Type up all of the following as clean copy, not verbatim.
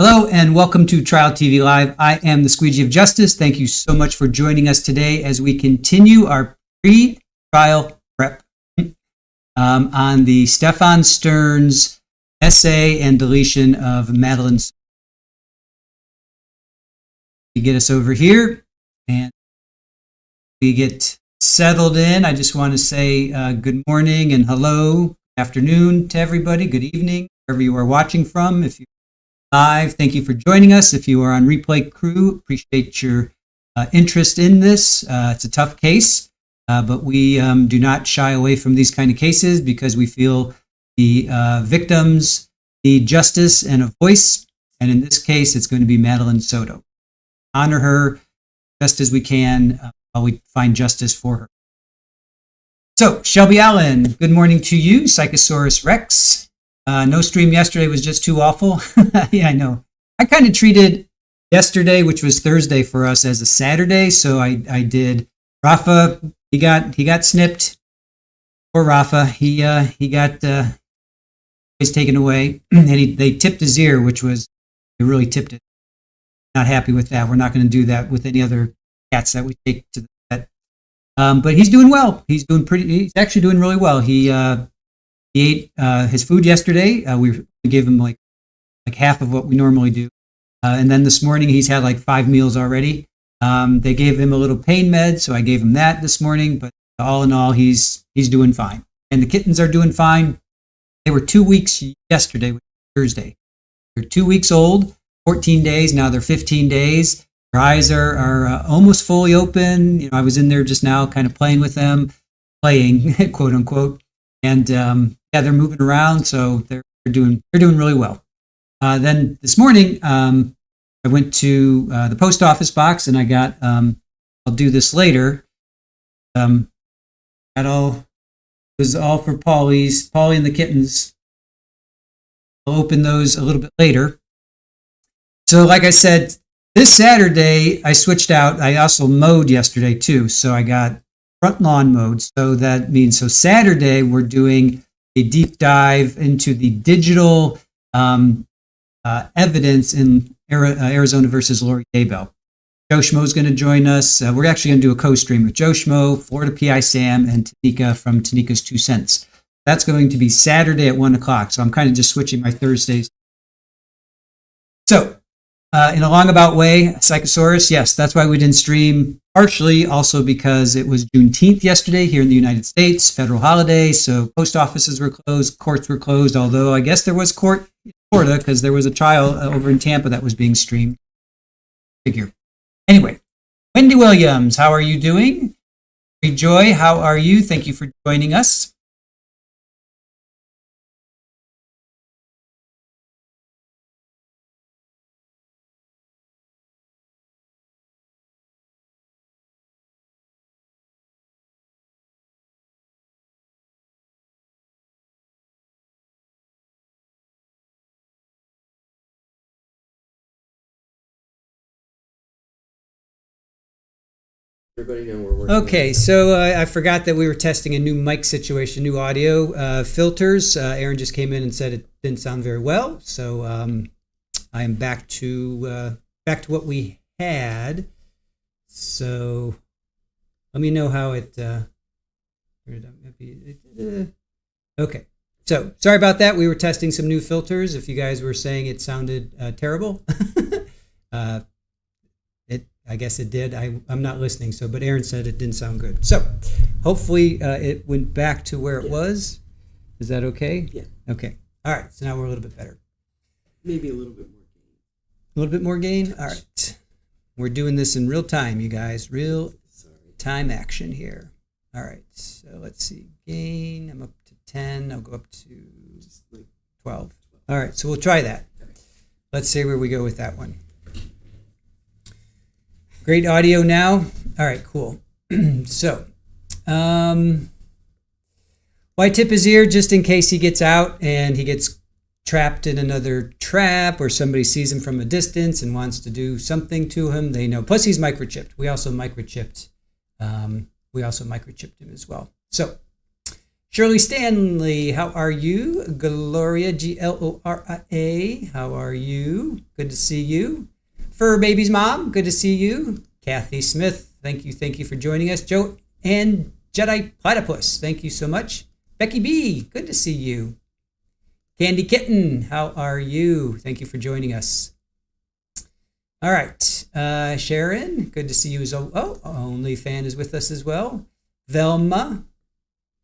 Hello and welcome to Trial TV Live. I am the Squeegee of Justice. Thank you so much for joining us today as we continue our pre-trial prep on the Stephan Sterns essay and deletion of Madeline Soto. To get us over here and we get settled in, I just want to say good morning and hello, afternoon to everybody, good evening, wherever you are watching from. If you're live, thank you for joining us. If you are on replay crew, appreciate your interest in this. It's a tough case, but we do not shy away from these kind of cases because we feel the victims need justice and a voice. And in this case, it's going to be Madeline Soto. Honor her best as we can while we find justice for her. So, Shelby Allen, good morning to you, Psychosaurus Rex. No stream yesterday was just too awful. Yeah, I know. I kind of treated yesterday, which was Thursday for us, as a Saturday. So I did Rafa. He got snipped. Poor Rafa. He got he's taken away, and they tipped his ear, which was they really tipped it. Not happy with that. We're not going to do that with any other cats that we take to the vet. But he's doing well. He's actually doing really well. He ate his food yesterday. We gave him like half of what we normally do. And then this morning, he's had like 5 meals already. They gave him a little pain med, so I gave him that this morning. But all in all, he's doing fine. And the kittens are doing fine. They were 2 weeks yesterday, which was Thursday. They're 2 weeks old, 14 days. Now they're 15 days. Their eyes are almost fully open. You know, I was in there just now kind of playing with them, playing, quote unquote. And yeah, they're moving around, so they're doing really well. Then this morning, I went to the post office box, and I got. I'll do this later. That all was all for Polly and the kittens. I'll open those a little bit later. So, like I said, this Saturday I switched out. I also mowed yesterday too, so I got front lawn mode. So that means Saturday we're doing a deep dive into the digital evidence in Arizona versus Lori Daybell. Joe Schmo is going to join us. We're actually going to do a co-stream with Joe Schmo, Florida PI Sam, and Tanika from Tanika's 2 Cents. That's going to be Saturday at 1 o'clock. So I'm kind of just switching my Thursdays. So in a longabout way, Psychosaurus, yes, that's why we didn't stream. Partially also because it was Juneteenth yesterday here in the United States, federal holiday, so post offices were closed, courts were closed, although I guess there was court in Florida because there was a trial over in Tampa that was being streamed. Figure. Anyway, Wendy Williams, how are you doing? Joy, how are you? Thank you for joining us. Everybody know we're working. Okay, so I forgot that we were testing a new mic situation, new audio filters. Aaron just came in and said it didn't sound very well, so I am back to what we had. So let me know how it. Okay, so sorry about that. We were testing some new filters. If you guys were saying it sounded terrible. I guess it did. I'm not listening, but Aaron said it didn't sound good. So hopefully it went back to where it was. Is that okay? Yeah. Okay. All right. So now we're a little bit better. Maybe a little bit more gain. A little bit more gain? All right. We're doing this in real time, you guys. Real time action here. All right. So let's see. Gain. I'm up to 10. I'll go up to just like 12. All right. So we'll try that. Let's see where we go with that one. Great audio now. All right, cool. So, why tip his ear just in case he gets out and he gets trapped in another trap or somebody sees him from a distance and wants to do something to him. They know. Plus, he's microchipped. We also microchipped him as well. So, Shirley Stanley, how are you? Gloria, Gloria, how are you? Good to see you. Fur Baby's mom, good to see you. Kathy Smith, thank you for joining us. Joe and Jedi Platypus, thank you so much. Becky B, good to see you. Candy Kitten, how are you? Thank you for joining us. All right, Sharon, good to see you as well. Oh, OnlyFan is with us as well. Velma,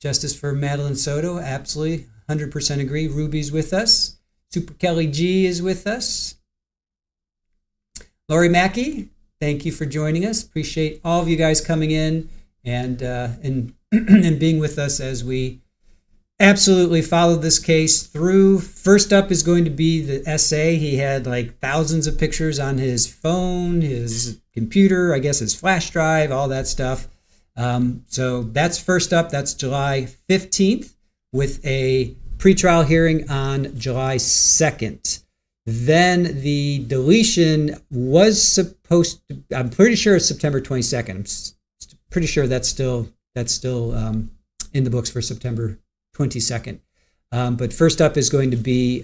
justice for Madeline Soto, absolutely, 100% agree. Ruby's with us. Super Kelly G is with us. Lori Mackey, thank you for joining us. Appreciate all of you guys coming in and being with us as we absolutely followed this case through. First up is going to be the essay. He had like thousands of pictures on his phone, his computer, I guess his flash drive, all that stuff. So that's first up. That's July 15th with a pretrial hearing on July 2nd. Then the deletion was supposed to, I'm pretty sure it's September 22nd. I'm pretty sure that's still in the books for September 22nd. But first up is going to be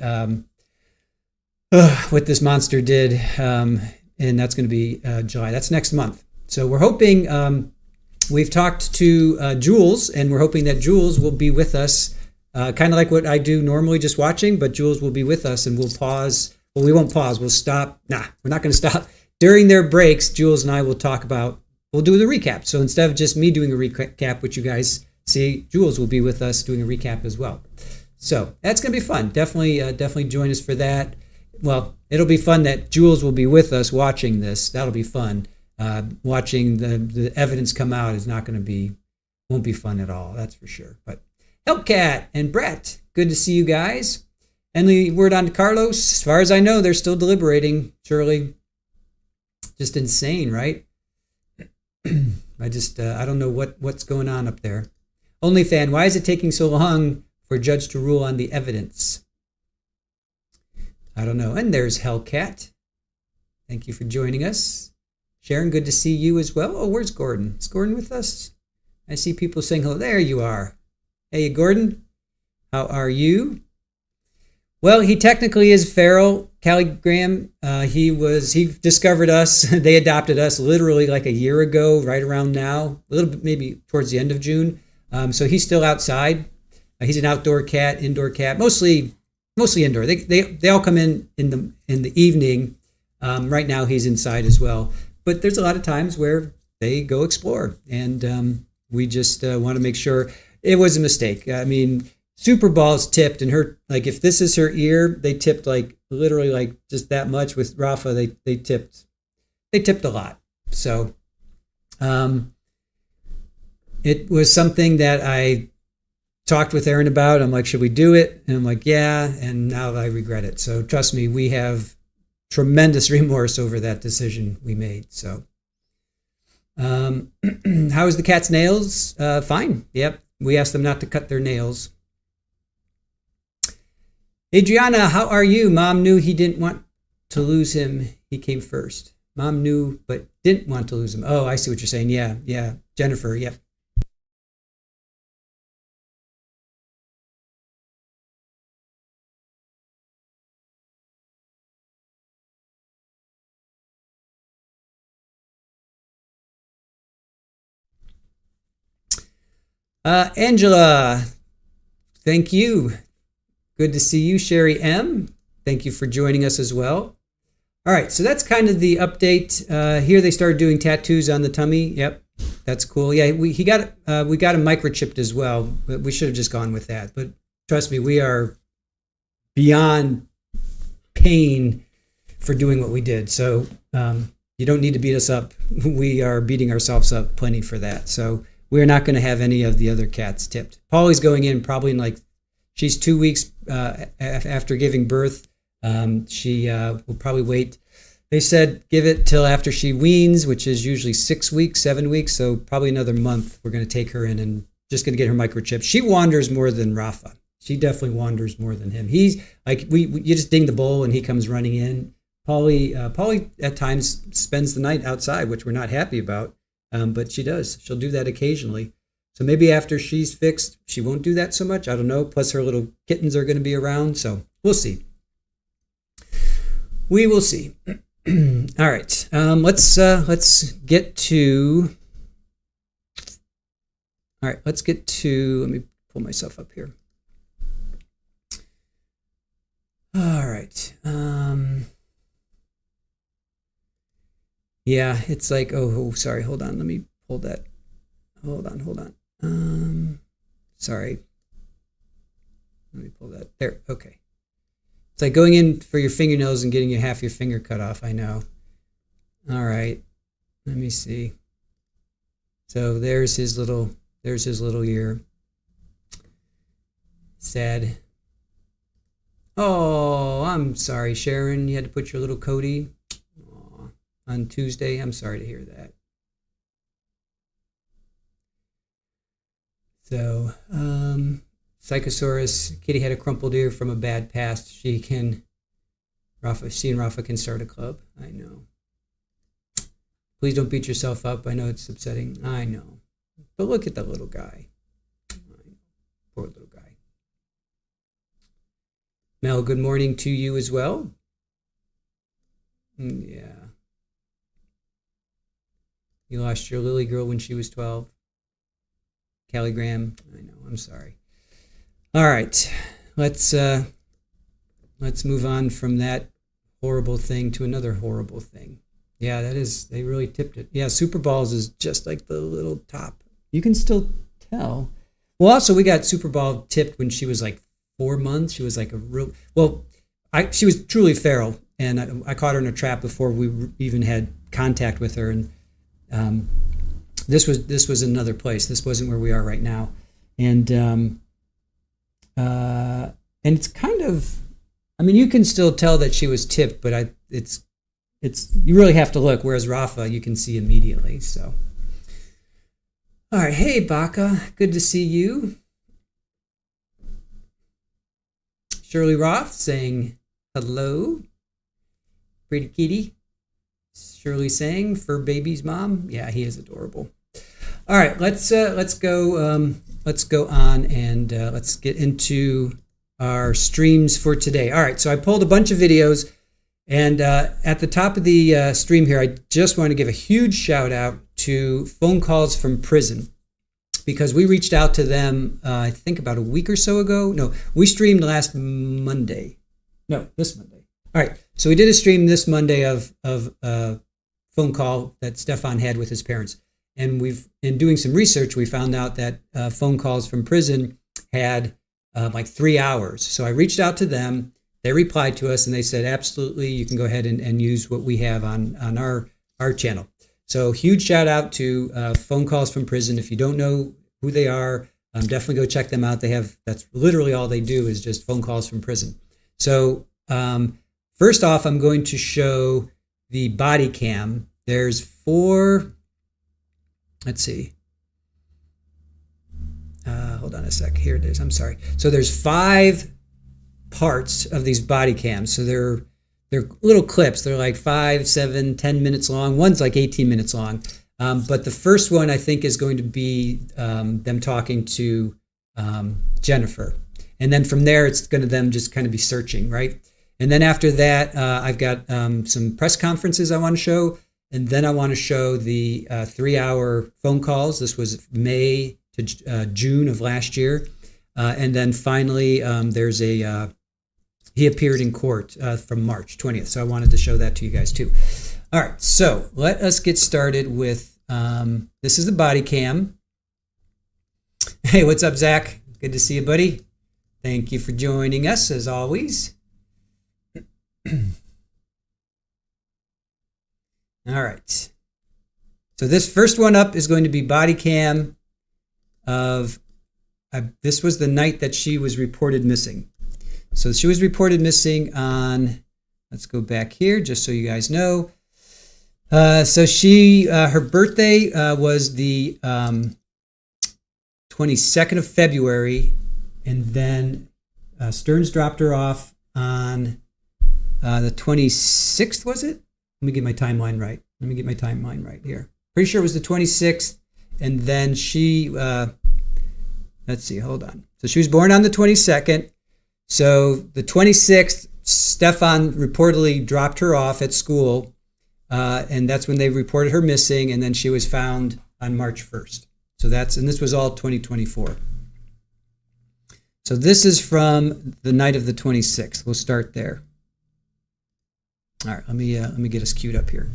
what this monster did, and that's going to be July. That's next month. So we're hoping, we've talked to Jules, and we're hoping that Jules will be with us, kind of like what I do normally, just watching, but Jules will be with us, and we'll pause. Well, we won't pause. We'll stop. We're not going to stop. During their breaks, Jules and I will talk about, we'll do the recap. So instead of just me doing a recap, which you guys see, Jules will be with us doing a recap as well. So that's going to be fun. Definitely join us for that. Well, it'll be fun that Jules will be with us watching this. That'll be fun. Watching the evidence come out is won't be fun at all. That's for sure. But Hellcat and Brett, good to see you guys. Any word on Carlos? As far as I know, they're still deliberating. Shirley, just insane, right? I don't know what's going on up there. OnlyFan, why is it taking so long for a judge to rule on the evidence? I don't know. And there's Hellcat. Thank you for joining us. Sharon, good to see you as well. Oh, where's Gordon? Is Gordon with us? I see people saying hello. There you are. Hey, Gordon. How are you? Well, he technically is feral. Callie Graham, he discovered us. They adopted us literally like a year ago, right around now, a little bit maybe towards the end of June. So he's still outside. He's an outdoor cat, indoor cat, mostly indoor. They all come in the evening. Right now he's inside as well. But there's a lot of times where they go explore, and we just want to make sure it was a mistake. I mean, Super Balls tipped, and her, like, if this is her ear, they tipped like literally like just that much. With Rafa, they tipped a lot. So it was something that I talked with Aaron about. I'm like, should we do it? And I'm like, yeah. And now I regret it. So trust me, we have tremendous remorse over that decision we made. So how is the cat's nails? Fine. Yep. We asked them not to cut their nails. Adriana, how are you? Mom knew he didn't want to lose him. He came first. Mom knew but didn't want to lose him. Oh, I see what you're saying. Yeah. Jennifer, yep. Angela, thank you. Good to see you. Sherry M, thank you for joining us as well. All right, so that's kind of the update. Here they started doing tattoos on the tummy. Yep, that's cool. Yeah, we got him microchipped as well. But we should have just gone with that. But trust me, we are beyond pain for doing what we did. So you don't need to beat us up. We are beating ourselves up plenty for that. So we're not going to have any of the other cats tipped. Polly's going in probably in she's 2 weeks after giving birth. She will probably wait. They said give it till after she weans, which is usually 6 weeks, 7 weeks. So probably another month. We're going to take her in and just going to get her microchip. She wanders more than Rafa. She definitely wanders more than him. He's like, you just ding the bowl and he comes running in. Polly at times spends the night outside, which we're not happy about. But she does. She'll do that occasionally. So maybe after she's fixed, she won't do that so much. I don't know. Plus her little kittens are going to be around. So we'll see. We will see. All right. Let's get to. All right. Let's get to. Let me pull myself up here. All right. Yeah, it's like, sorry, hold on. Let me pull that. Hold on. Sorry. Let me pull that. There, okay. It's like going in for your fingernails and getting half your finger cut off, I know. All right. Let me see. So there's his little ear. Sad. Oh, I'm sorry, Sharon. You had to put your little Cody on Tuesday. I'm sorry to hear that. So, Psychosaurus, Kitty had a crumpled ear from a bad past. She and Rafa can start a club. I know. Please don't beat yourself up. I know it's upsetting. I know. But look at the little guy. Poor little guy. Mel, good morning to you as well. Yeah. You lost your Lily girl when she was 12. Callie Graham, I know, I'm sorry. All right, let's move on from that horrible thing to another horrible thing. Yeah, they really tipped it. Yeah, Super Balls is just like the little top. You can still tell. Well, also we got Super Ball tipped when she was like 4 months. She was like she was truly feral, and I caught her in a trap before we even had contact with her, and this was another place. This wasn't where we are right now, and it's kind of, I mean, you can still tell that she was tipped, but it's you really have to look. Whereas Rafa, you can see immediately. So, all right, hey Baka, good to see you. Shirley Roth saying hello. Pretty kitty. Shirley saying for baby's mom. Yeah, he is adorable. All right, let's go on and let's get into our streams for today. All right, so I pulled a bunch of videos, and at the top of the stream here, I just want to give a huge shout out to phone calls from prison, because we reached out to them, I think about a week or so ago. No, we streamed last Monday. No, this Monday. All right, so we did a stream this Monday of phone call that Stephan had with his parents. And in doing some research, we found out that phone calls from prison had like 3 hours. So I reached out to them. They replied to us and they said, absolutely, you can go ahead and use what we have on our channel. So huge shout out to phone calls from prison. If you don't know who they are, definitely go check them out. That's literally all they do is just phone calls from prison. So first off, I'm going to show the body cam. There's 4, let's see. Hold on a sec. Here it is. I'm sorry. So there's 5 parts of these body cams. So they're little clips. They're like 5, 7, 10 minutes long. One's like 18 minutes long. But the first one I think is going to be them talking to Jennifer. And then from there, it's going to them just kind of be searching, right? And then after that, I've got some press conferences I want to show. And then I want to show the 3-hour phone calls. This was May to June of last year. And then finally, he appeared in court from March 20th. So I wanted to show that to you guys too. All right, so let us get started with, this is the body cam. Hey, what's up, Zach? Good to see you, buddy. Thank you for joining us, as always. All right. So this first one up is going to be body cam of, this was the night that she was reported missing. So she was reported missing on, let's go back here just so you guys know. So her birthday was the 22nd of February, and then Sterns dropped her off on the 26th, was it? Let me get my timeline right. Here. Pretty sure it was the 26th, and then she let's see, hold on. So she was born on the 22nd. So the 26th, Stephan reportedly dropped her off at school, and that's when they reported her missing, and then she was found on March 1st. So and this was all 2024. So this is from the night of the 26th. We'll start there. All right, let me get us queued up here.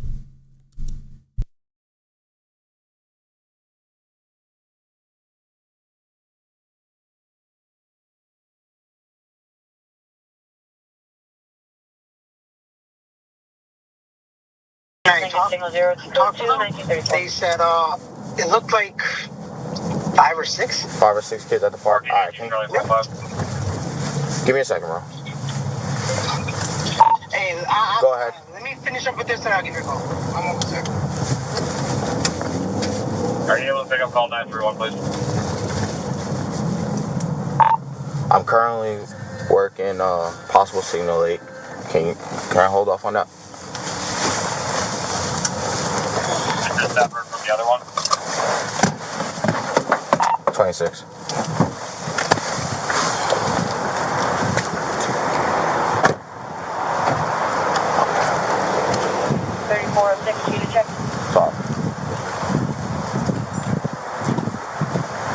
They said it looked like 5 or 6. 5 or 6 kids at the park. All right, give me a second, bro. Hey, go ahead. Let me finish up with this and I'll give you a call. I'm almost there. Are you able to pick up call 931, please? I'm currently working possible signal 8. Can I hold off on that? Is this that from the other one? 26. Sorry.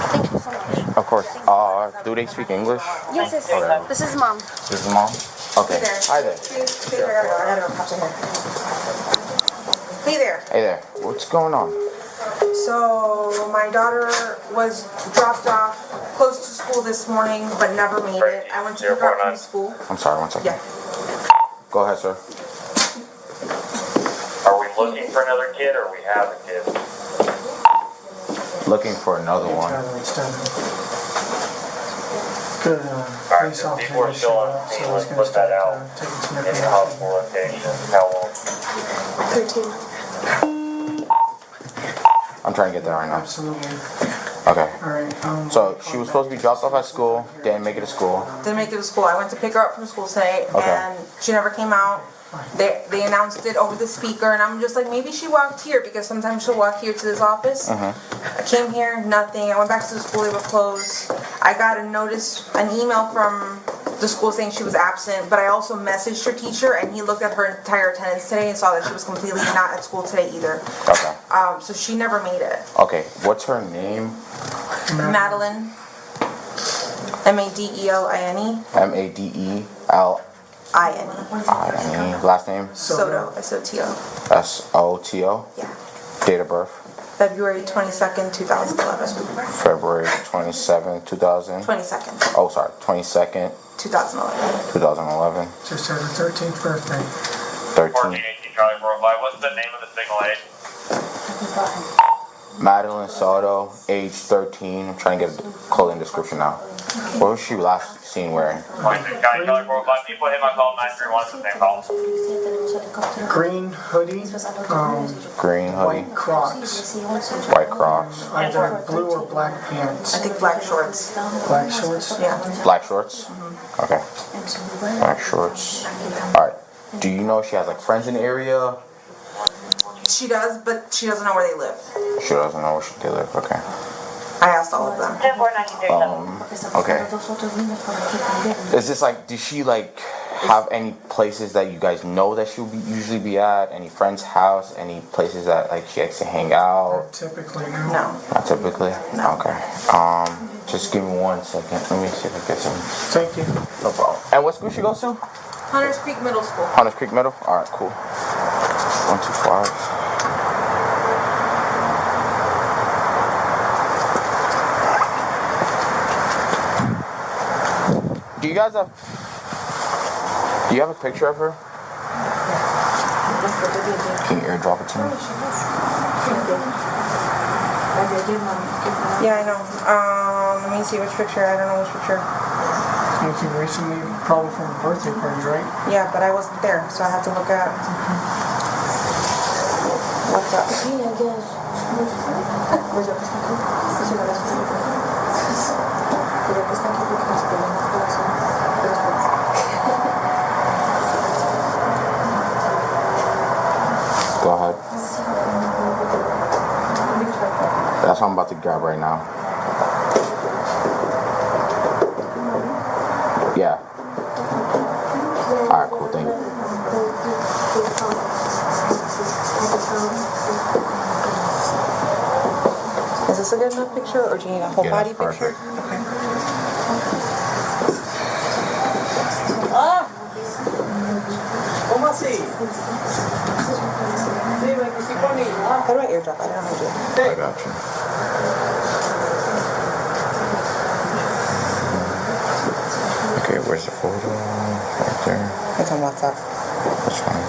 Thank you so much. Of course. Do they speak English? Yes, yes. Okay. This is mom. This is mom? Okay. Hi there. Hey there. Hey there. What's going on? So my daughter was dropped off close to school this morning, but never made it. I went to pick her up from school. I'm sorry, 1 second. Yeah. Go ahead, sir. Are we looking for another kid or we have a kid? Looking for another one. Good. Alright, so people are still on the scene. Let's put that out. In the hospital location. How long? 13. I'm trying to get there right now. Absolutely. Okay. Alright. So she was supposed to be dropped off at school, didn't make it to school. Didn't make it to school. I went to pick her up from school today, Okay. and she never came out. They announced it over the speaker, and I'm just like, maybe she walked here, because sometimes she'll walk here to this office. I came here, nothing. I went back to the school, they were closed. I got an email from the school saying she was absent, but I also messaged her teacher, and he looked at her entire attendance today and saw that she was completely not at school today either. Okay. So she never made it. Okay. What's her name? Madeline. Madeline. Madeline. Last name? Soto. Soto. Soto. Yeah. Date of birth? February 22nd, 2011. February 27, 2000. 22nd, Oh, sorry. 22nd, 2011. 2011. Just had her 13th birthday. 13. 1418 Charlie 405. What's the name of the signal aid? Madeline Soto, age 13. I'm trying to get a clothing description now. What was she last seen wearing? 26 County Charlie 405. People hit my call 931. It's the same call. Green hoodie. Green hoodie. White Crocs. White Crocs. Either blue or black pants. I think black shorts. Black shorts. Yeah. Black shorts? Okay. Black shorts. Alright. Do you know if she has like friends in the area? She does, but she doesn't know where they live. She doesn't know where they live. Okay. I asked all of them. Okay. Is this like, does she like have any places that you guys know that she'll usually be at? Any friend's house? Any places that like she likes to hang out? Typically, no. No. Not typically? No. Okay. Just give me 1 second. Let me see if I get some. Thank you. No problem. And what school she goes to? Hunters Creek Middle School. Hunters Creek Middle? Alright, cool. 125. Do you have a picture of her? Can you airdrop it to me? Yeah, I know. Let me see which picture. I don't know which picture. Anything recently, probably from the birthday party, right? Yeah, but I wasn't there, so I have to look at what's up. Go ahead. That's what I'm about to grab right now. Is this a good enough picture, or do you need a whole Yeah, body that's picture? perfect. Okay. ¿Cómo así? How do I airdrop? I don't know how to do it. I got you. Okay, where's the photo? Right there. It's on WhatsApp. That's fine.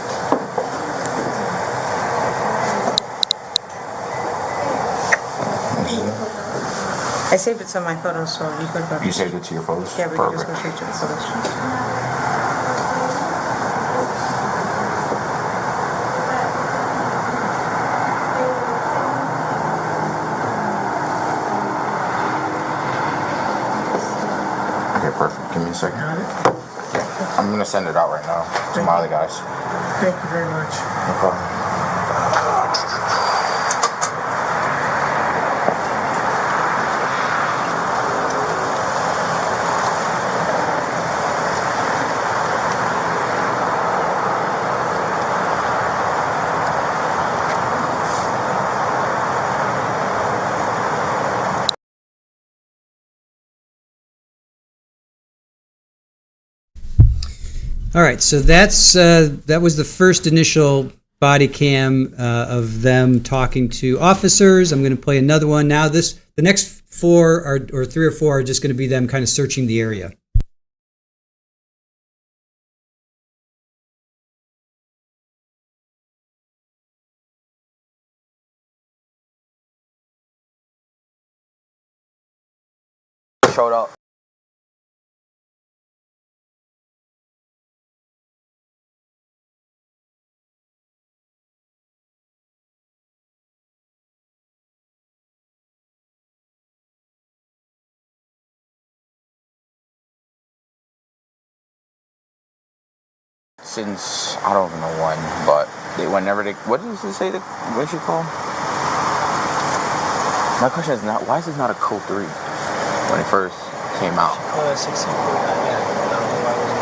I saved it to my photos, so you could go. You saved it to your photos? Yeah, we could just go Perfect. straight to the photos. Okay, perfect. Give me a second. Yeah. I'm gonna send it out right now to my other guys. Thank you very much. No problem. All right, so that was the first initial body cam of them talking to officers. I'm going to play another one now. The next four or three or four are just going to be them kind of searching the area. Showed up. Since I don't even know when, but what did you say what you call? My question is not why is it not a code 3 when it first came out? 1649, yeah. I don't know why it wasn't.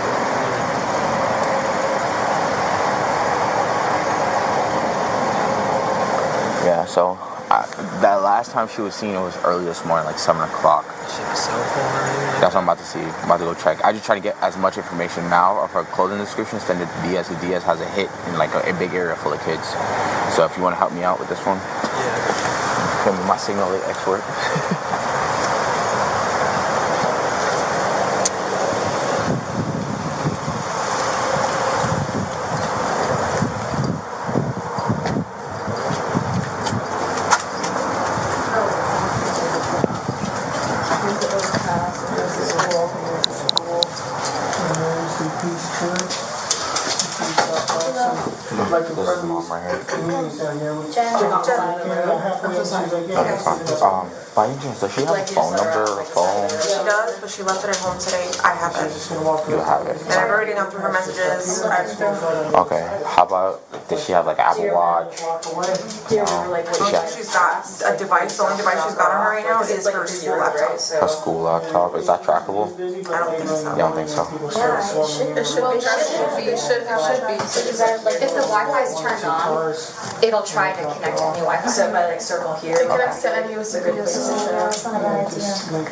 Yeah, so that last time she was seen, it was early this morning, like 7 o'clock. Does she have a cell phone or anything? That's what I'm about to see. I'm about to go check. I just try to get as much information now of her clothing descriptions than the Diaz, because Diaz has a hit in like a big area full of kids. So if you want to help me out with this one, Yeah. come with my signal expert. Like the This is mom right here. communities down here. That's fine. By any chance, does she have a phone number or a phone? She does, but she left it at home today. I have it. You have it. And I've already gone through her messages. Okay. How about, does she have like an Apple Watch? She's got a device. The only device she's got on her right now is her school laptop. Her school laptop? Is that trackable? I don't think so. You don't think so? It should be. It should be. Like if the Wi-Fi is turned on, it'll try to connect to any Wi-Fi. So if I like circle here, It connects to any USB position. that's not a bad idea.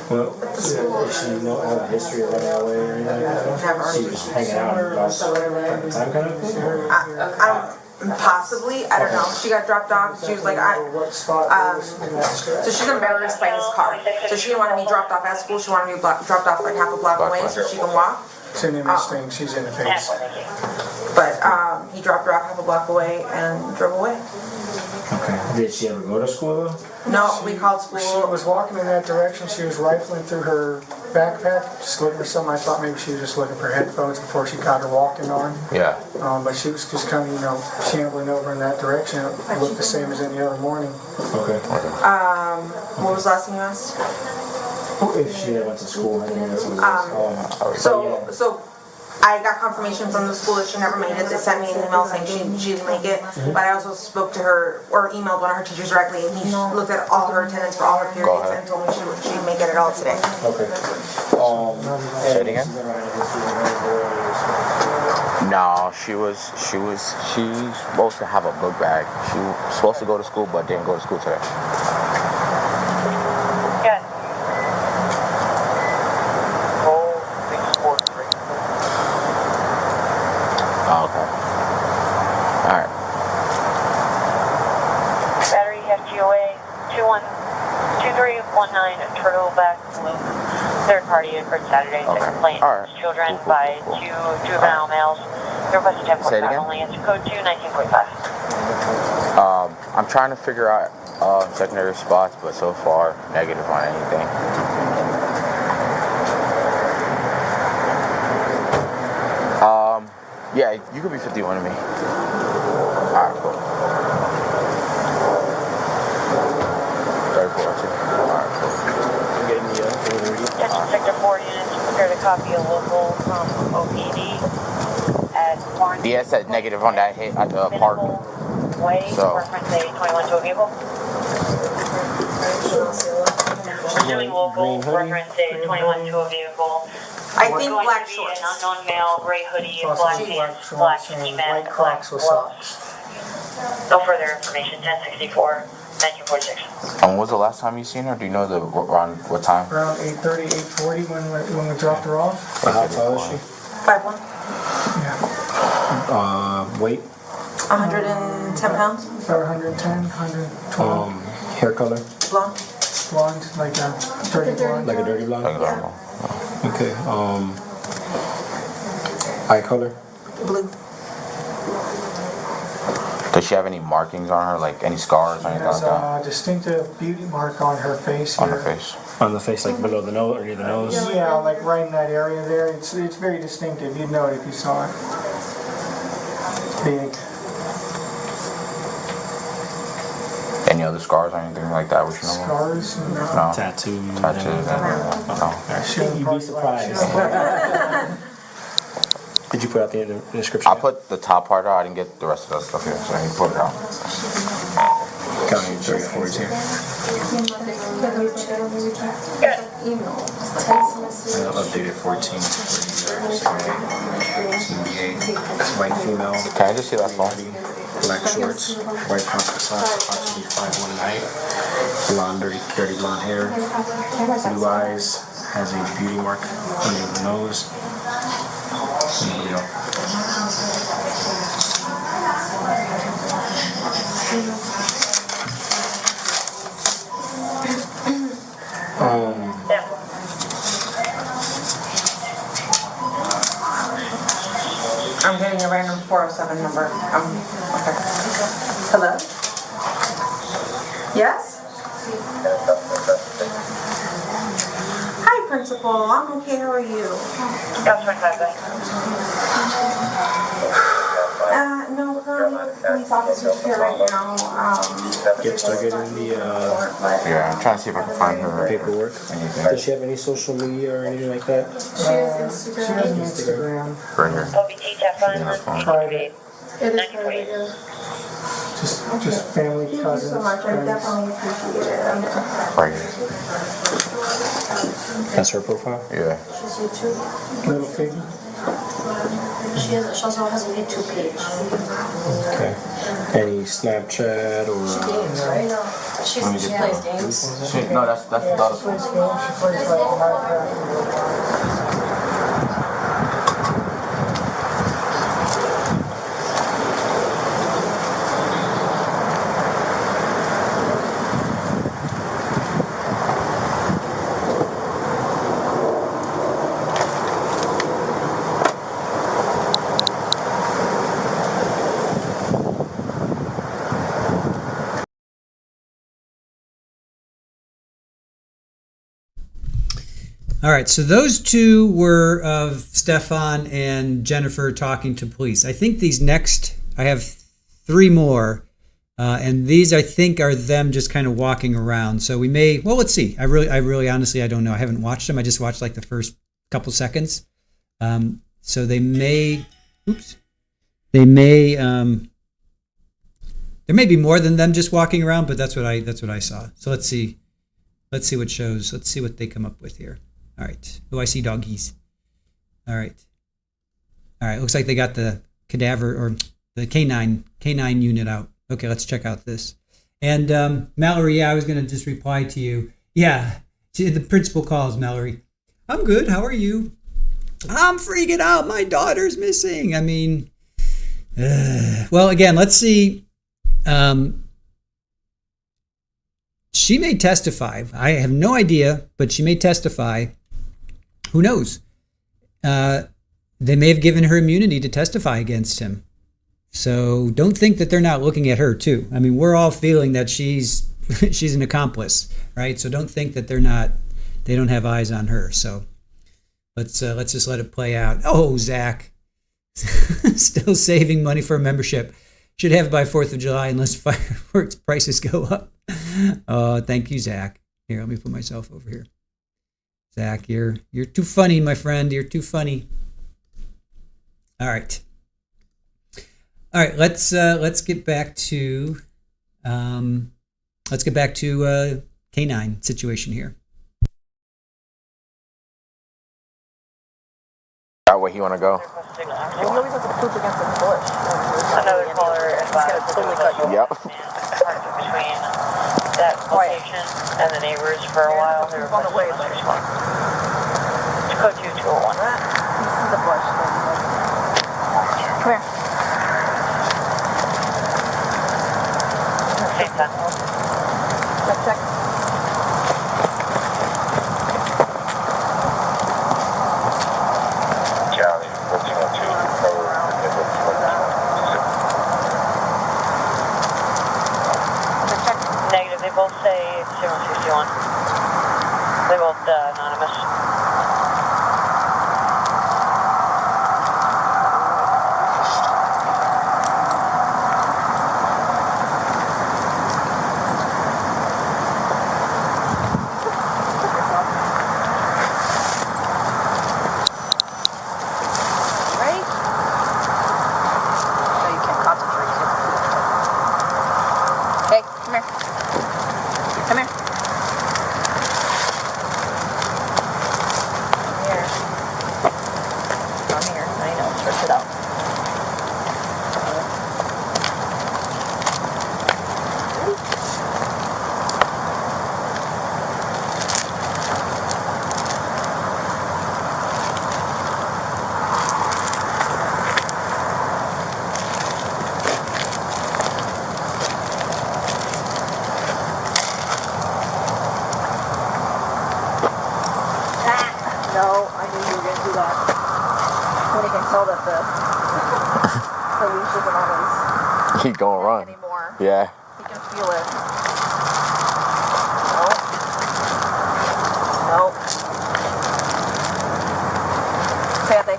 Well, does she have a history of running away or anything? Never. She was hanging out about time kind of thing? Possibly, I don't know. She got dropped off. She was like, so she's in Belarus by his car. So she didn't want to be dropped off at school. She wanted to be dropped off like half a block away so she can walk. It's an image thing, she's in the face. But he dropped her off half a block away and drove away. Okay. Did she ever go to school though? No, we called She school. was walking in that direction, she was rifling through her backpack, just looking for something. I thought maybe she was just looking for headphones before she got her walking on. Yeah. But she was just kind of, shambling over in that direction. It looked the same as any other morning. Okay. What was the last thing you asked? If she had went to school, I think that's what it was. So I got confirmation from the school that she never made it. They sent me an email saying she didn't make it. But I also spoke to her or emailed one of her teachers directly, and he looked at all her attendance for all her periods and told me she'd make it at all today. Okay. Say it again? No, she's supposed to have a book bag. She was supposed to go to school, but didn't go to school today. 2319 Turtleback Loop, third party for Saturday, Okay. complaint. All right. Children Cool. by two juvenile males. Your request is Say it 1045 again? only. It's code 21945. I'm trying to figure out secondary spots, but so far negative on anything. Yeah, you could be 51 to me. Alright, cool. 34 too. Alright, cool. I'm getting the Attention Sector 4 units, prepare to copy a local from OPD at Florence. DS said negative on that hit at the park. Way, So. reference a 21 to a vehicle. Pursuing local, reference a 21 to a vehicle. I think Going black to be shorts. an unknown male, gray hoodie, Also black black pants, black shorts and ski-mask, white Crocs with gloves. socks. No further information, 1064, 1946. And when was the last time you seen her? Do you know around what time? Around 8:30, 8:40 when we dropped her off. How tall is she? 5'1", Yeah, Weight? 110 pounds, about 110, 112. Hair color? blonde. Blonde, like a dirty blonde. Like a dirty blonde? Like that. Okay. Eye color? Blue. Does she have any markings on her, like any scars or anything There's like that? a distinctive beauty mark on her face On here. her face. On the face, like below the nose or near the nose? Yeah, like right in that area there. It's very distinctive. You'd know it if you saw it. It's big. Any other scars or anything like that? Which you know? Scars? No. No. Tattoo? Tattoos? No. You'd be surprised. Did you put out the description? I put the top part out. I didn't get the rest of that stuff here, so you put it out. County 34 is here. Updated 14. White female. Can I just see that phone? Black shorts, white Converse socks, approximately 5'1" in height, blonde, dirty blonde hair, blue eyes, has a beauty mark under the nose. There you go. I'm getting a random 407 number. Okay. Hello? Yes? Hi, Principal. I'm okay. How are you? Got 25 back. No, currently police officers here right now. Get started in the Yeah, I'm trying to see if I can find her paperwork. anything. Does she have any social media or anything like that? She has Instagram. Right here. OBT, Stephan, Private. 1948. Just family, Thank you cousins, so much. I friends. definitely appreciate it. Right here. That's her profile? Yeah. Little piggy. She also has a YouTube page. Okay. Any Snapchat or... She plays games. No, that's the other She phone. plays games. She plays like Minecraft. All right, so those two were of Stephan and Jennifer talking to police. I think these next, I have three more, and these I think are them just kind of walking around. So we may, well, let's see. I really, honestly, I don't know. I haven't watched them. I just watched like the first couple seconds. So they may, there may be more than them just walking around, but that's what I saw. So let's see what shows. Let's see what they come up with here. All right. Oh, I see doggies. All right. Looks like they got the cadaver or the canine unit out. Okay, let's check out this. And Mallory, yeah, I was going to just reply to you. Yeah, the principal calls Mallory. I'm good. How are you? I'm freaking out. My daughter's missing. I mean, well, again, let's see. she may testify. I have no idea, but she may testify. Who knows? They may have given her immunity to testify against him. So don't think that they're not looking at her too. I mean, we're all feeling that she's an accomplice, right? So don't think that they don't have eyes on her. So let's just let it play out. Oh, Zach, still saving money for a membership. Should have it by 4th of July unless fireworks prices go up. Oh, thank you, Zach. Here, let me put myself over here. Zach, you're too funny, my friend. You're too funny. All right. Let's get back to K9 situation here. That way he want to go. He always has to poop against the bush. Another caller advised totally cut you. Yep. Between that location and the neighbors for a while. They were on the way. It's code 2201. You see the bush. Come here. Hey, son. Check. Negative, they both say it's 061. They're both anonymous. He gonna run. Anymore. Yeah. He can feel it. Nope. Fede.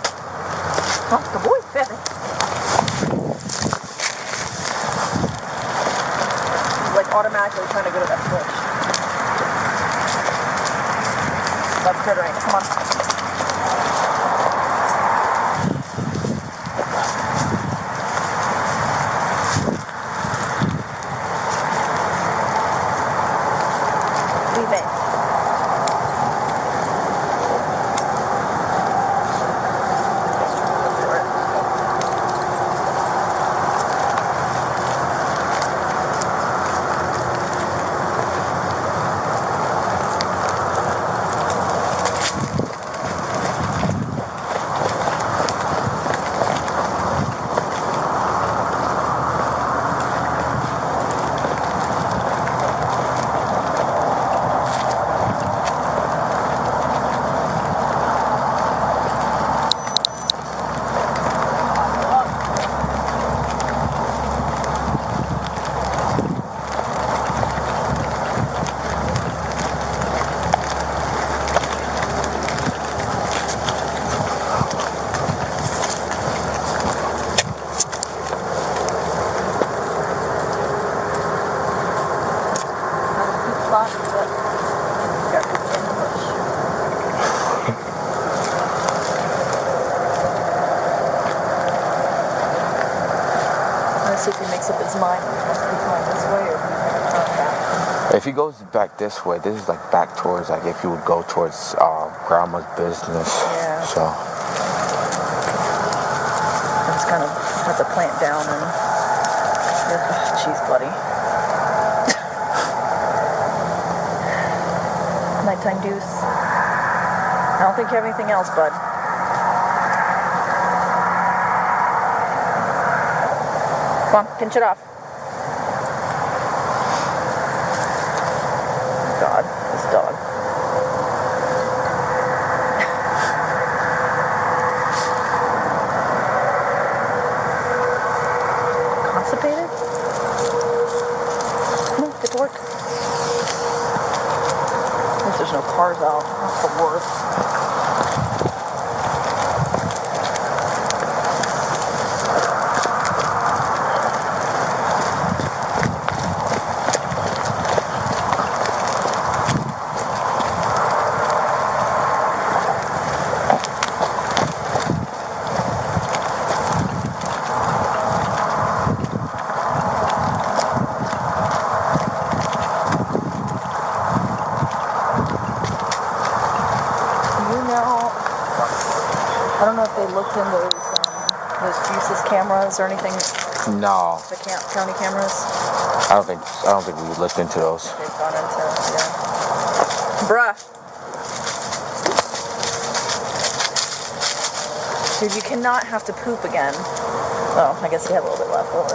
Oh, good boy, Fede. He's like automatically trying to go to that switch. That's good, right? Come on. See if he makes up his mind. If he wants to be going this way or if he's going to turn back. If he goes back this way, this is like back towards, like if you would go towards grandma's business. Yeah. So. I just kind of have to plant down and she's bloody. Nighttime deuce. I don't think you have anything else, bud. Come on, pinch it off. there's no cars out. That's the worst. I don't know if they looked in those fuses cameras or anything. No. The county cameras. I don't think we looked into those. They've gone into, yeah. Bruh. Dude, you cannot have to poop again. Oh, I guess you have a little bit left over.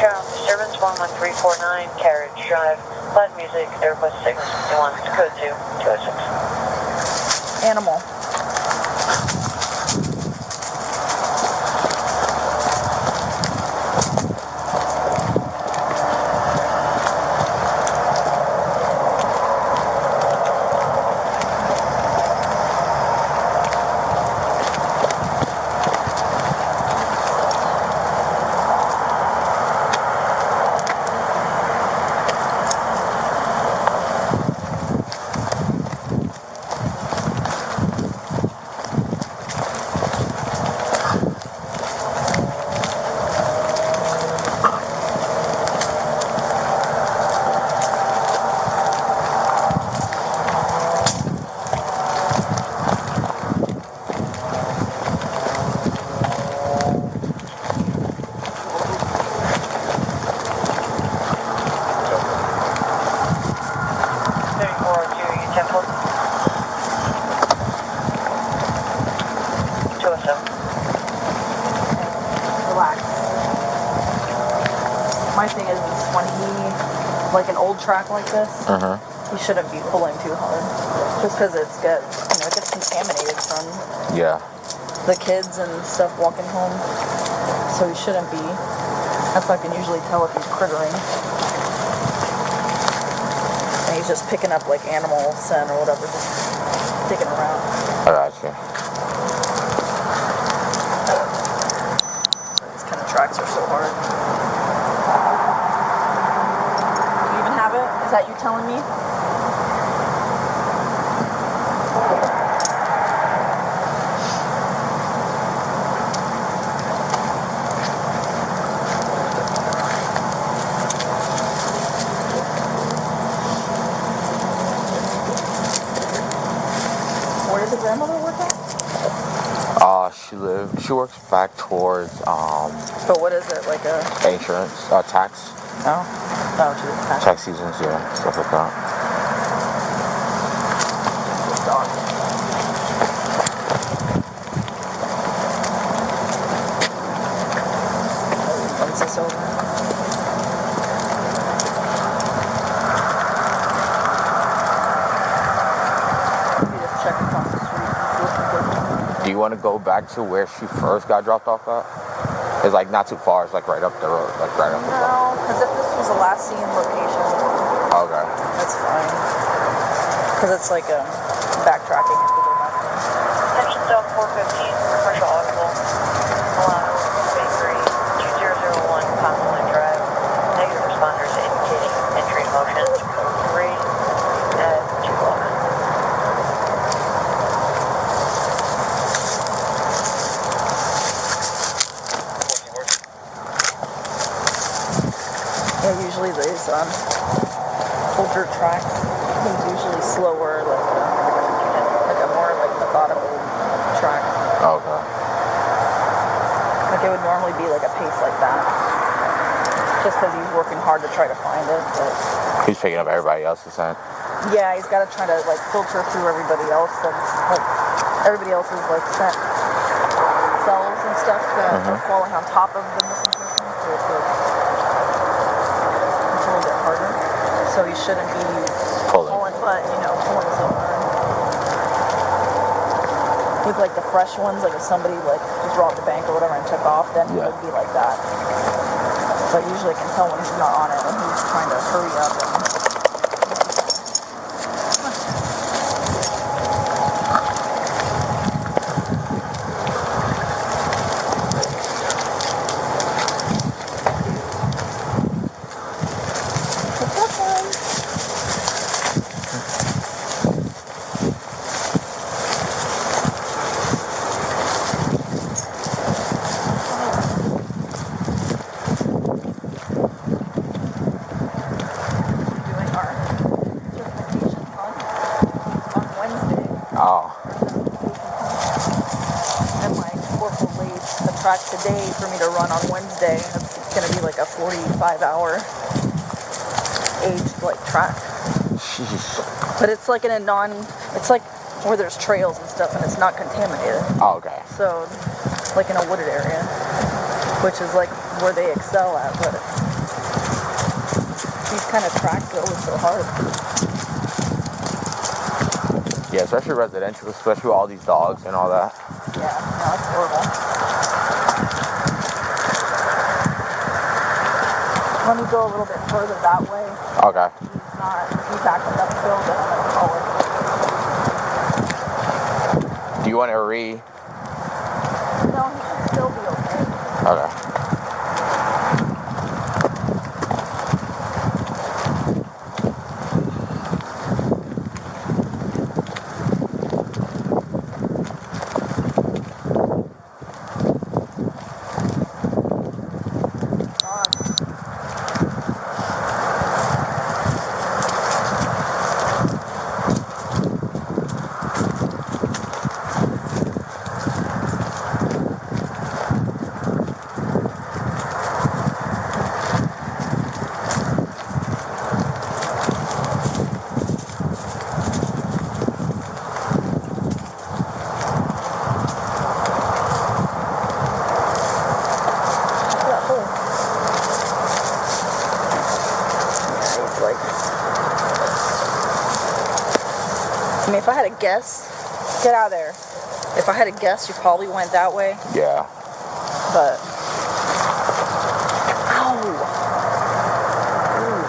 Child disturbance 11349, carriage drive, loud music, airport 651, code 206. Animal. My thing is when like an old track like this, you shouldn't be pulling too hard, just because it gets contaminated from the kids and stuff walking home. So you shouldn't be. That's how I can usually tell if he's crittering. And he's just picking up like animal scent or whatever, just digging around. I gotcha. These kind of tracks are so hard. Is that you telling me? Where does the grandmother work at? She works back towards But what is it, like a insurance, tax? No. Oh, she's tax seasons, yeah, stuff like that. Dog. Once this over. Maybe just check across the street. Do you want to go back to where she first got dropped off at? It's like not too far. It's like right up the road, like right up the road. No, because if this was the last seen location, okay, that's fine. Because it's like backtracking if we go back there. Attention zone 415, commercial audible. Milano, Bakery, 2001, Continent Drive. Negative responders indicating entry motion. 3 at 211. Yeah, usually these older tracks, things usually slower, like a more like methodical track. okay. Like it would normally be like a pace like that, just because he's working hard to try to find it. But He's picking up everybody else's scent. yeah, he's got to try to like filter through everybody else. Like everybody else's like scent cells and stuff that are falling on top of the missing person. So it's like a little bit harder. So he shouldn't be pulling, but pulling so hard. With like the fresh ones, like if somebody like just robbed the bank or whatever and took off, then it would be like that. But usually I can tell when he's not on it, when he's trying to hurry up and track today for me to run on Wednesday. It's gonna be like a 45-hour aged like track. Jeez. But it's like it's like where there's trails and stuff, and it's not contaminated. Oh, okay. So, like in a wooded area, which is like where they excel at. But these kind of tracks go so hard. Yeah, especially residential, especially with all these dogs and all that. Yeah, no, it's horrible. Let me go a little bit further that way. Okay. He's backing uphill, then I'm gonna call it. Do you want to re? No, he should still be okay. Okay. I mean, if I had to guess, get out of there. If I had to guess, you probably went that way. Yeah. But, ow! Ooh.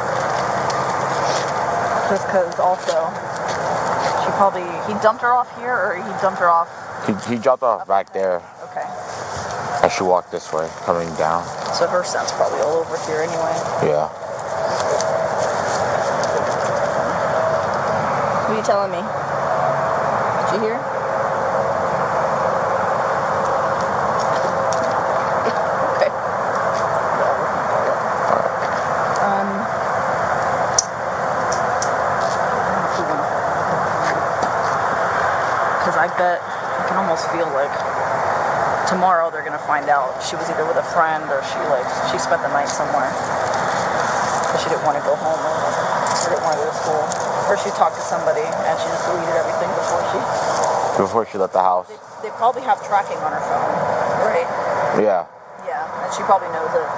Just because also, he dumped her off here, or he dumped her off? He dropped off back there. Okay. I should walk this way, coming down. So her scent's probably all over here anyway. Yeah. What are you telling me? Did you hear? Okay. Because I bet I can almost feel like tomorrow they're gonna find out she was either with a friend or she spent the night somewhere. But she didn't want to go home or whatever. She didn't want to go to school. Or she talked to somebody and she just deleted everything Before she left the house. They probably have tracking on her phone, right? Yeah. Yeah, and she probably knows it.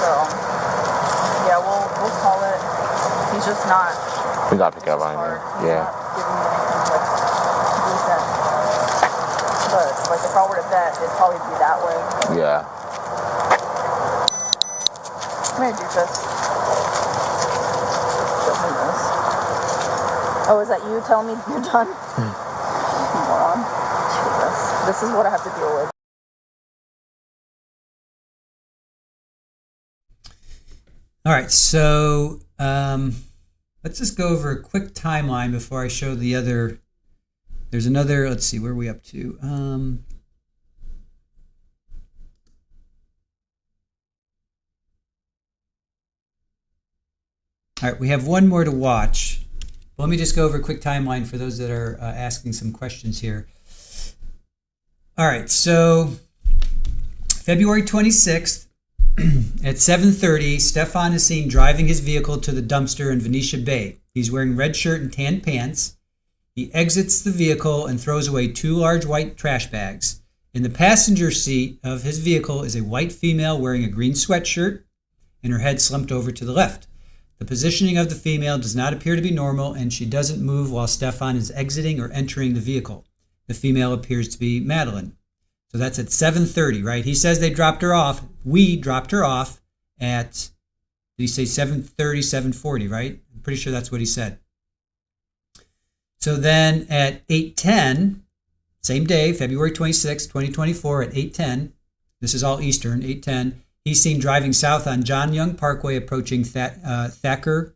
So, yeah, we'll call it. He's just not. He's not picking up on anything. Yeah. Not giving me anything like decent. But like if I were to bet, it'd probably be that way. Yeah. Come here, Doofus. Oh, is that you telling me you're done? Moron. Jesus. This is what I have to deal with. All right, so let's just go over a quick timeline before I show the other. There's another, let's see, where are we up to? All right, we have one more to watch. Let me just go over a quick timeline for those that are asking some questions here. All right, so February 26th at 7:30, Stephan is seen driving his vehicle to the dumpster in Venetia Bay. He's wearing red shirt and tan pants. He exits the vehicle and throws away 2 large white trash bags. In the passenger seat of his vehicle is a white female wearing a green sweatshirt and her head slumped over to the left. The positioning of the female does not appear to be normal, and she doesn't move while Stephan is exiting or entering the vehicle. The female appears to be Madeline. So that's at 7:30, right? He says they dropped her off. We dropped her off at, did he say 7:30, 7:40, right? I'm pretty sure that's what he said. So then at 8:10, same day, February 26, 2024, at 8:10, this is all Eastern, 8:10, he's seen driving south on John Young Parkway approaching Thacker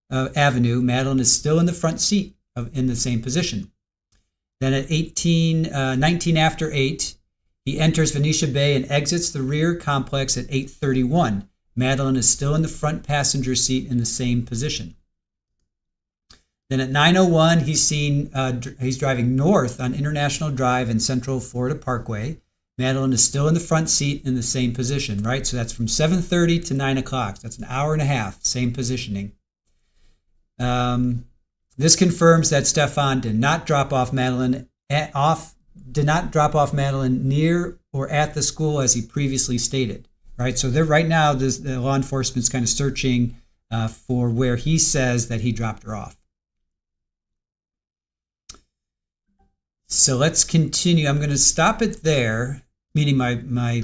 Avenue. Madeline is still in the front seat in the same position. Then at 19 after 8, he enters Venetia Bay and exits the rear complex at 8:31. Madeline is still in the front passenger seat in the same position. Then at 9:01, he's seen, he's driving north on International Drive and Central Florida Parkway. Madeline is still in the front seat in the same position, right? So that's from 7:30 to 9 o'clock. That's an hour and a half, same positioning. This confirms that Stephan did not drop off Madeline near or at the school as he previously stated, right? So right now, the law enforcement's kind of searching for where he says that he dropped her off. So let's continue. I'm going to stop it there, meaning my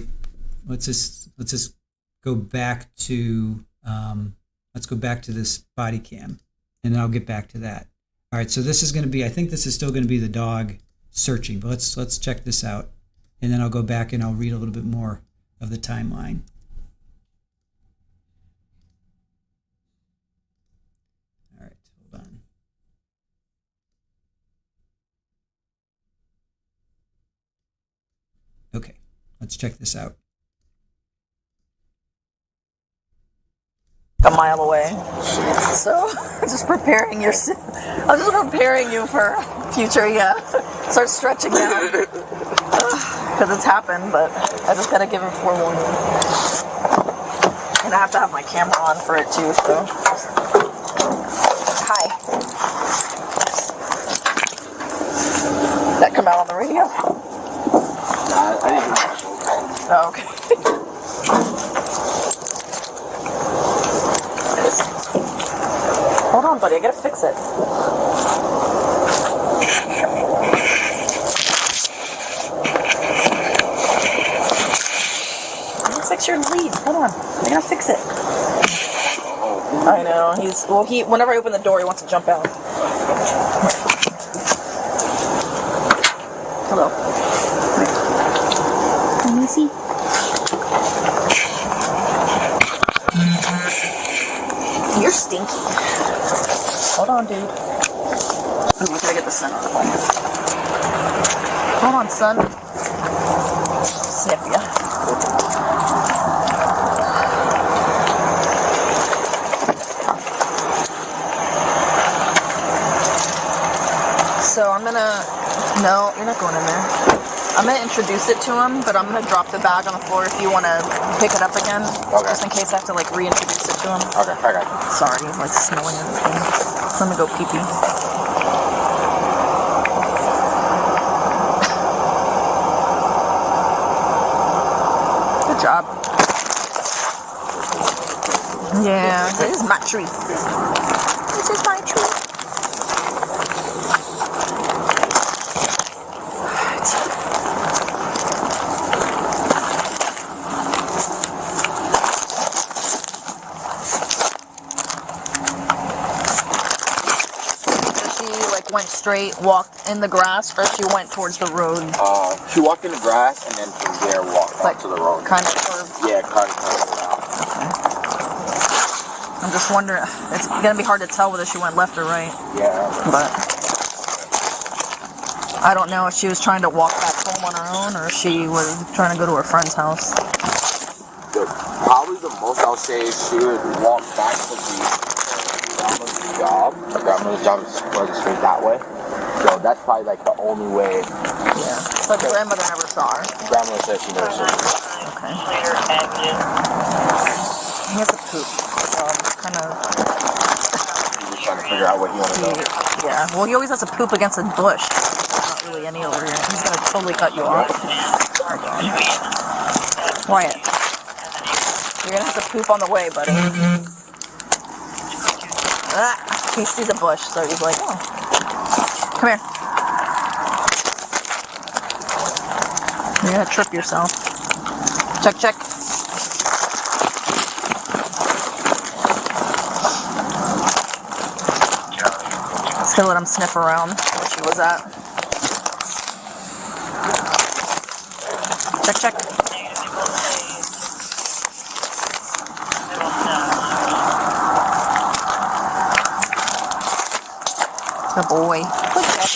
let's just go back to let's go back to this body cam, and then I'll get back to that. All right, so this is going to be, I think this is still going to be the dog searching, but let's check this out, and then I'll go back and I'll read a little bit more of the timeline. All right, hold on. Okay, let's check this out. A mile away. So, just preparing I'm just preparing you for future, Start stretching now. Because it's happened, but I just gotta give him forewarning. And I have to have my camera on for it too, so. Hi. Did that come out on the radio? I didn't. Oh, okay. Hold on, buddy. I gotta fix it. Let me fix your lead. Hold on. I gotta fix it. I know. Whenever I open the door, he wants to jump out. Hello. Can you see? You're stinky. Hold on, dude. Oh, we gotta get the sun out of the phone. Hold on, son. Sniff ya. So I'm gonna... No, you're not going in there. I'm going to introduce it to him, but I'm going to drop the bag on the floor if you want to pick it up again. Okay. Just in case I have to, reintroduce it to him. Okay, I got you. Sorry, smelling everything. Let me go pee-pee. Good job. Yeah, this is my treat. This is my treat. Went straight, walked in the grass, or she went towards the road? She walked in the grass and then from there walked onto the road. Kind of curved? Yeah, kind of around. Okay. I'm just wondering, it's going to be hard to tell whether she went left or right. Yeah. But I don't know if she was trying to walk back home on her own or if she was trying to go to her friend's house. Probably the most I'll say is she would walk back to the job. Her grandmother's job is further straight that way. So that's probably the only way. Yeah. But the grandmother never saw her. Grandmother said she never saw her. Okay. He has to poop. So I'm just kind of... He's trying to figure out what he wants to do. Yeah. Well, he always has to poop against a bush. Not really any over here. He's going to totally cut you off. Wyatt. You're going to have to poop on the way, buddy. He sees a bush, so he's like, oh. Come here. You're gonna trip yourself. Check, check. Let's go let him sniff around where she was at. Check, check. Good boy. Good job.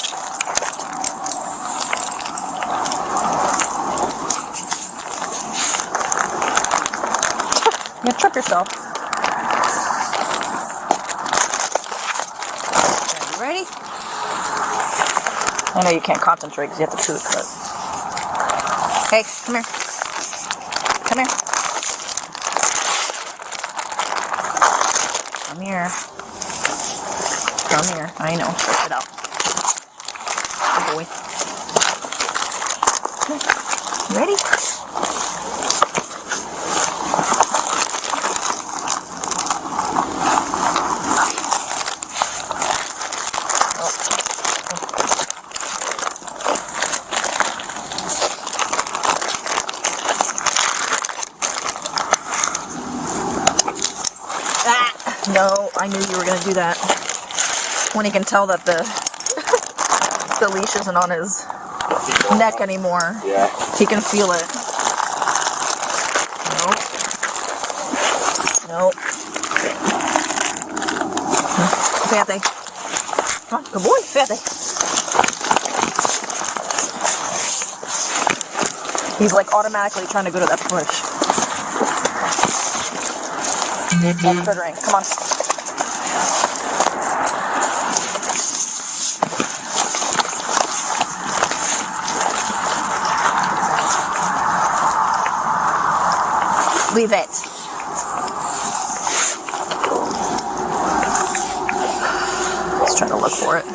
You trip yourself. Ready? I know you can't concentrate because you have to poop, but... Hey, come here. Come here. Come here. Come here. I know. Check it out. Good boy. Ready? No, I knew you were going to do that. When he can tell that the leash isn't on his neck anymore. Yeah. He can feel it. Nope. Nope. Fatty. Come on, good boy, Fatty. He's like automatically trying to go to that bush. That's her drink. Come on. Leave it. Let's try to look for it.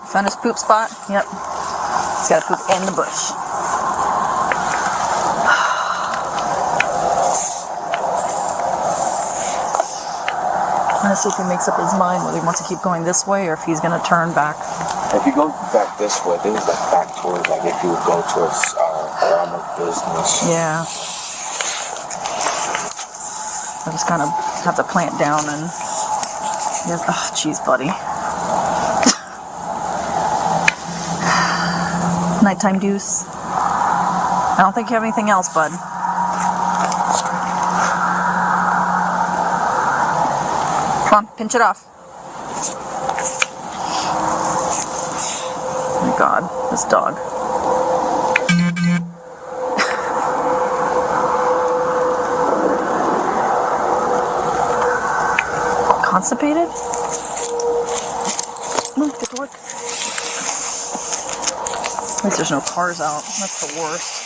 Found his poop spot? Yep. He's got to poop in the bush. I'm going to see if he makes up his mind whether he wants to keep going this way or if he's going to turn back. If you go back this way, this is like back towards, like if you would go towards around the business. Yeah. I just kind of have to plant down and... Oh, jeez, buddy. Nighttime deuce. I don't think you have anything else, bud. Come on, pinch it off. Oh my God, this dog. Constipated? Move the door. At least there's no cars out. That's the worst.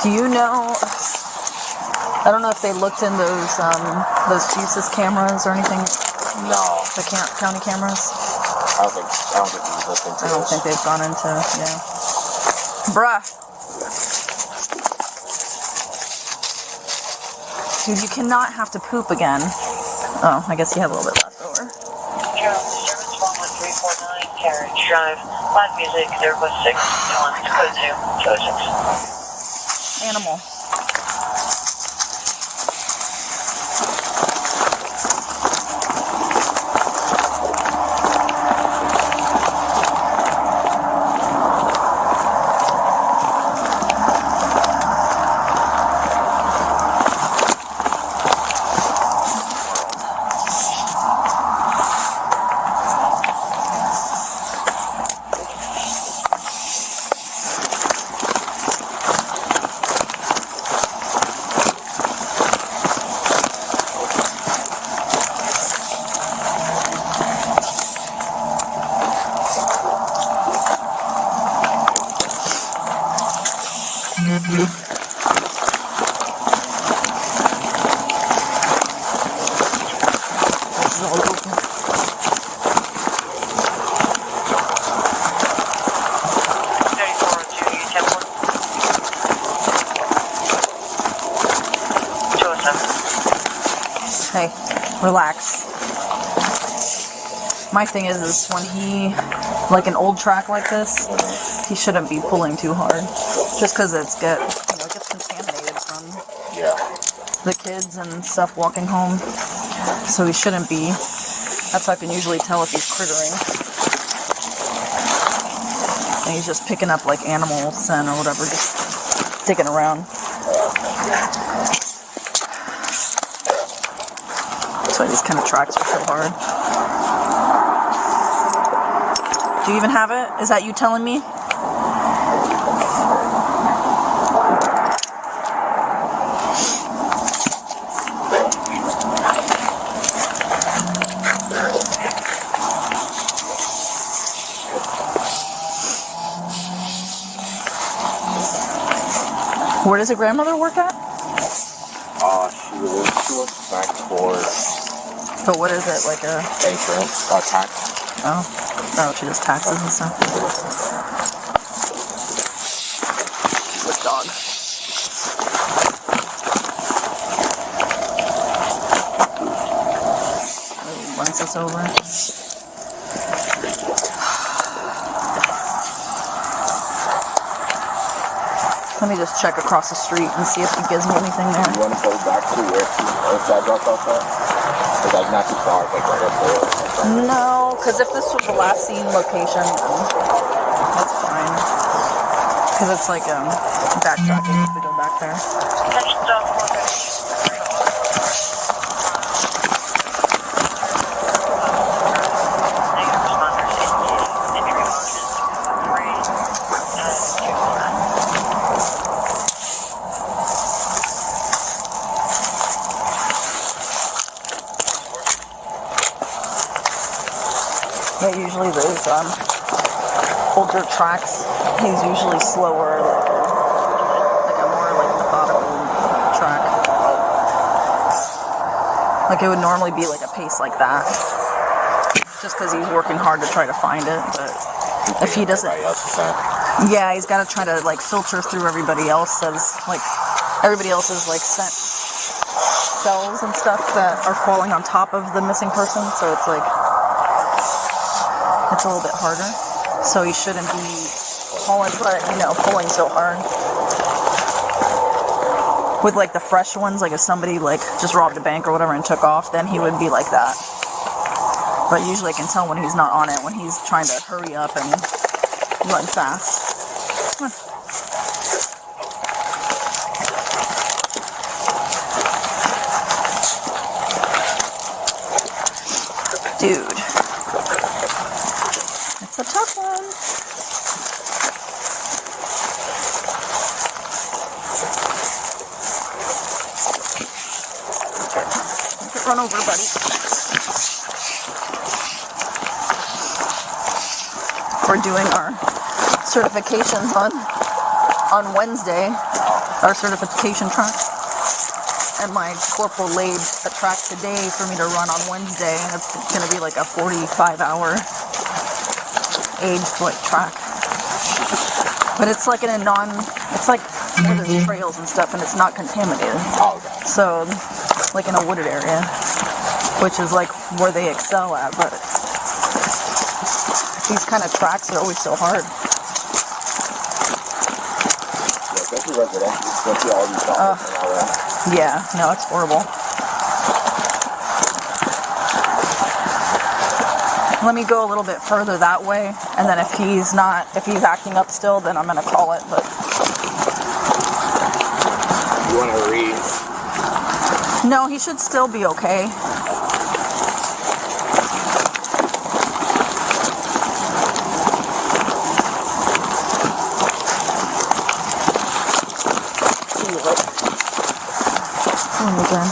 Do you know, I don't know if they looked in those fuses cameras or anything? No. The county cameras? I don't think we've looked into I don't think they've gone into, yeah. Bruh. Dude, you cannot have to poop again. Oh, I guess you have a little bit left over. Service 11349, Carriage Drive, live music, there was 6, code 2, 06. Animal. dog open. Hey, relax. My thing is when he, like an old track like this, he shouldn't be pulling too hard. Just because it gets contaminated from the kids and stuff walking home. So he shouldn't be. That's how I can usually tell if he's crittering. And he's just picking up like animal scent or whatever, just digging around. That's why these kind of tracks are so hard. Do you even have it? Is that you telling me? Where does your grandmother work at? She works back for But what is it, like a... insurance, tax. Oh, she does taxes and stuff. This dog. Runs us over. Let me just check across the street and see if he gives me anything there. You want to go back to where I dropped off at? Because like not too far, like right up there. No, because if this was the last seen location, then that's fine. Because it's like backtracking if we go back there. Yeah, usually those older tracks, he's usually slower, like a more like methodical track. Like it would normally be like a pace like that, just because he's working hard to try to find it. But if he doesn't, yeah, he's got to try to like filter through everybody else's like scent cells and stuff that are falling on top of the missing person. So it's like. It's a little bit harder, so you shouldn't be pulling so hard. With like the fresh ones, like if somebody like just robbed a bank or whatever and took off, then he would be like that. But usually I can tell when he's not on it, when he's trying to hurry up and run fast. Come on. Dude. It's a tough one. Run over, buddy. We're doing our certifications on Wednesday, our certification track. And my corporal laid the track today for me to run on Wednesday, and it's going to be like a 45-hour aged like track. But it's like it's like where there's trails and stuff, and it's not contaminated. So, like in a wooded area, which is like where they excel at, but these kind of tracks are always so hard. Yeah, no, it's horrible. Let me go a little bit further that way, and then if he's acting up still, then I'm gonna call it, but. You wanna read? No, he should still be okay. Again.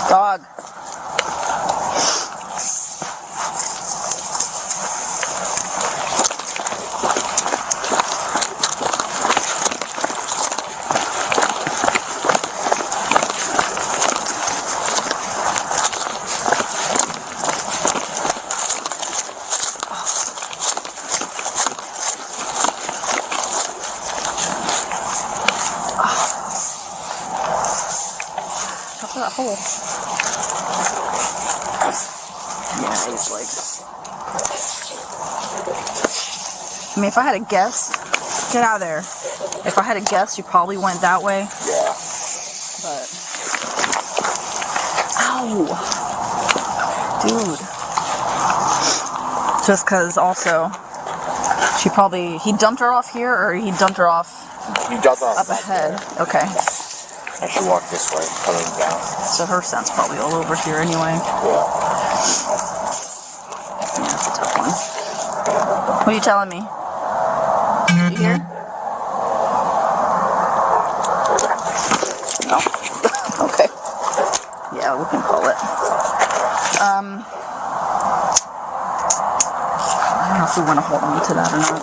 Dog. that hole. Yeah, he's like... I mean, if I had to guess... Get out of there. If I had to guess, you probably went that way. Yeah. But... Ow! Dude. Just because also... He dumped her off here, or he dumped her off... He jumped off up ahead. Okay. And she walked this way, coming down. So her scent's probably all over here anyway. Yeah. Yeah, that's a tough one. What are you telling me? You here? No. Okay. Yeah, we can call it. I don't know if we want to hold on to that or not.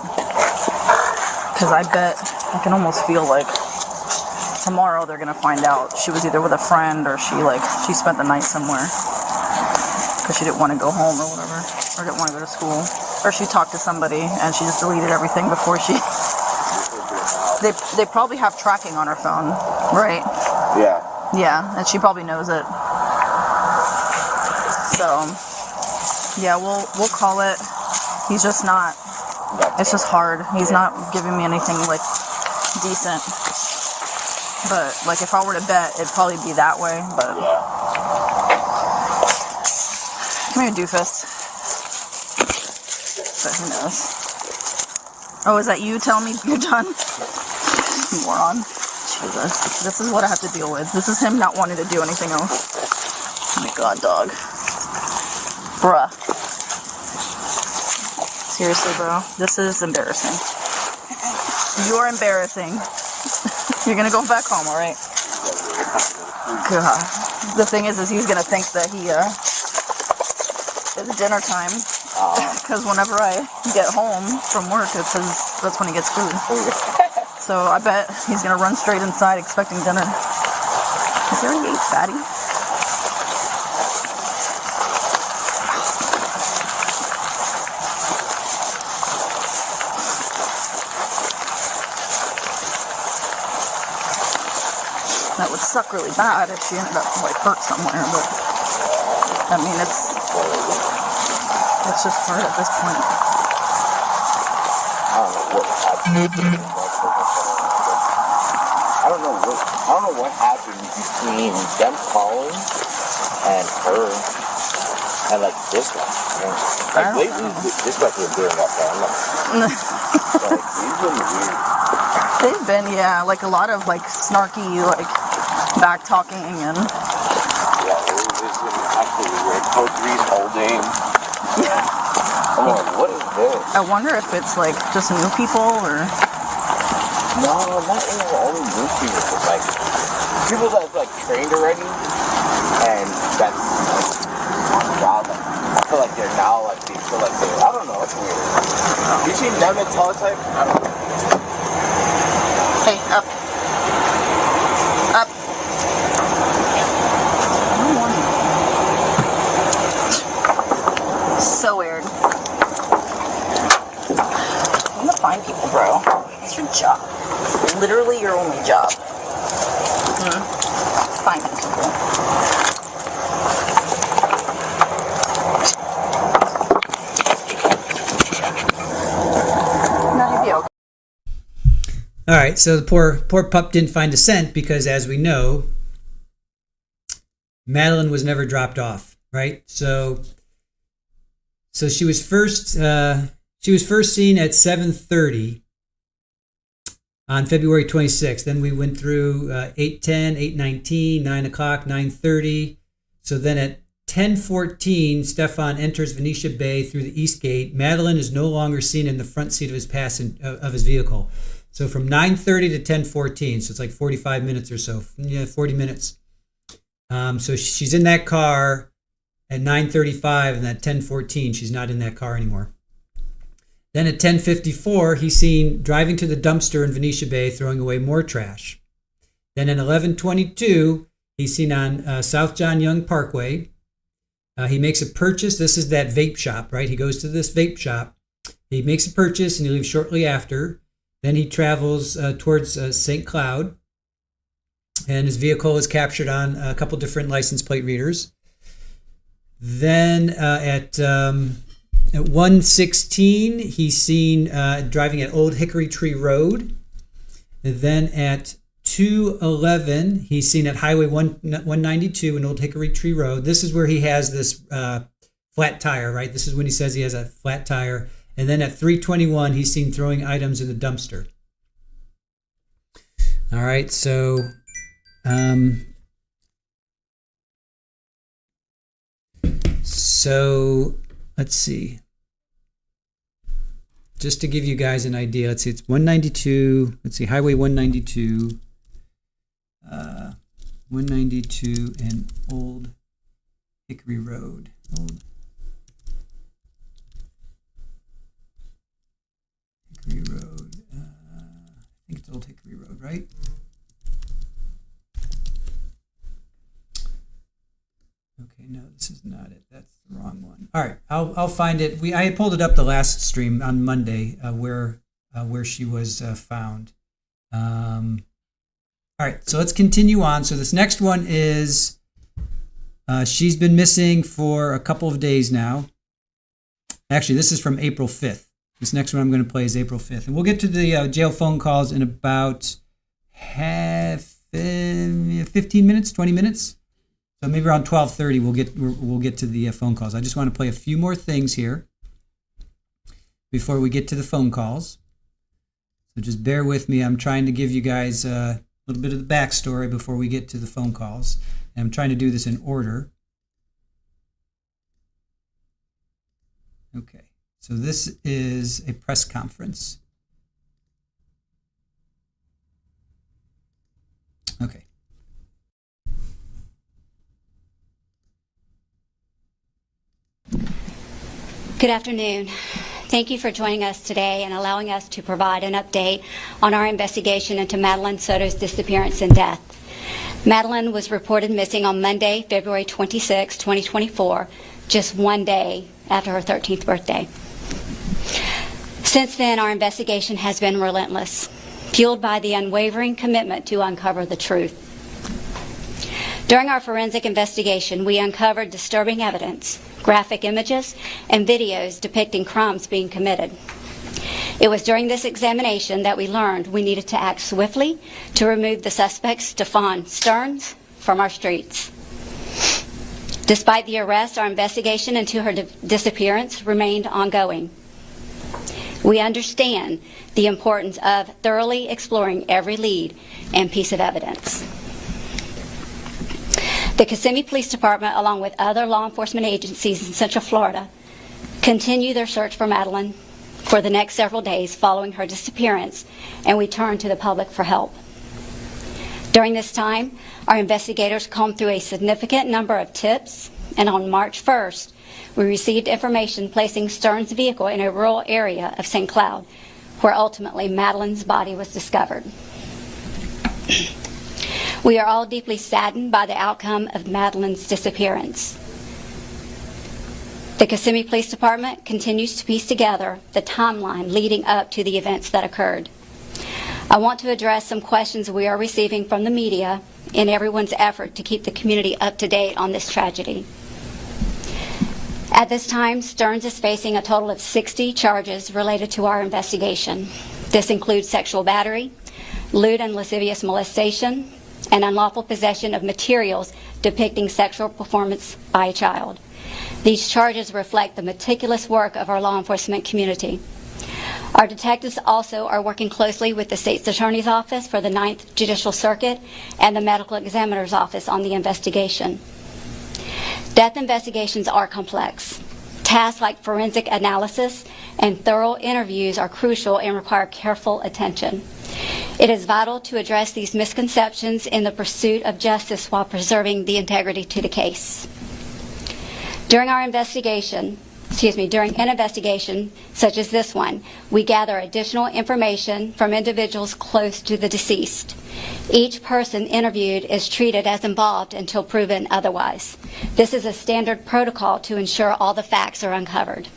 Because I bet, I can almost feel like tomorrow they're going to find out she was either with a friend or she spent the night somewhere. Because she didn't want to go home or whatever. Or didn't want to go to school. Or she talked to somebody and she just deleted everything before she... They probably have tracking on her phone, right? Yeah. Yeah, and she probably knows it. So, yeah, we'll call it. He's just not... It's just hard. He's not giving me anything, decent. But, if I were to bet, it'd probably be that way, but... Come here, doofus. But who knows? Oh, is that you telling me you're done? Moron. Jesus. This is what I have to deal with. This is him not wanting to do anything else. Oh my god, dog. Bruh. Seriously, bro. This is embarrassing. You're embarrassing. You're gonna go back home, alright? God. The thing is he's gonna think that it's dinner time. Because whenever I get home from work, that's when he gets food. So I bet he's gonna run straight inside expecting dinner. Is there any fatty? That would suck really bad if she ended up hurt somewhere, but I mean it's just hard at this point. I don't know what happened between them calling and her and dispatch. Lately dispatch was doing that thing. They've been weird. They've been, yeah, a lot of snarky, back talking and. Yeah, it was actually weird. Code 3's holding. I'm like, what is this? I wonder if it's just new people or. No, not even only new people. It's people that's trained already, and that's on the job. I feel like they're now they feel like they. I don't know. It's weird. You seen them in teletype? I don't know. Hey, up. Up. So weird. I'm gonna find people, bro. It's your job. It's literally your only job. Finding people. All right, so the poor pup didn't find a scent because, as we know, Madeline was never dropped off, right? So she was first seen at 7:30 on February 26th. Then we went through 8:10, 8:19, 9 o'clock, 9:30. So then at 10:14, Stephan enters Venetia Bay through the east gate. Madeline is no longer seen in the front seat of his vehicle. So from 9:30 to 10:14, so it's 45 minutes or so. Yeah, 40 minutes. So she's in that car at 9:35, and at 10:14, she's not in that car anymore. Then at 10:54, he's seen driving to the dumpster in Venetia Bay, throwing away more trash. Then at 11:22, he's seen on South John Young Parkway. He makes a purchase. This is that vape shop, right? He goes to this vape shop. He makes a purchase, and he leaves shortly after. Then he travels towards St. Cloud. and his vehicle is captured on a couple different license plate readers. Then at 1:16, he's seen driving at Old Hickory Tree Road. Then at 2:11, he's seen at Highway 192 and Old Hickory Tree Road. This is where he has this flat tire, right? This is when he says he has a flat tire. And then at 3:21, he's seen throwing items in the dumpster. All right, so let's see. Just to give you guys an idea, let's see, it's 192. Let's see, Highway 192. 192 and Old Hickory Road. Old Hickory Road. I think it's Old Hickory Road, right? Okay, no, this is not it. That's the wrong one. All right, I'll find it. I had pulled it up the last stream on Monday, where she was found. All right, so let's continue on. So this next one is she's been missing for a couple of days now. Actually, this is from April 5th. This next one I'm going to play is April 5th, and we'll get to the jail phone calls in about 15 minutes, 20 minutes. So maybe around 12:30 we'll get to the phone calls. I just want to play a few more things here before we get to the phone calls. So just bear with me. I'm trying to give you guys a little bit of the backstory before we get to the phone calls. And I'm trying to do this in order. Okay, so this is a press conference. Okay. Good afternoon. Thank you for joining us today and allowing us to provide an update on our investigation into Madeline Soto's disappearance and death. Madeline was reported missing on Monday, February 26, 2024, just one day after her 13th birthday. Since then, our investigation has been relentless, fueled by the unwavering commitment to uncover the truth. During our forensic investigation, we uncovered disturbing evidence, graphic images, and videos depicting crimes being committed. It was during this examination that we learned we needed to act swiftly to remove the suspect, Stephan Sterns, from our streets. Despite the arrest, our investigation into her disappearance remained ongoing. We understand the importance of thoroughly exploring every lead and piece of evidence. The Kissimmee Police Department, along with other law enforcement agencies in Central Florida, continue their search for Madeline for the next several days following her disappearance, and we turn to the public for help. During this time, our investigators combed through a significant number of tips, and on March 1st, we received information placing Sterns' vehicle in a rural area of St. Cloud, where ultimately Madeline's body was discovered. We are all deeply saddened by the outcome of Madeline's disappearance. The Kissimmee Police Department continues to piece together the timeline leading up to the events that occurred. I want to address some questions we are receiving from the media in everyone's effort to keep the community up to date on this tragedy. At this time, Sterns is facing a total of 60 charges related to our investigation. This includes sexual battery, lewd and lascivious molestation, and unlawful possession of materials depicting sexual performance by a child. These charges reflect the meticulous work of our law enforcement community. Our detectives also are working closely with the State's Attorney's Office for the 9th Judicial Circuit and the Medical Examiner's Office on the investigation. Death investigations are complex. Tasks like forensic analysis and thorough interviews are crucial and require careful attention. It is vital to address these misconceptions in the pursuit of justice while preserving the integrity to the case. During an investigation such as this one, we gather additional information from individuals close to the deceased. Each person interviewed is treated as involved until proven otherwise. This is a standard protocol to ensure all the facts are uncovered.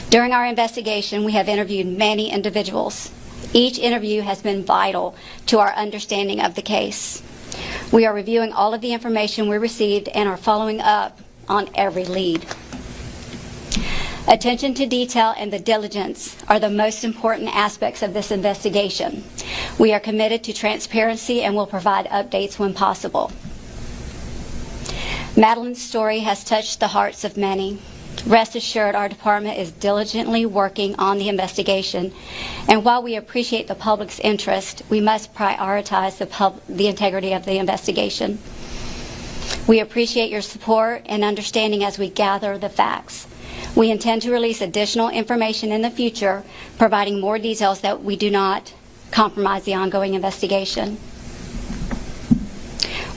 During our investigation, we have interviewed many individuals. Each interview has been vital to our understanding of the case. We are reviewing all of the information we received and are following up on every lead. Attention to detail and the diligence are the most important aspects of this investigation. We are committed to transparency and will provide updates when possible. Madeline's story has touched the hearts of many. Rest assured, our department is diligently working on the investigation, and while we appreciate the public's interest, we must prioritize the integrity of the investigation. We appreciate your support and understanding as we gather the facts. We intend to release additional information in the future, providing more details that we do not compromise the ongoing investigation.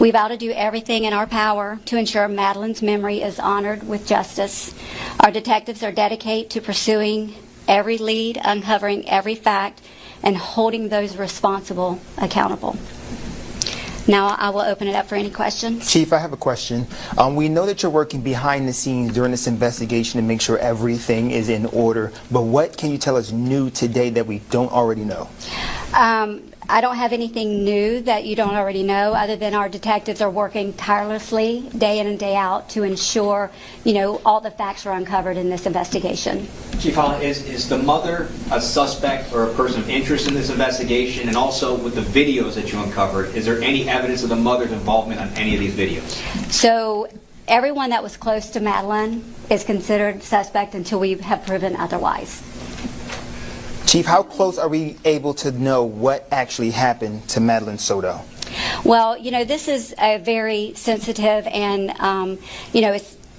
We vow to do everything in our power to ensure Madeline's memory is honored with justice. Our detectives are dedicated to pursuing every lead, uncovering every fact, and holding those responsible accountable. Now I will open it up for any questions. Chief, I have a question. We know that you're working behind the scenes during this investigation to make sure everything is in order, but what can you tell us new today that we don't already know? I don't have anything new that you don't already know, other than our detectives are working tirelessly day in and day out to ensure, all the facts are uncovered in this investigation. Chief Holland, is the mother a suspect or a person of interest in this investigation? And also with the videos that you uncovered, is there any evidence of the mother's involvement on any of these videos? So everyone that was close to Madeline is considered suspect until we have proven otherwise. Chief, how close are we able to know what actually happened to Madeline Soto? Well, this is a very sensitive and,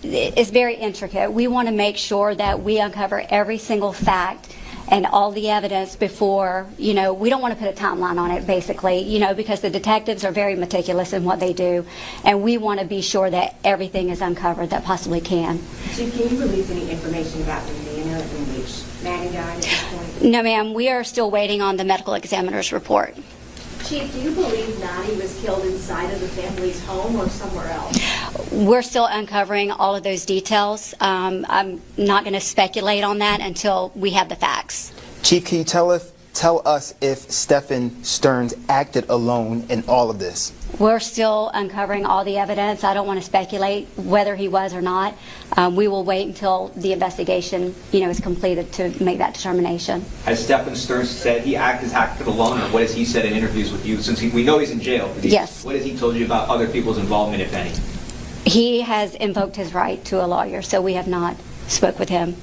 it's very intricate. We want to make sure that we uncover every single fact and all the evidence before, we don't want to put a timeline on it, basically, because the detectives are very meticulous in what they do, and we want to be sure that everything is uncovered that possibly can. Chief, can you release any information about the manner in which Maddie died at this point? No, ma'am. We are still waiting on the medical examiner's report. Chief, do you believe Maddie was killed inside of the family's home or somewhere else? We're still uncovering all of those details. I'm not going to speculate on that until we have the facts. Chief, can you tell us if Stephan Sterns acted alone in all of this? We're still uncovering all the evidence. I don't want to speculate whether he was or not. We will wait until the investigation, is completed to make that determination. Has Stephan Sterns said he acted alone, or what has he said in interviews with you? Since we know he's in jail. Yes. What has he told you about other people's involvement, if any? He has invoked his right to a lawyer, so we have not spoke with him.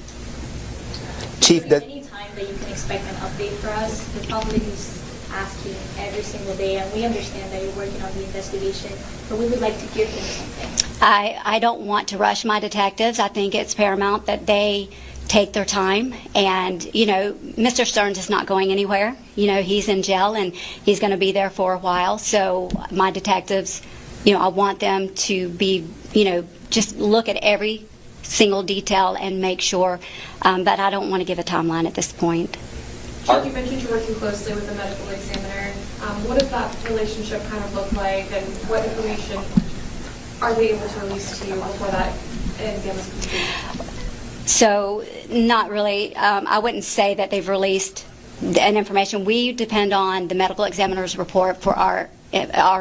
Chief, any time that you can expect an update for us? The public is asking every single day, and we understand that you're working on the investigation, but we would like to give them something. I don't want to rush my detectives. I think it's paramount that they take their time, and Mr. Sterns is not going anywhere. He's in jail and he's going to be there for a while, so my detectives, I want them to be, just look at every single detail and make sure, but I don't want to give a timeline at this point. Chief, you mentioned you're working closely with the medical examiner. What does that relationship kind of look like, and what information are they able to release to you before that exam is complete? So, not really. I wouldn't say that they've released an information. We depend on the medical examiner's report for our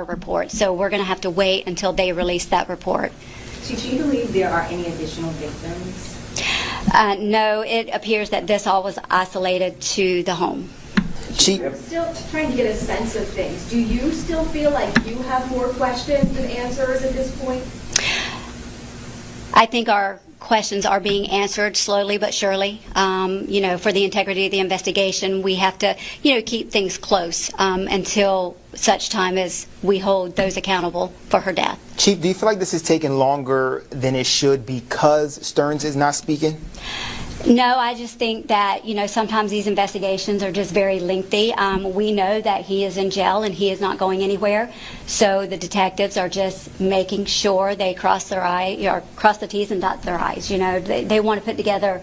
report, so we're going to have to wait until they release that report. Chief, do you believe there are any additional victims? No, it appears that this all was isolated to the home. I'm still trying to get a sense of things. Do you still feel like you have more questions than answers at this point? I think our questions are being answered slowly but surely. For the integrity of the investigation, we have to, keep things close until such time as we hold those accountable for her death. Chief, do you feel like this is taking longer than it should because Sterns is not speaking? No, I just think that, sometimes these investigations are just very lengthy. We know that he is in jail and he is not going anywhere. So the detectives are just making sure they cross the T's and dot their I's. They want to put together,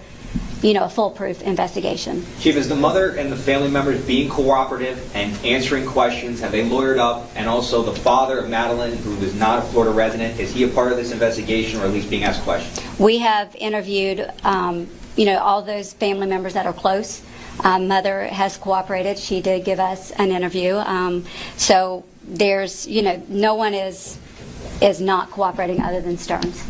a foolproof investigation. Chief, is the mother and the family members being cooperative and answering questions? Have they lawyered up? And also the father of Madeline, who is not a Florida resident, is he a part of this investigation, or at least being asked questions? We have interviewed all those family members that are close. Mother has cooperated. She did give us an interview. So there's, no one is not cooperating other than Sterns.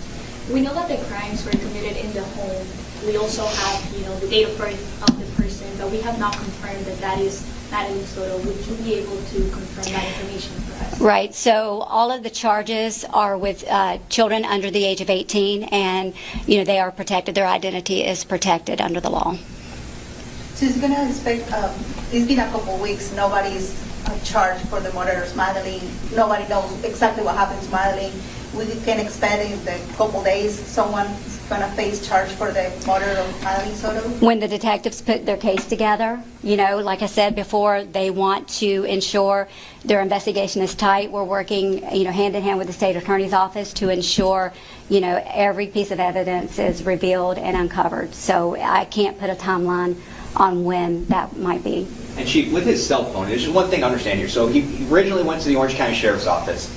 We know that the crimes were committed in the home. We also have, the date of birth of the person, but we have not confirmed that that is Madeline Soto. Would you be able to confirm that information for us? Right. So all of the charges are with children under the age of 18, and they are protected. Their identity is protected under the law. So it's gonna expect. It's been a couple of weeks. Nobody's charged for the murder of Madeline. Nobody knows exactly what happened to Madeline. We can expect in the couple days someone's gonna face charge for the murder of Madeline Soto. When the detectives put their case together, like I said before, they want to ensure their investigation is tight. We're working, hand in hand with the state attorney's office to ensure, every piece of evidence is revealed and uncovered. So I can't put a timeline on when that might be. And Chief, with his cell phone, there's one thing to understand here. So he originally went to the Orange County Sheriff's Office.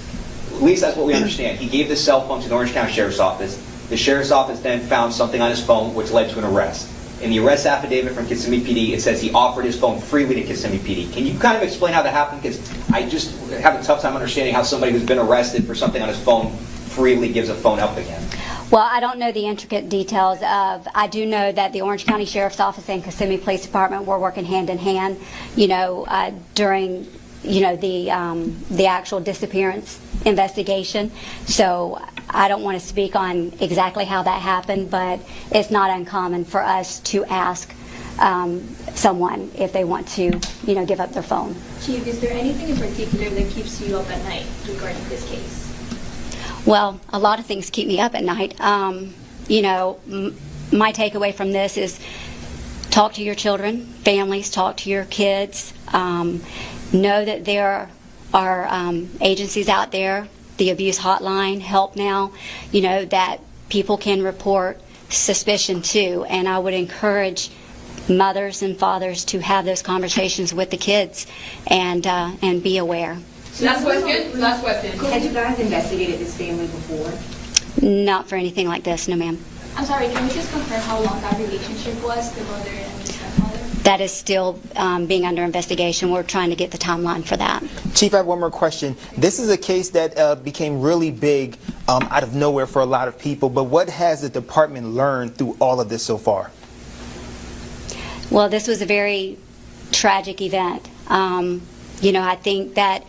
At least that's what we understand. He gave the cell phone to the Orange County Sheriff's Office. The Sheriff's Office then found something on his phone which led to an arrest. In the arrest affidavit from Kissimmee PD, it says he offered his phone freely to Kissimmee PD. Can you kind of explain how that happened? Because I just have a tough time understanding how somebody who's been arrested for something on his phone freely gives a phone up again. Well, I don't know the intricate details of. I do know that the Orange County Sheriff's Office and Kissimmee Police Department were working hand in hand, during the actual disappearance investigation. So I don't want to speak on exactly how that happened, but it's not uncommon for us to ask someone if they want to, give up their phone. Chief, is there anything in particular that keeps you up at night regarding this case? Well, a lot of things keep me up at night. My takeaway from this is talk to your children, families, talk to your kids. Know that there are agencies out there, the abuse hotline, Help Now, that people can report suspicion to. And I would encourage mothers and fathers to have those conversations with the kids and be aware. Last question. Had you guys investigated this family before? Not for anything like this, no ma'am. I'm sorry, can you just confirm how long that relationship was, the mother and the stepfather? That is still being under investigation. We're trying to get the timeline for that. Chief, I have one more question. This is a case that became really big out of nowhere for a lot of people, but what has the department learned through all of this so far? Well, this was a very tragic event. I think that,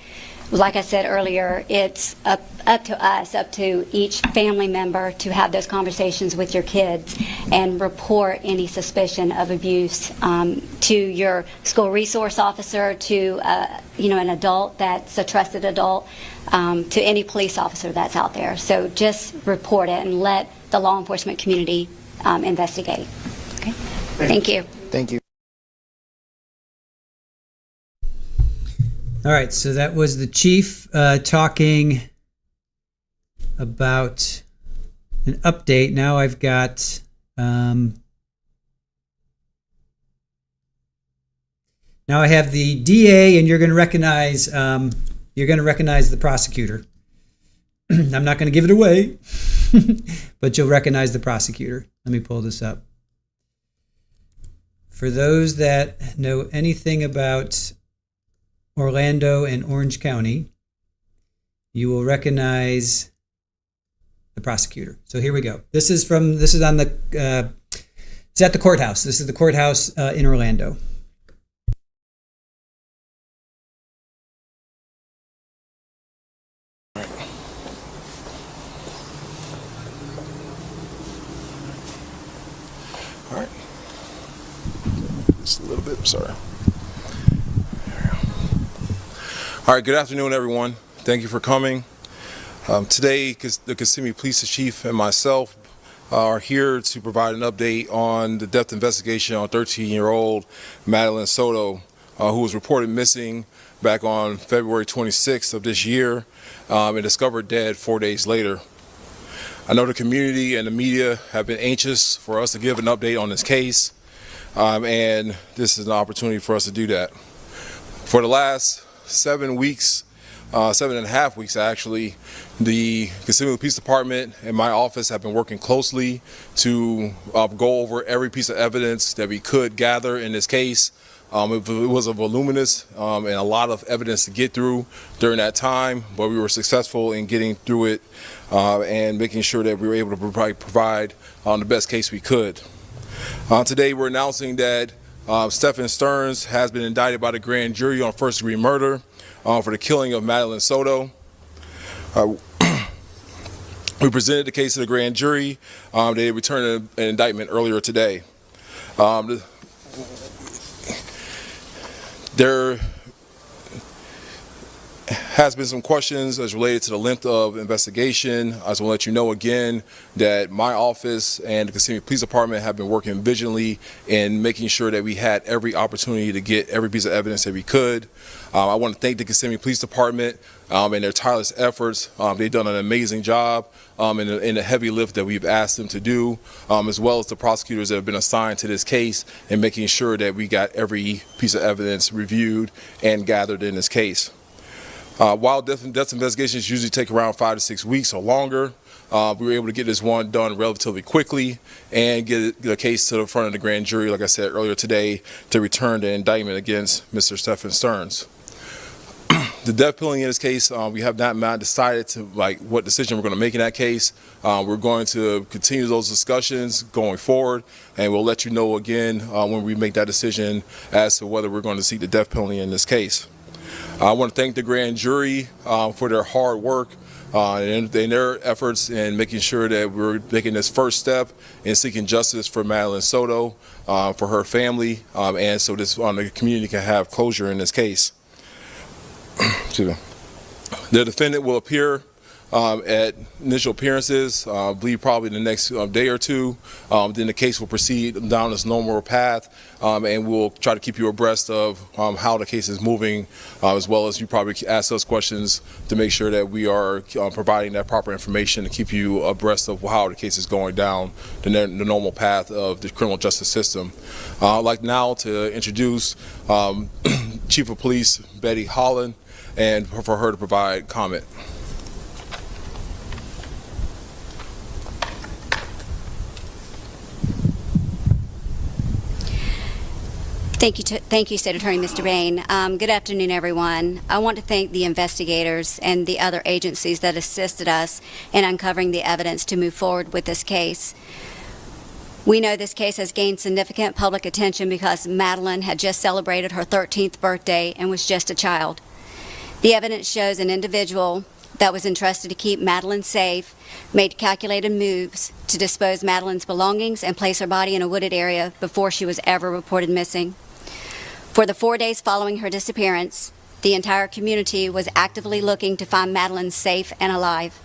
like I said earlier, it's up to us, up to each family member to have those conversations with your kids and report any suspicion of abuse to your school resource officer, to an adult that's a trusted adult, to any police officer that's out there. So just report it and let the law enforcement community investigate. Okay. Thank you. Thank you. All right, so that was the chief talking about an update. Now I've got now I have the DA, and you're going to recognize the prosecutor. I'm not going to give it away, but you'll recognize the prosecutor. Let me pull this up. For those that know anything about Orlando and Orange County, you will recognize the prosecutor. So here we go. This is it's at the courthouse. This is the courthouse in Orlando. All right. Just a little bit, I'm sorry. All right, good afternoon, everyone. Thank you for coming. Today, the Kissimmee Police Chief and myself are here to provide an update on the death investigation on 13-year-old Madeline Soto, who was reported missing back on February 26th of this year and discovered dead 4 days later. I know the community and the media have been anxious for us to give an update on this case, and this is an opportunity for us to do that. For the last 7 weeks, 7.5 weeks actually, the Kissimmee Police Department and my office have been working closely to go over every piece of evidence that we could gather in this case. It was a voluminous and a lot of evidence to get through during that time, but we were successful in getting through it and making sure that we were able to provide the best case we could. Today we're announcing that Stephan Sterns has been indicted by the grand jury on first-degree murder for the killing of Madeline Soto. We presented the case to the grand jury. They returned an indictment earlier today. There has been some questions as related to the length of investigation. I just want to let you know again that my office and the Kissimmee Police Department have been working vigilantly in making sure that we had every opportunity to get every piece of evidence that we could. I want to thank the Kissimmee Police Department and their tireless efforts. They've done an amazing job in the heavy lift that we've asked them to do, as well as the prosecutors that have been assigned to this case and making sure that we got every piece of evidence reviewed and gathered in this case. While death investigations usually take around 5 to 6 weeks or longer, we were able to get this one done relatively quickly and get the case to the front of the grand jury, like I said earlier today, to return the indictment against Mr. Stephan Sterns. The death penalty in this case, we have not decided to what decision we're going to make in that case. We're going to continue those discussions going forward, and we'll let you know again when we make that decision as to whether we're going to seek the death penalty in this case. I want to thank the grand jury for their hard work and their efforts in making sure that we're making this first step in seeking justice for Madeline Soto, for her family, and so the community can have closure in this case. Excuse me. The defendant will appear at initial appearances, I believe probably the next day or two. Then the case will proceed down its normal path, and we'll try to keep you abreast of how the case is moving, as well as you probably ask us questions to make sure that we are providing that proper information to keep you abreast of how the case is going down the normal path of the criminal justice system. I'd like now to introduce Chief of Police Betty Holland, and for her to provide comment. Thank you, State Attorney Mr. Bain. Good afternoon, everyone. I want to thank the investigators and the other agencies that assisted us in uncovering the evidence to move forward with this case. We know this case has gained significant public attention because Madeline had just celebrated her 13th birthday and was just a child. The evidence shows an individual that was entrusted to keep Madeline safe made calculated moves to dispose Madeline's belongings and place her body in a wooded area before she was ever reported missing. For the 4 days following her disappearance, the entire community was actively looking to find Madeline safe and alive.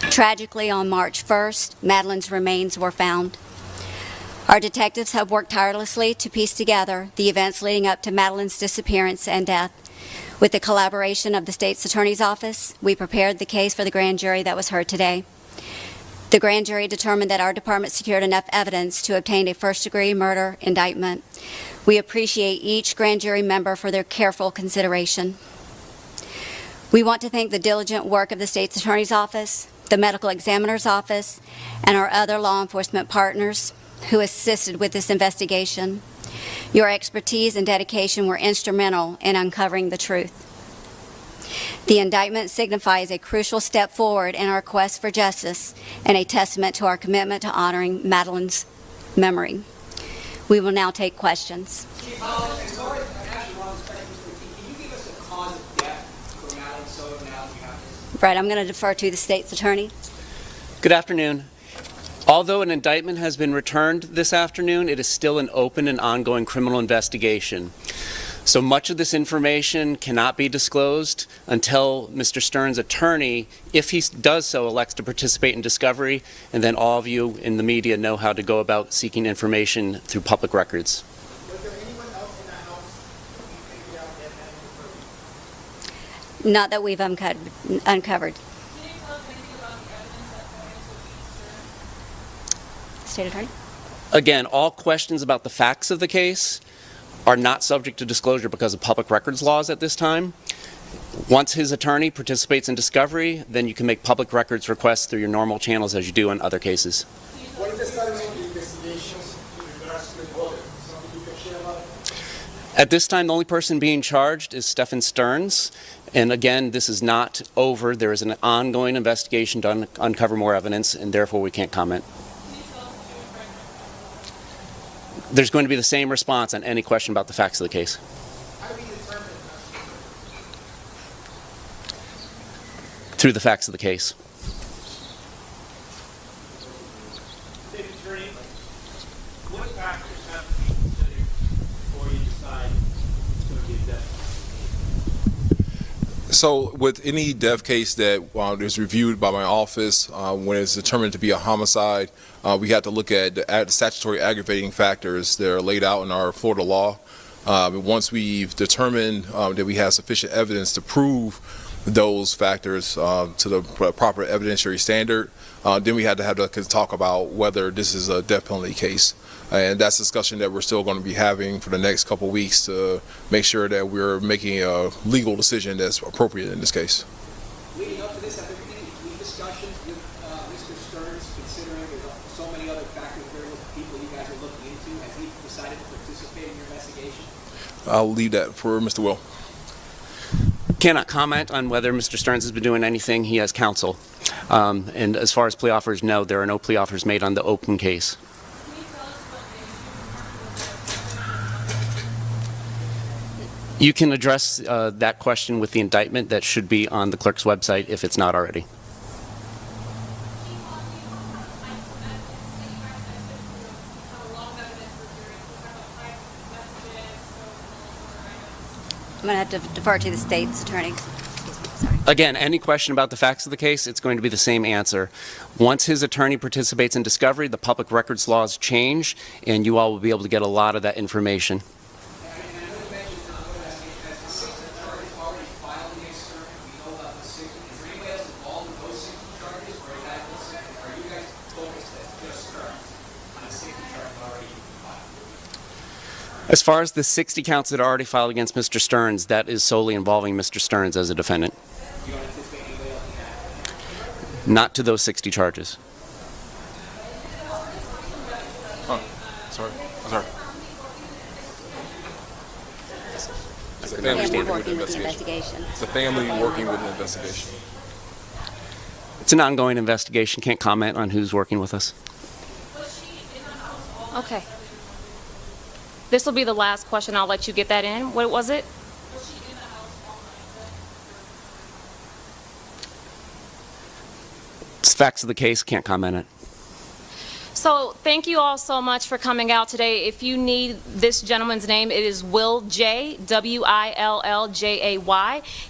Tragically, on March 1st, Madeline's remains were found. Our detectives have worked tirelessly to piece together the events leading up to Madeline's disappearance and death. With the collaboration of the State's Attorney's Office, we prepared the case for the grand jury that was heard today. The grand jury determined that our department secured enough evidence to obtain a first-degree murder indictment. We appreciate each grand jury member for their careful consideration. We want to thank the diligent work of the State's Attorney's Office, the Medical Examiner's Office, and our other law enforcement partners who assisted with this investigation. Your expertise and dedication were instrumental in uncovering the truth. The indictment signifies a crucial step forward in our quest for justice and a testament to our commitment to honoring Madeline's memory. We will now take questions. Right, I'm going to defer to the State's Attorney. Good afternoon. Although an indictment has been returned this afternoon, it is still an open and ongoing criminal investigation. So much of this information cannot be disclosed until Mr. Sterns' attorney, if he does so, elects to participate in discovery, and then all of you in the media know how to go about seeking information through public records. Was there anyone else in that house you figured out? Not that we've uncovered. State Attorney? Again, all questions about the facts of the case are not subject to disclosure because of public records laws at this time. Once his attorney participates in discovery, then you can make public records requests through your normal channels as you do in other cases. What is the status of the investigation in regards to the bullet? Something you can share about it? At this time, the only person being charged is Stephan Sterns. And again, this is not over. There is an ongoing investigation to uncover more evidence, and therefore we can't comment. There's going to be the same response on any question about the facts of the case. Through the facts of the case. What factors have to be considered before you decide to give death? So with any death case that is reviewed by my office, when it's determined to be a homicide, we have to look at the statutory aggravating factors that are laid out in our Florida law. Once we've determined that we have sufficient evidence to prove those factors to the proper evidentiary standard, then we had to have to talk about whether this is a death penalty case. And that's a discussion that we're still going to be having for the next couple of weeks to make sure that we're making a legal decision that's appropriate in this case. Leading up to this, have there been any discussions with Mr. Sterns, considering there's so many other factors, very little people you guys are looking into? Has he decided to participate in your investigation? I'll leave that for Mr. Will. Cannot comment on whether Mr. Sterns has been doing anything. He has counsel. And as far as plea offers, no, there are no plea offers made on the open case. You can address that question with the indictment that should be on the clerk's website if it's not already. I'm going to have to defer to the state's attorney. Again, any question about the facts of the case, it's going to be the same answer. Once his attorney participates in discovery, the public records laws change, and you all will be able to get a lot of that information. As far as the 60 counts that are already filed against Mr. Sterns, that is solely involving Mr. Sterns as a defendant. Not to those 60 charges. Oh, sorry. It's the family working with the investigation. It's the family working with the investigation. It's an ongoing investigation. Can't comment on who's working with us. Okay. This will be the last question. I'll let you get that in. What was it? It's facts of the case. Can't comment on it. So thank you all so much for coming out today. If you need this gentleman's name, it is Will Jay, Willjay.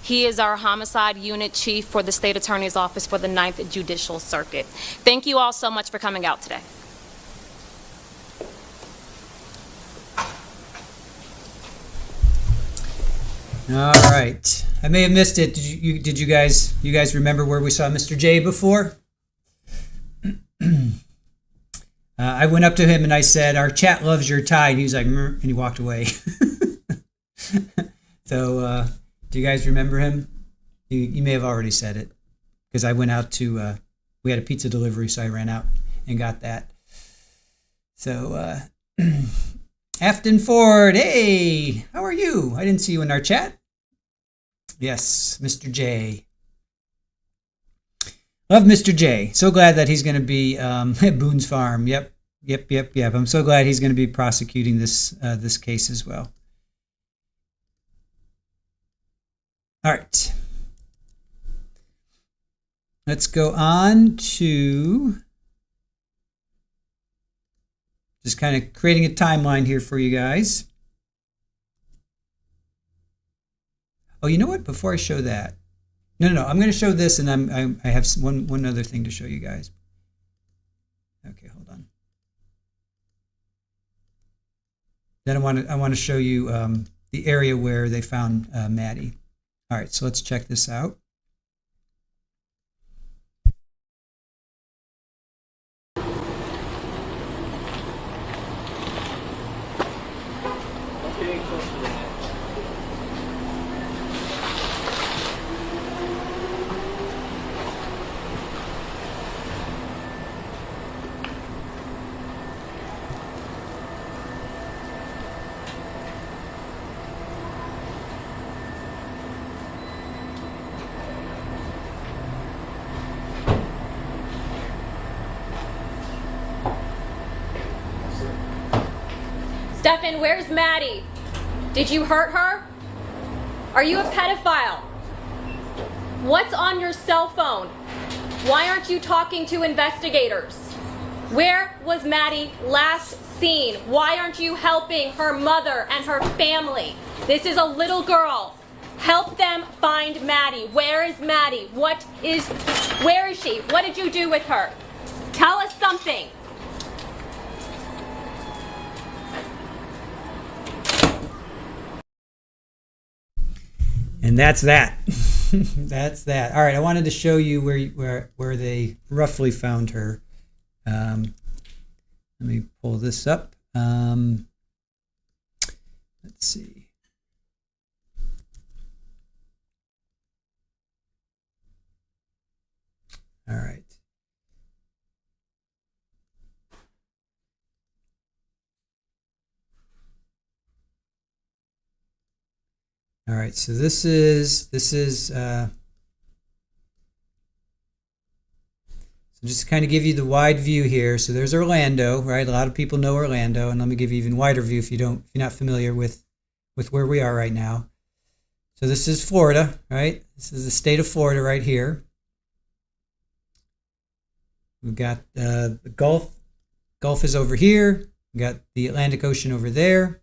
He is our homicide unit chief for the state attorney's office for the 9th Judicial Circuit. Thank you all so much for coming out today. All right. I may have missed it. Did you guys remember where we saw Mr. J before? I went up to him and I said, "Our chat loves your tie." And he was like, "Meh," and he walked away. So, do you guys remember him? You may have already said it because I went out to, we had a pizza delivery, so I ran out and got that. So, Afton Ford, hey, how are you? I didn't see you in our chat. Yes, Mr. J. Love Mr. J. So glad that he's going to be at Boone's Farm. Yep. I'm so glad he's going to be prosecuting this case as well. All right. Let's go on to just kind of creating a timeline here for you guys. Oh, you know what? Before I show that, no. I'm going to show this, and I have one other thing to show you guys. Okay, hold on. Then I want to show you the area where they found Maddie. All right, so let's check this out. Stephan, where's Maddie? Did you hurt her? Are you a pedophile? What's on your cell phone? Why aren't you talking to investigators? Where was Maddie last seen? Why aren't you helping her mother and her family? This is a little girl. Help them find Maddie. Where is Maddie? Where is she? What did you do with her? Tell us something. And that's that. That's that. All right, I wanted to show you where they roughly found her. Let me pull this up. Let's see. All right. All right, so this is so just to kind of give you the wide view here. So there's Orlando, right? A lot of people know Orlando, and let me give you even wider view if you're not familiar with where we are right now. So this is Florida, right? This is the state of Florida right here. We've got the Gulf. Gulf is over here. We've got the Atlantic Ocean over there.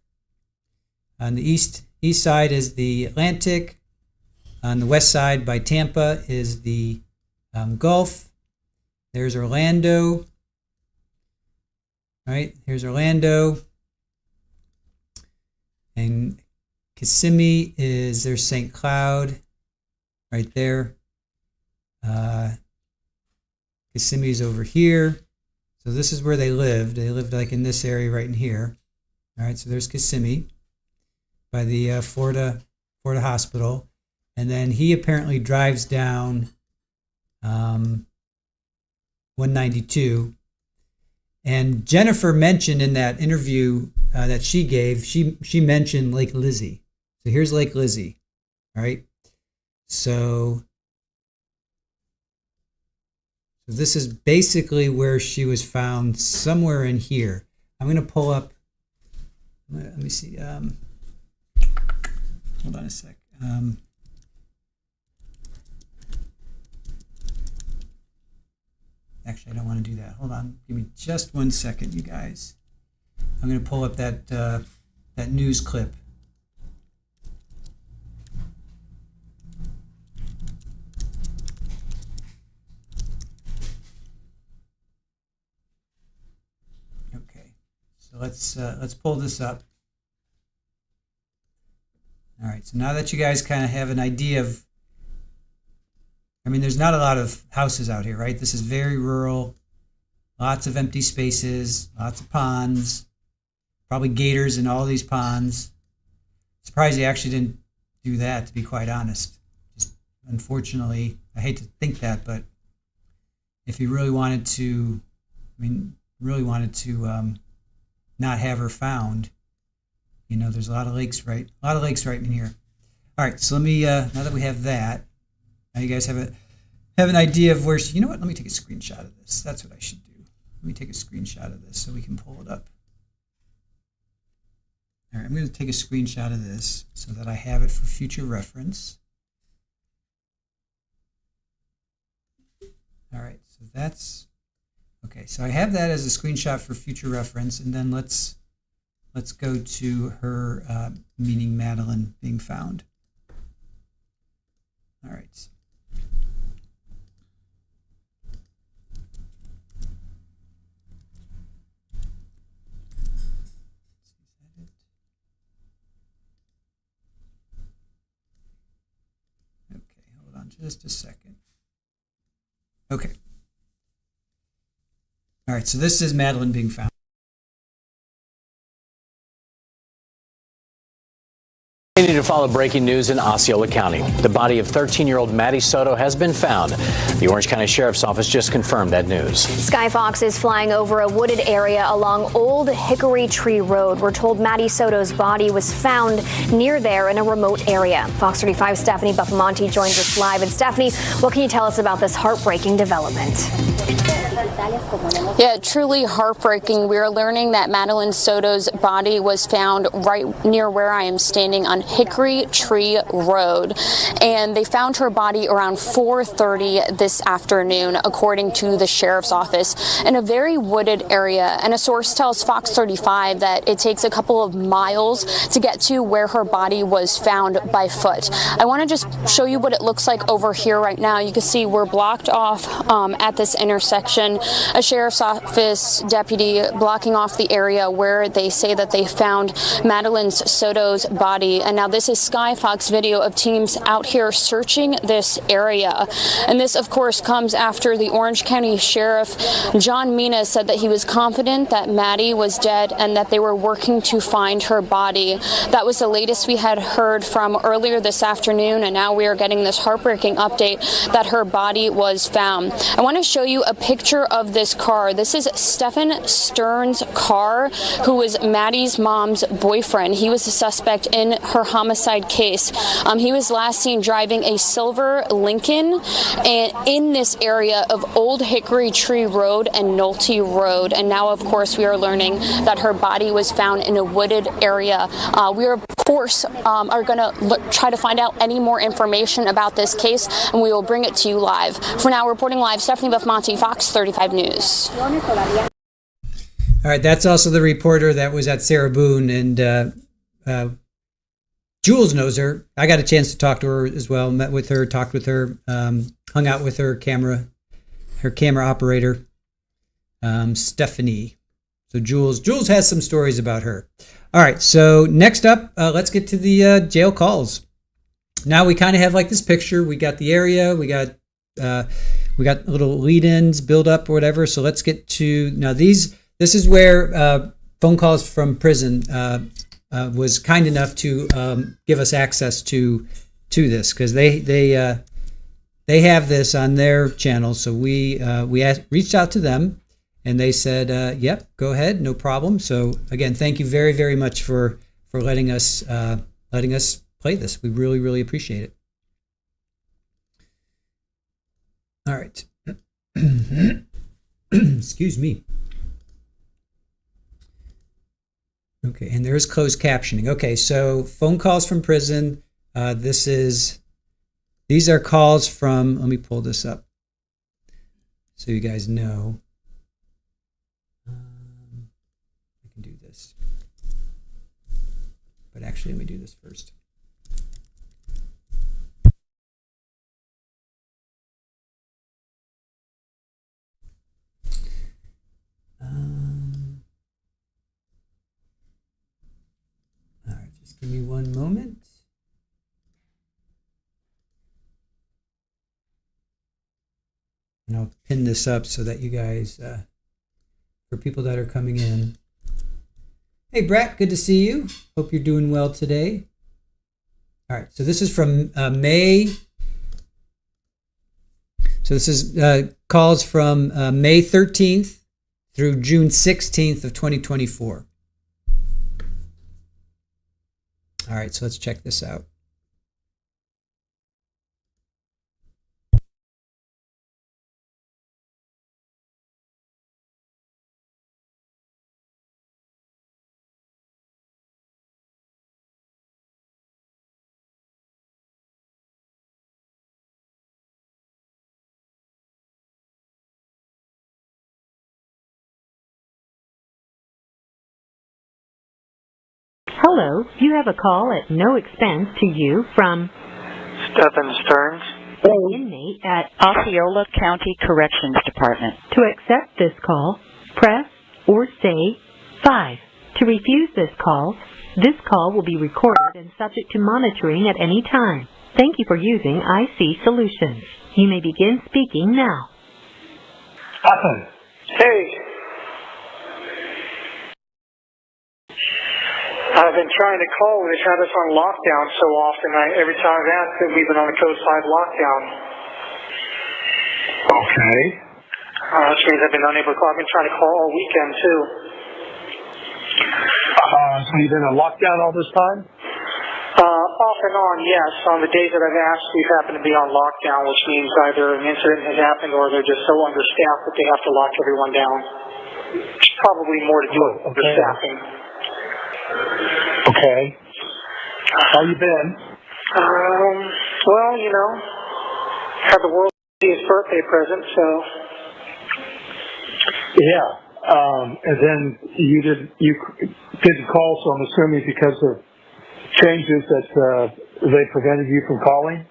On the east side is the Atlantic. On the west side by Tampa is the Gulf. There's Orlando. Right, here's Orlando. And Kissimmee there's St. Cloud right there. Kissimmee is over here. So this is where they lived. They lived like in this area right in here. All right, so there's Kissimmee by the Florida Hospital. And then he apparently drives down 192. And Jennifer mentioned in that interview that she gave, she mentioned Lake Lizzie. So here's Lake Lizzie, right? So this is basically where she was found, somewhere in here. I'm going to pull up, let me see. Hold on a sec. Actually, I don't want to do that. Hold on. Give me just 1 second, you guys. I'm going to pull up that news clip. Okay. So let's pull this up. All right. So now that you guys kind of have an idea of, I mean, there's not a lot of houses out here, right? This is very rural, lots of empty spaces, lots of ponds, probably gators in all these ponds. Surprised they actually didn't do that, to be quite honest. Just unfortunately, I hate to think that, but if he really wanted to, not have her found, you know, there's a lot of lakes right in here. All right, so let me, now that we have that, now you guys have an idea of where she, you know what, let me take a screenshot of this. That's what I should do. Let me take a screenshot of this so we can pull it up. All right, I'm going to take a screenshot of this so that I have it for future reference. All right, so that's, okay, so I have that as a screenshot for future reference, and then let's go to her, meaning Madeline being found. All right. Just a second. Okay. All right, so this is Madeline being found. Continue to follow breaking news in Osceola County. The body of 13-year-old Maddie Soto has been found. The Orange County Sheriff's Office just confirmed that news. Skyfox is flying over a wooded area along Old Hickory Tree Road. We're told Maddie Soto's body was found near there in a remote area. Fox 35's Stephanie Buffamonte joins us live. And Stephanie, what can you tell us about this heartbreaking development? Yeah, truly heartbreaking. We are learning that Madeline Soto's body was found right near where I am standing on Hickory Tree Road. And they found her body around 4:30 this afternoon, according to the sheriff's office, in a very wooded area. And a source tells Fox 35 that it takes a couple of miles to get to where her body was found by foot. I want to just show you what it looks like over here right now. You can see we're blocked off at this intersection. A sheriff's office deputy blocking off the area where they say that they found Madeline Soto's body. And now this is Sky Fox video of teams out here searching this area. And this, of course, comes after the Orange County Sheriff John Mina said that he was confident that Maddie was dead and that they were working to find her body. That was the latest we had heard from earlier this afternoon, and now we are getting this heartbreaking update that her body was found. I want to show you a picture of this car. This is Stephan Sterns' car, who was Maddie's mom's boyfriend. He was the suspect in her homicide case. He was last seen driving a silver Lincoln and in this area of Old Hickory Tree Road and Nolte Road. And now, of course, we are learning that her body was found in a wooded area. We are, of course, are going to try to find out any more information about this case, and we will bring it to you live. For now, reporting live, Stephanie Buffmonte, Fox 35 News. All right, that's also the reporter that was at Sarah Boone, and Jules knows her. I got a chance to talk to her as well, met with her, talked with her, hung out with her camera operator, Stephanie. So Jules has some stories about her. All right, so next up, let's get to the jail calls. Now we kind of have like this picture. We got the area, we got little lead-ins, build up or whatever. So let's get to now these. This is where phone calls from prison was kind enough to give us access to this, because they have this on their channel. So we reached out to them, and they said, "Yep, go ahead, no problem." So again, thank you very, very much for letting us play this. We really, really appreciate it. All right. Excuse me. Okay, and there is closed captioning. Okay, so phone calls from prison. These are calls from, let me pull this up so you guys know. I can do this. But actually, let me do this first. All right, just give me one moment. And I'll pin this up so that you guys, for people that are coming in. Hey, Brett, good to see you. Hope you're doing well today. All right, so this is from May. So this is calls from May 13th through June 16th of 2024. All right, so let's check this out. Hello, you have a call at no expense to you from Stephan Sterns, inmate at Osceola County Corrections Department. To accept this call, press or say 5. To refuse this call will be recorded and subject to monitoring at any time. Thank you for using IC Solutions. You may begin speaking now. Stephan. Hey. I've been trying to call. They've had us on lockdown so often. Every time I've asked that we've been on the Coast 5 lockdown. Okay. Which means I've been unable to call. I've been trying to call all weekend too. So you've been on lockdown all this time? Off and on, yes. On the days that I've asked, we happen to be on lockdown, which means either an incident has happened or they're just so understaffed that they have to lock everyone down. It's probably more to do with understaffing. Okay. How you been? Well, you know, had the world's birthday present, so. Yeah. And then you didn't call, so I'm assuming because of changes that they prevented you from calling?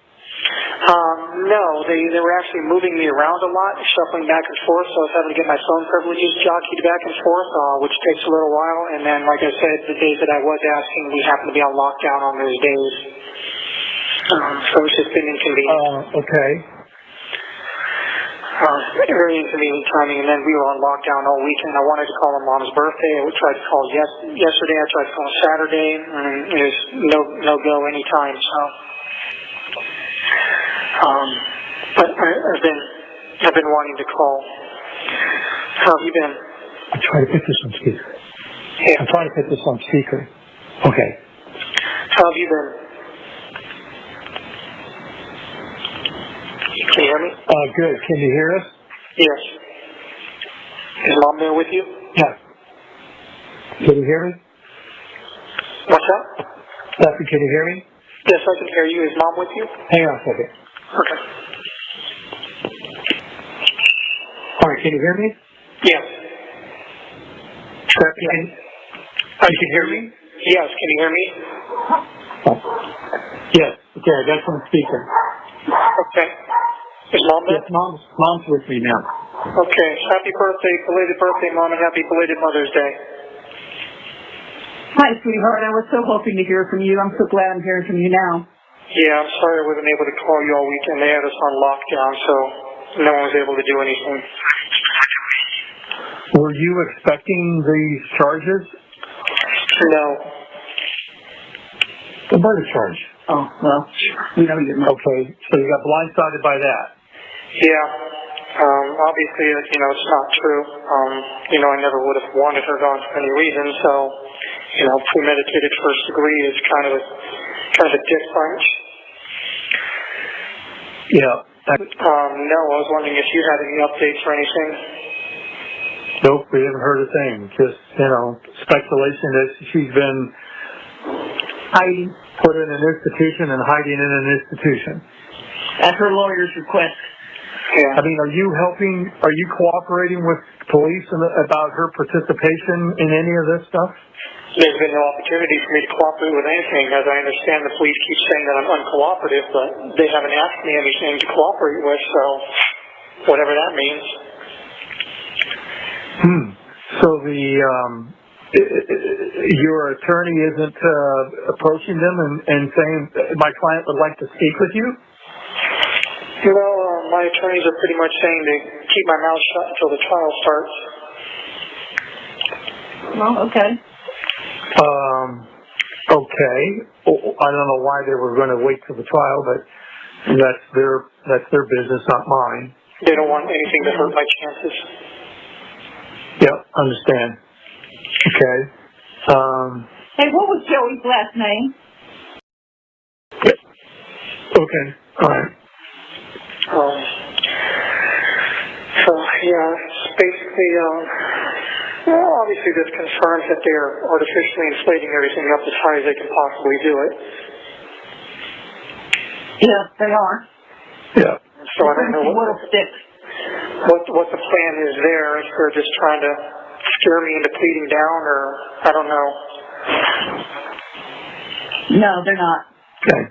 No, they were actually moving me around a lot, shuffling back and forth, so I was having to get my phone privileges jockeyed back and forth, which takes a little while. And then, like I said, the days that I was asking, we happened to be on lockdown on those days. So it's just been inconvenient. Okay. Very inconvenient timing, and then we were on lockdown all weekend. I wanted to call my mom's birthday. I tried to call yesterday. I tried to call Saturday, and it was no go anytime. So, but I've been wanting to call. How have you been? I'm trying to put this on speaker. Yeah. I'm trying to put this on speaker. Okay. How have you been? Can you hear me? Good. Can you hear us? Yes. Is Mom there with you? Yeah. Can you hear me? What's that? Stephan, can you hear me? Yes, I can hear you. Is Mom with you? Hang on a second. Okay. All right, can you hear me? Yes. Stephan, you can hear me? Yes, can you hear me? Yes. Okay, I got you on speaker. Okay. Is Mom there? Yes, Mom's with me now. Okay. Happy birthday, belated birthday, Mom, and happy belated Mother's Day. Hi, sweetheart. I was so hoping to hear from you. I'm so glad I'm hearing from you now. Yeah, I'm sorry I wasn't able to call you all weekend. They had us on lockdown, so no one was able to do anything. Were you expecting these charges? No. The murder charge. Oh, well, we know you're not. Okay, so you got blindsided by that. Yeah. Obviously, it's not true. I never would have wanted her gone for any reason, so, premeditated first degree is kind of a dick punch. Yeah. No, I was wondering if you had any updates or anything. Nope, we haven't heard a thing. Just, speculation that she's been hiding, put in an institution and hiding in an institution. At her lawyer's request. Yeah. I mean, are you cooperating with police about her participation in any of this stuff? There's been no opportunity for me to cooperate with anything. As I understand, the police keep saying that I'm uncooperative, but they haven't asked me anything to cooperate with, so whatever that means. So your attorney isn't approaching them and saying, my client would like to speak with you? My attorneys are pretty much saying to keep my mouth shut until the trial starts. Well, okay. Okay. I don't know why they were going to wait till the trial, but that's their business, not mine. They don't want anything to hurt my chances. Yeah, understand. Okay. Hey, what was Joey's last name? Okay. All right. It's basically, obviously this confirms that they're artificially inflating everything up as high as they can possibly do it. Yeah, they are. Yeah. So I don't know what the plan is there. If they're just trying to scare me into pleading down, or I don't know. No, they're not. Okay.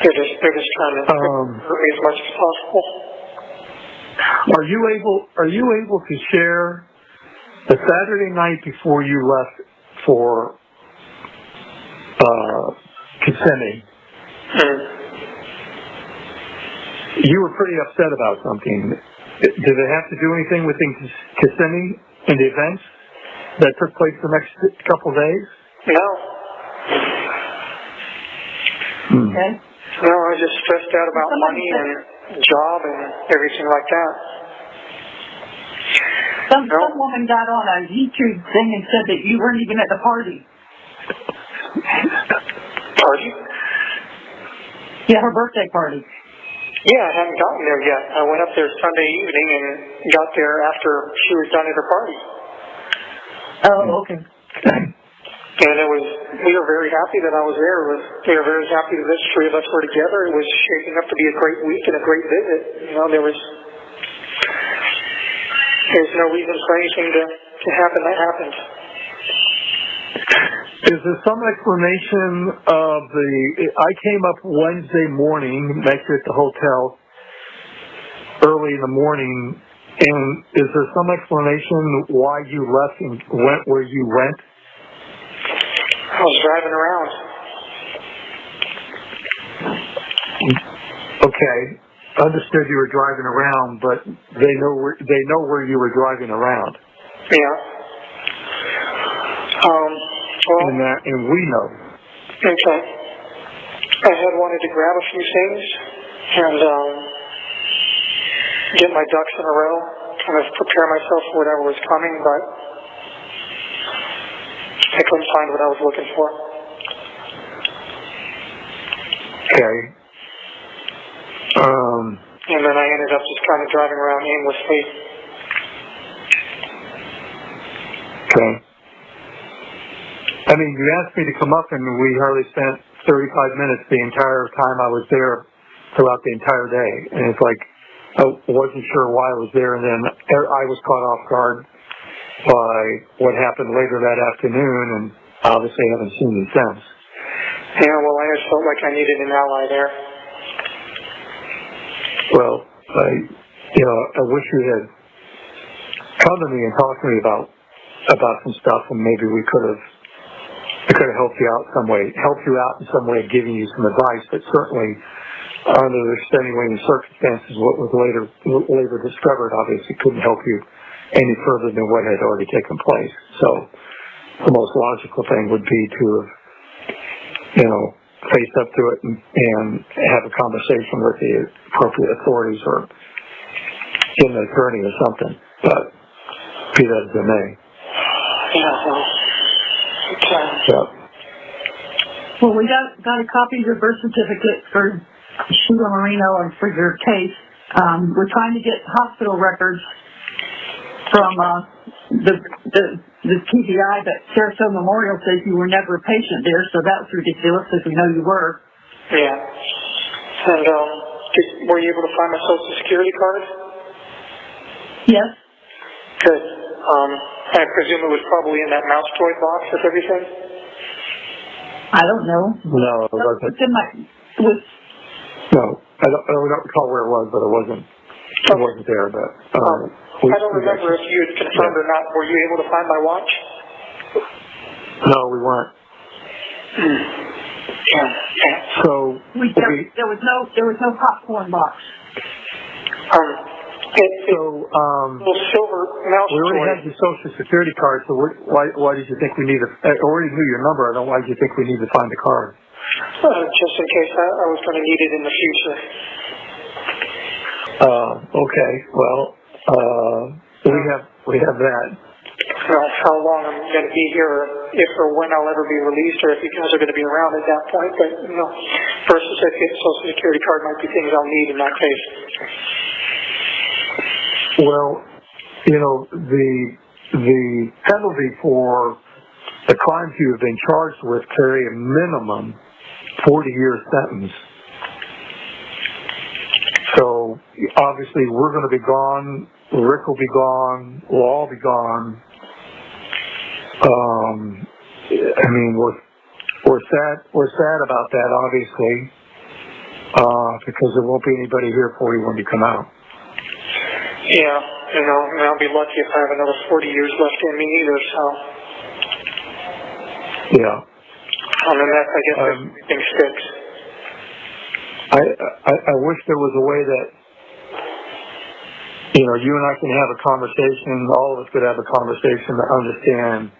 They're just trying to hurt me as much as possible. Are you able to share the Saturday night before you left for Kissimmee? You were pretty upset about something. Did it have to do anything with Kissimmee and the events that took place the next couple days? No. Okay. No, I was just stressed out about money and job and everything like that. Some woman got on a YouTube thing and said that you weren't even at the party. Party? Yeah, her birthday party. Yeah, I haven't gotten there yet. I went up there Sunday evening and got there after she was done at her party. Oh, okay. And we were very happy that I was there. We were very happy that the three of us were together. It was shaping up to be a great week and a great visit. You know, there's no reason for anything to happen that happened. Is there some explanation of I came up Wednesday morning, met you at the hotel early in the morning, and is there some explanation why you left and went where you went? I was driving around. Okay, understood you were driving around, but they know where you were driving around. Yeah. And we know. Okay. I had wanted to grab a few things and get my ducks in a row, kind of prepare myself for whatever was coming, but I couldn't find what I was looking for. Okay. And then I ended up just kind of driving around aimlessly. Okay. I mean, you asked me to come up, and we hardly spent 35 minutes the entire time I was there throughout the entire day. And it's like, I wasn't sure why I was there, and then I was caught off guard by what happened later that afternoon, and obviously haven't seen you since. Yeah, well, I just felt like I needed an ally there. Well, I wish you had come to me and talked to me about some stuff, and maybe I could have helped you out in some way, giving you some advice. But certainly, under the extenuating circumstances, what was later discovered obviously couldn't help you any further than what had already taken place. So, the most logical thing would be to have, face up to it and have a conversation with the appropriate authorities or get an attorney or something. But be that as it may. Yeah, well, okay. Yeah. Well, we got a copy of your birth certificate for Sheila Marino and for your case. We're trying to get hospital records from the TBI, but Sarasota Memorial says you were never a patient there, so that was ridiculous, because we know you were. Yeah. And were you able to find my Social Security card? Yes. Good. I presume it was probably in that mouse toy box with everything? I don't know. No, it wasn't. It's in my... No, I don't recall where it was, but it wasn't there. But I don't remember if you had confirmed or not. Were you able to find my watch? No, we weren't. Yeah. So there was no popcorn box. Little silver mouse we already toy. had your Social Security card, so why did you think we need I already knew your number. I don't know why did you think we need to find the card. Just in case I was going to need it in the future. Okay. Well, we have that. Well, how long I'm going to be here, if or when I'll ever be released, or if you guys are going to be around at that point. But birth certificate, Social Security card might be things I'll need in that case. Well, the penalty for the crimes you have been charged with carry a minimum 40-year sentence. So obviously we're going to be gone. Rick will be gone. We'll all be gone. I mean, we're sad about that, obviously, because there won't be anybody here for you when you come out. Yeah, and I'll be lucky if I have another 40 years left in me either, so. Yeah. And that's, I guess, everything sticks. I wish there was a way that, you and I can have a conversation, all of us could have a conversation to understand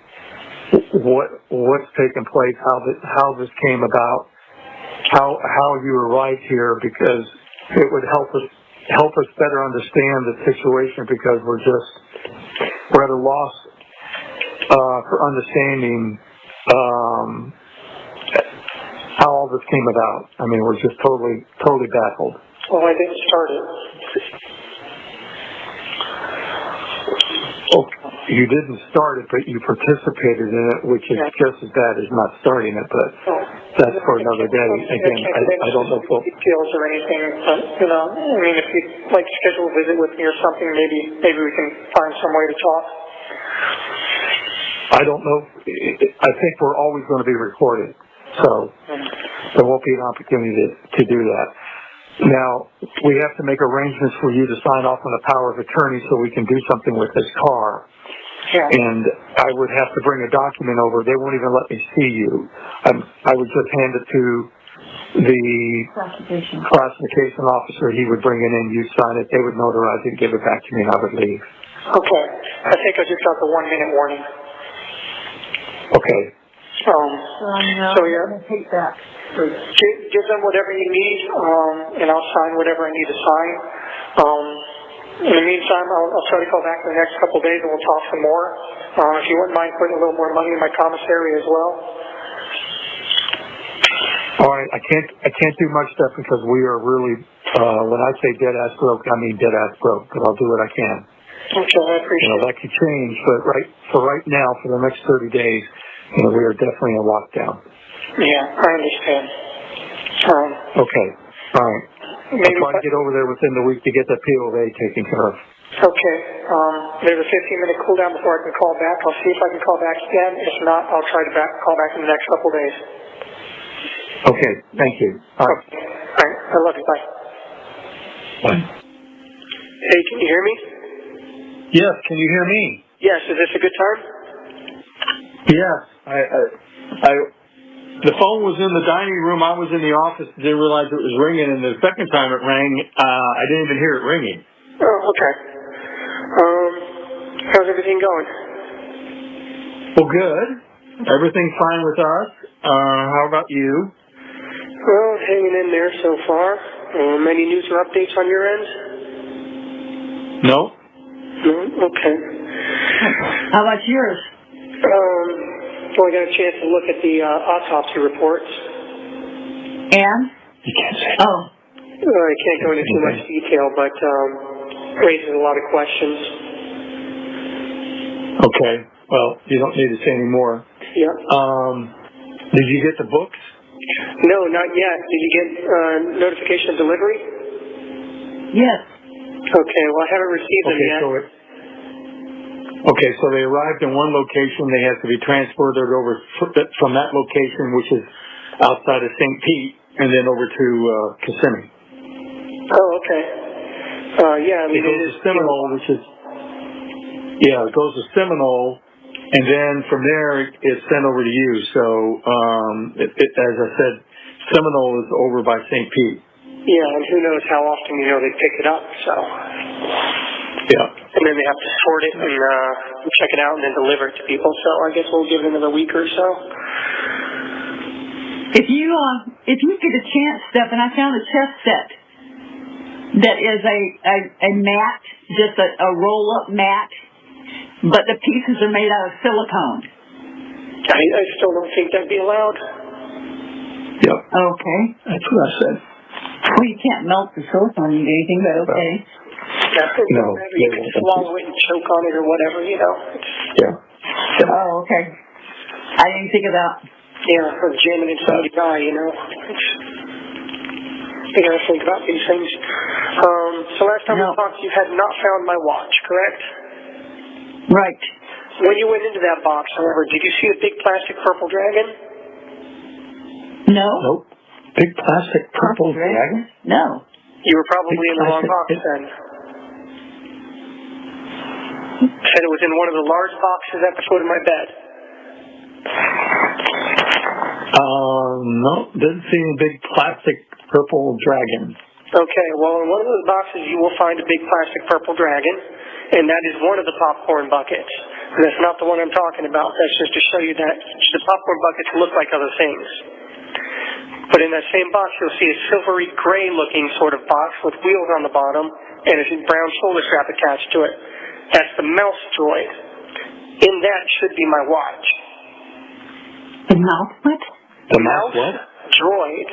what's taken place, how this came about, how you arrived here, because it would help us better understand the situation, because we're at a loss for understanding how all this came about. I mean, we're just totally baffled. Well, I didn't start it. Oh, you didn't start it, but you participated in it, which is just as bad as not starting it, but that's for another day. Again, I don't know if details or anything, but, you know, I mean, if you'd like to schedule a visit with me or something, maybe we can find some way to talk. I don't know. I think we're always going to be recorded, so there won't be an opportunity to do that. Now, we have to make arrangements for you to sign off on a power of attorney so we can do something with this car. Yeah. And I would have to bring a document over. They won't even let me see you. I would just hand it to the classification officer. He would bring it in, you sign it, they would notarize it, give it back to me, and I would leave. Okay. I think I just got the 1 minute warning. Okay. So yeah. Take that. Give them whatever you need, and I'll sign whatever I need to sign. In the meantime, I'll try to call back in the next couple of days and we'll talk some more. If you wouldn't mind putting a little more money in my commissary as well. All right, I can't do much stuff because we are really, when I say dead ass broke, I mean dead ass broke, but I'll do what I can. Okay, I appreciate it. That could change, but right now, for the next 30 days, we are definitely in lockdown. Yeah, I understand. Okay, all right. I'll try to get over there within the week to get that POA taken care of. Okay, there's a 15-minute cooldown before I can call back. I'll see if I can call back again. If not, I'll try to call back in the next couple of days. Okay, thank you. All right. Okay. All right, I love you. Bye. Bye. Hey, can you hear me? Yes, can you hear me? Yes, is this a good time? Yes, the phone was in the dining room. I was in the office. Didn't realize it was ringing, and the second time it rang, I didn't even hear it ringing. Oh, okay. How's everything going? Well, good. Everything's fine with us. How about you? Well, hanging in there so far. Any news or updates on your end? No. No? Okay. How about yours? Well, I got a chance to look at the autopsy reports. And? You can't say. Oh. I can't go into too much detail, but raises a lot of questions. Okay. Well, you don't need to say any more. Yeah. Did you get the books? No, not yet. Did you get notification of delivery? Yes. Okay, well, I haven't received them yet. So they arrived in one location. They have to be transported over from that location, which is outside of St. Pete, and then over to Kissimmee. Oh, okay. Yeah, I mean, it goes to Seminole, which is... Yeah, it goes to Seminole, and then from there it's sent over to you. So, as I said, Seminole is over by St. Pete. Yeah, and who knows how often, they pick it up, so... Yeah. And then they have to sort it and check it out and then deliver it to people. So I guess we'll give it another week or so. If you get a chance, Stephan, I found a chess set that is a mat, just a roll-up mat, but the pieces are made out of silicone. I still don't think that'd be allowed. Yep. Okay. That's what I said. Well, you can't melt the silicone and do anything, but okay. No, you can swallow it and choke on it or whatever, Yeah. Oh, okay. I didn't think of that. Yeah, or jamming into somebody's eye, You gotta think about these things. So last time we talked, you had not found my watch, correct? Right. When you went into that box, however, did you see a big plastic purple dragon? No. Nope. Big plastic purple dragon? No. You were probably in the wrong box then. Said it was in one of the large boxes at the foot of my bed. No, didn't see any big plastic purple dragon. Okay, well, in one of those boxes you will find a big plastic purple dragon, and that is one of the popcorn buckets. And that's not the one I'm talking about. That's just to show you that the popcorn buckets look like other things. But in that same box, you'll see a silvery gray-looking sort of box with wheels on the bottom and a brown shoulder strap attached to it. That's the mouse droid. In that should be my watch. The mouse what? The mouse what? droid.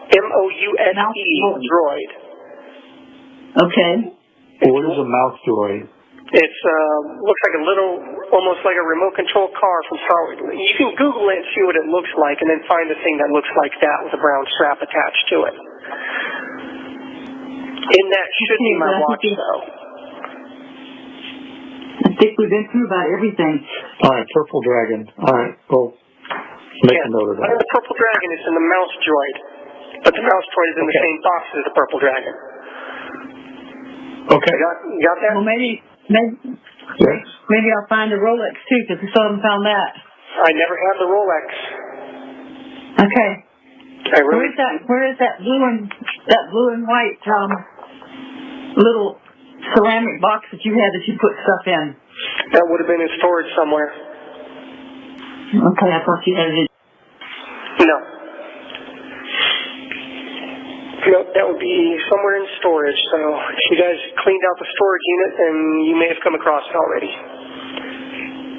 M-O-U-S-E, droid. Okay. What is a mouse droid? It's looks like a little, almost like a remote control car from Star Wars. You can Google it and see what it looks like, and then find a thing that looks like that with a brown strap attached to it. In that should be my watch, though. I think we've been through about everything. All right, Purple Dragon. All right, well, make a note of that. Under the Purple Dragon, it's in the mouse droid, but the mouse droid is in the same box as the Purple Dragon. Okay. You got that? Well, maybe I'll find the Rolex too, because we still haven't found that. I never had the Rolex. Okay. Where is that blue and white little ceramic box that you had that you put stuff in? That would have been in storage somewhere. Okay, I thought you had it. No. No, that would be somewhere in storage. So if you guys cleaned out the storage unit, then you may have come across it already.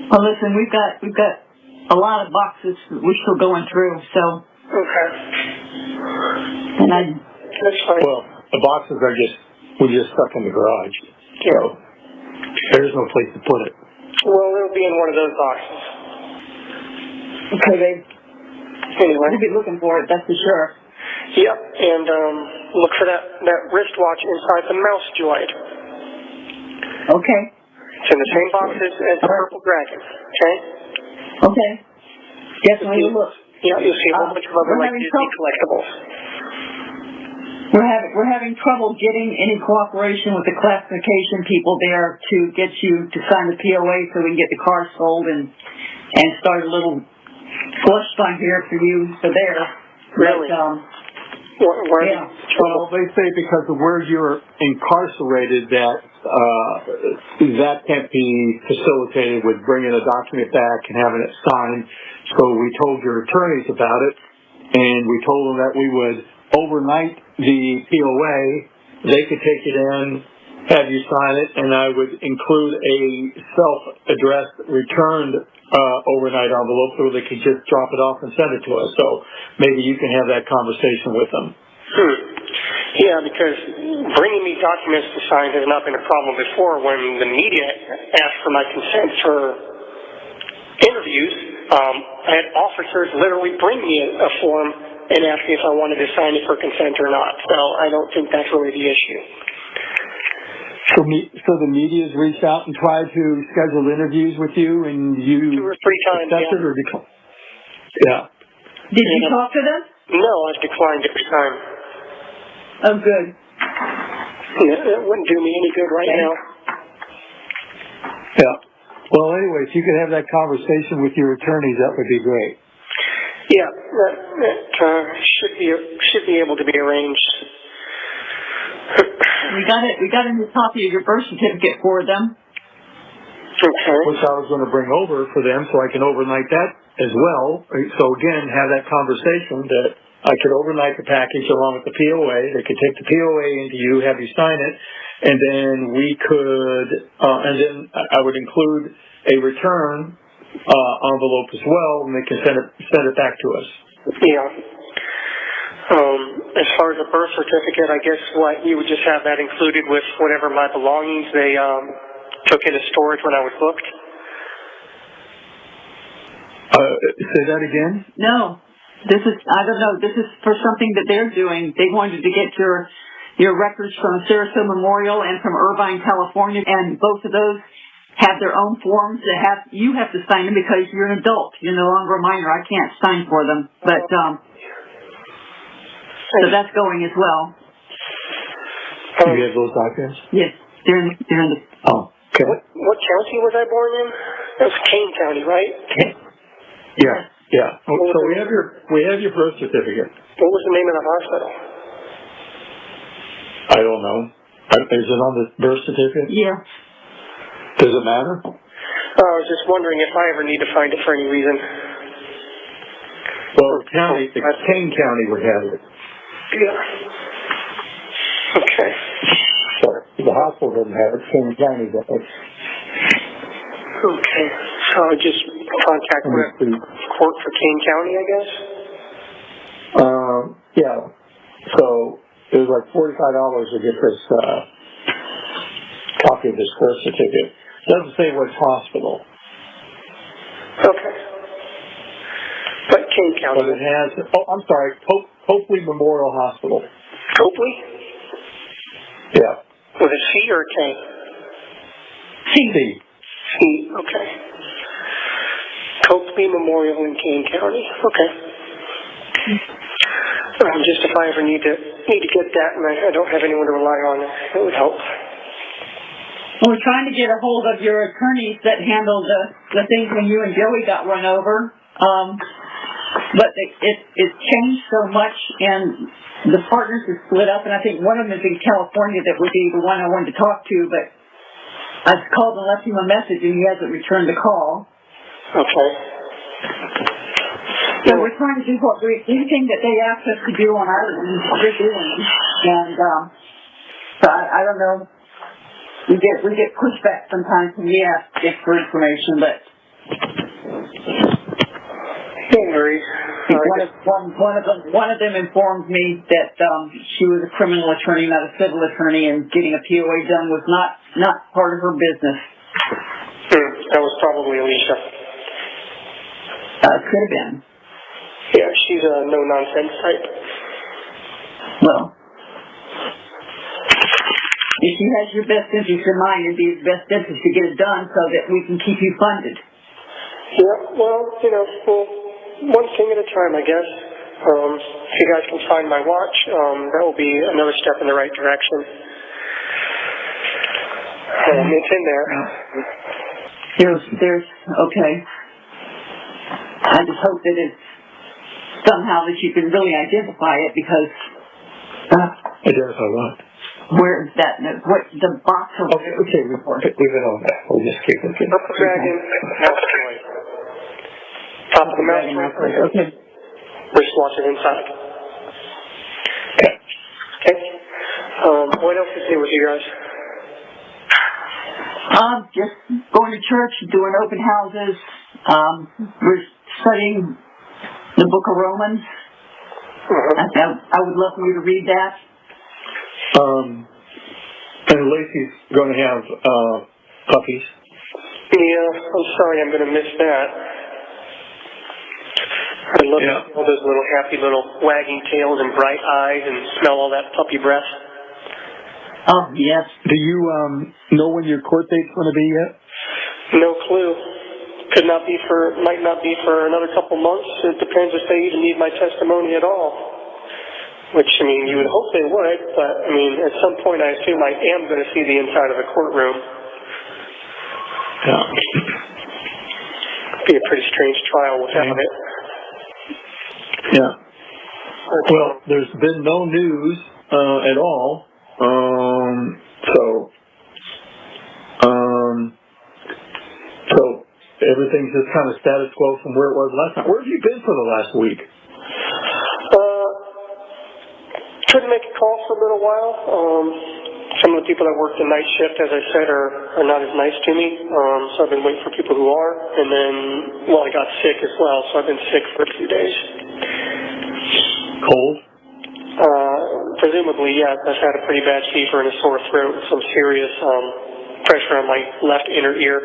Well, listen, we've got a lot of boxes that we're still going through. So. Okay. And that's fine. Well, the boxes are we just stuck in the garage. Yeah. So there's no place to put it. Well, it'll be in one of those boxes. Okay, babe. Anyway. We'll be looking for it, that's for sure. Yep, and look for that wristwatch inside the mouse droid. Okay. It's in the same boxes as the Purple Dragon, okay? Okay. Definitely look. Yeah, you'll see a whole bunch of other Disney collectibles. We're having trouble getting any cooperation with the classification people there to get you to sign the POA so we can get the car sold and start a little slush fund here for you for there. Really? Yeah. Well, they say because of where you're incarcerated that can't be facilitated with bringing a document back and having it signed. So we told your attorneys about it, and we told them that we would overnight the POA. They could take it in, have you sign it, and I would include a self-addressed returned overnight envelope so they could just drop it off and send it to us. So maybe you can have that conversation with them. Yeah, because bringing me documents to sign has not been a problem before. When the media asked for my consent for interviews, I had officers literally bring me a form and ask me if I wanted to sign it for consent or not. So I don't think that's really the issue. So the media's reached out and tried to schedule interviews with you, and you 2 or 3 times, accepted or declined? Yeah. Did you talk to them? No, I've declined every time. Oh, good. Yeah, it wouldn't do me any good right now. Yeah. Well, anyway, if you could have that conversation with your attorneys, that would be great. Yeah, that should be able to be arranged. We got a new copy of your birth certificate for them. Okay. Which I was going to bring over for them so I can overnight that as well. So again, have that conversation that I could overnight the package along with the POA. They could take the POA into you, have you sign it, and then we could, and then I would include a return envelope as well, and they can send it back to us. Yeah. As far as the birth certificate, I guess you would just have that included with whatever my belongings they took into storage when I was booked. Say that again? No. I don't know. This is for something that they're doing. They wanted to get your records from Sarasota Memorial and from Irvine, California, and both of those have their own forms that you have to sign them because you're an adult. You're no longer a minor. I can't sign for them. But so that's going as well. Do you have those documents? Yes. They're in the Oh, okay. What county was I born in? That was Kane County, right? Yeah. Yeah. So we have your birth certificate. What was the name of the hospital? I don't know. Is it on the birth certificate? Yeah. Does it matter? I was just wondering if I ever need to find it for any reason. Well, Kane County would have it. Yeah. Okay. Sorry. The hospital doesn't have it. Kane County does it. Okay. So I just contact the court for Kane County, I guess? Yeah. So it was like $45 to get this copy of this birth certificate. It doesn't say which hospital. Okay. But Kane County. But it has, I'm sorry, Copley Memorial Hospital. Copley? Yeah. With a C or a K? C. C, okay. Copley Memorial in Kane County. Okay. Just if I ever need to get that and I don't have anyone to rely on, it would help. We're trying to get a hold of your attorneys that handled the things when you and Joey got run over. But it's changed so much, and the partners are split up, and I think one of them is in California that would be the one I wanted to talk to, but I've called and left him a message, and he hasn't returned the call. Okay. So we're trying to do anything that they asked us to do on our end, we're doing. And so I don't know. We get pushback sometimes when we ask for information, but don't worry. One of them informed me that she was a criminal attorney, not a civil attorney, and getting a POA done was not part of her business. That was probably Alicia. Could have been. Yeah, she's a no-nonsense type. Well, if she has your best interest in mind, it'd be his best interest to get it done so that we can keep you funded. Yeah, well, one thing at a time, I guess. If you guys can find my watch, that will be another step in the right direction. It's in there. There's okay. I just hope that it's somehow that you can really identify it, because Identify what? Where is that? What the box? Okay, leave it on that. We'll just keep looking. Purple Dragon, mouse droid. Top of the mouse droid. Okay. Wristwatch is inside. Okay. What else is new with you guys? Just going to church, doing open houses. We're studying the Book of Romans. I would love for you to read that. And Lacey's going to have puppies. Yeah, I'm sorry, I'm going to miss that. I love to see all those little happy little wagging tails and bright eyes and smell all that puppy breath. Oh, yes. Do you know when your court date's going to be yet? No clue. Might not be for another couple months. It depends if they even need my testimony at all. Which, you would hope they would, but, at some point I assume I am going to see the inside of the courtroom. Yeah. It'd be a pretty strange trial without it. Yeah. Well, there's been no news at all. So everything's just kind of status quo from where it was last time. Where have you been for the last week? Couldn't make a call for a little while. Some of the people that work the night shift, as I said, are not as nice to me. So I've been waiting for people who are. And then, I got sick as well, so I've been sick for a few days. Cold? Presumably, yeah. I've had a pretty bad fever and a sore throat and some serious pressure on my left inner ear.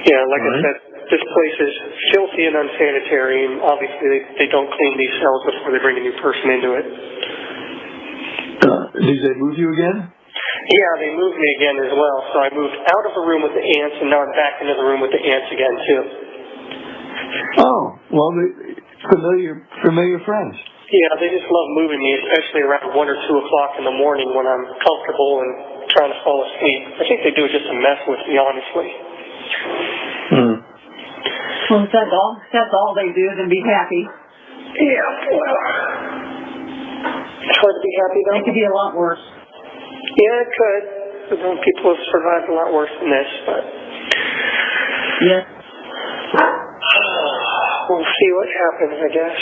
Yeah, like I said, this place is filthy and unsanitary, and obviously they don't clean these cells before they bring a new person into it. Did they move you again? Yeah, they moved me again as well. So I moved out of the room with the ants, and now I'm back into the room with the ants again, too. Oh, well, familiar friends. Yeah, they just love moving me, especially around 1 or 2 o'clock in the morning when I'm comfortable and trying to fall asleep. I think they do it just to mess with me, honestly. Well, if that's all they do, then be happy. Yeah, well, it's hard to be happy, though. It could be a lot worse. Yeah, it could. People have survived a lot worse than this, but... Yeah. We'll see what happens, I guess.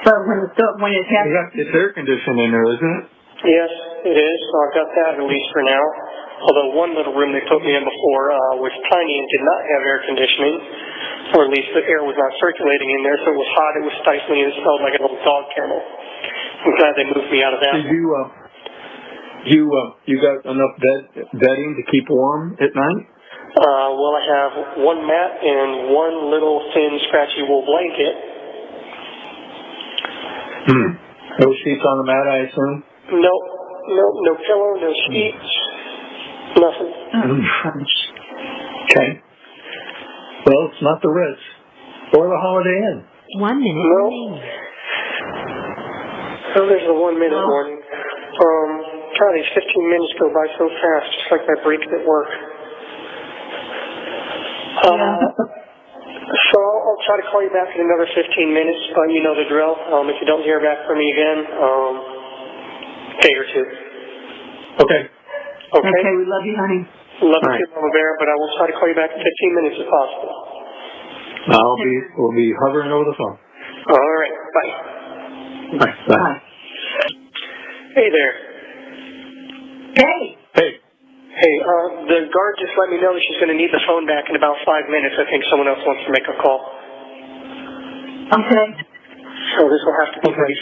But when it happens... It's air conditioning in there, isn't it? Yes, it is. So I've got that at least for now. Although one little room they put me in before was tiny and did not have air conditioning. or at least the air was not circulating in there, so it was hot, it was stifling, and it smelled like an old dog kennel. I'm glad they moved me out of that. Did you got enough bedding to keep warm at night? Well, I have one mat and one little thin, scratchy wool blanket. No sheets on the mat, I assume? No pillow, no sheets, nothing. Okay. Well, it's not the Ritz or the Holiday Inn. 1 minute remaining. Oh, there's the 1 minute warning. God, these 15 minutes go by so fast, just like my breaks at work. So I'll try to call you back in another 15 minutes, but you know the drill. If you don't hear back from me again, day or two. Okay. Okay, we love you, honey. Love you too, Mama Bear, but I will try to call you back in 15 minutes if possible. We'll be hovering over the phone. All right. Bye. Bye. Hey there. Hey. Hey, the guard just let me know that she's going to need the phone back in about 5 minutes. I think someone else wants to make a call. Okay. So this will have to be brief.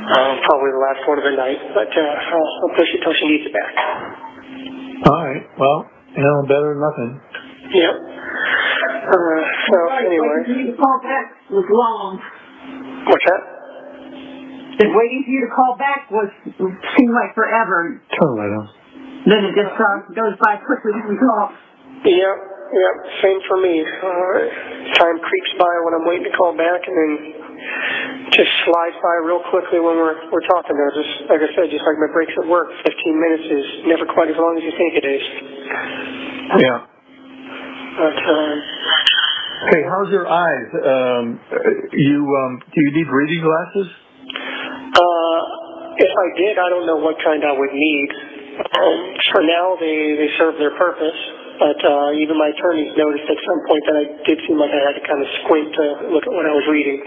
Probably the last one of the night, but I'll push it till she needs it back. All right. Well, better than nothing. Yep. So anyway. Waiting for you to call back was long. What's that? Waiting for you to call back seemed like forever. Turn the light on. Then it just goes by quickly when we talk. Yep. Same for me. Time creeps by when I'm waiting to call back, and then just slides by real quickly when we're talking there. Just like I said, just like my breaks at work, 15 minutes is never quite as long as you think it is. Yeah. But, hey, how's your eyes? Do you need reading glasses? If I did, I don't know what kind I would need. For now, they serve their purpose, but even my attorneys noticed at some point that I did seem like I had to kind of squint to look at what I was reading.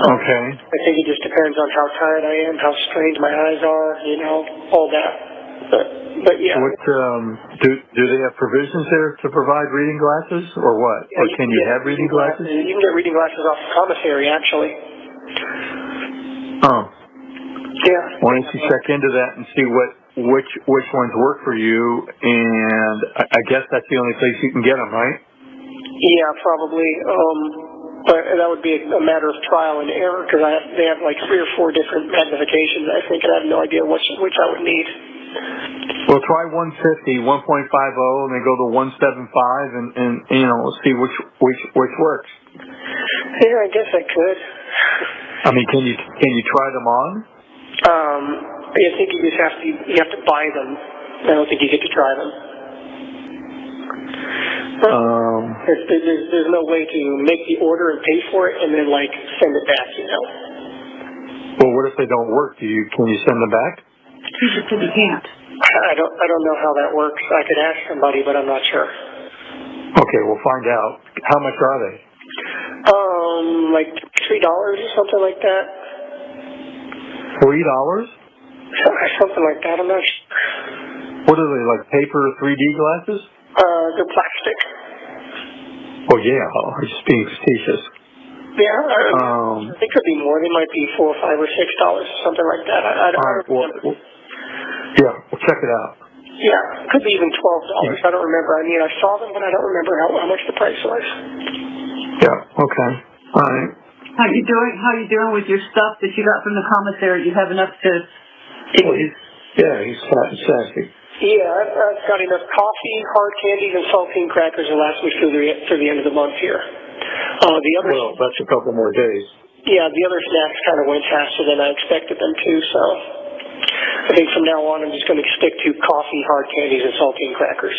Okay. I think it just depends on how tired I am, how strained my eyes are, all that. But yeah. What do they have provisions there to provide reading glasses, or what? Yeah, or can you have reading glasses? You can get reading glasses off the commissary, actually. Oh. Yeah. Why don't you check into that and see which ones work for you, and I guess that's the only place you can get them, right? Yeah, probably. But that would be a matter of trial and error, because they have like 3 or 4 different magnifications, I think, and I have no idea which I would need. Well, try 150, 1.50, and then go to 175, and see which works. Yeah, I guess I could. I mean, can you try them on? I think you have to buy them. I don't think you get to try them. There's no way to make the order and pay for it and then send it back. Well, what if they don't work? Can you send them back? You can't. I don't know how that works. I could ask somebody, but I'm not sure. Okay, we'll find out. How much are they? Like $3 or something like that. $3? Something like that. I'm not sure. What are they, like paper 3D glasses? They're plastic. Oh yeah, I'm just being facetious. Yeah, I think it could be more. They might be $4 or $5 or $6, something like that. I don't remember. Yeah, we'll check it out. Yeah, it could be even $12. I don't remember. I mean, I saw them, but I don't remember how much the price was. Yeah. Okay. All right. How you doing with your stuff that you got from the commissary? Do you have enough to? He's fat and sassy. Yeah, I've got enough coffee, hard candies, and saltine crackers to last me through the end of the month here. That's a couple more days. Yeah, the other snacks kind of went faster than I expected them to, so I think from now on I'm just going to stick to coffee, hard candies, and saltine crackers.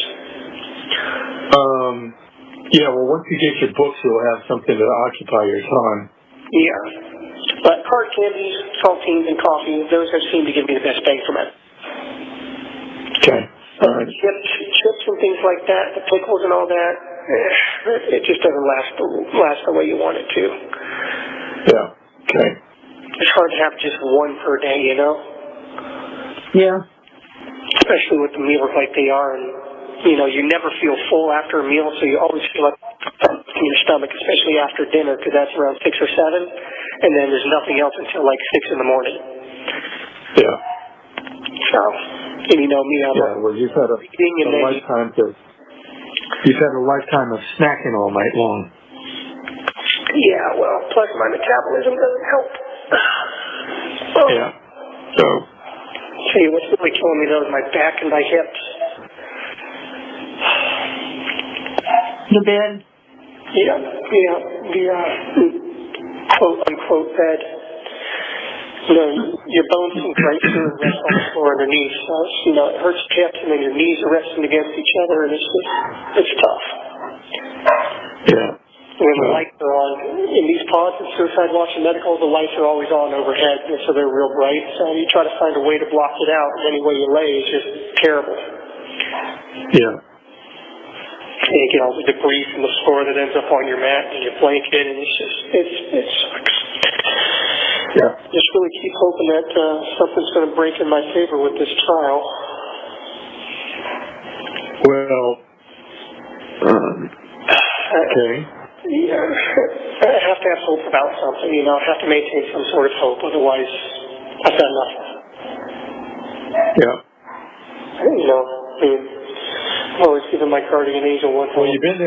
Yeah, well, once you get your books, you'll have something to occupy your time. Yeah, but hard candies, saltines, and coffee, those have seemed to give me the best bang for money. Okay. All right. Chips and things like that, the pickles and all that, it just doesn't last the way you want it to. Yeah. Okay. It's hard to have just one per day, Yeah. Especially with the meals like they are, and you never feel full after a meal, so you always feel like in your stomach, especially after dinner, because that's around 6 or 7, and then there's nothing else until like 6 in the morning. Yeah. So, and you know me, I'm well, you've had a lifetime of snacking all night long. Yeah, well, plus my metabolism doesn't help. Yeah. So. See, what's really killing me though is my back and my hips. The bed? Yeah, the quote-unquote bed. Your bones sink right through and rest on the floor underneath. So, it hurts your hips, and then your knees are resting against each other, and it's tough. Yeah. When the lights are on, in these pods at Suicide Watch and Medical, the lights are always on overhead, so they're real bright. So you try to find a way to block it out, and any way you lay is just terrible. Yeah. And you get all the debris from the floor that ends up on your mat and your blanket, and it sucks. Yeah. Just really keep hoping that something's going to break in my favor with this trial. Well, okay. Yeah, I have to have hope about something, I have to maintain some sort of hope, otherwise I've got nothing. Yeah. I've always given my guardian angel one hope. Well, you've been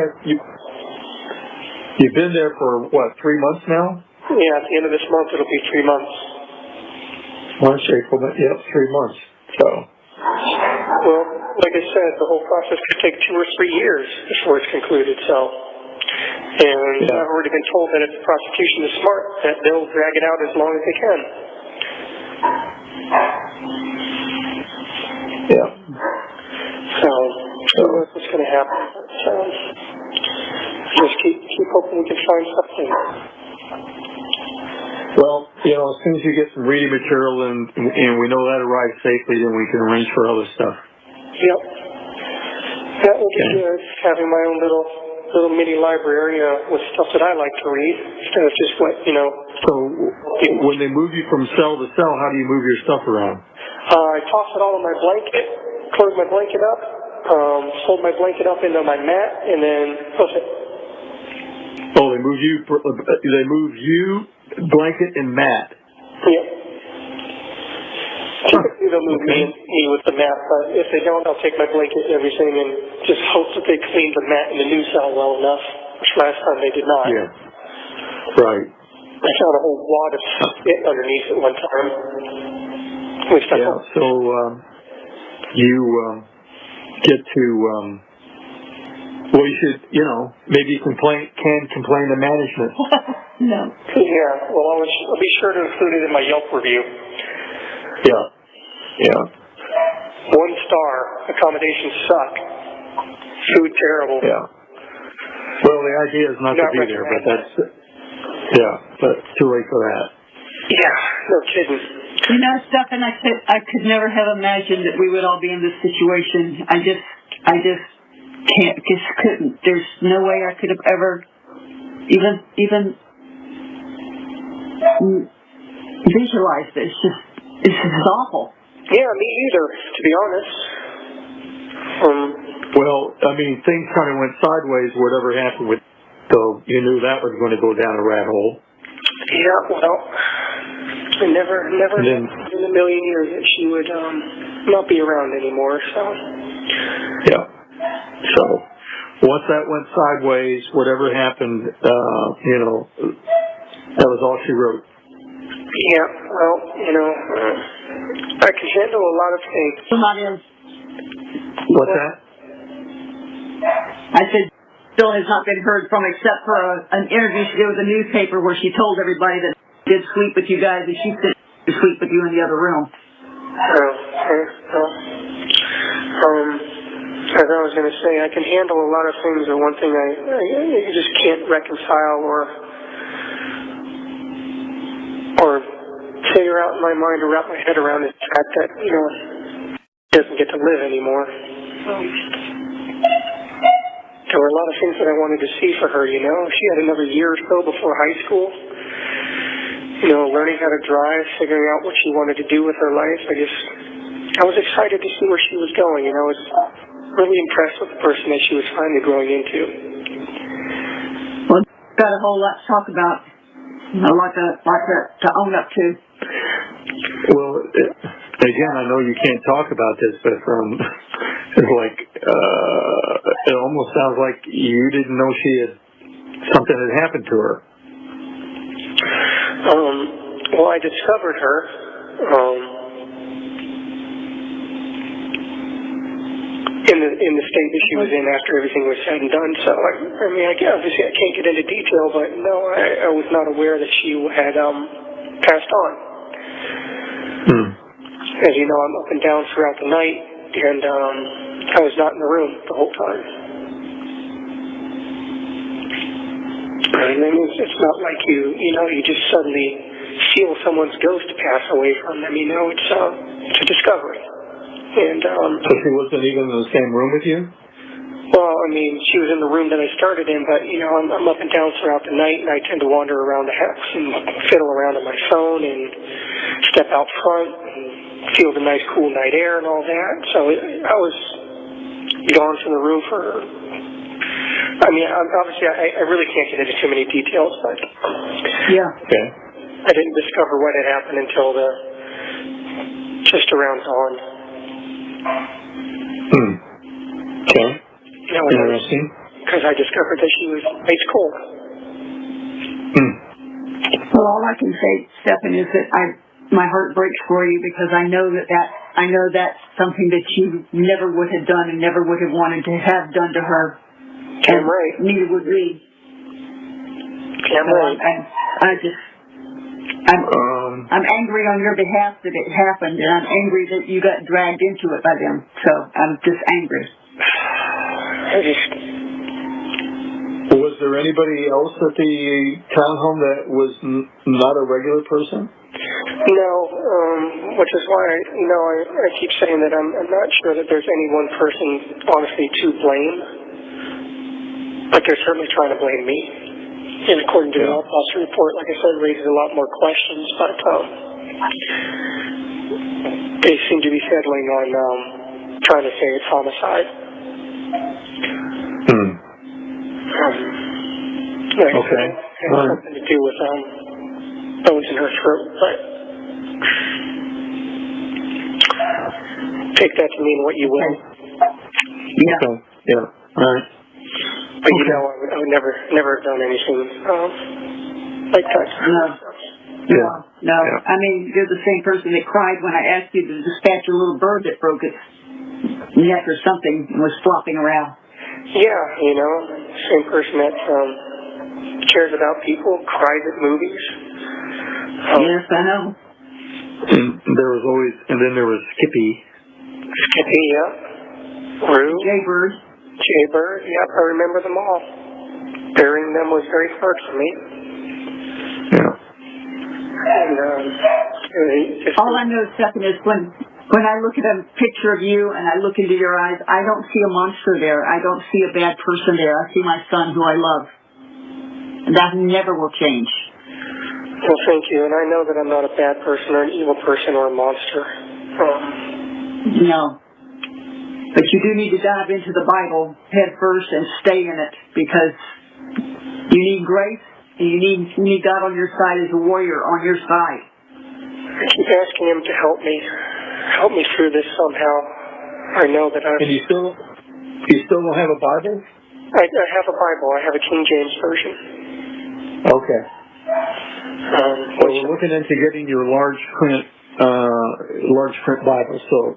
there for, what, 3 months now? Yeah, at the end of this month it'll be 3 months. March, April, 3 months. So. Well, like I said, the whole process could take 2 or 3 years before it's concluded, so. And I've already been told that if the prosecution is smart, that they'll drag it out as long as they can. Yeah. So, who knows what's going to happen. So, just keep hoping we can find something. Well, as soon as you get some reading material and we know that arrives safely, then we can arrange for other stuff. Yep. That will be good, having my own little mini library with stuff that I like to read, instead of just what. So, when they move you from cell to cell, how do you move your stuff around? I toss it all in my blanket, close my blanket up, fold my blanket up into my mat, and then push it. Oh, they move you, blanket and mat. Yep. Typically they'll move me with the mat, but if they don't, I'll take my blanket and everything and just hope that they clean the mat in the new cell well enough, which last time they did not. Yeah. Right. I found a whole wad of spit underneath at one time. So you get to, you should, maybe you can complain to management. No. Yeah, well, I'll be sure to include it in my Yelp review. Yeah. 1 star, accommodations suck. Food terrible. Yeah. Well, the idea is not to be there, but but it's too late for that. Yeah, no kidding. Stephan, I could never have imagined that we would all be in this situation. I just couldn't. There's no way I could have ever even visualized this. This is awful. Yeah, me either, to be honest. Well, things kind of went sideways, whatever happened with, so you knew that was going to go down a rat hole. Yeah, well, I never in a million years that she would not be around anymore, so. Yeah. So, once that went sideways, whatever happened, that was all she wrote. Yeah, well, I can handle a lot of things. What's that? I said, still has not been heard from except for an interview she did with a newspaper where she told everybody that she did sleep with you guys and she said to sleep with you in the other room. As I was going to say, I can handle a lot of things, but one thing I just can't reconcile or figure out in my mind or wrap my head around is the fact that, she doesn't get to live anymore. There were a lot of things that I wanted to see for her, She had another year or so before high school. Learning how to drive, figuring out what she wanted to do with her life. I was excited to see where she was going, really impressed with the person that she was finally growing into. Well, got a whole lot to talk about, a lot to own up to. Well, again, I know you can't talk about this, but it's like it almost sounds like you didn't know something had happened to her. Well, I discovered her. In the state that she was in after everything was said and done. So, I mean, obviously I can't get into detail, but no, I was not aware that she had passed on. As you know, I'm up and down throughout the night, and I was not in the room the whole time. I mean, it's not like you just suddenly feel someone's ghost pass away from them. You know, it's a discovery. And so she wasn't even in the same room with you? Well, I mean, she was in the room that I started in, but, you know, I'm up and down throughout the night, and I tend to wander around the house and fiddle around on my phone and step out front and feel the nice, cool night air and all that. So I was gone from the room for, I mean, obviously I really can't get into too many details, but yeah, okay. I didn't discover what had happened until just around dawn. Okay. Interesting. Because I discovered that she was ice cold. Well, all I can say, Stephan, is that my heart breaks for you, because I know that's something that you never would have done and never would have wanted to have done to her. Damn right. Neither would we. Damn right. I'm angry on your behalf that it happened, and I'm angry that you got dragged into it by them. So I'm just angry. Was there anybody else at the townhome that was not a regular person? No, which is why I keep saying that I'm not sure that there's any one person honestly to blame, but they're certainly trying to blame me. And according to the autopsy report, like I said, raises a lot more questions, but they seem to be settling on trying to say it's homicide. Okay. It has something to do with bones in her throat, but take that to mean what you will. Yeah. Okay. Yeah. All right. But you know, I would never have done anything like that. No. I mean, you're the same person that cried when I asked you to dispatch a little bird that broke its neck or something and was flopping around. Yeah, you know, same person that cares about people, cries at movies. Yes, I know. And then there was Skippy. Skippy, yeah. Rue. Jaybird, yep, I remember them all. Burying them was very hard for me. Yeah. And all I know, Stephan, is when I look at a picture of you and I look into your eyes, I don't see a monster there. I don't see a bad person there. I see my son, who I love. And that never will change. Well, thank you. And I know that I'm not a bad person or an evil person or a monster. No. But you do need to dive into the Bible head first and stay in it, because you need grace and you need God on your side as a warrior on your side. I keep asking Him to help me through this somehow. I know that And you still don't have a Bible? I have a Bible. I have a King James version. Okay. Well, we're looking into getting your large print Bible. So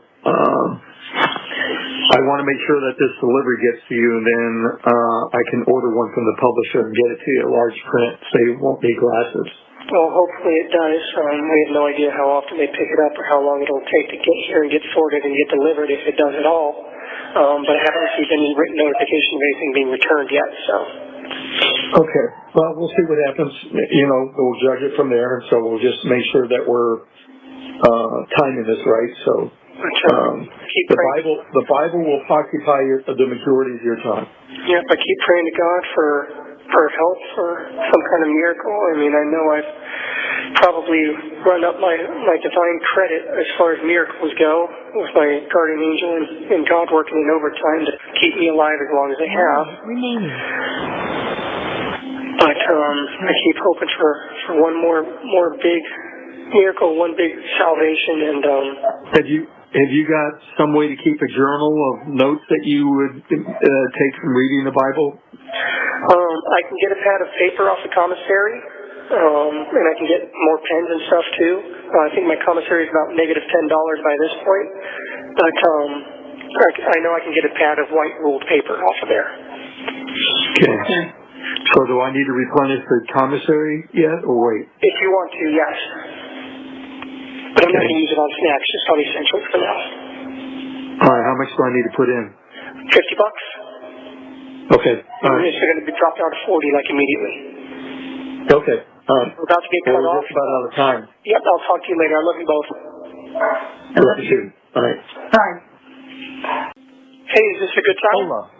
I want to make sure that this delivery gets to you, and then I can order one from the publisher and get it to you, large print, so you won't need glasses. Well, hopefully it does. We have no idea how often they pick it up or how long it'll take to get here and get sorted and get delivered, if it does at all. But I haven't received any written notification of anything being returned yet, so. Okay. Well, we'll see what happens. You know, we'll judge it from there, so we'll just make sure that we're timing this right, so. The Bible will occupy the majority of your time. Yep, I keep praying to God for help for some kind of miracle. I mean, I know I've probably run up my divine credit as far as miracles go with my guardian angel and God working in overtime to keep me alive as long as they have. But I keep hoping for one more big miracle, one big salvation. And have you got some way to keep a journal of notes that you would take from reading the Bible? I can get a pad of paper off the commissary, and I can get more pens and stuff too. I think my commissary is about -$10 by this point, but I know I can get a pad of white ruled paper off of there. Okay. So do I need to replenish the commissary yet, or wait? If you want to, yes. But I'm not going to use it on snacks, just on essentials for now. All right, how much do I need to put in? $50. Okay. All right. It's going to be dropped down to 40 like immediately. Okay. All right. We're about to get cut off. Just about out of time. Yep, I'll talk to you later. I love you both. I love you too. All right. Hi. Hey, is this a good time? Hold on.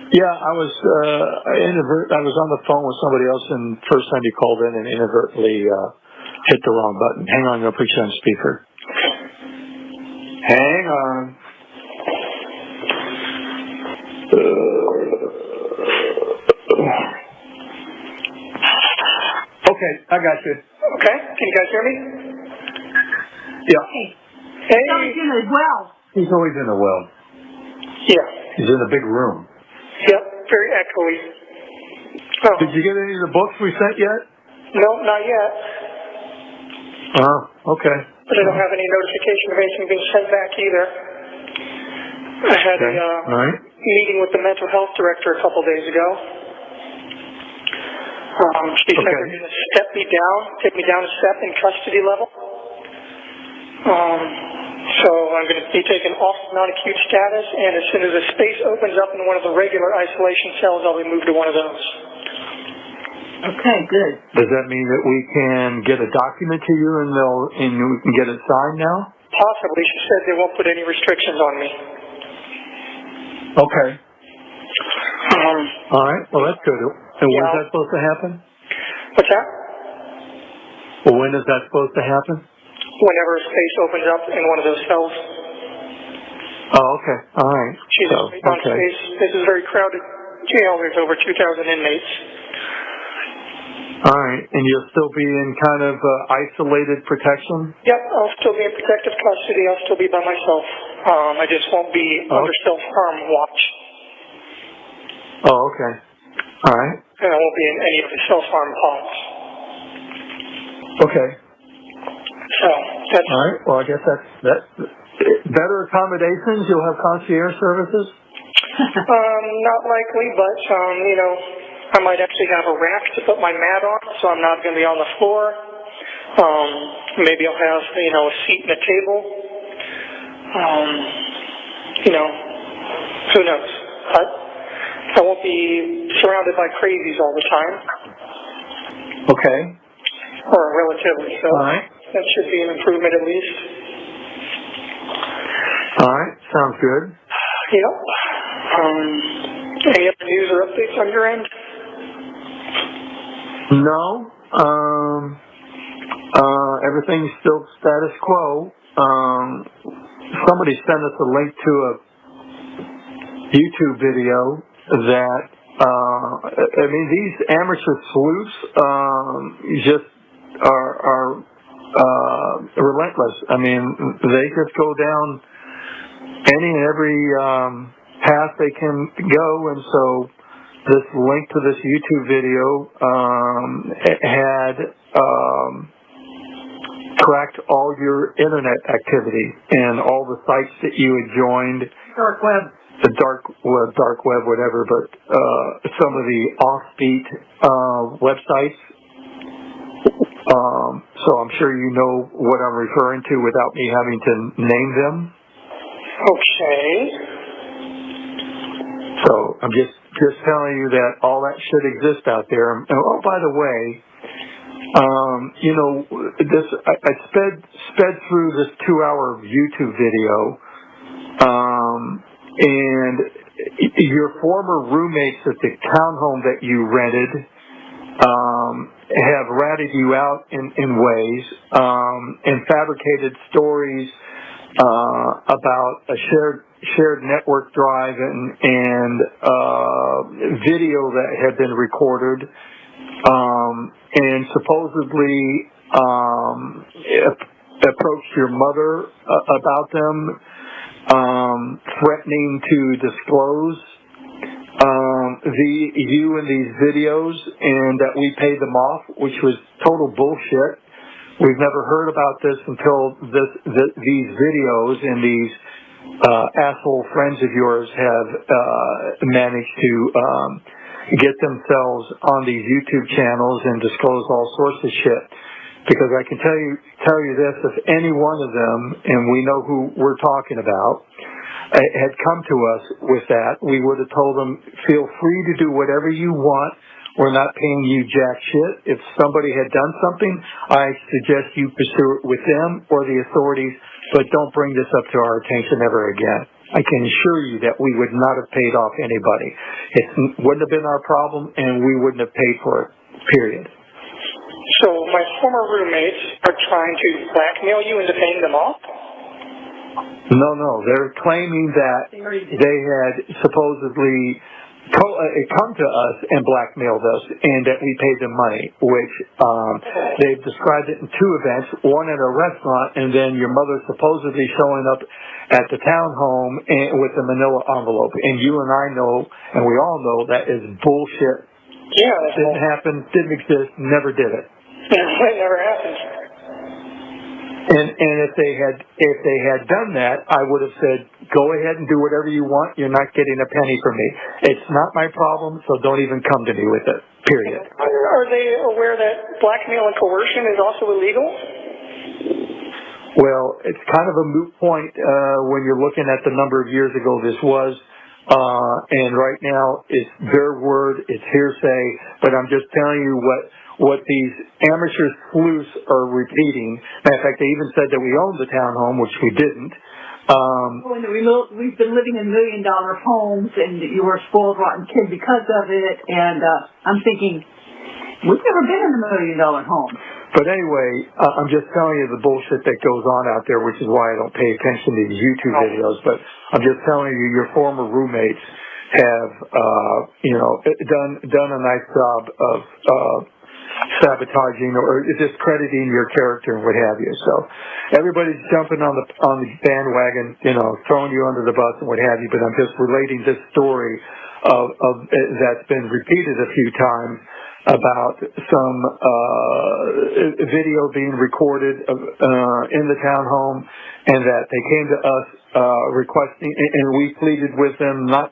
Yeah, I was on the phone with somebody else, and first time you called in and inadvertently hit the wrong button. Hang on, I'm going to put you on speaker. Hang on. Okay, I got you. Okay, can you guys hear me? Yeah. Hey. He's in the well. He's always in the well. Yeah. He's in a big room. Yep, very echoey. Oh. Did you get any of the books we sent yet? No, not yet. Oh, okay. But I don't have any notification of anything being sent back either. I had a meeting with the mental health director a couple days ago. She said they're going to step me down, take me down a step in custody level. So I'm going to be taken off non-acute status, and as soon as a space opens up in one of the regular isolation cells, I'll be moved to one of those. Okay, good. Does that mean that we can get a document to you and we can get it signed now? Possibly. She said they won't put any restrictions on me. Okay. All right. Well, that's good. And when's that supposed to happen? What's that? Well, when is that supposed to happen? Whenever a space opens up in one of those cells. Oh, okay. All right. She's on space. This is a very crowded jail. There's over 2,000 inmates. All right. And you'll still be in kind of isolated protection? Yep. I'll still be in protective custody. I'll still be by myself. I just won't be under self-harm watch. Oh, okay. All right. And I won't be in any of the self-harm pods. Okay. So that's all right. Well, I guess that's better accommodations. You'll have concierge services. Not likely, but I might actually have a rack to put my mat on, so I'm not going to be on the floor. Maybe I'll have a seat and a table. Who knows? But I won't be surrounded by crazies all the time. Okay. Or relatively so. All right. That should be an improvement at least. All right. Sounds good. Yep. Any other news or updates on your end? No. Everything's still status quo. Somebody sent us a link to a YouTube video that, these amateur sleuths just are relentless. I mean, they just go down any and every path they can go, and so this link to this YouTube video had tracked all your internet activity and all the sites that you had joined. Dark web. The dark web, whatever, but some of the offbeat websites. So I'm sure you know what I'm referring to without me having to name them. Okay. So I'm just telling you that all that should exist out there. And, oh, by the way, I sped through this 2-hour YouTube video, and your former roommates at the townhome that you rented have ratted you out in ways and fabricated stories about a shared network drive and video that had been recorded, and supposedly approached your mother about them, threatening to disclose you in these videos, and that we paid them off, which was total bullshit. We've never heard about this until these videos and these asshole friends of yours have managed to get themselves on these YouTube channels and disclose all sorts of shit. Because I can tell you this, if any one of them, and we know who we're talking about, had come to us with that, we would have told them, feel free to do whatever you want. We're not paying you jack shit. If somebody had done something, I suggest you pursue it with them or the authorities, but don't bring this up to our attention ever again. I can assure you that we would not have paid off anybody. It wouldn't have been our problem, and we wouldn't have paid for it, period. So my former roommates are trying to blackmail you into paying them off? No. They're claiming that they had supposedly come to us and blackmailed us, and that we paid them money, which they've described it in two events, one at a restaurant, and then your mother supposedly showing up at the townhome with a manila envelope. And you and I know, and we all know, that is bullshit. Yeah. Didn't happen, didn't exist, never did it. It never happened. And if they had done that, I would have said, go ahead and do whatever you want. You're not getting a penny from me. It's not my problem, so don't even come to me with it, period. Are they aware that blackmail and coercion is also illegal? Well, it's kind of a moot point when you're looking at the number of years ago this was. And right now, it's their word, it's hearsay, but I'm just telling you what these amateur sleuths are repeating. Matter of fact, they even said that we owned the townhome, which we didn't. We've been living in $1 million homes, and you were a spoiled, rotten kid because of it. And I'm thinking, we've never been in $1 million home. But anyway, I'm just telling you the bullshit that goes on out there, which is why I don't pay attention to these YouTube videos. But I'm just telling you, your former roommates have, done a nice job of sabotaging or discrediting your character and what have you. So everybody's jumping on the bandwagon, throwing you under the bus and what have you. But I'm just relating this story of that's been repeated a few times about some video being recorded in the townhome, and that they came to us requesting, and we pleaded with them not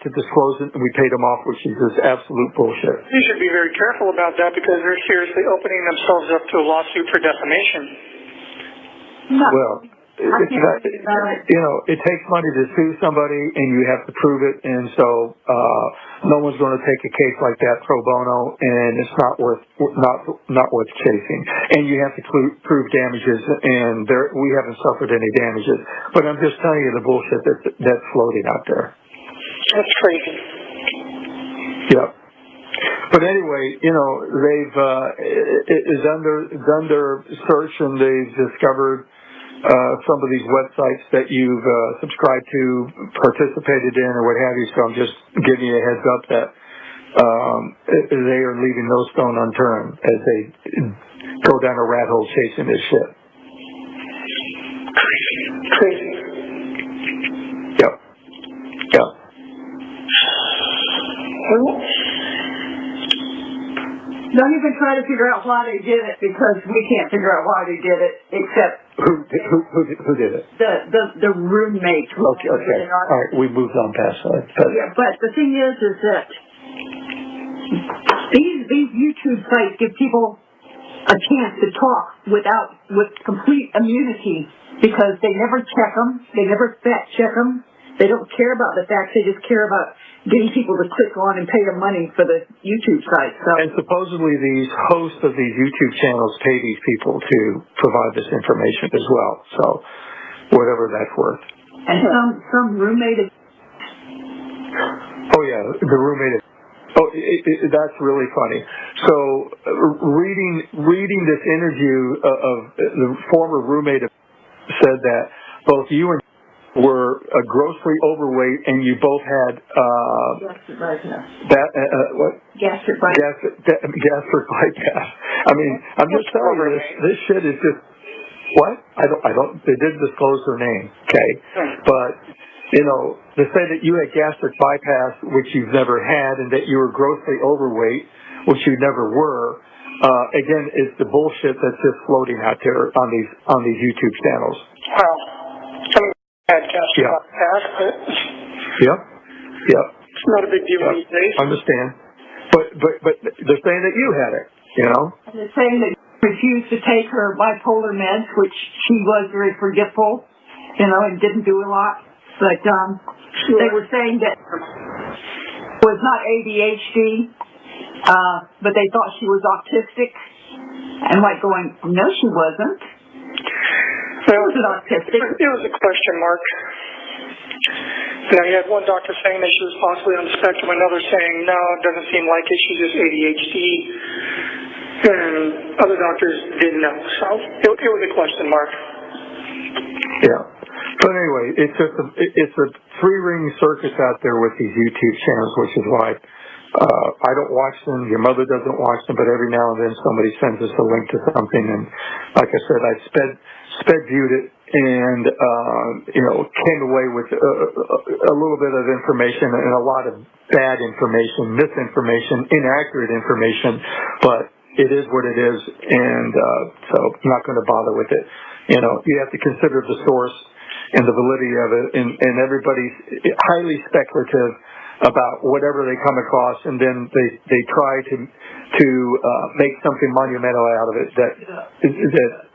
to disclose it, and we paid them off, which is just absolute bullshit. You should be very careful about that, because they're seriously opening themselves up to a lawsuit for defamation. Well, it takes money to sue somebody, and you have to prove it, and so no one's going to take a case like that pro bono, and it's not worth chasing. And you have to prove damages, and we haven't suffered any damages. But I'm just telling you the bullshit that's floating out there. That's crazy. Yeah. But anyway, they've done their search, and they've discovered some of these websites that you've subscribed to, participated in, or what have you. So I'm just giving you a heads up that they are leaving no stone unturned as they go down a rat hole chasing this shit. Crazy. Yep. Don't even try to figure out why they did it, because we can't figure out why they did it, except who did it? The roommate. Okay. All right, we moved on past that. Yeah, but the thing is that these YouTube sites give people a chance to talk with complete immunity, because they never check them, they never fact check them. They don't care about the facts, they just care about getting people to click on and pay them money for the YouTube site. So. And supposedly these hosts of these YouTube channels pay these people to provide this information as well. So whatever that's worth. And some roommate Oh yeah, the roommate. That's really funny. So reading this interview of the former roommate said that both you and were grossly overweight, and you both had gastric bypass. I mean, I'm just telling you, this shit is just what? I don't. They didn't disclose her name, okay? But you know, to say that you had gastric bypass, which you've never had, and that you were grossly overweight, which you never were, again, is the bullshit that's just floating out there on these YouTube channels. Well, I had gastric bypass, but Yep. it's not a big deal these days. Understand. But they're saying that you had it, you know? And they're saying that she refused to take her bipolar meds, which she was very forgetful, you know, and didn't do a lot. But they were saying that it was not ADHD, but they thought she was autistic. And like going, no, she wasn't. Well, she wasn't autistic. It was a question mark. Now, you had one doctor saying that she was possibly on the spectrum, another saying, no, it doesn't seem like it, she's just ADHD. And other doctors didn't know. So it was a question mark. Yeah. But anyway, it's a three-ring circus out there with these YouTube channels, which is why I don't watch them. Your mother doesn't watch them, but every now and then somebody sends us a link to something, and like I said, I sped viewed it, and came away with a little bit of information and a lot of bad information, misinformation, inaccurate information, but it is what it is, and so I'm not going to bother with it. You know, you have to consider the source and the validity of it, and everybody's highly speculative about whatever they come across, and then they try to make something monumental out of it that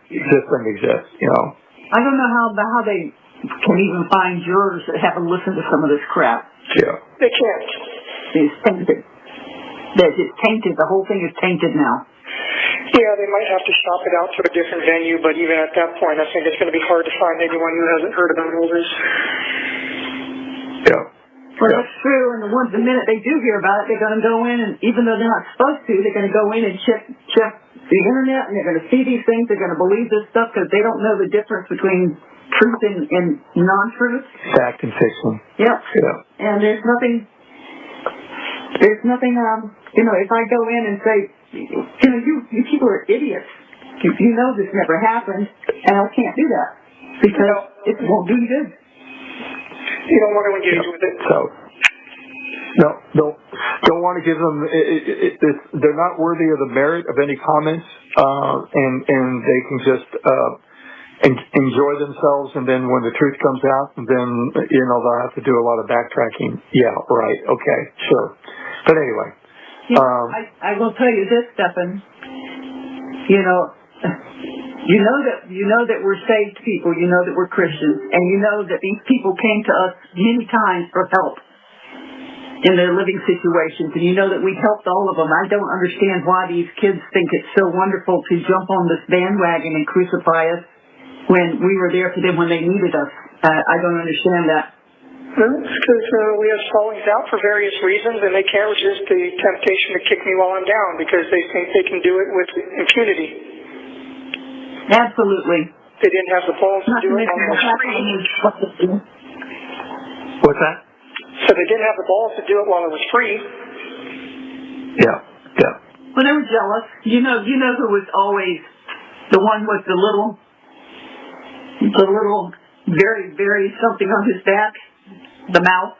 just doesn't exist, you know. I don't know how they can even find jurors that haven't listened to some of this crap. Yeah. They can't. It's tainted. It's tainted. The whole thing is tainted now. Yeah, they might have to shop it out to a different venue, but even at that point, I think it's going to be hard to find anyone who hasn't heard about all this. Yeah. Well, that's true, and the minute they do hear about it, they're going to go in, and even though they're not supposed to, they're going to go in and check the internet, and they're going to see these things, they're going to believe this stuff because they don't know the difference between truth and non-truth. Fact and fiction. Yep. Yeah. And there's nothing, if I go in and say, you people are idiots. You know this never happened, and I can't do that because it won't do you good. You don't want to engage with it. So, don't want to give them. They're not worthy of the merit of any comments, and they can just enjoy themselves. And then when the truth comes out, then they'll have to do a lot of backtracking. Yeah, right. Okay, sure. But anyway, I will tell you this, Stephan. You know that we're saved people. You know that we're Christians, and you know that these people came to us many times for help in their living situations, and you know that we helped all of them. I don't understand why these kids think it's so wonderful to jump on this bandwagon and crucify us when we were there for them when they needed us. I don't understand that. Well, it's because we have fallings out for various reasons, and they can't resist the temptation to kick me while I'm down because they think they can do it with impunity. Absolutely. They didn't have the balls to do it while it was free. What's that? So they didn't have the balls to do it while it was free. Yeah. Well, they were jealous. You know who was always the one with the little, very, very something on his back, the mouth.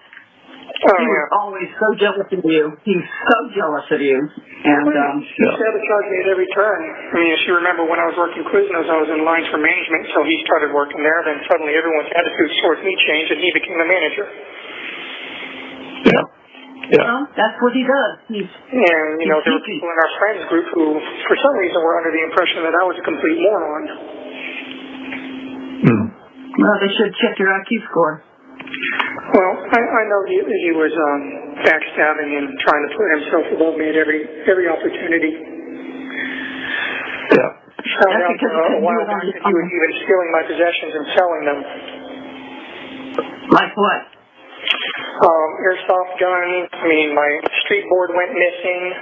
He was always so jealous of you. He was so jealous of you. And he sabotaged me at every turn. I mean, if you remember when I was working Quiznos, I was in lines for management, so he started working there. Then suddenly everyone's attitude towards me changed, and he became the manager. Yeah. Well, that's what he does. And, there were people in our friends group who, for some reason, were under the impression that I was a complete moron. Well, they should check your IQ score. Well, I know he was backstabbing and trying to put himself above me at every opportunity. Yeah. Found out a while back that he was even stealing my possessions and selling them. Like what? airsoft guns. I mean, my street board went missing.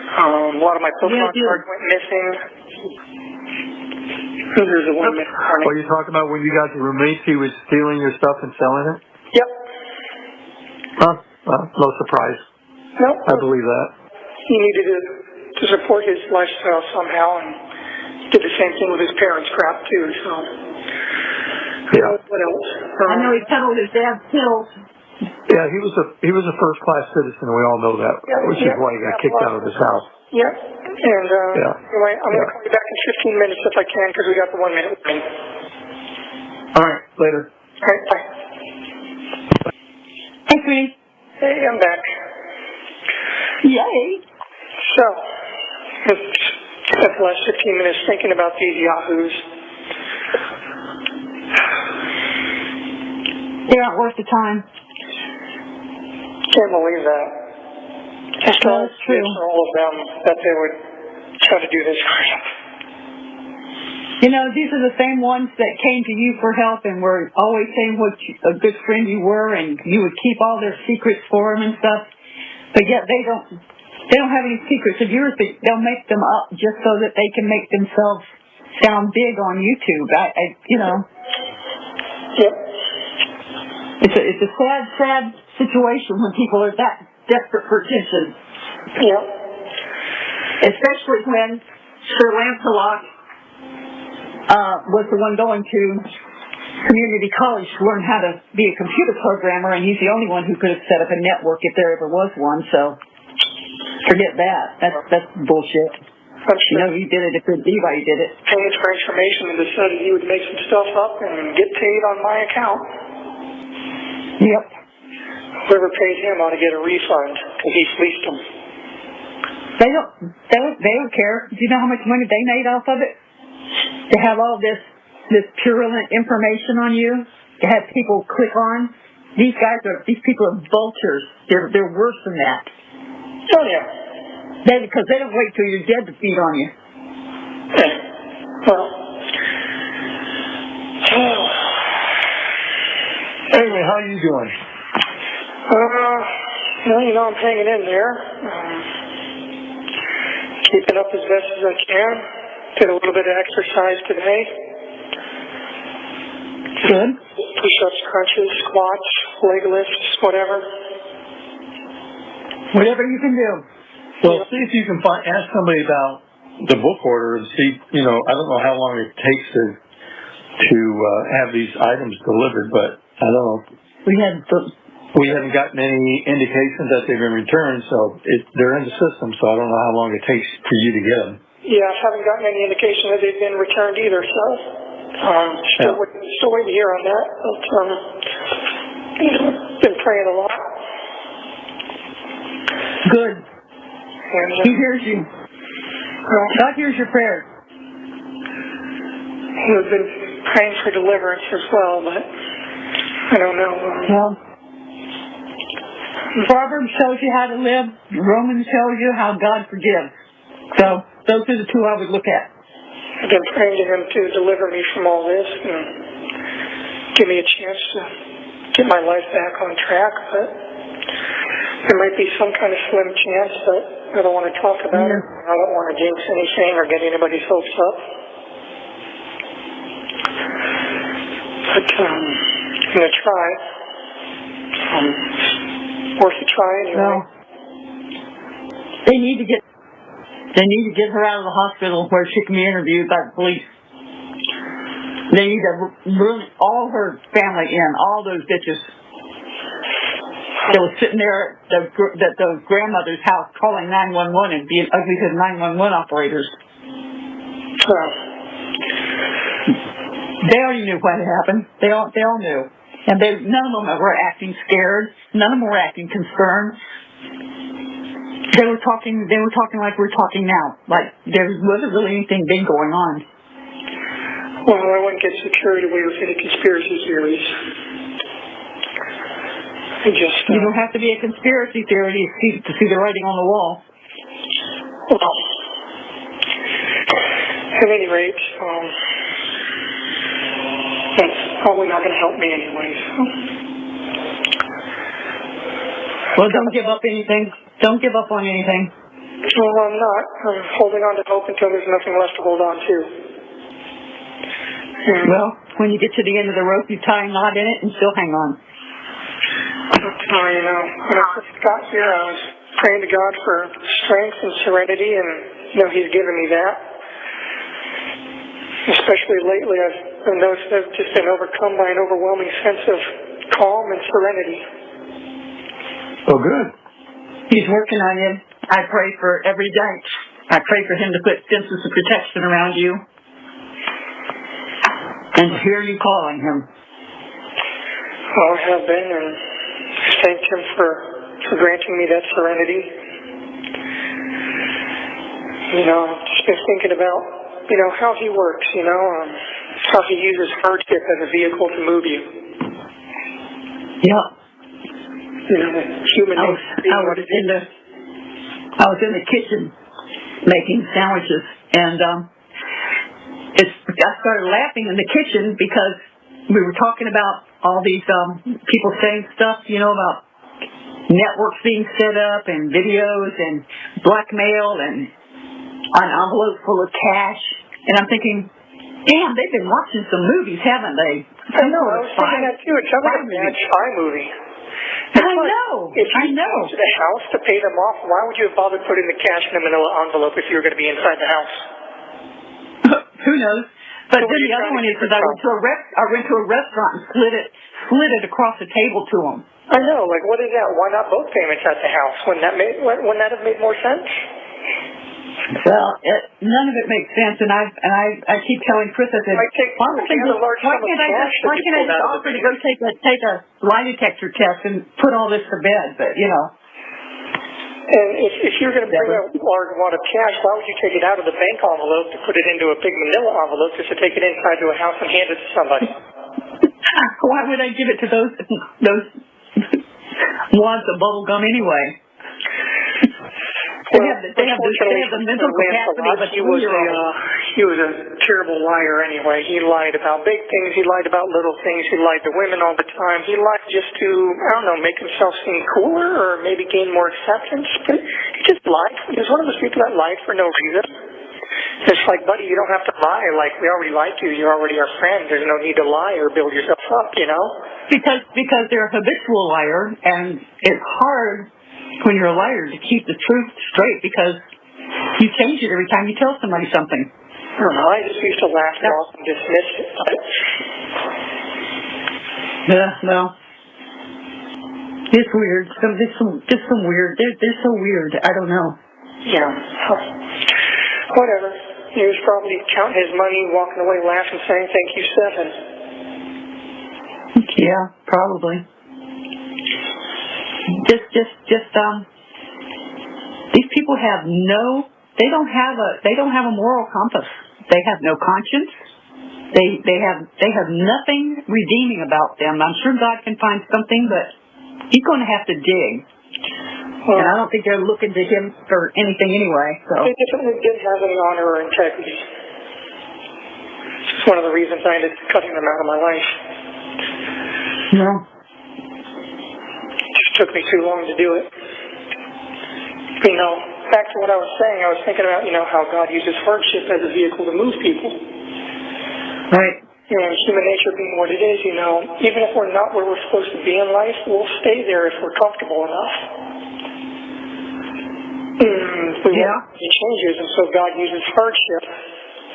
A lot of my Pokemon cards went missing. There's the one missing. Are you talking about when you got the roommates, he was stealing your stuff and selling it? Yep. Huh? No surprise. Nope. I believe that. He needed to support his lifestyle somehow, and did the same thing with his parents' crap too. So. Yeah. What else? I know he peddled his dad's pills. Yeah, he was a first-class citizen. We all know that, which is why he got kicked out of his house. Yep. And anyway, I'm going to call you back in 15 minutes if I can, because we got the 1 minute warning. All right, later. All right, bye. Hey, sweetie. Hey, I'm back. Yay. So, I spent the last 15 minutes thinking about these yahoos. They're not worth the time. Can't believe that. Just all that's true. All of them that they would try to do this. You know, these are the same ones that came to you for help and were always saying what a good friend you were, and you would keep all their secrets for them and stuff. But yet they don't have any secrets of yours. They'll make them up just so that they can make themselves sound big on YouTube. Yep. It's a sad situation when people are that desperate for attention. Yep. Especially when Sir Lancelot was the one going to community college to learn how to be a computer programmer, and he's the only one who could have set up a network if there ever was one, so forget that. That's bullshit. You know, he did it if anybody did it. Paid for information and decided he would make some stuff up and get paid on my account. Yep. Whoever paid him ought to get a refund because he fleeced them. They don't care. Do you know how much money they made off of it? To have all this purulent information on you, to have people click on. These people are vultures. They're worse than that. Oh yeah. Because they don't wait till you're dead to feed on you. Well. Anyway, how are you doing? Well, I'm hanging in there. Keeping up as best as I can. Did a little bit of exercise today. Good. Push-ups, crunches, squats, leg lifts, whatever. Whatever you can do. Well, see if you can ask somebody about the book order and see, I don't know how long it takes to have these items delivered, but I don't know. We haven't gotten any indications that they've been returned, so they're in the system, so I don't know how long it takes for you to get them. Yeah, I haven't gotten any indication that they've been returned either, so still waiting to hear on that. But, been praying a lot. Good. And, he hears you. God hears your prayers. We've been praying for deliverance as well, but I don't know. Well, Proverbs shows you how to live. Romans shows you how God forgives. So those are the two I would look at. I've been praying to Him to deliver me from all this and give me a chance to get my life back on track, but there might be some kind of slim chance, but I don't want to talk about it. I don't want to jinx anything or get anybody's hopes up. But I'm going to try. Worth a try anyway. Well, they need to get her out of the hospital where she can be interviewed by the police. They need to bring all her family in, all those bitches. They were sitting there at the grandmother's house calling 911 and being ugly to the 911 operators. They already knew what had happened. They all knew. And none of them were acting scared. None of them were acting concerned. They were talking like we're talking now. Like there wasn't really anything big going on. Well, I wouldn't get so carried away with any conspiracy theories. You don't have to be a conspiracy theorist to see the writing on the wall. Well, at any rate, that's probably not going to help me anyway. So. Well, don't give up anything. Don't give up on anything. Well, I'm not. I'm holding on to hope until there's nothing left to hold on to. Well, when you get to the end of the rope, you tie a knot in it and still hang on. Oh, you know, when I first got here, I was praying to God for strength and serenity, and, you know, He's given me that. Especially lately, I've noticed I've just been overcome by an overwhelming sense of calm and serenity. Oh, good. He's working on you. I pray for every day. I pray for Him to put fences of protection around you and to hear you calling Him. Well, I have been, and I thank Him for granting me that serenity. You know, I've just been thinking about, you know, how He works, you know, how He uses hardship as a vehicle to move you. Yeah. You know, human nature. I was in the kitchen making sandwiches, and I started laughing in the kitchen because we were talking about all these people saying stuff, you know, about networks being set up and videos and blackmail and an envelope full of cash. And I'm thinking, damn, they've been watching some movies, haven't they? I know, I was thinking that too. It sounds like a bad spy movie. I know. If you came to the house to pay them off, why would you have bothered putting the cash in a manila envelope if you were going to be inside the house? Who knows? But then the other one is that I went to a restaurant and slid it across the table to them. I know. Like, what is that? Why not both payments at the house? Wouldn't that have made more sense? Well, none of it makes sense, and I keep telling Chris, I said, why can't I just offer to go take a lie detector test and put all this to bed? But you know. And if you're going to bring a large amount of cash, why would you take it out of the bank envelope to put it into a big manila envelope just to take it inside to a house and hand it to somebody? Why would I give it to those wads of bubble gum anyway? They have the mental capacity of a 2-year-old. He was a terrible liar anyway. He lied about big things. He lied about little things. He lied to women all the time. He lied just to, I don't know, make himself seem cooler or maybe gain more acceptance. But he just lied. He was one of those people that lied for no reason. It's like, buddy, you don't have to lie. Like, we already lied to you. You're already our friend. There's no need to lie or build yourself up, you know? Because they're a habitual liar, and it's hard when you're a liar to keep the truth straight because you change it every time you tell somebody something. I don't know. I just used to laugh it off and dismiss it. Yeah, no. It's weird. Just some weird. They're so weird. I don't know. Yeah. Whatever. He was probably counting his money, walking away laughing, saying, "Thank you, Stephan." Yeah, probably. These people they don't have a moral compass. They have no conscience. They have nothing redeeming about them. I'm sure God can find something, but He's going to have to dig. And I don't think they're looking to Him for anything anyway. So they definitely didn't have any honor or integrity. It's one of the reasons I ended up cutting them out of my life. No. Took me too long to do it. You know, back to what I was saying, I was thinking about, you know, how God uses hardship as a vehicle to move people. Right. You know, human nature being what it is, you know, even if we're not where we're supposed to be in life, we'll stay there if we're comfortable enough. We won't make any changes, and so God uses hardship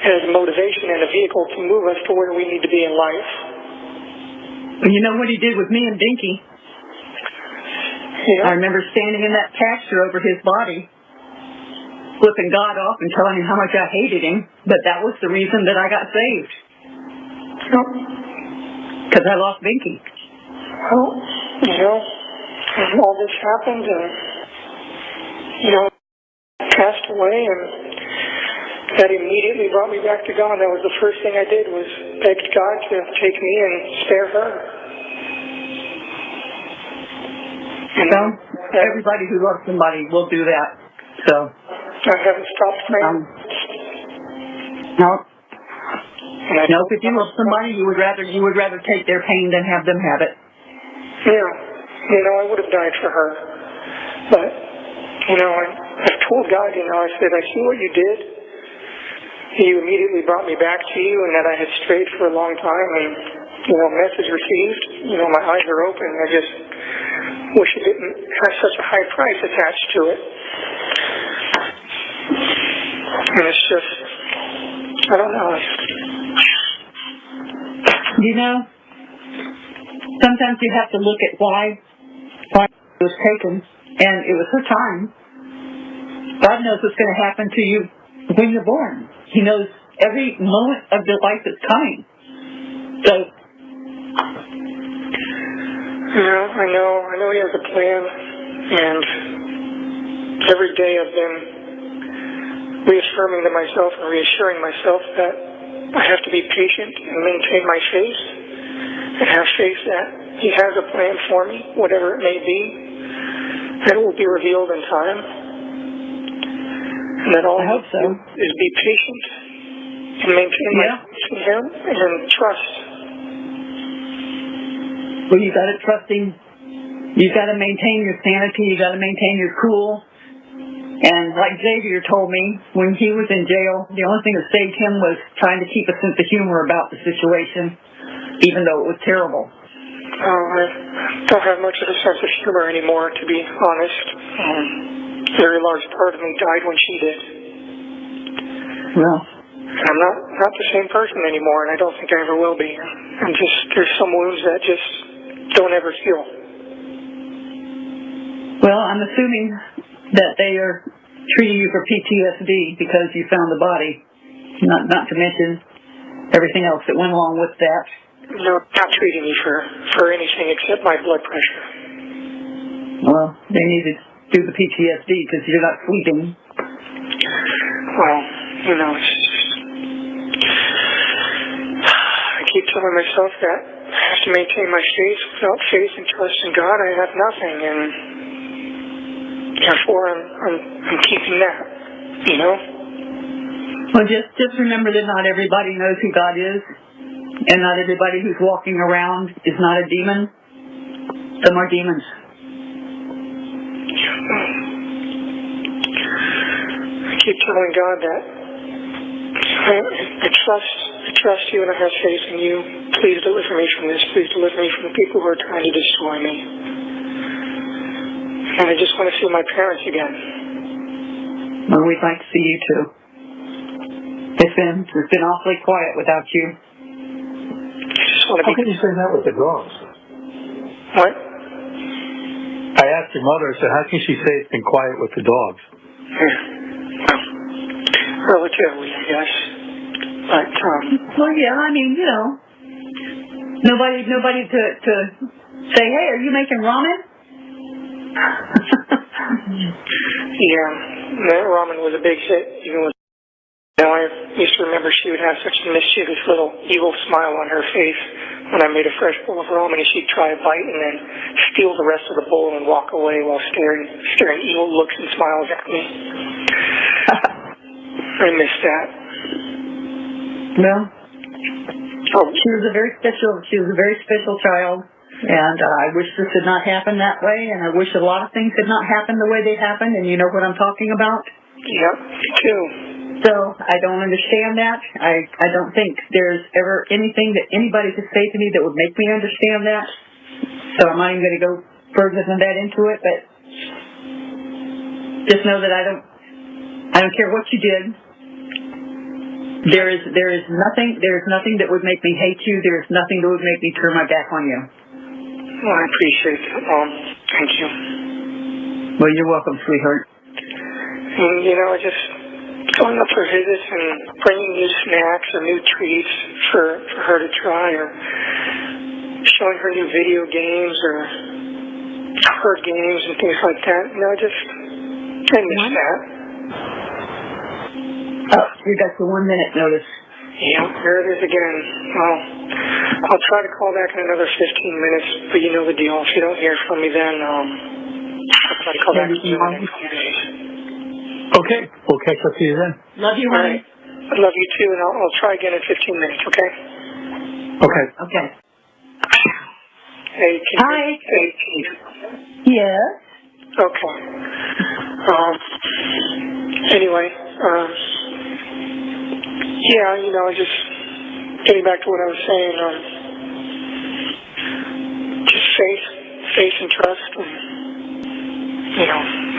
as motivation and a vehicle to move us to where we need to be in life. You know what He did with me and Dinky? Yeah. I remember standing in that pasture over his body, flipping God off and telling him how much I hated him, but that was the reason that I got saved. Because I lost Binky. Well, you know, all this happened and, you know, passed away, and that immediately brought me back to God. That was the first thing I did, was begged God to take me and spare her. So, everybody who loves somebody will do that. So I haven't stopped praying. No, if you love somebody, you would rather take their pain than have them have it. Yeah. You know, I would have died for her. But, I've told God, I said, I see what you did. You immediately brought me back to you, and that I had strayed for a long time, and, message received. My eyes are open. I just wish it didn't have such a high price attached to it. And it's just, I don't know. Sometimes you have to look at why it was taken, and it was her time. God knows what's going to happen to you when you're born. He knows every moment of your life that's coming. So, I know He has a plan, and every day I've been reaffirming to myself and reassuring myself that I have to be patient and maintain my faith, and have faith that He has a plan for me, whatever it may be, that it will be revealed in time, and that all I hope so is be patient and maintain my faith in Him and trust. Well, you got to trusting. You got to maintain your sanity. You got to maintain your cool. And like Xavier told me, when he was in jail, the only thing that saved him was trying to keep a sense of humor about the situation, even though it was terrible. I don't have much of a sense of humor anymore, to be honest. A very large part of me died when she did. Well, and I'm not the same person anymore, and I don't think I ever will be. And there's some wounds that just don't ever heal. Well, I'm assuming that they are treating you for PTSD because you found the body, not to mention everything else that went along with that. No, not treating me for anything except my blood pressure. Well, they need to do the PTSD because you're not sleeping. Well, it's just, I keep telling myself that I have to maintain my faith. Without faith and trust in God, I have nothing, and therefore I'm keeping that, Well, just remember that not everybody knows who God is, and not everybody who's walking around is not a demon. Some are demons. I keep telling God that I trust you and I have faith in you. Please deliver me from this. Please deliver me from the people who are trying to destroy me. And I just want to see my parents again. Well, we'd like to see you too. It's been awfully quiet without you. How can you say that with the dogs? What? I asked your mother, I said, how can she say it's been quiet with the dogs? Relatively, I guess. But, well, yeah, I mean, nobody to say, hey, are you making ramen? Yeah, that ramen was a big hit, even with I used to remember she would have such a mischievous little evil smile on her face when I made a fresh bowl of ramen, and she'd try a bite and then steal the rest of the bowl and walk away while staring evil looks and smiles at me. I miss that. Well, she was a very special child, and I wish this had not happened that way, and I wish a lot of things had not happened the way they happened, and you know what I'm talking about? Yep, me too. So I don't understand that. I don't think there's ever anything that anybody could say to me that would make me understand that. So I'm not even going to go further than that into it, but just know that I don't care what you did. There is nothing that would make me hate you. There is nothing that would make me turn my back on you. Well, I appreciate that, Mom. Thank you. Well, you're welcome, sweetheart. And, I just going up for visits and bringing new snacks or new treats for her to try, or showing her new video games or her games and things like that. I miss that. Oh, you got the 1 minute notice. Yeah, there it is again. Well, I'll try to call back in another 15 minutes, but you know the deal. If you don't hear from me then, I'll try to call back in the next few days. Okay, we'll catch up to you then. Love you, honey. I love you too, and I'll try again in 15 minutes, okay? Okay. Hey, Hi. Hey, Keith. Yes? Okay. Anyway, yeah, just getting back to what I was saying, just faith and trust, and,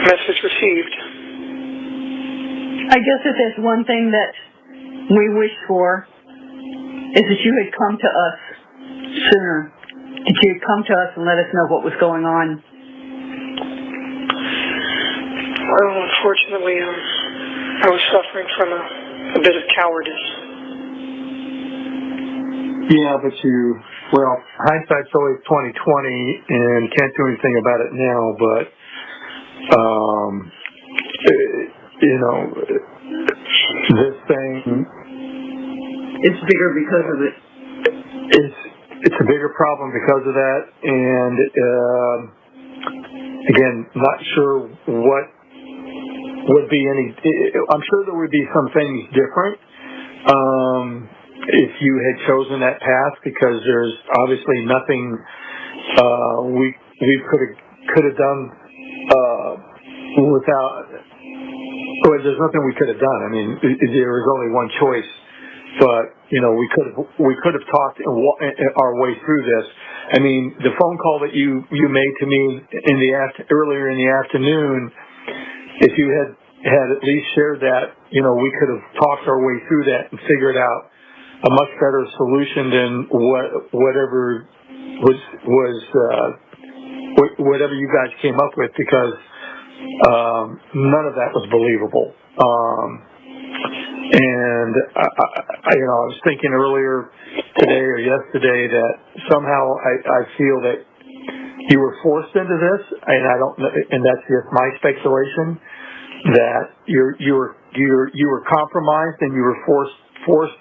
message received. I guess if there's one thing that we wish for is that you had come to us sooner, that you had come to us and let us know what was going on. Well, unfortunately, I was suffering from a bit of cowardice. Yeah, but hindsight's always 20/20, and can't do anything about it now. But this thing, it's bigger because of it. It's a bigger problem because of that, and again, not sure what would be any. I'm sure there would be some things different if you had chosen that path, because there's obviously nothing we could have done without. Well, there's nothing we could have done. I mean, there was only one choice, but we could have talked our way through this. I mean, the phone call that you made to me earlier in the afternoon, if you had at least shared that, we could have talked our way through that and figured out a much better solution than whatever whatever you guys came up with, because none of that was believable. And I was thinking earlier today or yesterday that somehow I feel that you were forced into this, and I don't, and that's just my speculation, that you were compromised and you were forced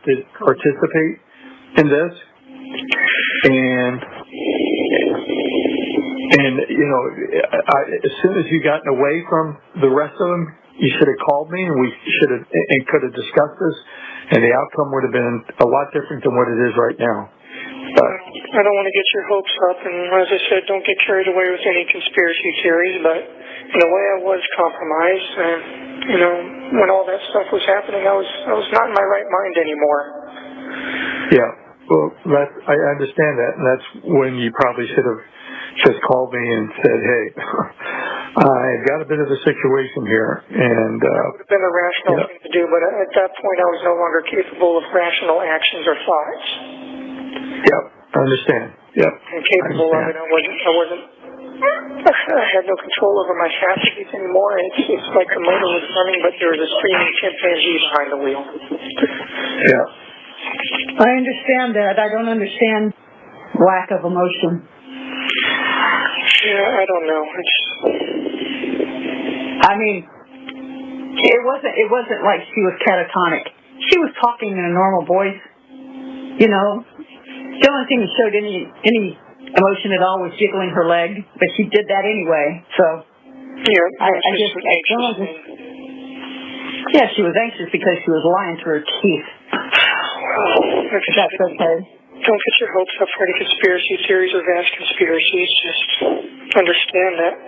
to participate in this, and as soon as you gotten away from the rest of them, you should have called me, and we could have discussed this, and the outcome would have been a lot different than what it is right now. But I don't want to get your hopes up, and as I said, don't get carried away with any conspiracy theories, but in a way I was compromised, and when all that stuff was happening, I was not in my right mind anymore. Yeah, well, I understand that, and that's when you probably should have just called me and said, hey, I've got a bit of a situation here, and that would have been a rational thing to do, but at that point I was no longer capable of rational actions or thoughts. Yep, I understand. Yep. Incapable of it. I had no control over my faculties anymore. It's like the motor was running, but there was a screaming chimpanzee behind the wheel. Yeah. I understand that. I don't understand lack of emotion. Yeah, I don't know. I mean, it wasn't like she was catatonic. She was talking in a normal voice. The only thing that showed any emotion at all was jiggling her leg, but she did that anyway. So yeah, yeah, she was anxious because she was lying to her teeth. Well, that's okay. Don't get your hopes up for any conspiracy theories or vast conspiracies. Just understand that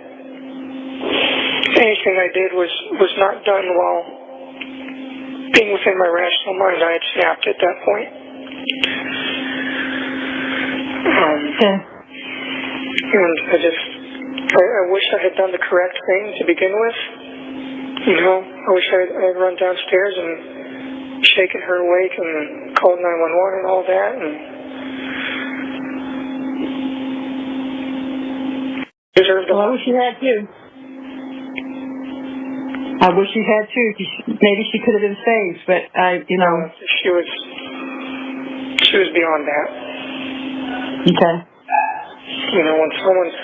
anything I did was not done while being within my rational mind. I had snapped at that point. And I wish I had done the correct thing to begin with. I wish I had run downstairs and shaken her awake and called 911 and all that. And well, I wish you had too. I wish you had too. Maybe she could have been saved, but she was beyond that. Okay. When someone's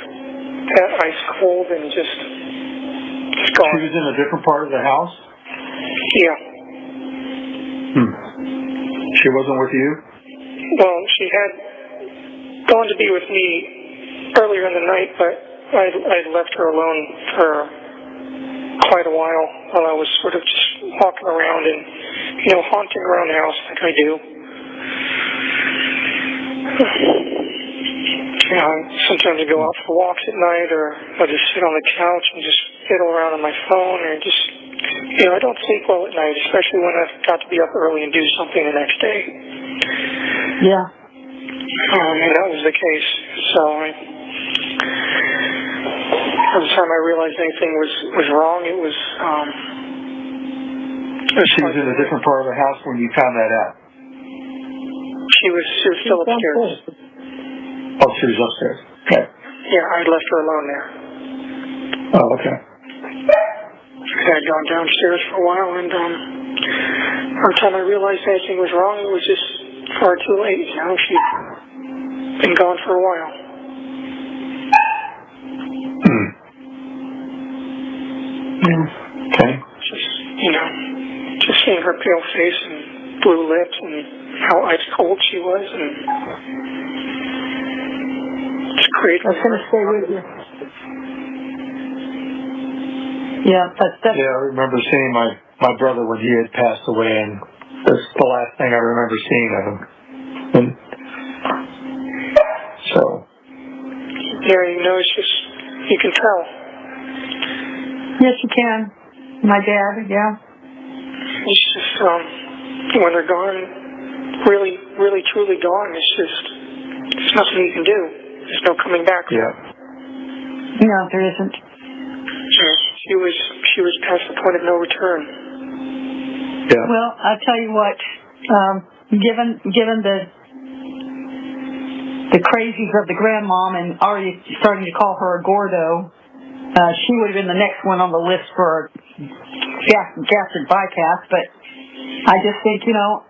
that ice cold and just gone. She was in a different part of the house? Yeah. She wasn't with you? Well, she had gone to be with me earlier in the night, but I'd left her alone for quite a while I was sort of just walking around and, haunting around the house like I do. You know, sometimes I go out for walks at night, or I just sit on the couch and just fiddle around on my phone, or just, you know, I don't sleep well at night, especially when I've got to be up early and do something the next day. Yeah. And that was the case. So every time I realized anything was wrong, it was. She was in a different part of the house when you found that out. She was still upstairs. Oh, she was upstairs. Okay. Yeah, I left her alone there. Oh, okay. I had gone downstairs for a while, and every time I realized anything was wrong, it was just far too late. You know, she'd been gone for a while. Okay. Just seeing her pale face and blue lips and how ice cold she was, and it's great. That's going to stay with you. Yeah, that's definitely. Yeah, I remember seeing my brother when he had passed away, and that's the last thing I remember seeing of him. And so. Yeah, you know, it's just, you can tell. Yes, you can. My dad, yeah. It's just, when they're gone, really, really, truly gone, there's nothing you can do. There's no coming back. Yeah. No, there isn't. She was past the point of no return. Yeah. Well, I'll tell you what, given the crazies of the grandmom and already starting to call her a Gordo, she would have been the next one on the list for gastric bypass, but I just think, you know,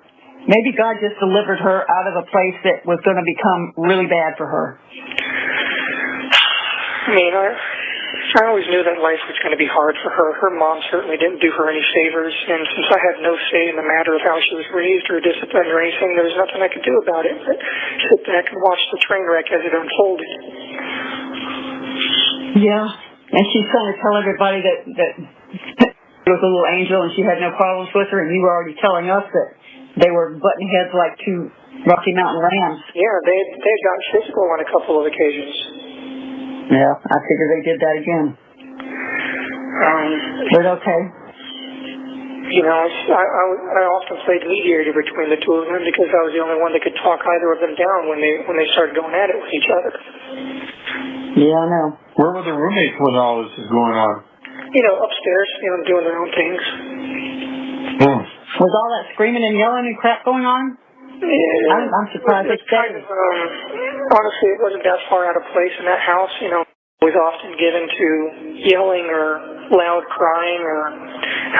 maybe God just delivered her out of a place that was going to become really bad for her. I mean, I always knew that life was going to be hard for her. Her mom certainly didn't do her any favors, and since I had no say in the matter of how she was raised or disciplined or anything, there was nothing I could do about it but sit back and watch the train wreck as it unfolded. Yeah, and she's trying to tell everybody that it was a little angel and she had no problems with her, and you were already telling us that they were butting heads like two Rocky Mountain rams. Yeah, they had gotten physical on a couple of occasions. Yeah, I figured they did that again. But okay. You know, I often played mediator between the two of them because I was the only one that could talk either of them down when they started going at it with each other. Yeah, I know. Where were the roommates when all this is going on? You know, upstairs, you know, doing their own things. Was all that screaming and yelling and crap going on? Yeah. I'm surprised they stayed. Honestly, it wasn't that far out of place in that house. You know, was often given to yelling or loud crying or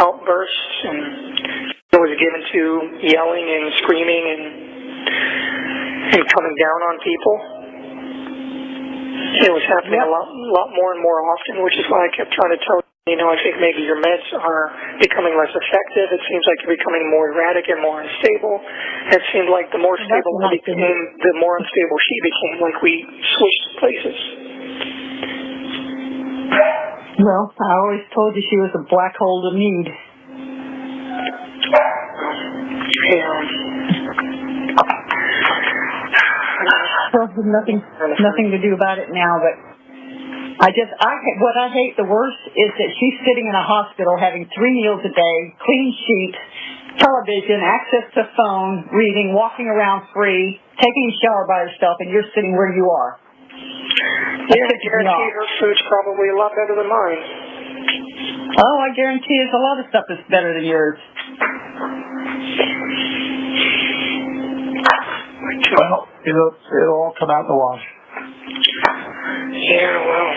outbursts, and it was given to yelling and screaming and coming down on people. It was happening a lot more and more often, which is why I kept trying to tell you know, I think maybe your meds are becoming less effective. It seems like you're becoming more erratic and more unstable. It seemed like the more stable I became, the more unstable she became, like we switched places. Well, I always told you she was a black hole to need. Yeah. Well, there's nothing to do about it now, but what I hate the worst is that she's sitting in a hospital having 3 meals a day, clean sheets, television, access to phone, reading, walking around free, taking a shower by herself, and you're sitting where you are. Yeah, I guarantee her food's probably a lot better than mine. Oh, I guarantee there's a lot of stuff that's better than yours. Well, it'll all come out in the wash. Yeah, well,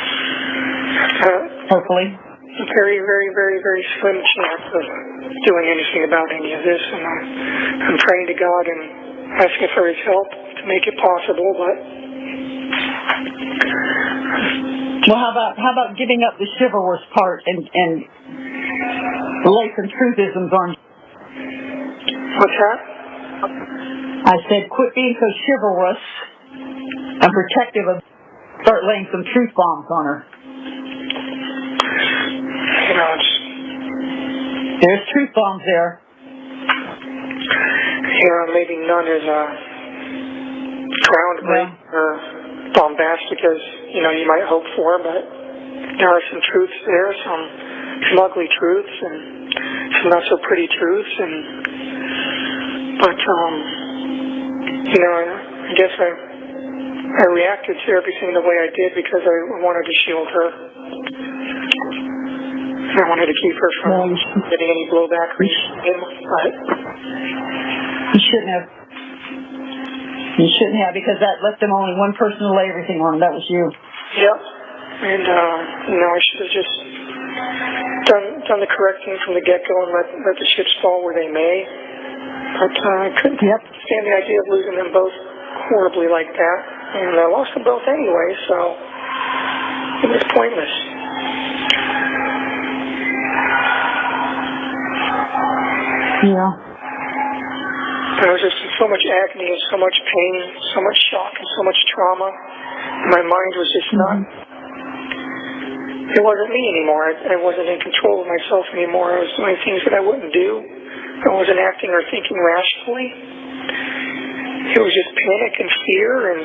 hopefully. Very, very, very, very slim chance of doing anything about any of this, and I'm praying to God and asking for His help to make it possible. But well, how about giving up the chivalrous part and lay some truthisms on? What's that? I said, quit being so chivalrous and protective of. Start laying some truth bombs on her. You know, there's truth bombs there. Yeah, maybe none is groundbreaking or bombastic as, you know, you might hope for, but there are some truths there, some ugly truths and some not so pretty truths, but you know, I guess I reacted to everything the way I did because I wanted to shield her. I wanted to keep her from getting any blowback from him, but you shouldn't have. You shouldn't have, because that left them only one person to lay everything on. That was you. Yep. And you know, I should have just done the correct thing from the get-go and let the chips fall where they may. But I couldn't stand the idea of losing them both horribly like that. And I lost them both anyway, so it was pointless. Yeah. I was just in so much agony and so much pain, so much shock and so much trauma. My mind was just not, it wasn't me anymore. I wasn't in control of myself anymore. I was doing things that I wouldn't do. I wasn't acting or thinking rationally. It was just panic and fear and...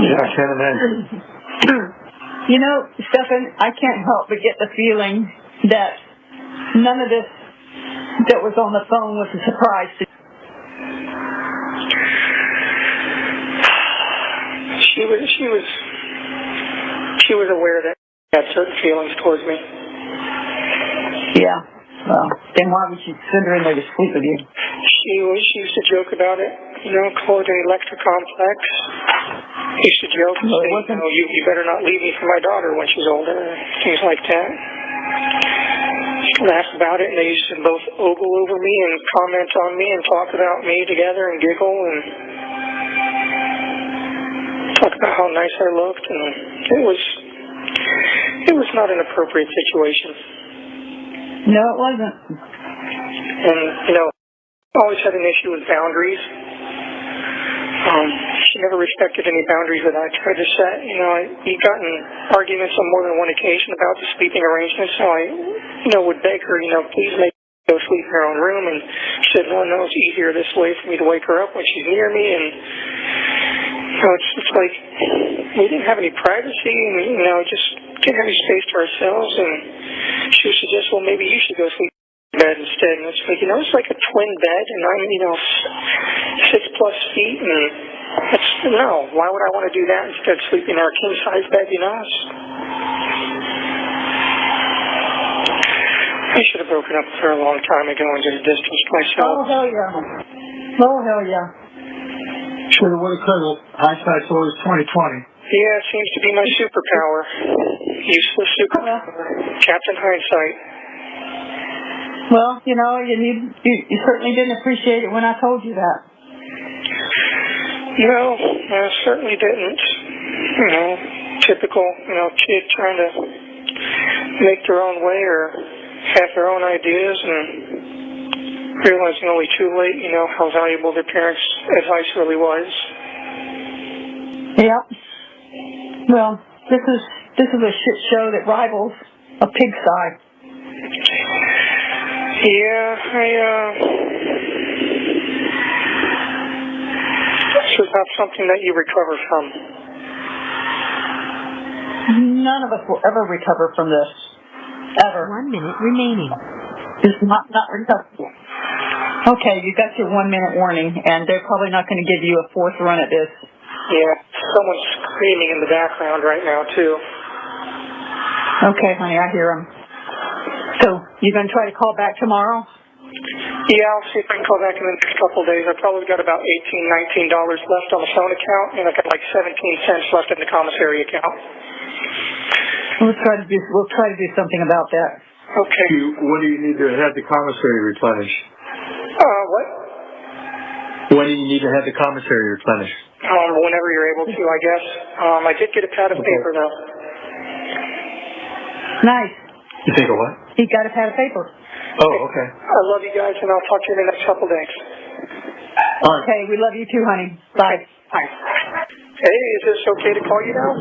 Yeah, I can't imagine. You know, Stephan, I can't help but get the feeling that none of this that was on the phone was a surprise to you. She was aware that I had certain feelings towards me. Yeah. Well, then why would she sit her in there to sleep with you? She used to joke about it, you know, call it an electric complex. Used to joke and say, you know, you better not leave me for my daughter when she's older, things like that. Laugh about it, and they used to both ogle over me and comment on me and talk about me together and giggle and talk about how nice I looked, and it was not an appropriate situation. No, it wasn't. And, you know, I always had an issue with boundaries. She never respected any boundaries that I tried to set. You know, we got in arguments on more than one occasion about the sleeping arrangements, so I, you know, would beg her, you know, please make her go sleep in her own room, and she said, no, it's easier this way for me to wake her up when she's near me, and, you know, it's like we didn't have any privacy, and, you know, just didn't have any space to ourselves, and she would suggest, well, maybe you should go sleep in bed instead, and it's like, you know, it's like a twin bed, and I'm, you know, 6+ feet, and no, why would I want to do that instead of sleeping in our king-size bed, you know? I should have broken up with her a long time ago and just distanced myself. Oh, hell yeah. Oh, hell yeah. Sure, what a credit. Hindsight's always 20/20. Yeah, it seems to be my superpower. Useless superpower. Captain Hindsight. Well, you know, you certainly didn't appreciate it when I told you that. No, I certainly didn't. You know, typical, you know, kid trying to make their own way or have their own ideas and realizing only too late, you know, how valuable their parents' advice really was. Yep. Well, this is a shit show that rivals a pigsty. Yeah, this is not something that you recover from. None of us will ever recover from this. Ever. 1 minute remaining. It's not recoverable. Okay, you got your 1 minute warning, and they're probably not going to give you a fourth run at this. Yeah, someone's screaming in the background right now, too. Okay, honey, I hear them. So, you going to try to call back tomorrow? Yeah, I'll see if I can call back in the next couple of days. I've probably got about $18, $19 left on the phone account, and I've got like 17 cents left in the commissary account. We'll try to do something about that. Okay. When do you need to have the commissary replenished? What? When do you need to have the commissary replenished? Whenever you're able to, I guess. I did get a pad of paper, though. Nice. You think of what? He got a pad of paper. Oh, okay. I love you guys, and I'll talk to you in the next couple of days. All right. Okay, we love you too, honey. Bye. Bye. Hey, is this okay to call you now?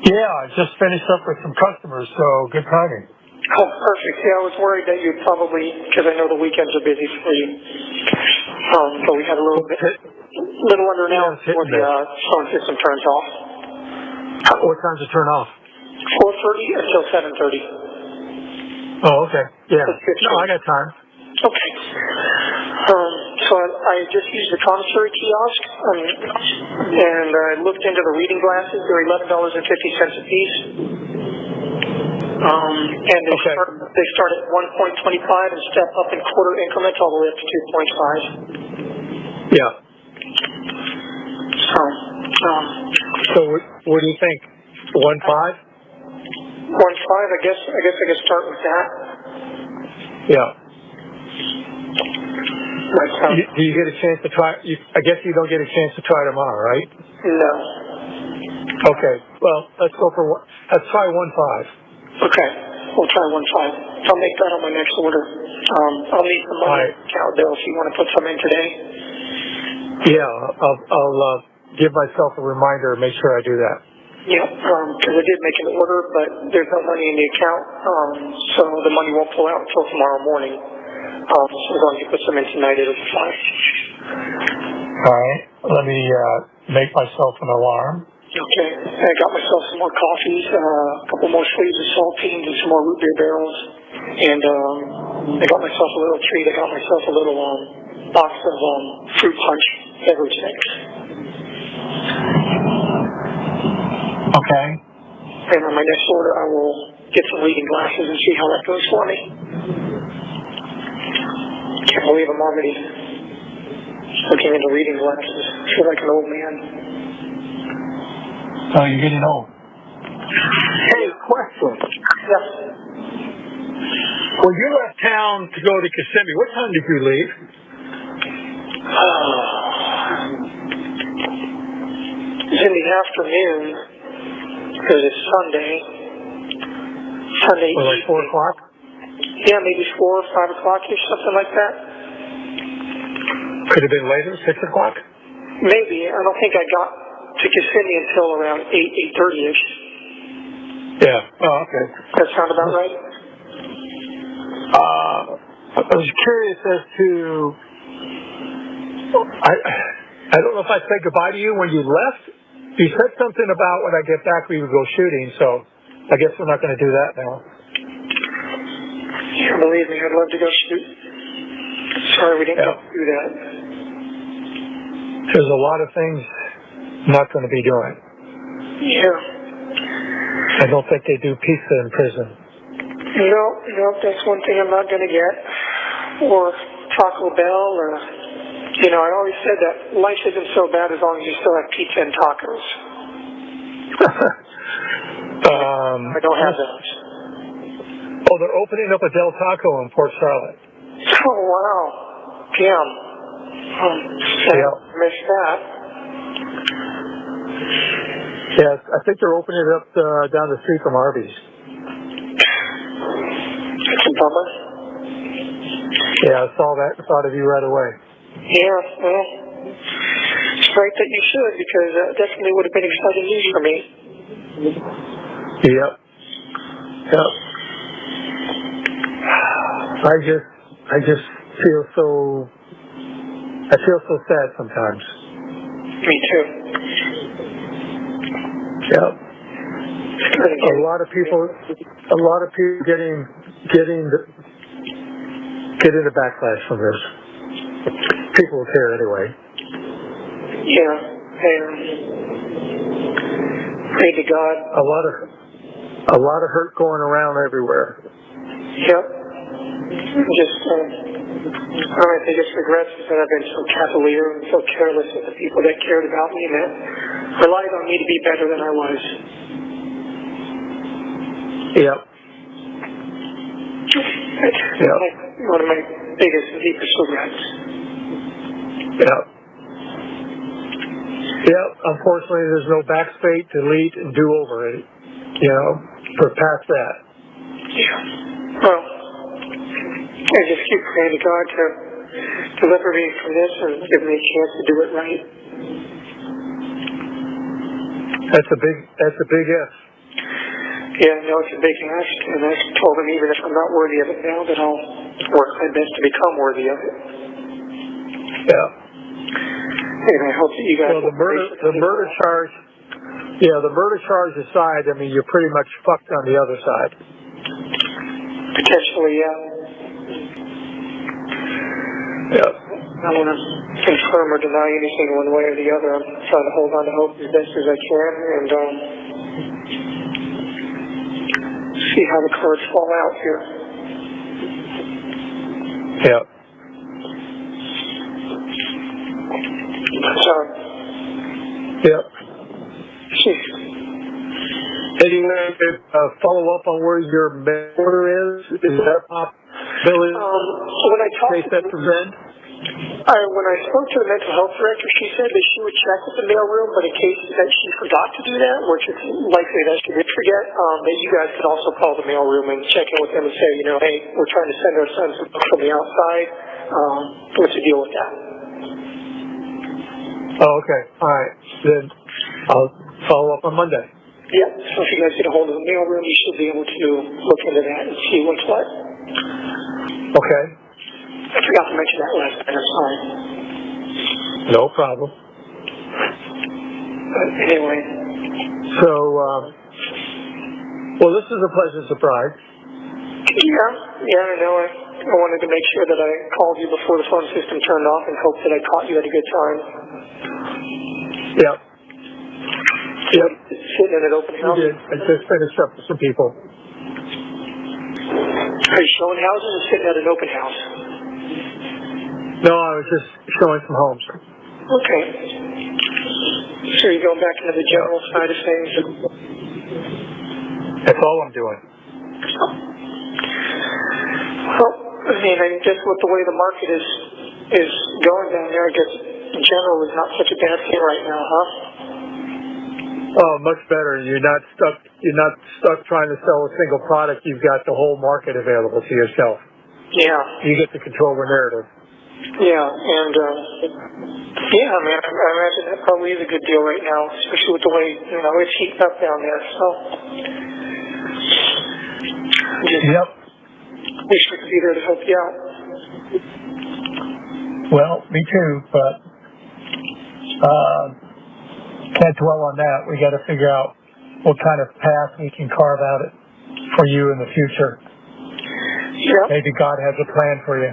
Yeah, I just finished up with some customers, so good timing. Oh, perfect. Yeah, I was worried that you'd probably, because I know the weekends are busy for you. But we had a little bit. little under an hour before the phone system turns off. What time does it turn off? 4:30 until 7:30. Oh, okay. Yeah. No, I got time. Okay. So I just used the commissary kiosk, and I looked into the reading glasses. They're $11.50 a piece. And they start at 1.25 and step up in quarter increments all the way up to 2.5. Yeah. So what do you think? 1.5? 1.5. I guess I could start with that. Yeah. Do you get a chance to try? I guess you don't get a chance to try tomorrow, right? No. Okay. Well, let's go for one. Let's try 1.5. Okay. We'll try 1.5. I'll make that on my next order. I'll need some money account bill if you want to put some in today. Yeah, I'll give myself a reminder and make sure I do that. Yeah, because I did make an order, but there's no money in the account, so the money won't pull out until tomorrow morning. So as long as you put some in tonight, it'll be fine. All right. Let me make myself an alarm. Okay. I got myself some more coffees, a couple more sleeves of saltines, and some more root beer barrels. And I got myself a little treat. I got myself a little box of fruit punch beverage mix. Okay. And on my next order, I will get some reading glasses and see how that goes for me. Can't believe I'm already looking into reading glasses. I feel like an old man. Oh, you're getting old. Hey, question. Yes. When you left town to go to Kissimmee, what time did you leave? It was in the afternoon, because it's Sunday. Sunday Or like 4 o'clock? Yeah, maybe 4 or 5 o'clock-ish, something like that. Could have been later, 6 o'clock? Maybe. I don't think I got to Kissimmee until around 8:30-ish. Yeah. Oh, okay. That sound about right? I was curious as to... I don't know if I said goodbye to you when you left. You said something about when I get back we would go shooting, so I guess we're not going to do that now. Yeah, believe me, I'd love to go shoot. Sorry we didn't get to do that. There's a lot of things not going to be doing. Yeah. I don't think they do pizza in prison. No, that's one thing I'm not going to get. Or Taco Bell, or... You know, I always said that life isn't so bad as long as you still have pizza and tacos. I don't have those. Oh, they're opening up a Del Taco in Port Charlotte. Oh, wow. Damn. Yeah. Missed that. Yes, I think they're opening it up down the street from Arby's. That's a bummer. Yeah, I saw that and thought of you right away. Yeah, well, it's right that you should, because that definitely would have been exciting news for me. Yep. I just feel so sad sometimes. Me too. Yep. A lot of people getting the backlash from this. People will care anyway. Yeah, and pray to God. A lot of hurt going around everywhere. Yep. Just, my biggest regrets is that I've been so cavalier and so careless with the people that cared about me and that relied on me to be better than I was. Yep. That's one of my biggest and deepest regrets. Yep. Unfortunately, there's no backspate, delete, and do over it. You know, for past that. Yeah. Well, I just keep praying to God to deliver me from this and give me a chance to do it right. That's a big if. Yeah, I know it's a big ask, and I told him even if I'm not worthy of it now, that I'll work my best to become worthy of it. Yeah. And I hope that you guys. Well, the murder charge. Yeah, the murder charge aside, I mean, you're pretty much fucked on the other side. Potentially, yeah. Yeah. I don't want to confirm or deny anything one way or the other. I'm trying to hold on to hope as best as I can and see how the cards fall out here. Yeah. So. Yep. Anyway, follow up on where your order is. Is that possibility? When I talked to when I spoke to the mental health director, she said that she would check with the mailroom, but in case that she forgot to do that, which it's likely that she did forget, that you guys could also call the mailroom and check in with them and say, you know, hey, we're trying to send our son from the outside. What's the deal with that? Oh, okay. All right. Then I'll follow up on Monday. Yeah. So if you guys get a hold of the mailroom, you should be able to look into that and see what's what. Okay. I forgot to mention that last time. I'm sorry. No problem. But anyway. So, well, this is a pleasant surprise. Yeah, I know. I wanted to make sure that I called you before the phone system turned off and hoped that I caught you at a good time. Yep. Yep. Sitting in an open house. You did. I just finished up with some people. Are you showing houses or sitting at an open house? No, I was just showing some homes. Okay. So you're going back into the general side of things? That's all I'm doing. Well, I mean, I guess with the way the market is going down there, I guess general is not such a bad thing right now, huh? Oh, much better. You're not stuck trying to sell a single product. You've got the whole market available to yourself. Yeah. You get to control the narrative. Yeah, and yeah, I mean, I imagine that probably is a good deal right now, especially with the way, you know, it's heating up down there, so. Yep. Wish we could be there to help you out. Well, me too, but can't dwell on that. We got to figure out what kind of path we can carve out it for you in the future. Yeah. Maybe God has a plan for you.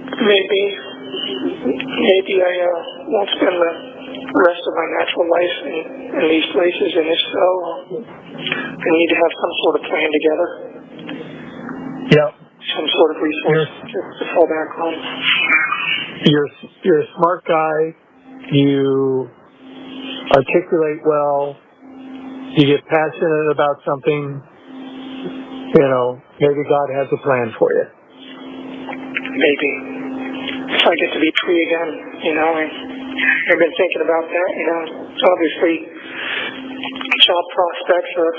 Maybe I won't spend the rest of my natural life in these places, and if so, I need to have some sort of plan together. Yep. Some sort of resource to fall back on. You're a smart guy. You articulate well. You get passionate about something. You know, maybe God has a plan for you. Maybe. If I get to be free again, you know, I've been thinking about that, you know. Obviously, job prospects are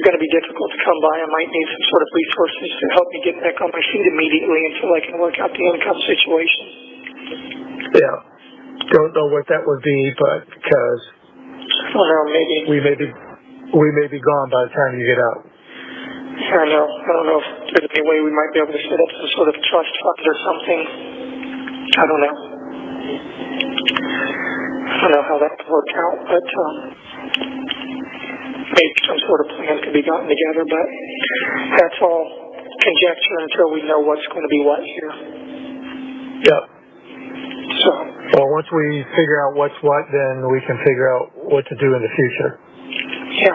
going to be difficult to come by. I might need some sort of resources to help me get back on my feet immediately until I can work out the income situation. Yeah. Don't know what that would be, but because we may be gone by the time you get out. I know. I don't know if there's any way we might be able to set up some sort of trust fund or something. I don't know. I don't know how that would work out, but maybe some sort of plan could be gotten together, but that's all conjecture until we know what's going to be what here. Yep. So. Well, once we figure out what's what, then we can figure out what to do in the future. Yeah.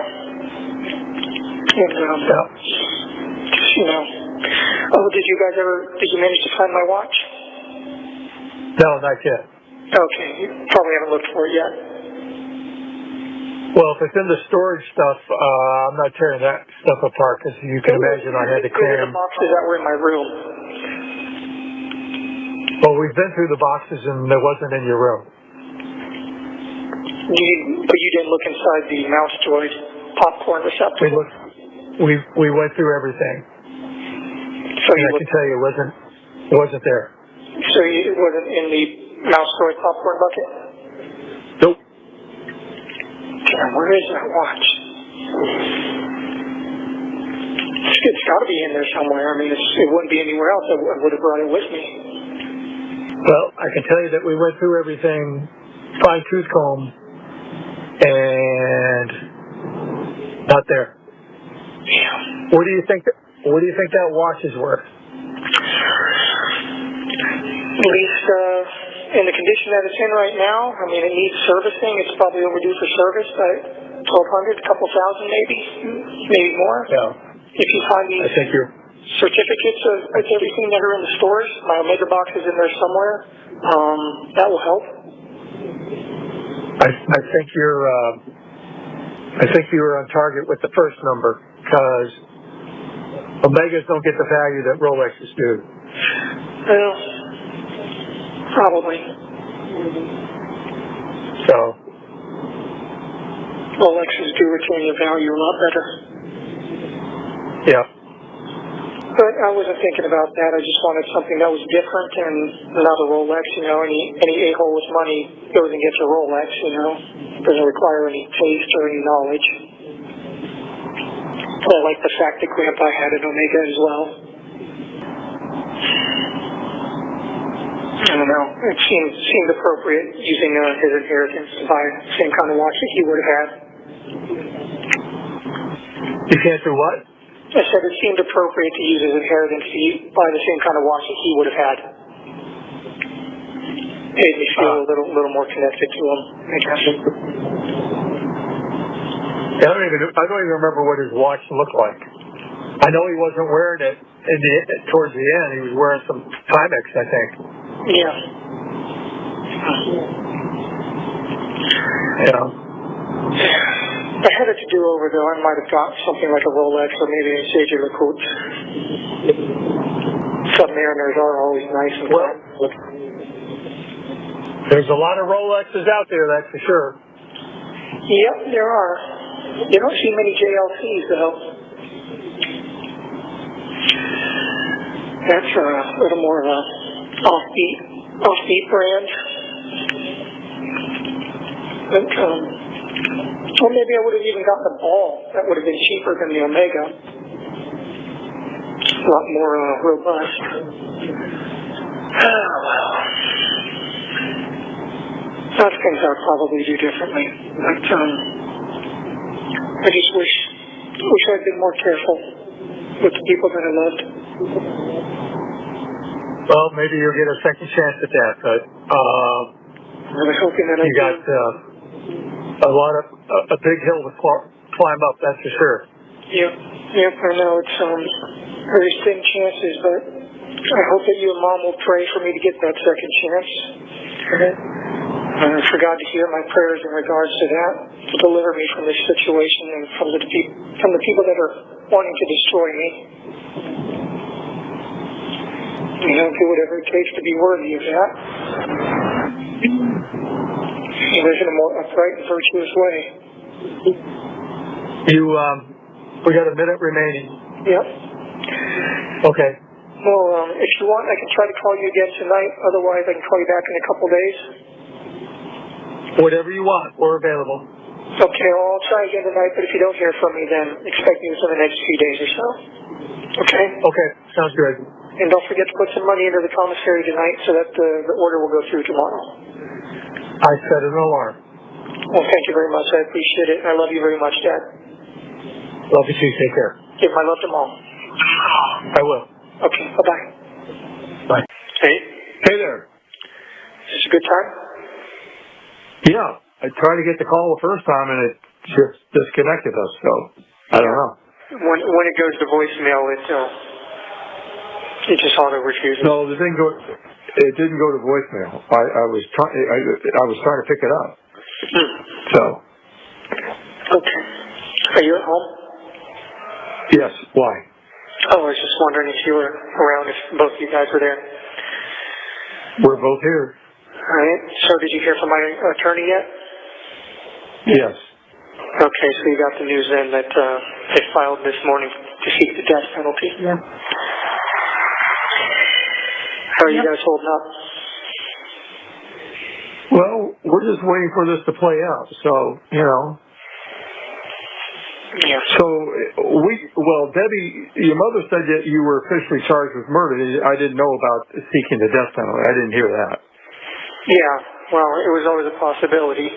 And, just, you know. Oh, did you manage to find my watch? No, not yet. Okay, you probably haven't looked for it yet. Well, if it's in the storage stuff, I'm not tearing that stuff apart because you can imagine I had to clear the boxes that were in my room. Well, we've been through the boxes and it wasn't in your room. But you didn't look inside the mouse droid popcorn receptacle? We went through everything. So and I can tell you it wasn't there. So it wasn't in the mouse droid popcorn bucket? Nope. God, where is that watch? It's got to be in there somewhere. I mean, it wouldn't be anywhere else. I would have brought it with me. Well, I can tell you that we went through everything fine-tooth comb, and not there. Yeah. What do you think that watch is worth? At least in the condition that it's in right now, I mean, it needs servicing. It's probably overdue for service, but $1,200, a couple thousand maybe more. Yeah. If you find these certificates of everything that are in the stores, my Omega box is in there somewhere, that will help. I think you're on target with the first number, because Omegas don't get the value that Rolexes do. Well, probably. So Rolexes do retain your value a lot better. Yeah. But I wasn't thinking about that. I just wanted something that was different and not a Rolex. You know, any a-hole with money goes and gets a Rolex. You know, doesn't require any taste or any knowledge. I like the fact that Grandpa had an Omega as well. I don't know. It seemed appropriate using his inheritance to buy the same kind of watch that he would have had. You can't do what? I said it seemed appropriate to use his inheritance to buy the same kind of watch that he would have had. Made me feel a little more connected to him, I guess. I don't even remember what his watch looked like. I know he wasn't wearing it towards the end. He was wearing some Timex, I think. Yeah. Yeah. If I had it to do over, though, I might have got something like a Rolex or maybe a Sage LeCoultre. Submariners are always nice and fun. There's a lot of Rolexes out there, that's for sure. Yep, there are. You don't see many JLCs, though. That's a little more of a offbeat brand. But, or maybe I would have even gotten a ball. That would have been cheaper than the Omega. A lot more robust. Oh, well. That's things I would probably do differently. But I just wish I'd been more careful with the people that I loved. Well, maybe you'll get a second chance at that, but I'm really hoping that you got a big hill to climb up, that's for sure. Yep, I know it's very thin chances, but I hope that you and Mom will pray for me to get that second chance. For God to hear my prayers in regards to that, to deliver me from this situation and from the people that are wanting to destroy me. You know, do whatever it takes to be worthy of that. And live in a more upright and virtuous way. We got a minute remaining. Yep. Okay. Well, if you want, I can try to call you again tonight. Otherwise, I can call you back in a couple days. Whatever you want, we're available. Okay, well, I'll try again tonight, but if you don't hear from me, then expect me within the next few days or so. Okay? Okay, sounds good. And don't forget to put some money into the commissary tonight so that the order will go through tomorrow. I set an alarm. Well, thank you very much. I appreciate it. I love you very much, Dad. Love you too. Take care. Give my love to Mom. I will. Okay, bye-bye. Bye. Hey. Hey there. Is this a good time? Yeah. I tried to get the call the first time and it just disconnected us, so I don't know. When it goes to voicemail, it just auto-refuses. No, it didn't go to voicemail. I was trying to pick it up. So. Okay. Are you at home? Yes. Why? Oh, I was just wondering if you were around, if both of you guys were there. We're both here. All right. So did you hear from my attorney yet? Yes. Okay, so you got the news then that they filed this morning to seek the death penalty? Yeah. How are you guys holding up? Well, we're just waiting for this to play out, so, you know. Yeah. So, Debbie, your mother said that you were officially charged with murder. I didn't know about seeking the death penalty. I didn't hear that. Yeah. well, it was always a possibility.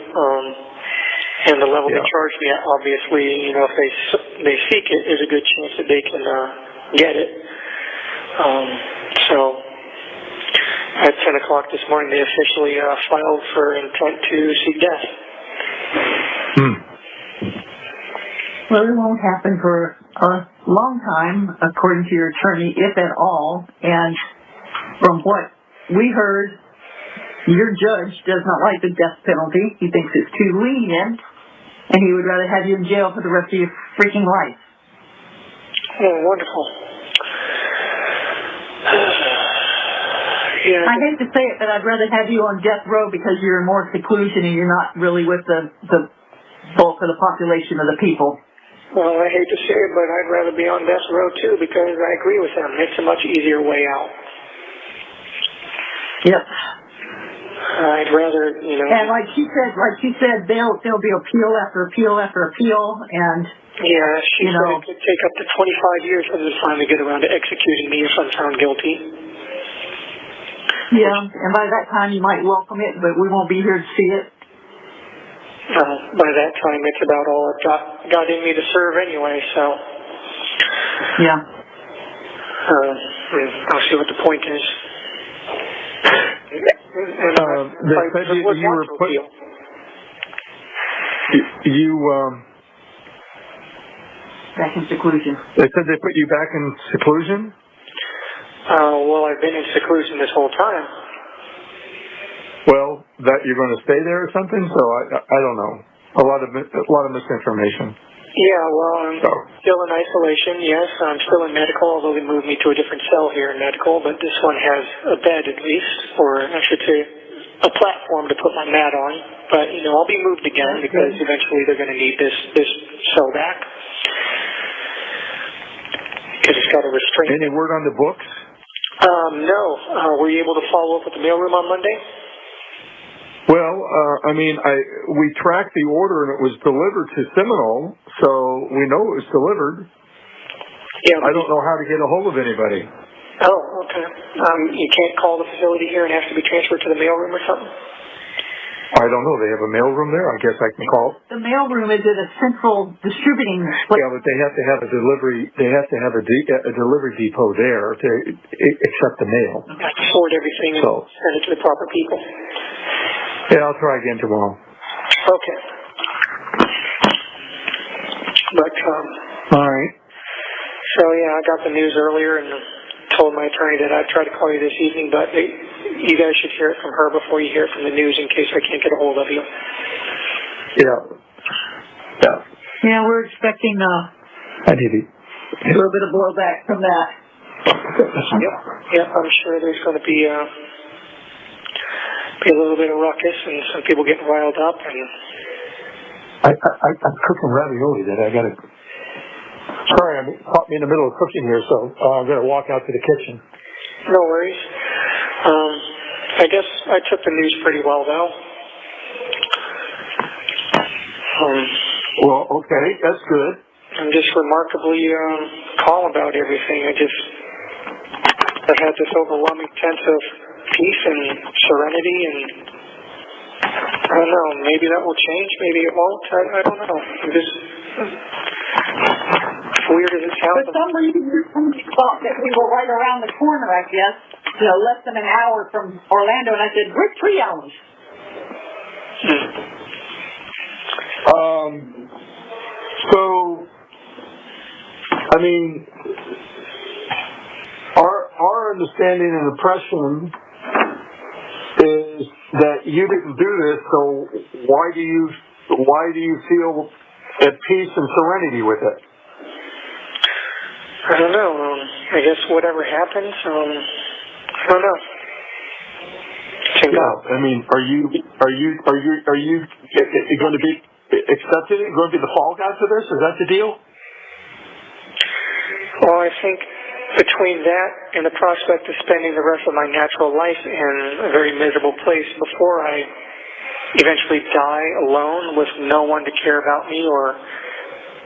And the level they charged me at, obviously, you know, if they seek it, there's a good chance that they can get it. So at 10 o'clock this morning, they officially filed for intent to seek death. Well, it won't happen for a long time, according to your attorney, if at all. And from what we heard, your judge does not like the death penalty. He thinks it's too lenient, and he would rather have you in jail for the rest of your freaking life. Oh, wonderful. Yeah. I hate to say it, but I'd rather have you on death row because you're in more seclusion and you're not really with the bulk of the population of the people. Well, I hate to say it, but I'd rather be on death row too because I agree with them. It's a much easier way out. Yep. I'd rather, you know. And like she said, there'll be appeal after appeal after appeal, and yeah, she said it could take up to 25 years for them to finally get around to executing me if I'm found guilty. Yeah, and by that time you might welcome it, but we won't be here to see it. By that time, it's about all I've got in me to serve anyway. So. Yeah. I'll see what the point is. They said you were put. Back in seclusion. They said they put you back in seclusion? Well, I've been in seclusion this whole time. Well, that you're going to stay there or something? So I don't know. A lot of misinformation. Yeah, well, I'm still in isolation, yes. I'm still in medical, although they moved me to a different cell here in medical, but this one has a bed at least, or I should say a platform to put my mat on. But, you know, I'll be moved again because eventually they're going to need this cell back. Because it's got a restraint. Any word on the books? No. Were you able to follow up with the mailroom on Monday? Well, we tracked the order and it was delivered to Seminole, so we know it was delivered. Yeah. I don't know how to get a hold of anybody. Oh, okay. You can't call the facility here and have to be transferred to the mailroom or something? I don't know. They have a mailroom there. I guess I can call. The mailroom is at a central distributing place. Yeah, but they have to have a delivery. They have to have a delivery depot there to accept the mail. You have to forward everything and send it to the proper people. Yeah, I'll try again tomorrow. Okay. But all right. So yeah, I got the news earlier and told my attorney that I'd try to call you this evening, but you guys should hear it from her before you hear it from the news in case I can't get a hold of you. Yeah. Yeah, we're expecting a little bit of blowback from that. Yep, I'm sure there's going to be a little bit of ruckus and some people getting riled up. And I'm cooking ravioli that I got to. Sorry, I caught me in the middle of cooking here, so I'm going to walk out to the kitchen. No worries. I guess I took the news pretty well, though. Well, okay, that's good. I'm just remarkably calm about everything. I've had this overwhelming sense of peace and serenity, and I don't know, maybe that will change, maybe it won't. I don't know. I'm just... weird as it sounds. For some reason, somebody thought that we were right around the corner, I guess. You know, less than an hour from Orlando, and I said, we're 3 hours. So, I mean, our understanding and impression is that you didn't do this, so why do you feel at peace and serenity with it? I don't know. I guess whatever happens, I don't know. Yeah, I mean, are you going to be accepted? Going to be the fall guy for this? Is that the deal? Well, I think between that and the prospect of spending the rest of my natural life in a very miserable place before I eventually die alone with no one to care about me or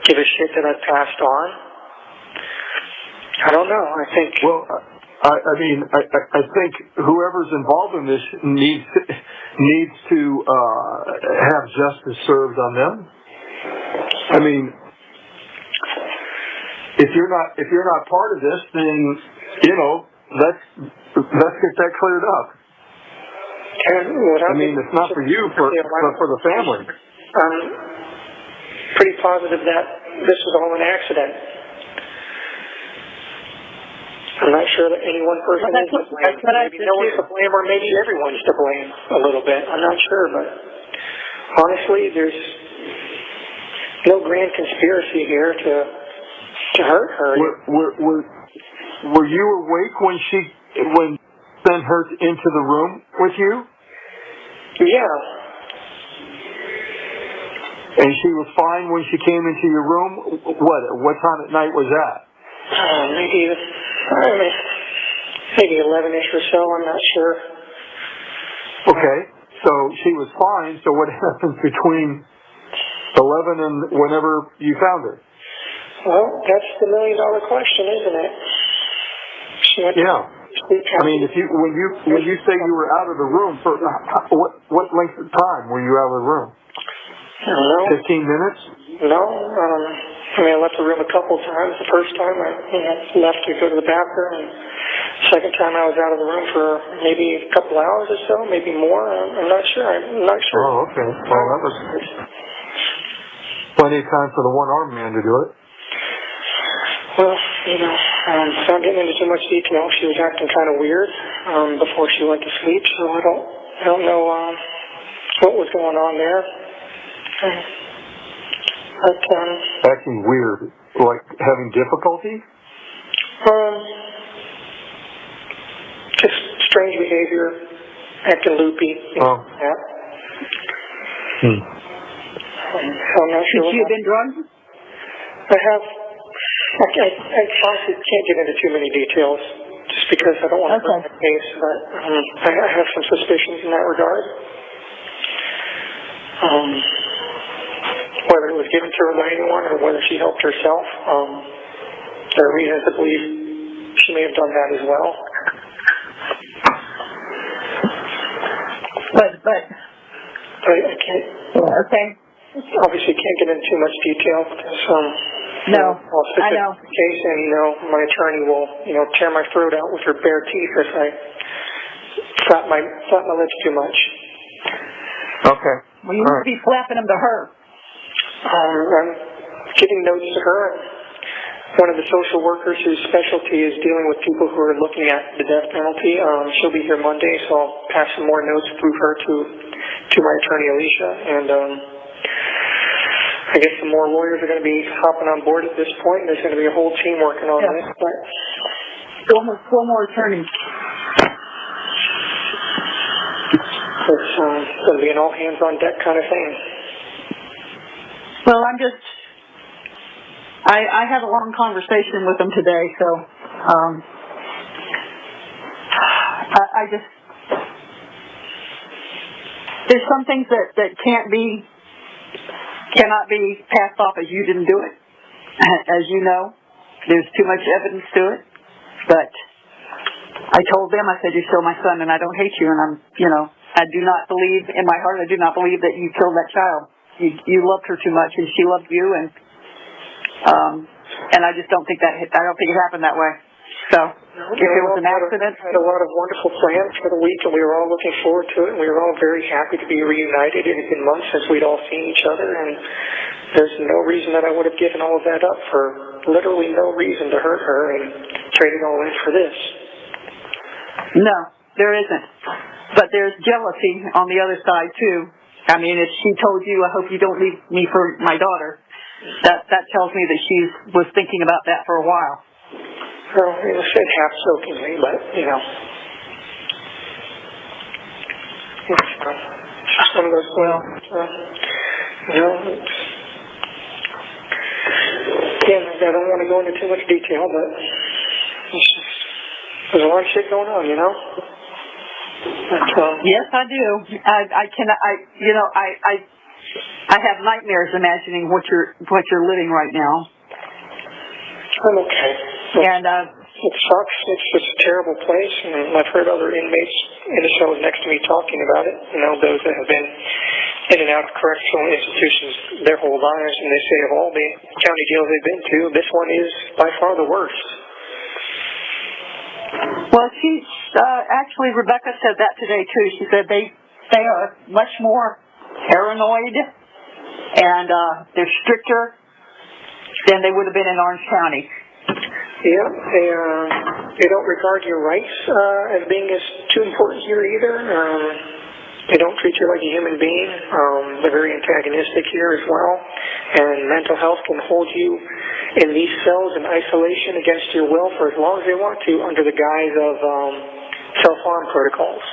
give a shit that I've passed on, I don't know. I think... Well, I think whoever's involved in this needs to have justice served on them. I mean, if you're not part of this, then let's get that cleared up. I mean, it's not for you, but for the family. I'm pretty positive that this was all an accident. I'm not sure that any one person is to blame. Maybe no one's to blame, or maybe everyone's to blame a little bit. I'm not sure, but honestly, there's no grand conspiracy here to hurt her. Were you awake when sent her into the room with you? Yeah. And she was fine when she came into your room? What time at night was that? Maybe 11-ish or so, I'm not sure. Okay, so she was fine, so what happens between 11 and whenever you found her? Well, that's the million-dollar question, isn't it? Yeah. I mean, when you say you were out of the room, for what length of time were you out of the room? I don't know. 15 minutes? No. I left the room a couple times. The first time I left to go to the bathroom, and the second time I was out of the room for maybe a couple hours or so, maybe more. I'm not sure. Oh, okay. Well, that was plenty of time for the one-armed man to do it. Well, without getting into too much detail, she was acting kind of weird before she went to sleep, so I don't know what was going on there. Acting weird, like having difficulty? Just strange behavior, acting loopy. Oh. Yeah. I'm not sure. Did she have been drugged? I have. I honestly can't get into too many details, just because I don't want to hurt my case. But I have some suspicions in that regard. Whether it was given to her by anyone or whether she helped herself, there are reasons to believe she may have done that as well. But I can't. Okay. Obviously, can't get into too much detail because I'll stick to the case, and my attorney will tear my throat out with her bare teeth if I flap my lips too much. Okay. Well, you must be flapping them to her. I'm giving notes to her. One of the social workers whose specialty is dealing with people who are looking at the death penalty, she'll be here Monday, so I'll pass some more notes through her to my attorney, Alicia, and I guess some more lawyers are going to be hopping on board at this point, and there's going to be a whole team working on this. But four more attorneys. It's going to be an all-hands-on-deck kind of thing. Well, I had a long conversation with them today, so I just, there's some things that cannot be passed off as you didn't do it. As you know, there's too much evidence to it, but I told them, I said, you're still my son and I don't hate you, and I do not believe, in my heart, I do not believe that you killed that child. You loved her too much, and she loved you, and I just don't think it happened that way. So, if it was an accident, we had a lot of wonderful plans for the week, and we were all looking forward to it, and we were all very happy to be reunited. It had been months since we'd all seen each other, and there's no reason that I would have given all of that up for literally no reason to hurt her and traded all that for this. No, there isn't. But there's jealousy on the other side, too. I mean, if she told you, I hope you don't leave me for my daughter, that tells me that she was thinking about that for a while. Well, it was said half-jokingly, but, it's just one of those, again, I don't want to go into too much detail, but there's a lot of shit going on, Yes, I do. I have nightmares imagining what you're living right now. I'm okay. And it sucks. It's just a terrible place, and I've heard other inmates in the cells next to me talking about it. You know, those that have been in and out of correctional institutions their whole lives, and they say of all the county jails they've been to, this one is by far the worst. Well, actually, Rebecca said that today too. She said they are much more paranoid and they're stricter than they would have been in Orange County. Yeah, they don't regard your rights as being as too important here either. They don't treat you like a human being. They're very antagonistic here as well. And mental health can hold you in these cells in isolation against your will for as long as they want to under the guise of self-harm protocols.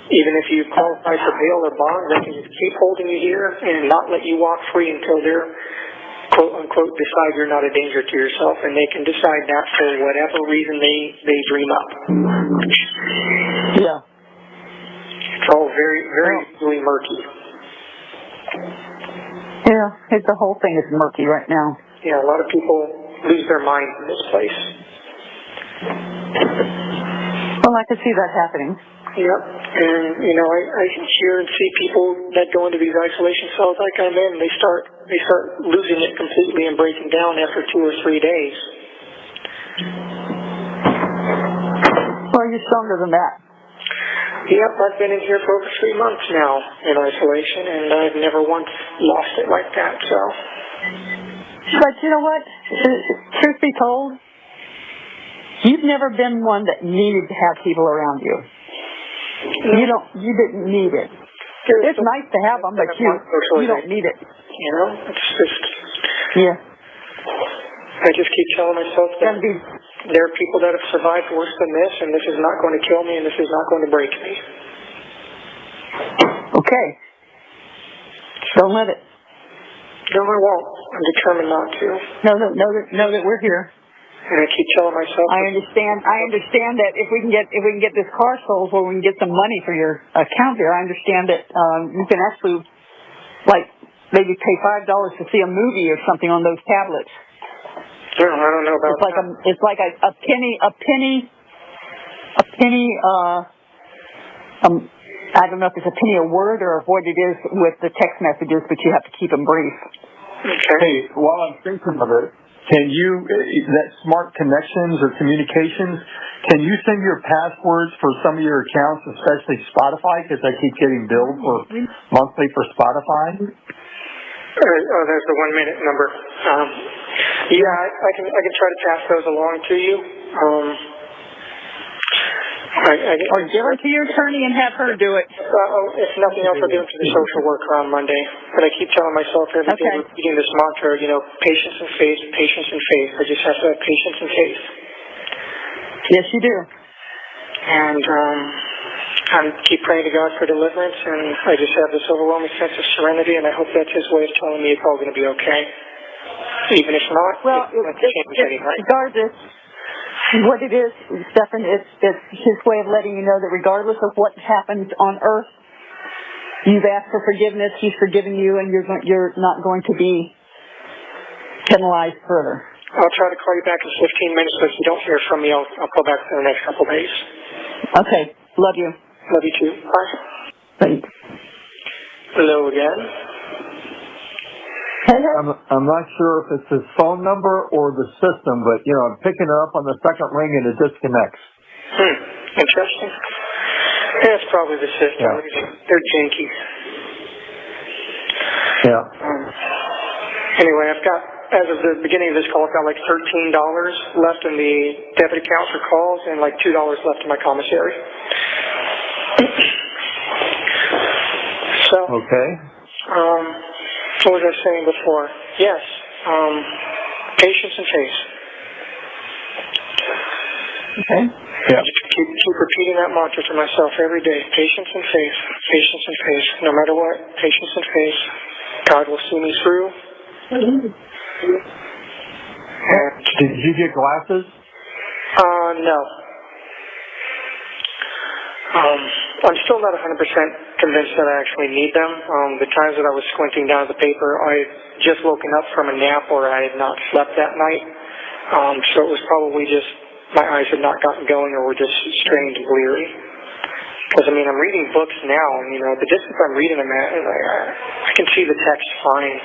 Even if you qualify for bail or bond, they can just keep holding you here and not let you walk free until they're, quote-unquote, decide you're not a danger to yourself, and they can decide that for whatever reason they dream up. Yeah. It's all very, very really murky. Yeah, the whole thing is murky right now. Yeah, a lot of people lose their minds in this place. Well, I can see that happening. Yep, and you know, I hear and see people that go into these isolation cells like I'm in, they start losing it completely and breaking down after 2 or 3 days. Well, you're stronger than that. Yep, I've been in here for over 3 months now in isolation, and I've never once lost it like that, so. But you know what? Truth be told, you've never been one that needed to have people around you. You didn't need it. It's nice to have them, but you don't need it. You know, it's just. Yeah. I just keep telling myself that there are people that have survived worse than this, and this is not going to kill me, and this is not going to break me. Okay. Don't let it. No, I won't. I'm determined not to. Know that we're here. And I keep telling myself. I understand that if we can get this car sold, where we can get some money for your account there. I understand that you can actually, like, maybe pay $5 to see a movie or something on those tablets. No, I don't know about that. It's like a penny. I don't know if it's a penny a word or what it is with the text messages, but you have to keep them brief. Okay. Hey, while I'm thinking of it, can you, that smart connections or communications, can you send your passwords for some of your accounts, especially Spotify, because I keep getting billed for monthly for Spotify? There's the 1 minute number. Yeah, I can try to pass those along to you. Or give it to your attorney and have her do it. If nothing else, I'll give it to the social worker on Monday. But I keep telling myself every day, repeating this mantra, you know, patience and faith, patience and faith. I just have to have patience and faith. Yes, you do. And I keep praying to God for deliverance, and I just have this overwhelming sense of serenity, and I hope that's His way of telling me it's all going to be okay. Even if not, it's regardless. What it is, Stephan, it's His way of letting you know that regardless of what happens on earth, you've asked for forgiveness, He's forgiven you, and you're not going to be penalized further. I'll try to call you back in 15 minutes, but if you don't hear from me, I'll call back in the next couple of days. Okay. Love you. Love you too. Bye. Thanks. Hello again. I'm not sure if it's his phone number or the system, but, you know, I'm picking it up on the second ring and it disconnects. Interesting. Yeah, it's probably the system. Yeah. They're janky. Yeah. Anyway, I've got, as of the beginning of this call, I've got like $13 left in the debit account for calls and like $2 left in my commissary. So. Okay. What was I saying before? Yes. Patience and faith. Okay. Yeah. Keep repeating that mantra to myself every day. Patience and faith. Patience and faith. No matter what, patience and faith. God will see me through. Did you get glasses? No. I'm still not 100% convinced that I actually need them. The times that I was squinting down at the paper, I had just woken up from a nap or I had not slept that night. So it was probably just my eyes had not gotten going or were just strained and bleary. Because, I mean, I'm reading books now, and, you know, the distance I'm reading them at, I can see the text fine.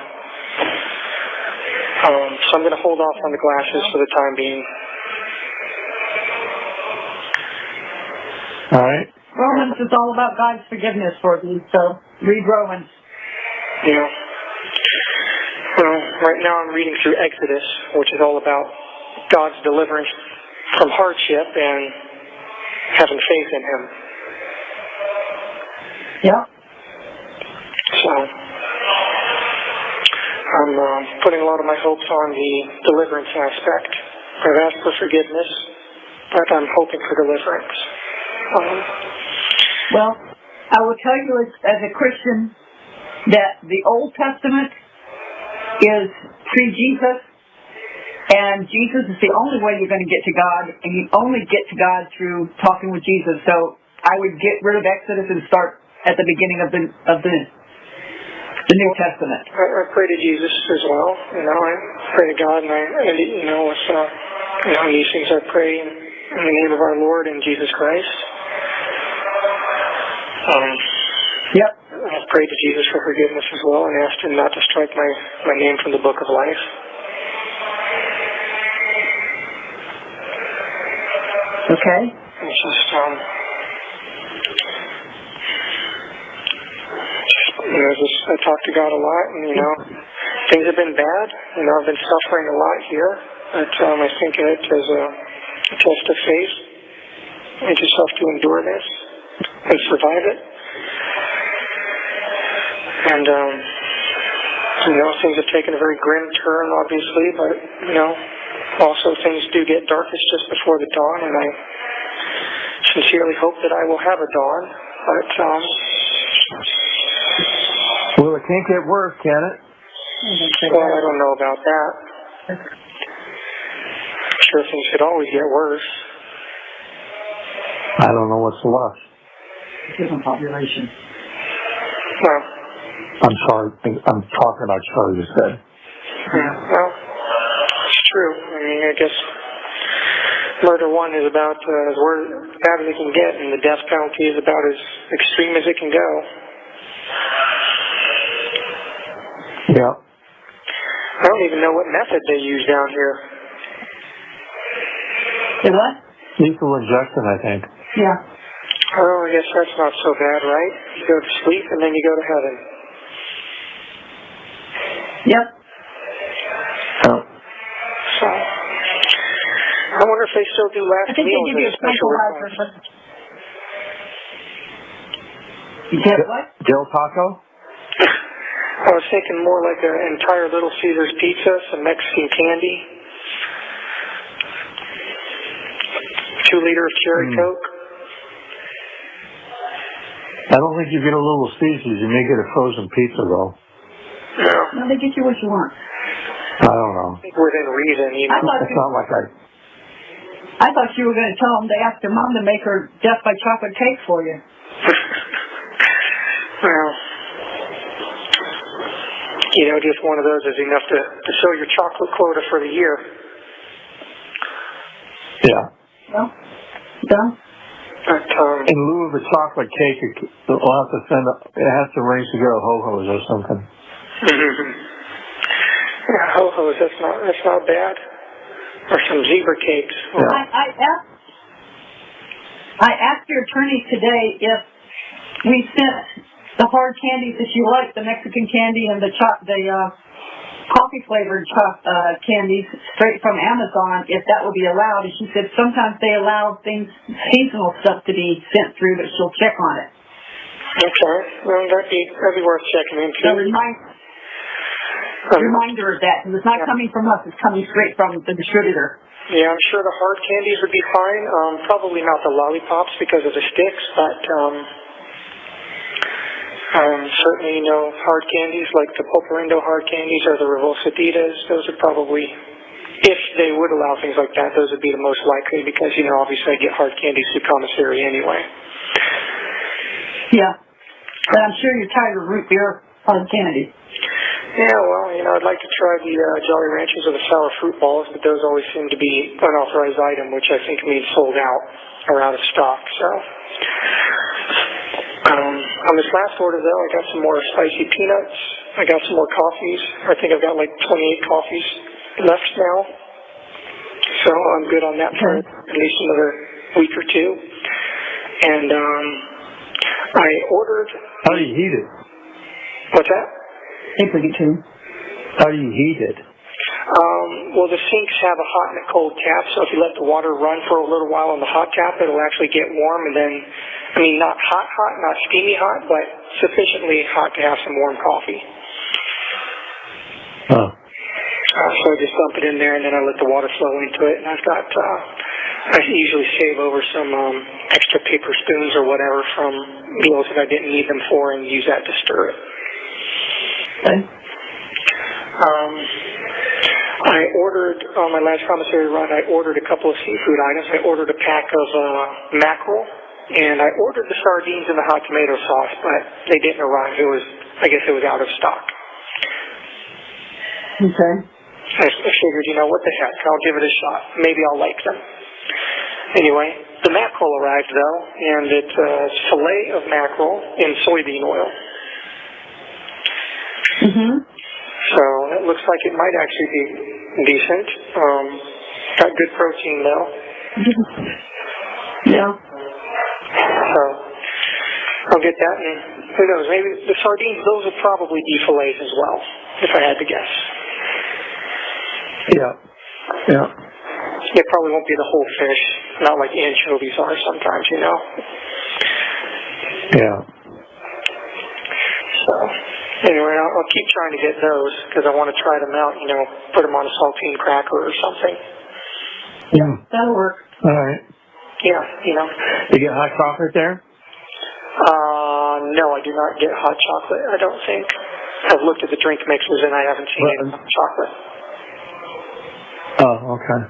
So I'm going to hold off on the glasses for the time being. All right. Romans is all about God's forgiveness for you, so read Romans. Yeah. Well, right now I'm reading through Exodus, which is all about God's deliverance from hardship and having faith in Him. Yeah. So I'm putting a lot of my hopes on the deliverance aspect. I've asked for forgiveness, but I'm hoping for deliverance. Well, I will tell you as a Christian that the Old Testament is pre-Jesus, and Jesus is the only way you're going to get to God, and you only get to God through talking with Jesus. So I would get rid of Exodus and start at the beginning of the New Testament. I pray to Jesus as well. You know, I pray to God, and you know, with these things I pray in the name of our Lord and Jesus Christ. Yep. I pray to Jesus for forgiveness as well, and asked Him not to strike my name from the book of life. Okay. It's just I talk to God a lot, and you know, things have been bad. You know, I've been suffering a lot here, but I think of it as a test of faith. I just have to endure this and survive it. And you know, things have taken a very grim turn, obviously, but you know, also things do get darkest just before the dawn, and I sincerely hope that I will have a dawn. But well, it can't get worse, can it? well, I don't know about that. I'm sure things could always get worse. I don't know what's left. Different population. Well, I'm sorry. I'm talking about Charlie just said. Yeah, well, it's true. I mean, I guess murder one is about as bad as it can get, and the death penalty is about as extreme as it can go. Yeah. I don't even know what method they use down here. The what? Lethal injection, I think. Yeah. Oh, I guess that's not so bad, right? You go to sleep and then you go to heaven. Yep. Oh. So, I wonder if they still do last meals as a special request. You get what? Del Taco? I was thinking more like an entire Little Caesars pizza, some Mexican candy, 2 liter of cherry Coke. I don't think you get a Little Caesars. You may get a frozen pizza, though. No. No, they get you what you want. I don't know. Within reason, you know. It's not like I thought you were going to tell them they asked their mom to make her death by chocolate cake for you. Well, you know, just one of those is enough to show your chocolate quota for the year. Yeah. Well, done. But, in lieu of a chocolate cake, it has to arrange to go to Ho-Ho's or something. Yeah, Ho-Ho's, that's not bad. Or some zebra cakes. Yeah. I asked your attorney today if we sent the hard candies that you like, the Mexican candy and the coffee flavored candies straight from Amazon, if that would be allowed. And she said sometimes they allow things, seasonal stuff to be sent through, but she'll check on it. Okay, well that'd be worth checking into. So reminder of that, because it's not coming from us, it's coming straight from the distributor. Yeah, I'm sure the hard candies would be fine. Probably not the lollipops because of the sticks, but certainly, you know, hard candies like the Pulparindo hard candies or the Revolsaditas, those are probably, if they would allow things like that, those would be the most likely because, you know, obviously I get hard candies through commissary anyway. Yeah, but I'm sure you're tired of root beer hard candy. Yeah, well, I'd like to try the Jolly Ranchers or the sour fruit balls, but those always seem to be unauthorized item, which I think means sold out or out of stock. So, on this last order, though, I got some more spicy peanuts. I got some more coffees. I think I've got like 28 coffees left now. So I'm good on that for at least another week or two. And I ordered... How do you heat it? What's that? How do you heat it? Well, the sinks have a hot and a cold tap, so if you let the water run for a little while on the hot tap, it'll actually get warm, and then, not hot, not steamy hot, but sufficiently hot to have some warm coffee. Oh. So I just dump it in there, and then I let the water flow into it, and I've got, I usually save over some extra paper spoons or whatever from meals that I didn't need them for and use that to stir it. Okay. I ordered, on my last commissary run, I ordered a couple of seafood items. I ordered a pack of mackerel, and I ordered the sardines and the hot tomato sauce, but they didn't arrive. I guess it was out of stock. Okay. I figured, what the heck, I'll give it a shot. Maybe I'll like them. Anyway, the mackerel arrived, though, and it's a fillet of mackerel in soybean oil. Mm-hmm. So it looks like it might actually be decent. Got good protein, though. Yeah. So I'll get that, and who knows, maybe the sardines, those would probably be fillets as well, if I had to guess. Yeah. Yeah. It probably won't be the whole fish, not like anchovies are sometimes, Yeah. So, anyway, I'll keep trying to get those, because I want to try them out, put them on a saltine cracker or something. Yeah. That'll work. All right. Yeah, You get hot chocolate there? No, I do not get hot chocolate, I don't think. I've looked at the drink mixes and I haven't seen any hot chocolate. Oh, okay.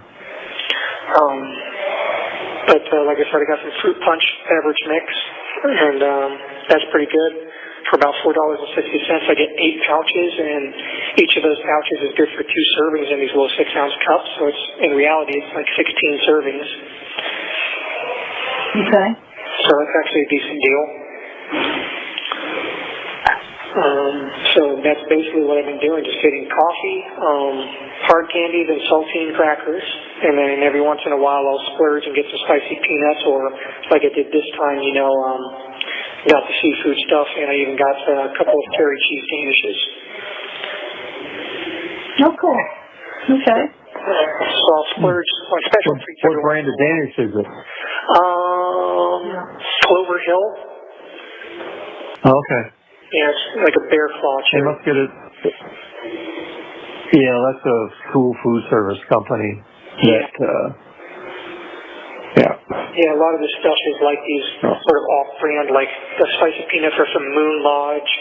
But like I said, I got some fruit punch beverage mix, and that's pretty good. For about $4.60, I get 8 pouches, and each of those pouches is good for 2 servings in these little 6-ounce cups. So in reality, it's like 16 servings. Okay. So that's actually a decent deal. So that's basically what I've been doing, just getting coffee, hard candies, and saltine crackers. And then every once in a while I'll splurge and get some spicy peanuts, or like I did this time, got the seafood stuff, and I even got a couple of curry cheese danishes. Oh, cool. Okay. So I'll splurge on special treats. What brand of Danish is it? Clover Hill. Okay. Yeah, it's like a bear claw They cherry. must get it. Yeah, that's a school food service company. Yeah. Yeah, a lot of this stuff is like these sort of off-brand, like the spicy peanuts are from Moon Lodge.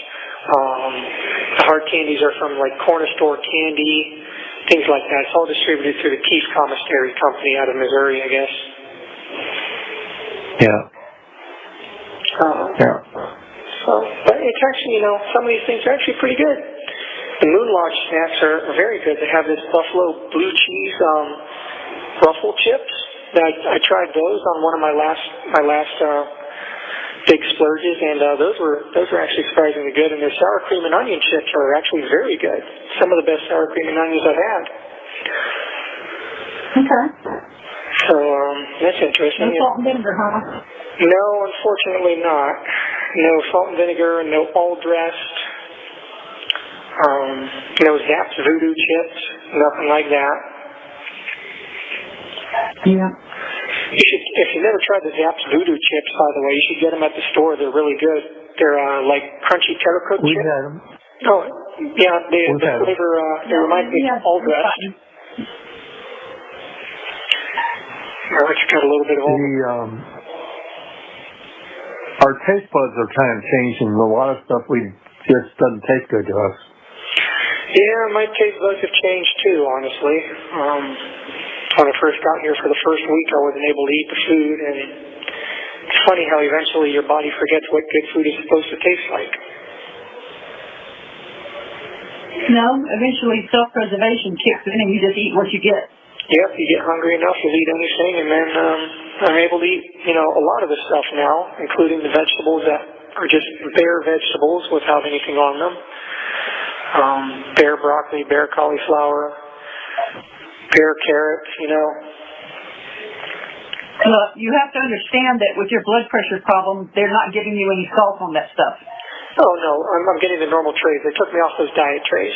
The hard candies are from like Corner Store Candy, things like that. It's all distributed through the Keith Commissary Company out of Missouri, I guess. Yeah. Yeah. So, but it's actually, some of these things are actually pretty good. The Moon Lodge snacks are very good. They have this buffalo blue cheese ruffle chips. I tried those on one of my last big splurges, and those were actually surprisingly good. And their sour cream and onion chips are actually very good. Some of the best sour cream and onions I've had. Okay. So that's interesting. No salt and vinegar, huh? No, unfortunately not. No salt and vinegar, no all dressed. No Zapp's Voodoo chips, nothing like that. Yeah. If you never tried the Zapp's Voodoo chips, by the way, you should get them at the store. They're really good. They're like crunchy terra coat chips. We've had them. Oh, yeah, the flavor, it reminds me of all dressed. It's got a little bit of all. Our taste buds are kind of changing. A lot of stuff just doesn't taste good to us. Yeah, my taste buds have changed too, honestly. When I first got here for the first week, I wasn't able to eat the food, and it's funny how eventually your body forgets what good food is supposed to taste like. No, eventually self-preservation kicks in and you just eat what you get. Yep, you get hungry enough, you'll eat anything, and then I'm able to eat, a lot of the stuff now, including the vegetables that are just bare vegetables without anything on them. Bare broccoli, bare cauliflower, bare carrots, You have to understand that with your blood pressure problem, they're not giving you any salt on that stuff. Oh, no, I'm getting the normal trays. They took me off those diet trays.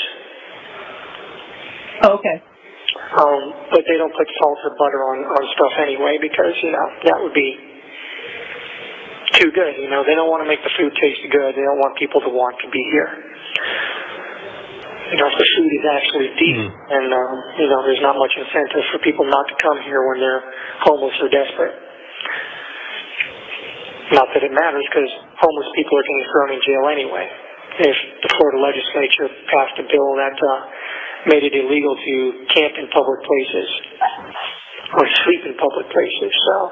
Oh, okay. But they don't put salt or butter on stuff anyway because, that would be too good. They don't want to make the food taste good. They don't want people to want to be here. If the food is actually decent and, there's not much incentive for people not to come here when they're homeless or desperate. Not that it matters because homeless people are getting thrown in jail anyway. If the Florida legislature passed a bill that made it illegal to camp in public places or sleep in public places. So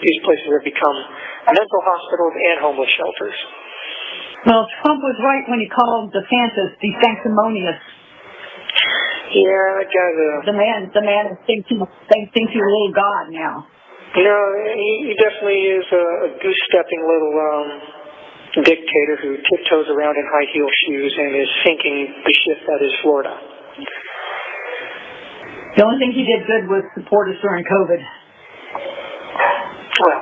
these places have become mental hospitals and homeless shelters. Well, Trump was right when he called DeSantis sanctimonious. Yeah, that guy's the man thinks he's a little god now. He definitely is a goose-stepping little dictator who tiptoes around in high-heel shoes and is sinking the ship that is Florida. The only thing he did good was support us during COVID. Well,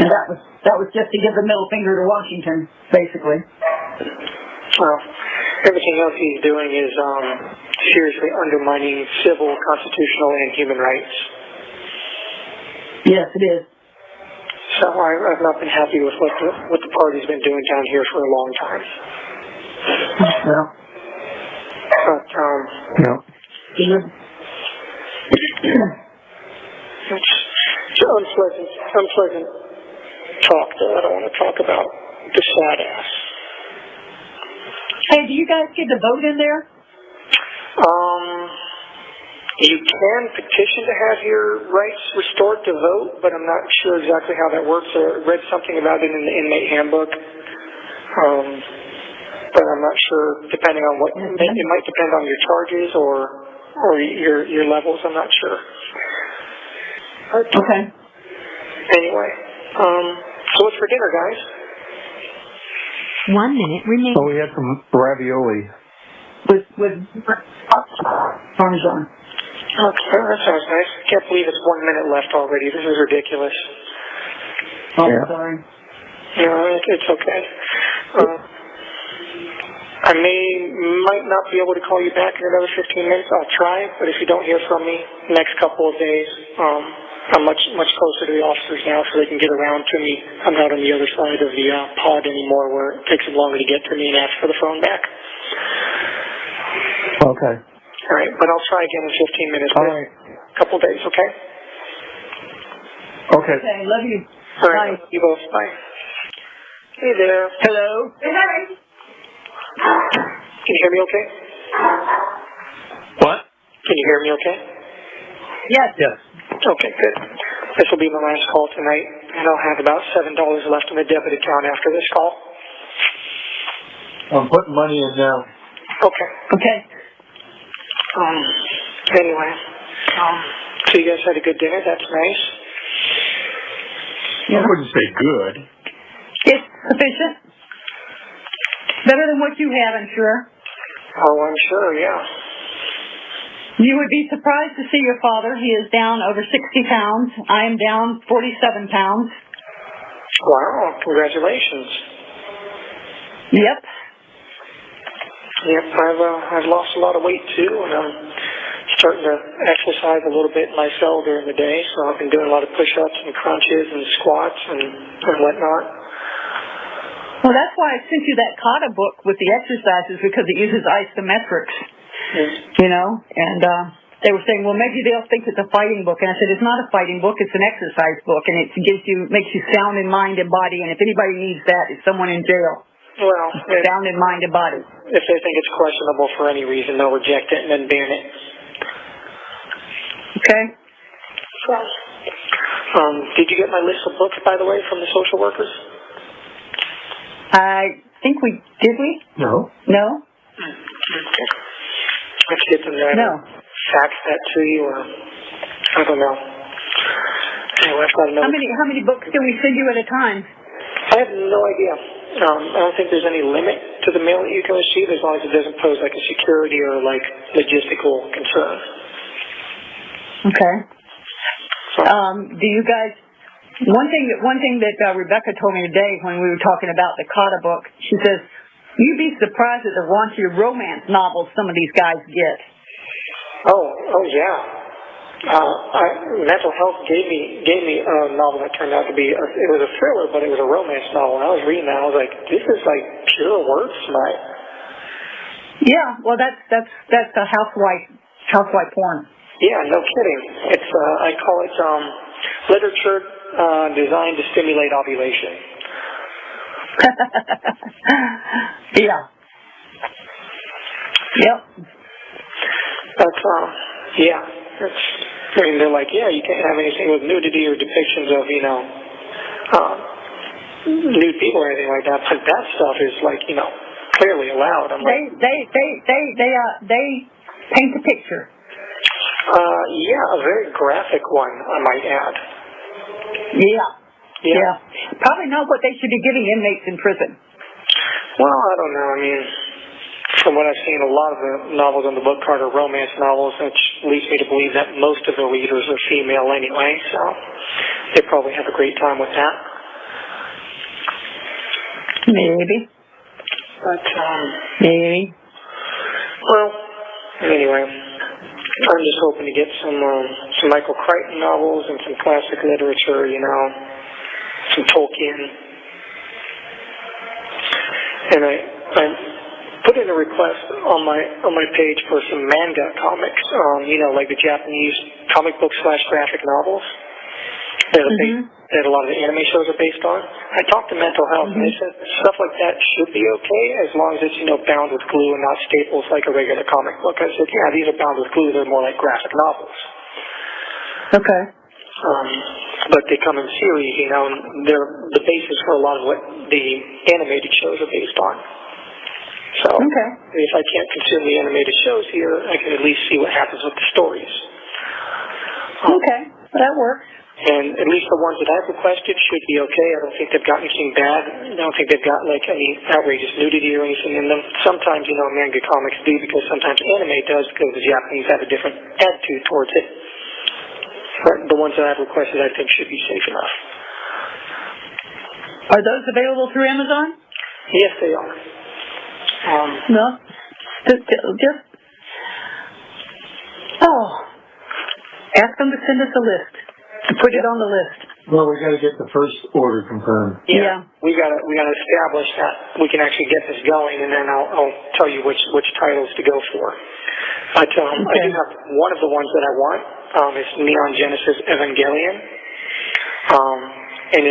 and that was just to give the middle finger to Washington, basically. Well, everything else he's doing is seriously undermining civil, constitutional, and human rights. Yes, it is. So I've not been happy with what the party's been doing down here for a long time. Well. But, it's unpleasant talk that I don't want to talk about. The sad ass. Hey, do you guys get to vote in there? You can petition to have your rights restored to vote, but I'm not sure exactly how that works. I read something about it in the inmate handbook. But I'm not sure, depending on what, it might depend on your charges or your levels, I'm not sure. But, okay. Anyway, so what's for dinner, guys? 1 minute remaining. Oh, we had some ravioli. With Parmesan. Okay, that sounds nice. I can't believe it's 1 minute left already. This is ridiculous. Oh, yeah. Sorry. No, it's okay. I might not be able to call you back in another 15 minutes. I'll try, but if you don't hear from me next couple of days, I'm much closer to the officers now, so they can get around to me. I'm not on the other side of the pod anymore, where it takes them longer to get to me and ask for the phone back. Okay. All right, but I'll try again in 15 minutes. All right. A couple days, okay? Okay. Okay, love you. All right, bye. You both. Bye. Hey there. Hello. Hey. Can you hear me okay? What? Can you hear me okay? Yes. Yes. Okay, good. This will be my last call tonight, and I'll have about $7 left in the debit account after this call. I'm putting money in now. Okay. Okay. Anyway, so you guys had a good dinner. That's nice. I wouldn't say good. It's sufficient. Better than what you have, I'm sure. Oh, I'm sure, yeah. You would be surprised to see your father. He is down over 60 pounds. I am down 47 pounds. Wow, congratulations. Yep. Yep, I've lost a lot of weight too, and I'm starting to exercise a little bit myself during the day, so I've been doing a lot of push-ups and crunches and squats and whatnot. Well, that's why I sent you that Kata book with the exercises, because it uses isometrics, and they were saying, well, maybe they'll think it's a fighting book, and I said, it's not a fighting book, it's an exercise book, and it makes you sound in mind and body, and if anybody needs that, it's someone in jail. Well, sound in mind and body. If they think it's questionable for any reason, they'll reject it and then ban it. Okay. So, did you get my list of books, by the way, from the social workers? I think did we? No. No? Okay. Let's get them to fax that to you, or I don't know. Anyway, I've got another. How many books can we send you at a time? I have no idea. I don't think there's any limit to the mail that you can receive, as long as it doesn't pose like a security or like logistical concern. Okay. Do you guys? One thing that Rebecca told me today when we were talking about the Cotta book, she says, "You'd be surprised at the raunchy romance novels some of these guys get." Oh yeah. Mental Health gave me a novel that turned out to be it was a thriller, but it was a romance novel. And I was reading that, I was like, this is like pure word smut. Yeah, well, that's a housewife porn. Yeah, no kidding. It's I call it literature designed to stimulate ovulation. Yeah. Yep. That's yeah. They're like, yeah, you can't have anything with nudity or depictions of, nude people or anything like that. But that stuff is like, clearly allowed. They paint the picture. Yeah, a very graphic one, I might add. Yeah. Probably not what they should be giving inmates in prison. Well, I don't know. I mean, from what I've seen, a lot of the novels on the book card are romance novels, which leads me to believe that most of the readers are female anyway, so they probably have a great time with that. Maybe. But, maybe. Well, anyway, I'm just hoping to get some Michael Crichton novels and some classic literature, some Tolkien. And I put in a request on my page for some manga comics, like the Japanese comic book / graphic novels that a lot of the anime shows are based on. I talked to Mental Health, and they said stuff like that should be okay as long as it's, bound with glue and not staples like a regular comic book. I said, yeah, these are bound with glue. They're more like graphic novels. Okay. But they come in series, and they're the basis for a lot of what the animated shows are based on. So if I can't consume the animated shows here, I can at least see what happens with the stories. Okay, that works. And at least the ones that I've requested should be okay. I don't think they've got anything bad. I don't think they've got any outrageous nudity or anything in them. Sometimes, manga comics do, because sometimes anime does, because the Japanese have a different attitude towards it. But the ones that I've requested, I think, should be safe enough. Are those available through Amazon? Yes, they are. No. Just ask them to send us a list. Put it on the list. Well, we got to get the first order confirmed. Yeah. We gotta establish that we can actually get this going, and then I'll tell you which titles to go for. But I do have one of the ones that I want. It's Neon Genesis Evangelion. And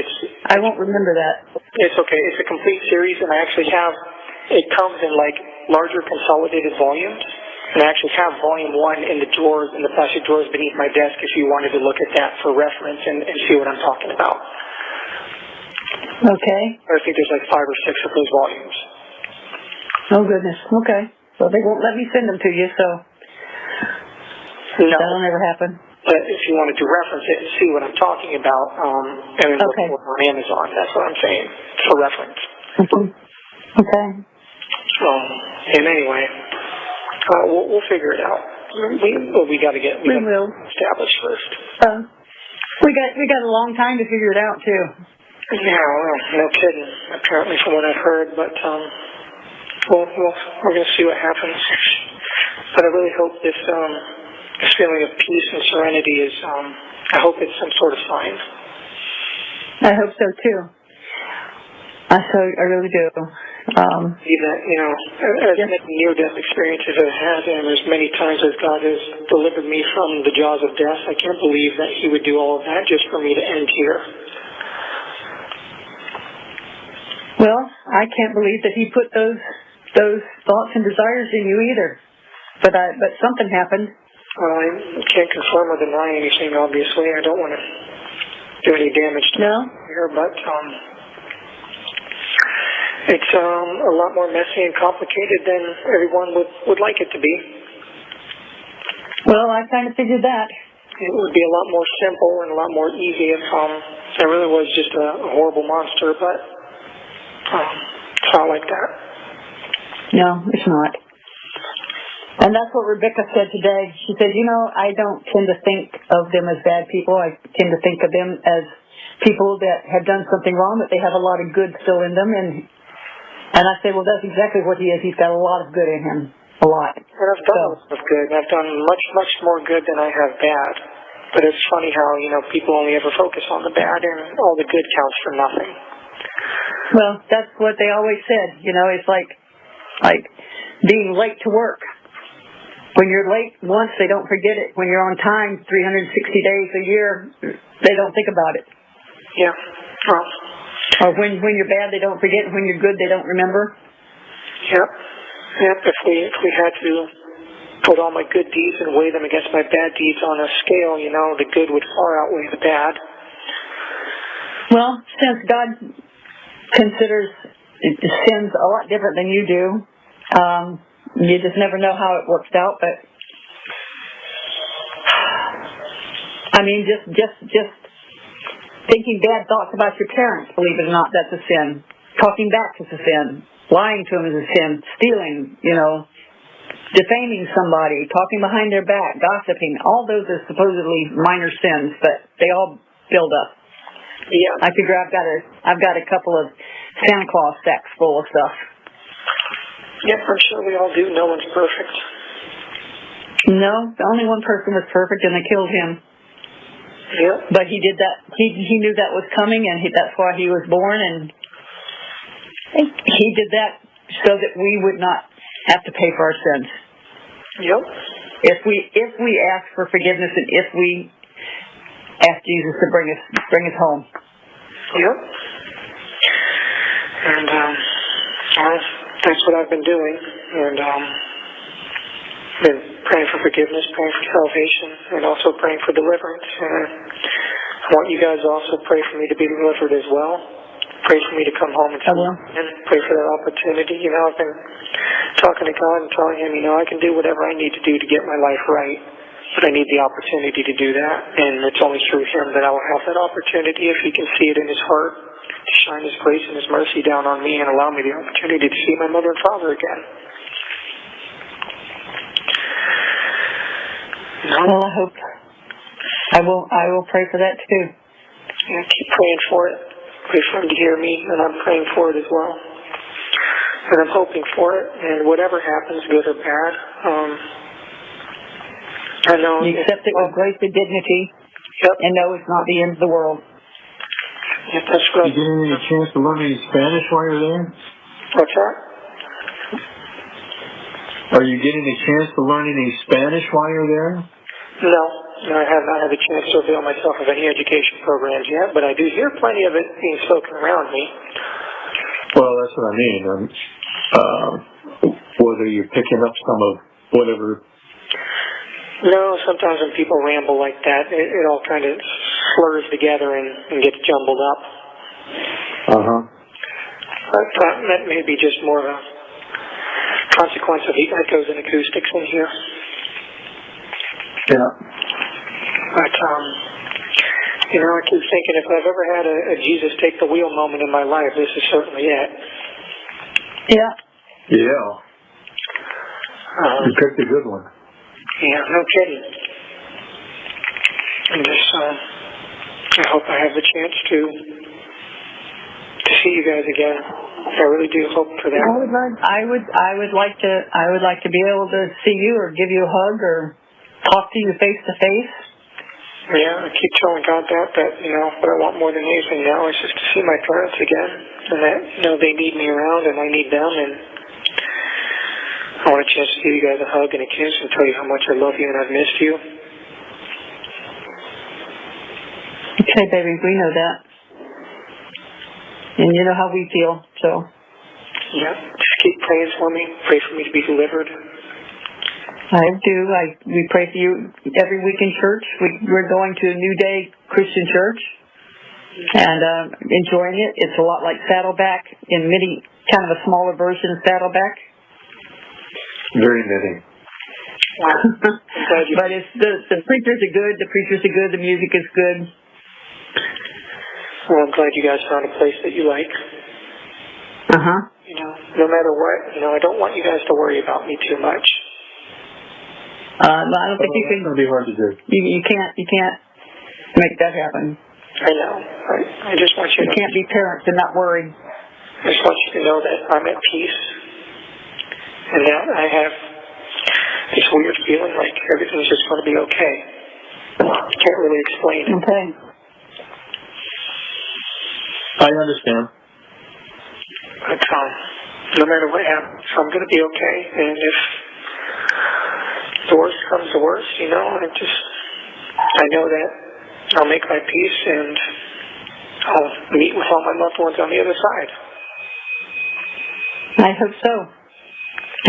I won't remember that. It's okay. It's a complete series, and I actually have. It comes in larger consolidated volumes. And I actually have volume 1 in the plastic drawers beneath my desk if you wanted to look at that for reference and see what I'm talking about. Okay. I think there's 5 or 6 of those volumes. Oh, goodness. Okay. So they won't let me send them to you, so no. That'll never happen. But if you wanted to reference it and see what I'm talking about, and then look for it on Amazon, that's what I'm saying, for reference. Okay. And anyway... we'll figure it out. We got to get established first. We got a long time to figure it out too. Yeah, well, no kidding. Apparently, from what I've heard, but we're going to see what happens. But I really hope this feeling of peace and serenity is. I hope it's some sort of sign. I hope so too. I really do. As many near-death experiences I've had, and as many times as God has delivered me from the jaws of death, I can't believe that He would do all of that just for me to end here. Well, I can't believe that He put those thoughts and desires in you either. But something happened. Well, I can't confirm or deny anything. Obviously, I don't want to do any damage to here, but. It's a lot more messy and complicated than everyone would like it to be. Well, I kind of figured that. It would be a lot more simple and a lot more easy if it really was just a horrible monster, but it's not like that. No, it's not. And that's what Rebecca said today. She said, I don't tend to think of them as bad people. I tend to think of them as people that have done something wrong, but they have a lot of good still in them. And I said, well, that's exactly what he is. He's got a lot of good in him. A lot. And I've done a lot of good. I've done much, much more good than I have bad. But it's funny how, people only ever focus on the bad and all the good counts for nothing. Well, that's what they always said. It's like being late to work. When you're late once, they don't forget it. When you're on time 360 days a year, they don't think about it. Yeah. Well. Or when you're bad, they don't forget, and when you're good, they don't remember. Yep. If we had to put all my good deeds and weigh them against my bad deeds on a scale, the good would far outweigh the bad. Well, since God considers sins a lot different than you do, you just never know how it works out. But I mean, just thinking bad thoughts about your parents, believe it or not, that's a sin. Talking back is a sin. Lying to them is a sin. Stealing, defaming somebody, talking behind their back, gossiping, all those are supposedly minor sins, but they all build up. Yeah. I figure I've got a couple of Santa Claus sacks full of stuff. Yep, I'm sure we all do. No one's perfect. No, only one person was perfect, and they killed him. Yep. But he did that. He knew that was coming, and that's why he was born, and he did that so that we would not have to pay for our sins. Yep. If we ask for forgiveness, and if we ask Jesus to bring us home. Yep. And that's what I've been doing, and been praying for forgiveness, praying for salvation, and also praying for deliverance. And I want you guys to also pray for me to be delivered as well. Pray for me to come home and pray for that opportunity. I've been talking to God and telling him, I can do whatever I need to do to get my life right, but I need the opportunity to do that. And it's only through him that I will have that opportunity if he can see it in his heart, to shine his grace and his mercy down on me and allow me the opportunity to see my mother and father again. Well, I will pray for that too. Yeah, keep praying for it. Pray for him to hear me, and I'm praying for it as well. And I'm hoping for it, and whatever happens, good or bad, I know... You accept it with grace and dignity, and know it's not the end of the world. Yep, that's good. You getting any chance to learn any Spanish while you're there? What's that? Are you getting a chance to learn any Spanish while you're there? No, I have not had a chance to avail myself of any education programs yet, but I do hear plenty of it being spoken around me. Well, that's what I mean. Whether you're picking up some of whatever... No, sometimes when people ramble like that, it all kind of slurs together and gets jumbled up. Uh-huh. But that may be just more of a consequence of the echoes and acoustics in here. Yeah. But, I keep thinking if I've ever had a Jesus take the wheel moment in my life, this is certainly it. Yeah. Yeah. You picked a good one. Yeah, no kidding. And just, I hope I have the chance to see you guys again. I really do hope for that. I would like to be able to see you or give you a hug or talk to you face to face. Yeah, I keep telling God that what I want more than anything now is just to see my parents again, and that they need me around and I need them, and I want a chance to give you guys a hug and a kiss and tell you how much I love you and I've missed you. Okay, baby, we know that. And you know how we feel, so. Yeah, just keep praying for me. Pray for me to be delivered. I do. We pray for you every week in church. We're going to a New Day Christian church and enjoying it. It's a lot like Saddleback in kind of a smaller version of Saddleback. Very knitting. But it's the preachers are good. The preachers are good. The music is good. Well, I'm glad you guys found a place that you like. You know, no matter what, you know, I don't want you guys to worry about me too much. I don't think you can. It's going to be hard to do. You can't make that happen. I know. I just want you to... You can't be parents and not worry. I just want you to know that I'm at peace. And that I have this weird feeling like everything's just going to be okay. Can't really explain it. Okay. I understand. But no matter what happens, I'm going to be okay. And if the worst comes to worst, you know, I know that I'll make my peace and I'll meet with all my loved ones on the other side. I hope so.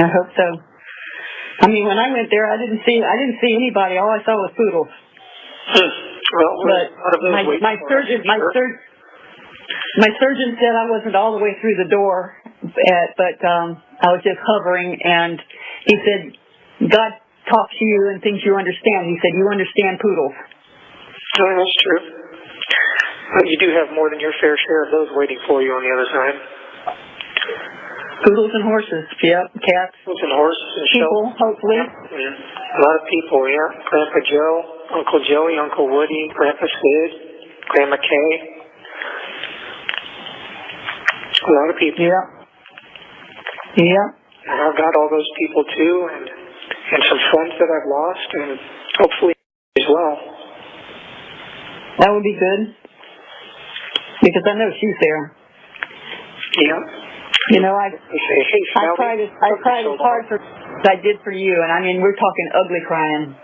I hope so. I mean, when I went there, I didn't see anybody. All I saw was poodles. Well, but my surgeon said I wasn't all the way through the door, but I was just hovering, and he said, God talks to you and things you understand. He said, you understand poodles. Oh, that's true. But you do have more than your fair share of those waiting for you on the other side. Poodles and horses, yep, cats. And horses and people, hopefully. Yeah. A lot of people, yeah. Grandpa Joe, Uncle Joey, Uncle Woody, Grandpa Sid, Grandma Kay. A lot of people. Yeah. Yeah. And I've got all those people too, and some friends that I've lost, and hopefully as well. That would be good. Because I know she's there. Yeah. You know, I cried as hard as I did for you, and I mean, we're talking ugly crying.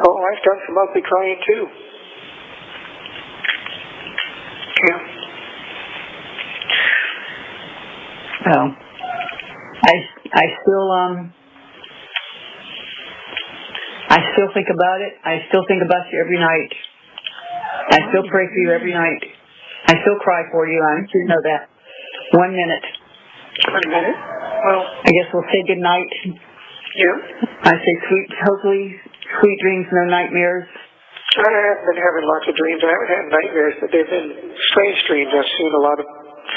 Oh, I've done some ugly crying too. Yeah. Well, I still think about it. I still think about you every night. I still pray for you every night. I still cry for you. I'm sure you know that. 1 minute. 1 minute? Well, I guess we'll say good night. Yeah. I say hopefully sweet dreams, no nightmares. I have been having lots of dreams. I haven't had nightmares, but they've been strange dreams. I've seen a lot of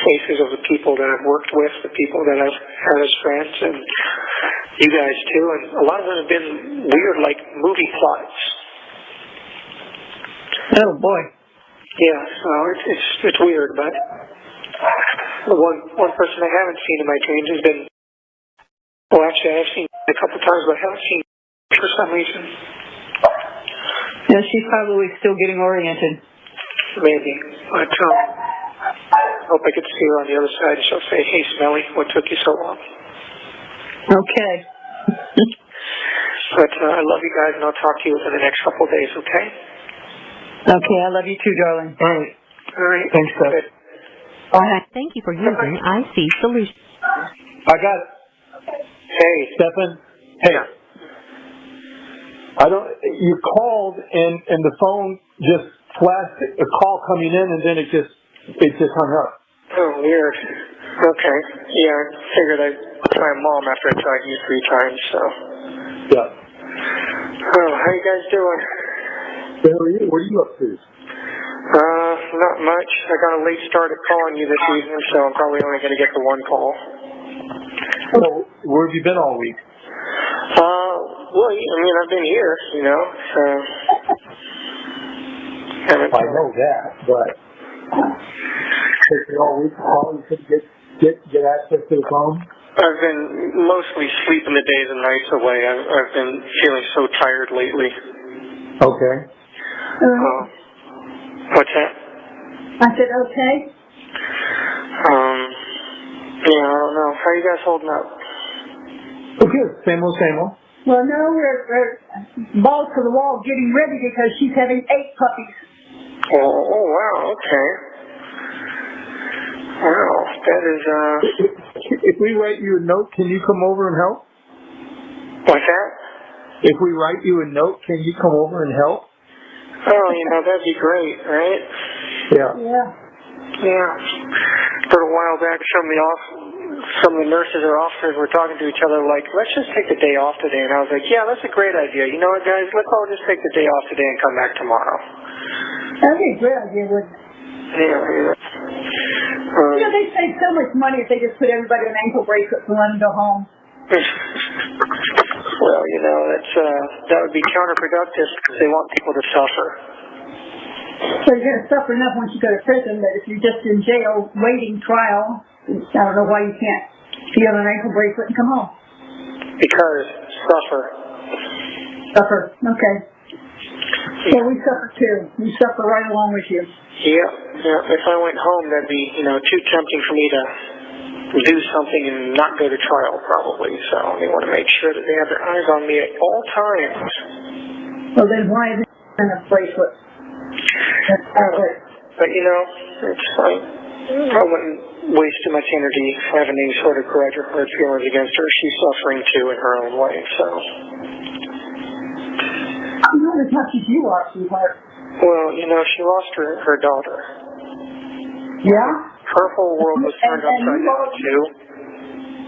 faces of the people that I've worked with, the people that I've had as friends, and you guys too. And a lot of them have been weird, like movie plots. Oh boy. Yeah, so it's weird, but the one person I haven't seen in my dreams has been, well, actually I have seen a couple times, but I haven't seen for some reason. Yeah, she's probably still getting oriented. Maybe, but I hope I get to see her on the other side and she'll say, hey Smelly, what took you so long? Okay. But I love you guys, and I'll talk to you within the next couple of days, okay? Okay, I love you too, darling. All right. Thanks, Steph. Thank you for using IC Solutions. I got it. Hey. Stephan. Hey. You called and the phone just flashed a call coming in and then it just hung up. Oh, weird. Okay. Yeah, I figured I'd try Mom after I tried you 3 times, so. Yeah. Oh, how you guys doing? Where are you? What are you up to? Not much. I got a late start at calling you this evening, so I'm probably only going to get the 1 call. So, where have you been all week? Well, I mean, I've been here, you know, so. I know that, but taking all week to call, you couldn't get access to the phone? I've been mostly sleeping the days and nights away. I've been feeling so tired lately. Okay. What's that? I said okay. Yeah, I don't know. How are you guys holding up? Well, good. Same old. Well, no, we're balls to the wall getting ready because she's having 8 puppies. Oh wow, okay. Wow, that is, If we write you a note, can you come over and help? What's that? If we write you a note, can you come over and help? Oh, you know, that'd be great, right? Yeah. Yeah. Yeah. A little while back, some of the nurses or officers were talking to each other like, let's just take the day off today. And I was like, yeah, that's a great idea. You know what, guys? Let's all just take the day off today and come back tomorrow. That'd be a great idea, wouldn't it? Yeah. They'd save so much money if they just put everybody in ankle bracelets and let them go home. Well, that would be counterproductive because they want people to suffer. So you're going to suffer enough once you go to prison, but if you're just in jail waiting trial, I don't know why you can't be on an ankle bracelet and come home. Because suffer. Suffer, okay. So we suffer too. We suffer right along with you. Yeah. If I went home, that'd be, too tempting for me to do something and not go to trial probably. So they want to make sure that they have their eyes on me at all times. Well, then why is it in a bracelet? But it's fine. I wouldn't waste too much energy having any sort of grudge or hurt feelings against her. She's suffering too in her own way, so. Not as much as you are, sweetheart. Well, she lost her daughter. Yeah? Her whole world was turned upside down too.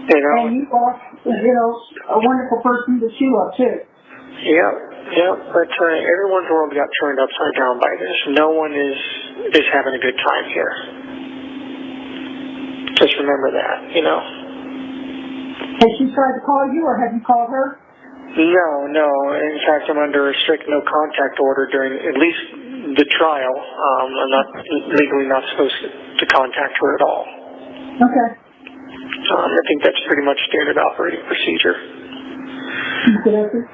And you lost, a wonderful person that you love too. Yeah, but everyone's world got turned upside down by this. No one is having a good time here. Just remember that, Has she tried to call you, or have you called her? No. In fact, I'm under a strict no contact order during at least the trial. I'm not legally not supposed to contact her at all. Okay. I think that's pretty much standard operating procedure. Okay.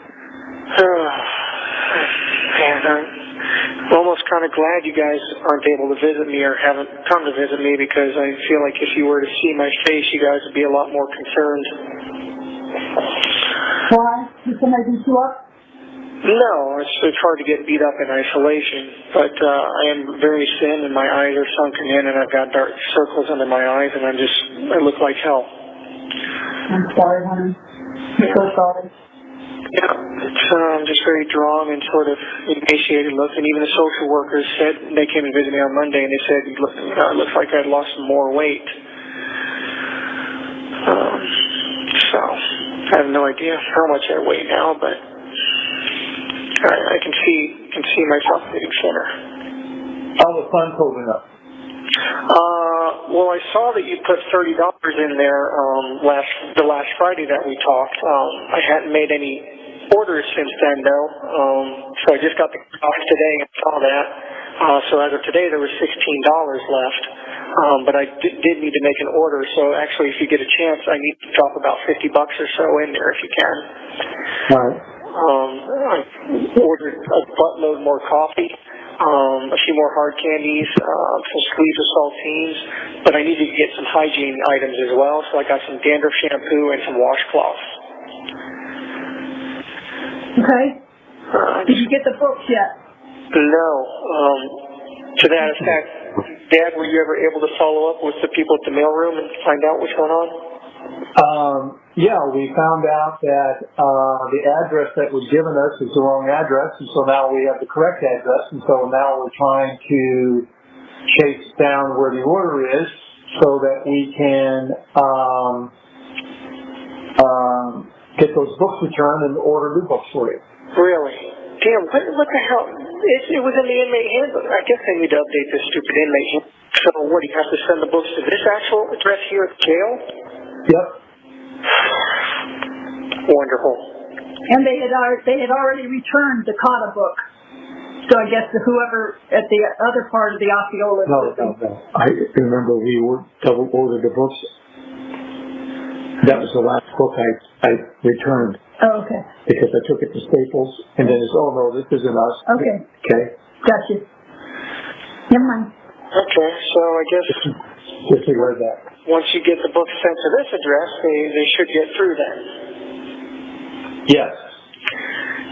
I'm almost kind of glad you guys aren't able to visit me or haven't come to visit me, because I feel like if you were to see my face, you guys would be a lot more concerned. Why? Did somebody beat you up? No, it's hard to get beat up in isolation, but I am very thin and my eyes are sunken in and I've got dark circles under my eyes and I look like hell. I'm sorry, honey. I'm so sorry. Yeah, it's just very drawn and sort of emaciated looking. Even the social workers said, they came and visited me on Monday and they said, it looks like I'd lost some more weight. So, I have no idea how much I weigh now, but I can see myself getting thinner. How the funds holding up? Well, I saw that you put $30 in there the last Friday that we talked. I hadn't made any orders since then, though. So I just got the cost today and saw that. So as of today, there was $16 left. But I did need to make an order. So actually, if you get a chance, I need to drop about $50 or so in there if you can. All right. I ordered a buttload more coffee, a few more hard candies, some sleeves of saltines, but I needed to get some hygiene items as well, so I got some dandruff shampoo and some washcloths. Okay. Did you get the books yet? No. To that effect, Dad, were you ever able to follow up with the people at the mailroom and find out what's going on? Yeah, we found out that the address that was given us is the wrong address, and so now we have the correct address, and so now we're trying to chase down where the order is so that we can get those books returned and order new books for you. Really? Damn, what the hell? It was in the inmate handbook. I guess they need to update this stupid inmate handbook. So what, do you have to send the books to this actual address here at the jail? Yep. Wonderful. And they had already returned the Cotta book. So I guess whoever at the other part of the Osceola. No. I remember we double ordered the books. That was the last book I returned. Oh, okay. Because I took it to Staples, and then it's, oh no, this isn't us. Okay. Okay. Gotcha. Never mind. Okay, so I guess disregard that. Once you get the book sent to this address, they should get through then. Yes.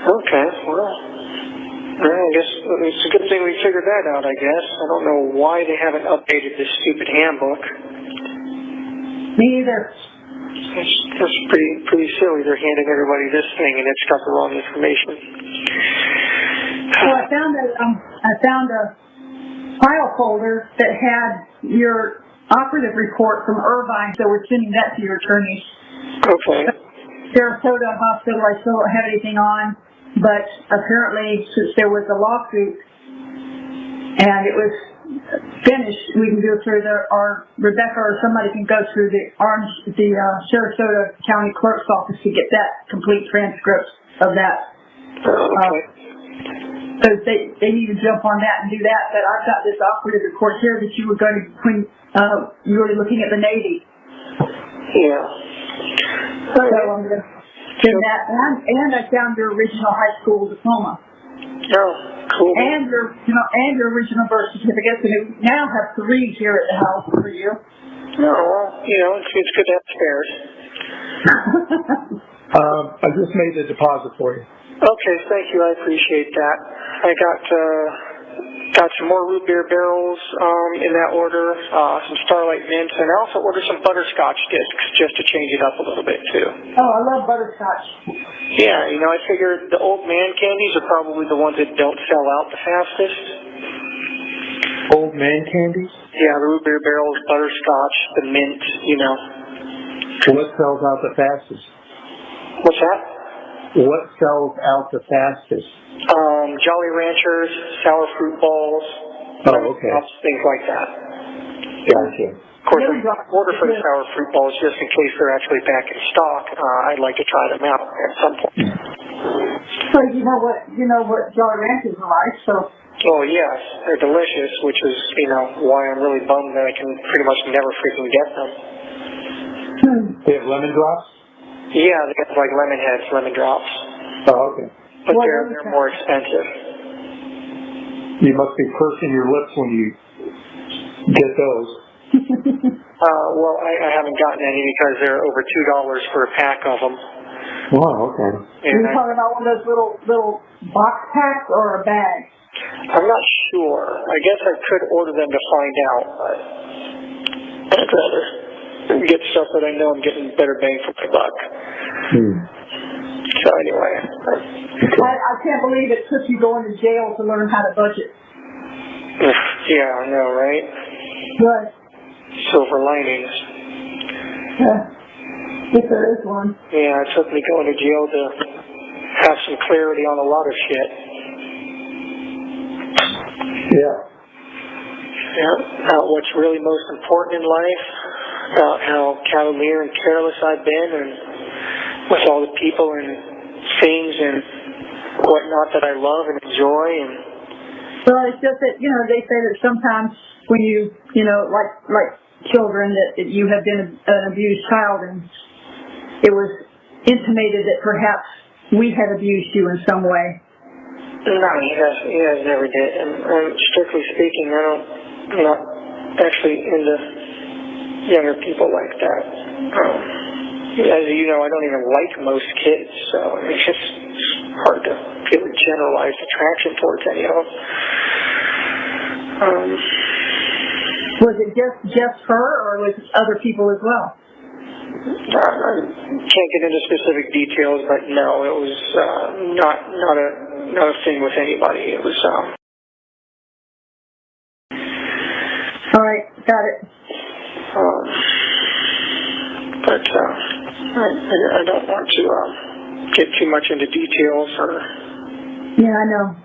Okay, well, I guess it's a good thing we figured that out, I guess. I don't know why they haven't updated this stupid handbook. Me either. That's pretty silly. They're handing everybody this thing and it's got the wrong information. Well, I found file folder that had your operative report from Irvine, so we're sending that to your attorneys. Okay. Sarasota Hospital, I still don't have anything on, but apparently since there was a lawsuit and it was finished, we can go through our Rebecca or somebody can go through the Sarasota County Clerk's office to get that complete transcript of that. So they need to jump on that and do that. But I've got this operative report here that you were going to, when you were looking at the Navy. Yeah. So I'm going to send that, and I found your original high school diploma. Oh, cool. And your original birth certificate. So we now have 3 here at the house for you. Oh, well, it's good to have spares. I just made the deposit for you. Okay, thank you. I appreciate that. I got some more root beer barrels in that order, some Starlight Mints, and I also ordered some butterscotch discs just to change it up a little bit too. Oh, I love butterscotch. Yeah, I figured the old man candies are probably the ones that don't sell out the fastest. Old man candies? Yeah, the root beer barrels, butterscotch, the mint, What sells out the fastest? What's that? What sells out the fastest? Jolly Ranchers, sour fruit balls, things like that. Gotcha. Of course, I order for the sour fruit balls just in case they're actually back in stock. I'd like to try them out at some point. So you know what Jolly Ranchers are like, so. Oh yes, they're delicious, which is why I'm really bummed that I can pretty much never freaking get them. They have lemon drops? Yeah, they have like lemon heads, lemon drops. Oh, okay. But they're more expensive. You must be pursing your lips when you get those. Well, I haven't gotten any because they're over $2 for a pack of them. Oh, okay. Are you talking about one of those little box packs or a bag? I'm not sure. I guess I could order them to find out, but I'd rather get stuff that I know I'm getting better bang for my buck. So anyway. I can't believe it took you going to jail to learn how to budget. Yeah, I know, right? Good. Silver linings. If there is one. Yeah, it took me going to jail to have some clarity on a lot of shit. Yeah. Yeah, about what's really most important in life, about how cavalier and careless I've been, and with all the people and things and whatnot that I love and enjoy. And well, it's just that they say that sometimes when you like children that you have been an abused child, and it was intimated that perhaps we had abused you in some way. No, he has never did. And strictly speaking, I'm not actually into younger people like that. As you know, I don't even like most kids, so it's just hard to feel a generalized attraction towards any of them. Was it just her, or was it other people as well? I can't get into specific details, but no, it was not a thing with anybody. It was. All right, got it. But I don't want to get too much into details or. Yeah, I know.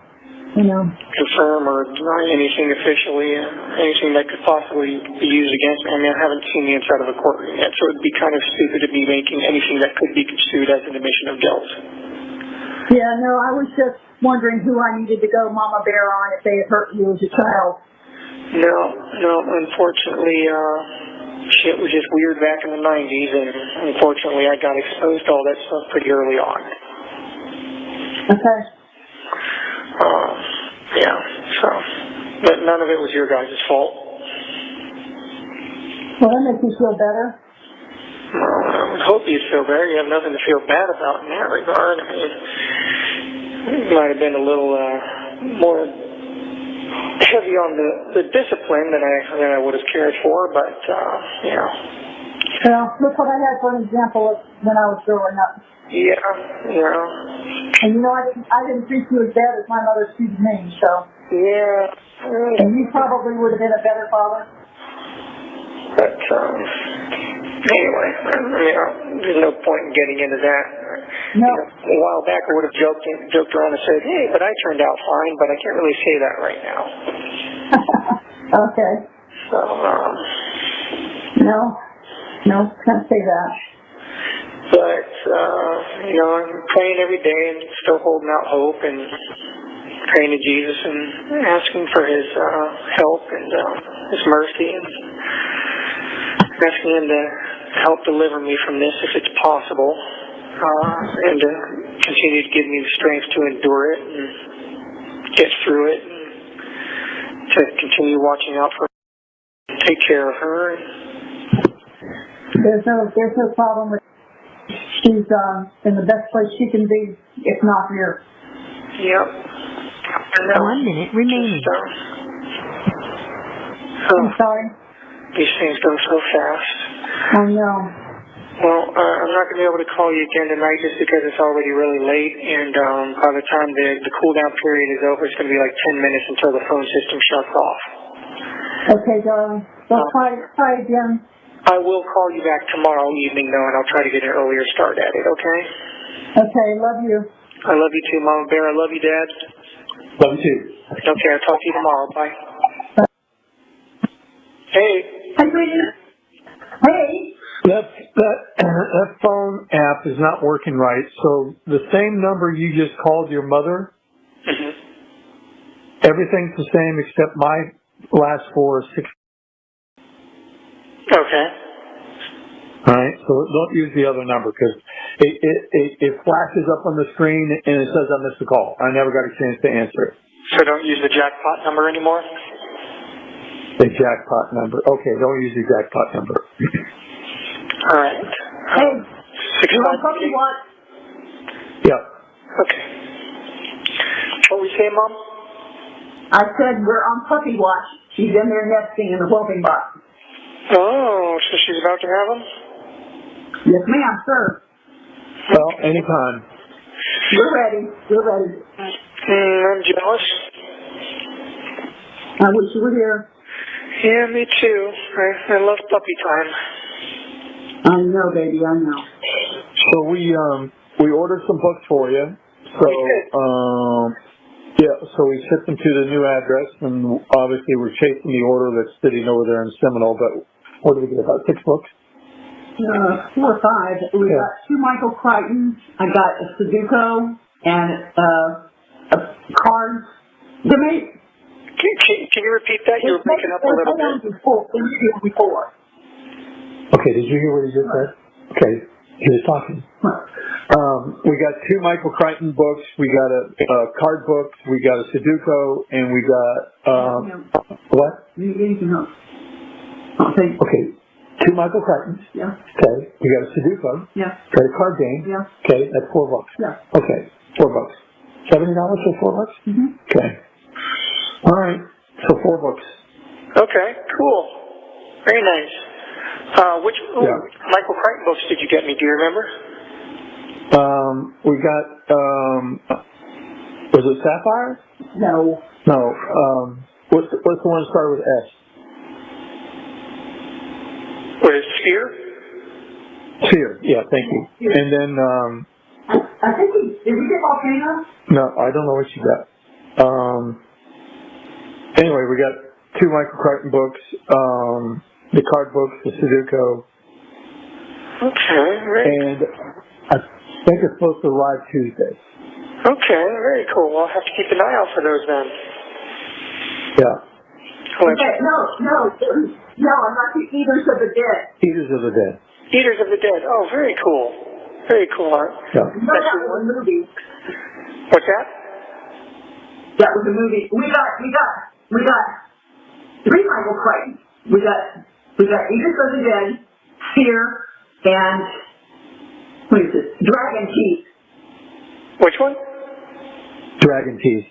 Confirm or deny anything officially, anything that could possibly be used against me. I mean, I haven't seen the inside of a courtroom yet, so it would be kind of stupid to be making anything that could be construed as an admission of guilt. Yeah, no, I was just wondering who I needed to go Mama Bear on if they had hurt you as a child. No, unfortunately, shit was just weird back in the 90s, and unfortunately I got exposed to all that stuff pretty early on. Okay. Yeah, so, but none of it was your guys' fault. Well, that makes you feel better. Well, I would hope you'd feel better. You have nothing to feel bad about in that regard. I mean, it might have been a little more heavy on the discipline than I would have cared for, but, Well, look what I had for an example of when I was growing up. Yeah. And I didn't treat you as bad as my mother treated me, so. Yeah. And you probably would have been a better father. But, anyway, there's no point in getting into that. No. A while back I would have joked around and said, hey, but I turned out fine, but I can't really say that right now. Okay. So, No, can't say that. But, I'm praying every day and still holding out hope and praying to Jesus and asking for His help and His mercy and asking Him to help deliver me from this if it's possible, and to continue to give me the strength to endure it and get through it, and to continue watching out for her, take care of her. There's no problem with. She's in the best place she can be, if not here. Yep. 1 minute remaining. I'm sorry. These things go so fast. I know. Well, I'm not going to be able to call you again tonight just because it's already really late, and by the time the cool-down period is over, it's going to be like 10 minutes until the phone system shuts off. Okay, darling. So try again. I will call you back tomorrow evening, though, and I'll try to get an earlier start at it, okay? Okay, love you. I love you too, Mama Bear. I love you, Dad. Love you too. Okay, I'll talk to you tomorrow. Bye. Hey. Hi, sweetie. Hey. That phone app is not working right. So the same number you just called your mother, everything's the same except my last 4 is 6. Okay. All right. So don't use the other number because it flashes up on the screen and it says I missed the call. I never got a chance to answer it. So don't use the jackpot number anymore? The jackpot number. Okay. Don't use the jackpot number. All right. Hey, you want something you want? Yeah. Okay. What we say, Mom? I said we're on puppy watch. She's in there nesting in the whooping box. Oh, so she's about to have them? Yes, ma'am, sir. Well, anytime. We're ready. I'm jealous. I wish you were here. Yeah, me too. I love puppy time. I know, baby, I know. So we ordered some books for you. So so we shipped them to the new address, and obviously we're chasing the order that's sitting over there in Seminole. But what did we get? About 6 books? 4 or 5. We got 2 Michael Crichtons. I got a Sudoku and a card. Can you repeat that? You were breaking up a little bit. Before. Okay, did you hear what he just said? Okay, he was talking. We got 2 Michael Crichton books, we got a card book, we got a Sudoku, and we got, what? Anything else? Okay, 2 Michael Crichtons. Yeah. Okay, we got a Sudoku. Yeah. Got a card game. Yeah. Okay, that's $4. Yeah. Okay, $4. $70 for $4? Mm-hmm. Okay. All right, so 4 books. Okay, cool. Very nice. Which Michael Crichton books did you get me? Do you remember? We got, was it Sapphire? No. No. What's the one that started with S? What is Sphere? Sphere, yeah, thank you. And then, I think did we get Volcano? No, I don't know what you got. Anyway, we got 2 Michael Crichton books, the card books, the Sudoku. Okay, great. And I think it's supposed to arrive Tuesday. Okay, very cool. I'll have to keep an eye out for those then. Yeah. Okay, no, I'm not the Eaters of the Dead. Eaters of the Dead. Eaters of the Dead. Oh, very cool. Very cool art. Yeah. No, that was a movie. What's that? That was a movie. We got 3 Michael Crichtons. We got Eaters of the Dead, Fear, and what is this? Dragon Teeth. Which one? Dragon Teeth.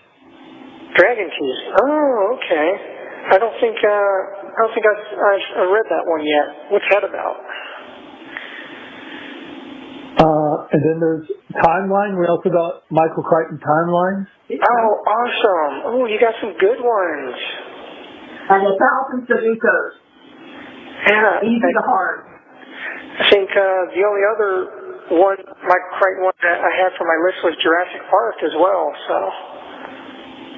Dragon Teeth. Oh, okay. I don't think I've read that one yet. What's that about? And then there's Timeline. We also got Michael Crichton Timeline. Oh, awesome. Oh, you got some good ones. And 1,000 Sudokus. Yeah. Easy to hard. I think the only other one, Michael Crichton one that I had for my list was Jurassic Park as well, so.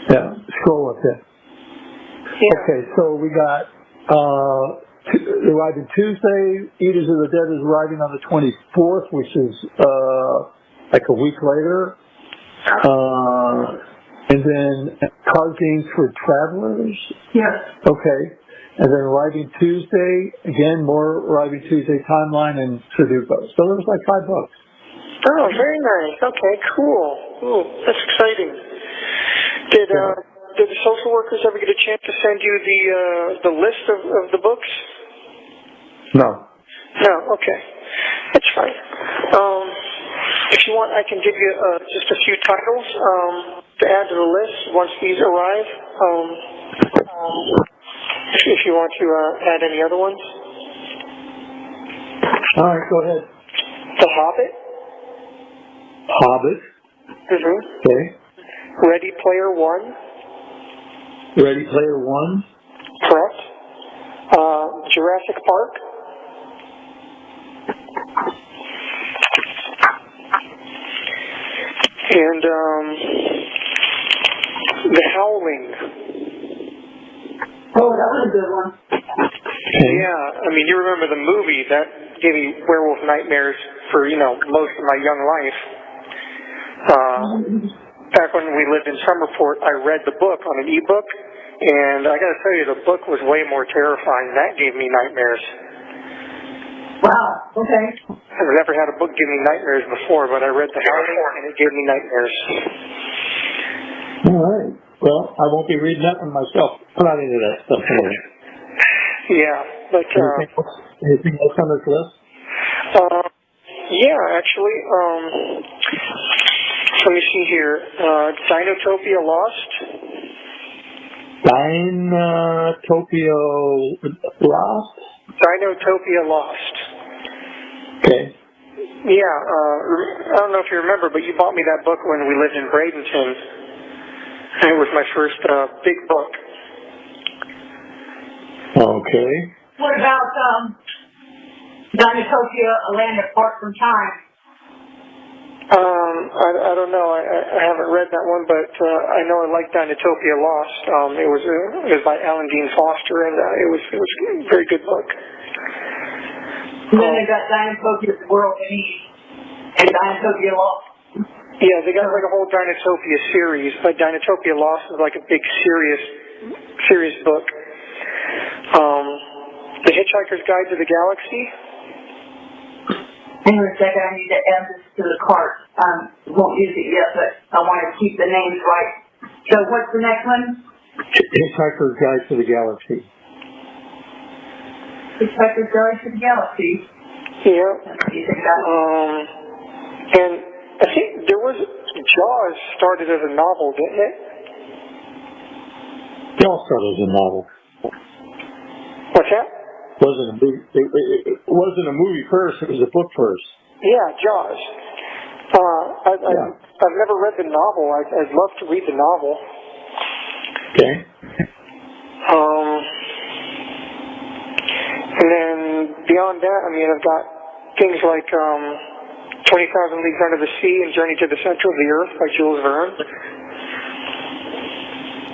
Yeah, scroll up there. Yeah. Okay, so we got arriving Tuesday. Eaters of the Dead is arriving on the 24th, which is like a week later. And then Card Games for Travelers. Yes. Okay. And then arriving Tuesday, again, more arriving Tuesday Timeline and Sudoku. So there was like $5. Oh, very nice. Okay, cool. Ooh, that's exciting. Did the social workers ever get a chance to send you the list of the books? No. No. Okay, that's fine. If you want, I can give you just a few titles to add to the list once these arrive. If you want to add any other ones. All right, go ahead. The Hobbit. Hobbit. Mm-hmm. Okay. Ready Player One. Ready Player One. Correct. Jurassic Park. And The Howling. Oh, that was a good one. Yeah, I mean, you remember the movie that gave me werewolf nightmares for, most of my young life. Back when we lived in Summerport, I read the book on an ebook, and I got to tell you, the book was way more terrifying. That gave me nightmares. Wow, okay. I've never had a book give me nightmares before, but I read The Howling, and it gave me nightmares. All right. Well, I won't be reading that one myself. I'm not into that stuff anyway. Yeah, but... anything else on this list? Yeah, actually, let me see here. Dinotopia Lost. Dinotopia Lost? Dinotopia Lost. Okay. Yeah, I don't know if you remember, but you bought me that book when we lived in Bradenton. It was my first big book. Okay. What about Dinotopia, A Land Apart from Time? I don't know. I haven't read that one, but I know I like Dinotopia Lost. It was by Alan Dean Foster, and it was a very good book. And then they got Dinotopia, The World Beneath, and Dinotopia Lost. Yeah, they got like a whole Dinotopia series, but Dinotopia Lost is like a big serious book. The Hitchhiker's Guide to the Galaxy. Hang on a second, I need to add this to the cart. Won't use it yet, but I want to keep the names right. So what's the next one? Hitchhiker's Guide to the Galaxy. Hitchhiker's Guide to the Galaxy. Yeah. And I think there was Jaws started as a novel, didn't it? Jaws started as a novel. What's that? It wasn't a movie first, it was a book first. Yeah, Jaws. I've never read the novel. I'd love to read the novel. Okay. And then beyond that, I mean, I've got things like 20,000 Leagues Under the Sea and Journey to the Center of the Earth by Jules Verne.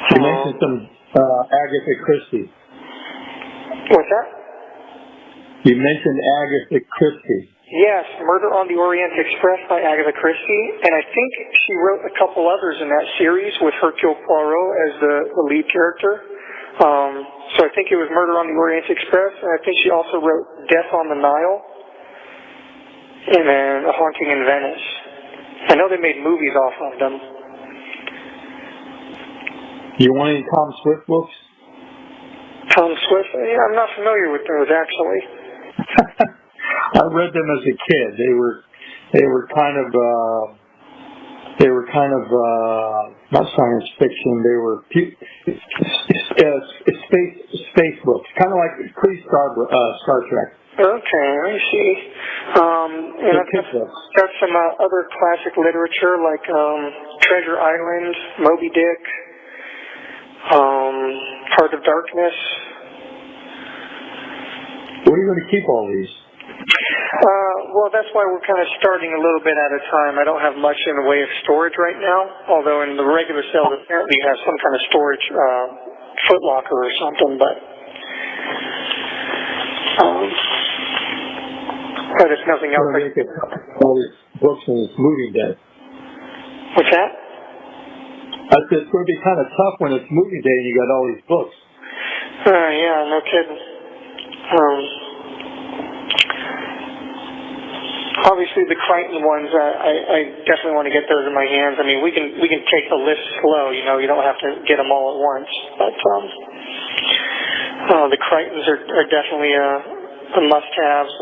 You mentioned some Agatha Christie. What's that? You mentioned Agatha Christie. Yes, Murder on the Orient Express by Agatha Christie, and I think she wrote a couple others in that series with Hercule Poirot as the lead character. So I think it was Murder on the Orient Express, and I think she also wrote Death on the Nile, and then A Haunting in Venice. I know they made movies off of them. You want any Tom Swift books? Tom Swift? Yeah, I'm not familiar with those, actually. I read them as a kid. They were kind of not science fiction. They were space books, kind of like pre-Star Trek. Okay, I see. And I've got some other classic literature like Treasure Island, Moby Dick, Heart of Darkness. Where are you going to keep all these? Well, that's why we're kind of starting a little bit at a time. I don't have much in the way of storage right now, although in the regular cells apparently you have some kind of storage footlocker or something, but if nothing else. All these books in this moving day. What's that? I said it's going to be kind of tough when it's moving day and you got all these books. Yeah, no kidding. Obviously, the Crichton ones, I definitely want to get those in my hands. I mean, we can take the list slow. You know, you don't have to get them all at once. But the Crichtons are definitely a must-haves.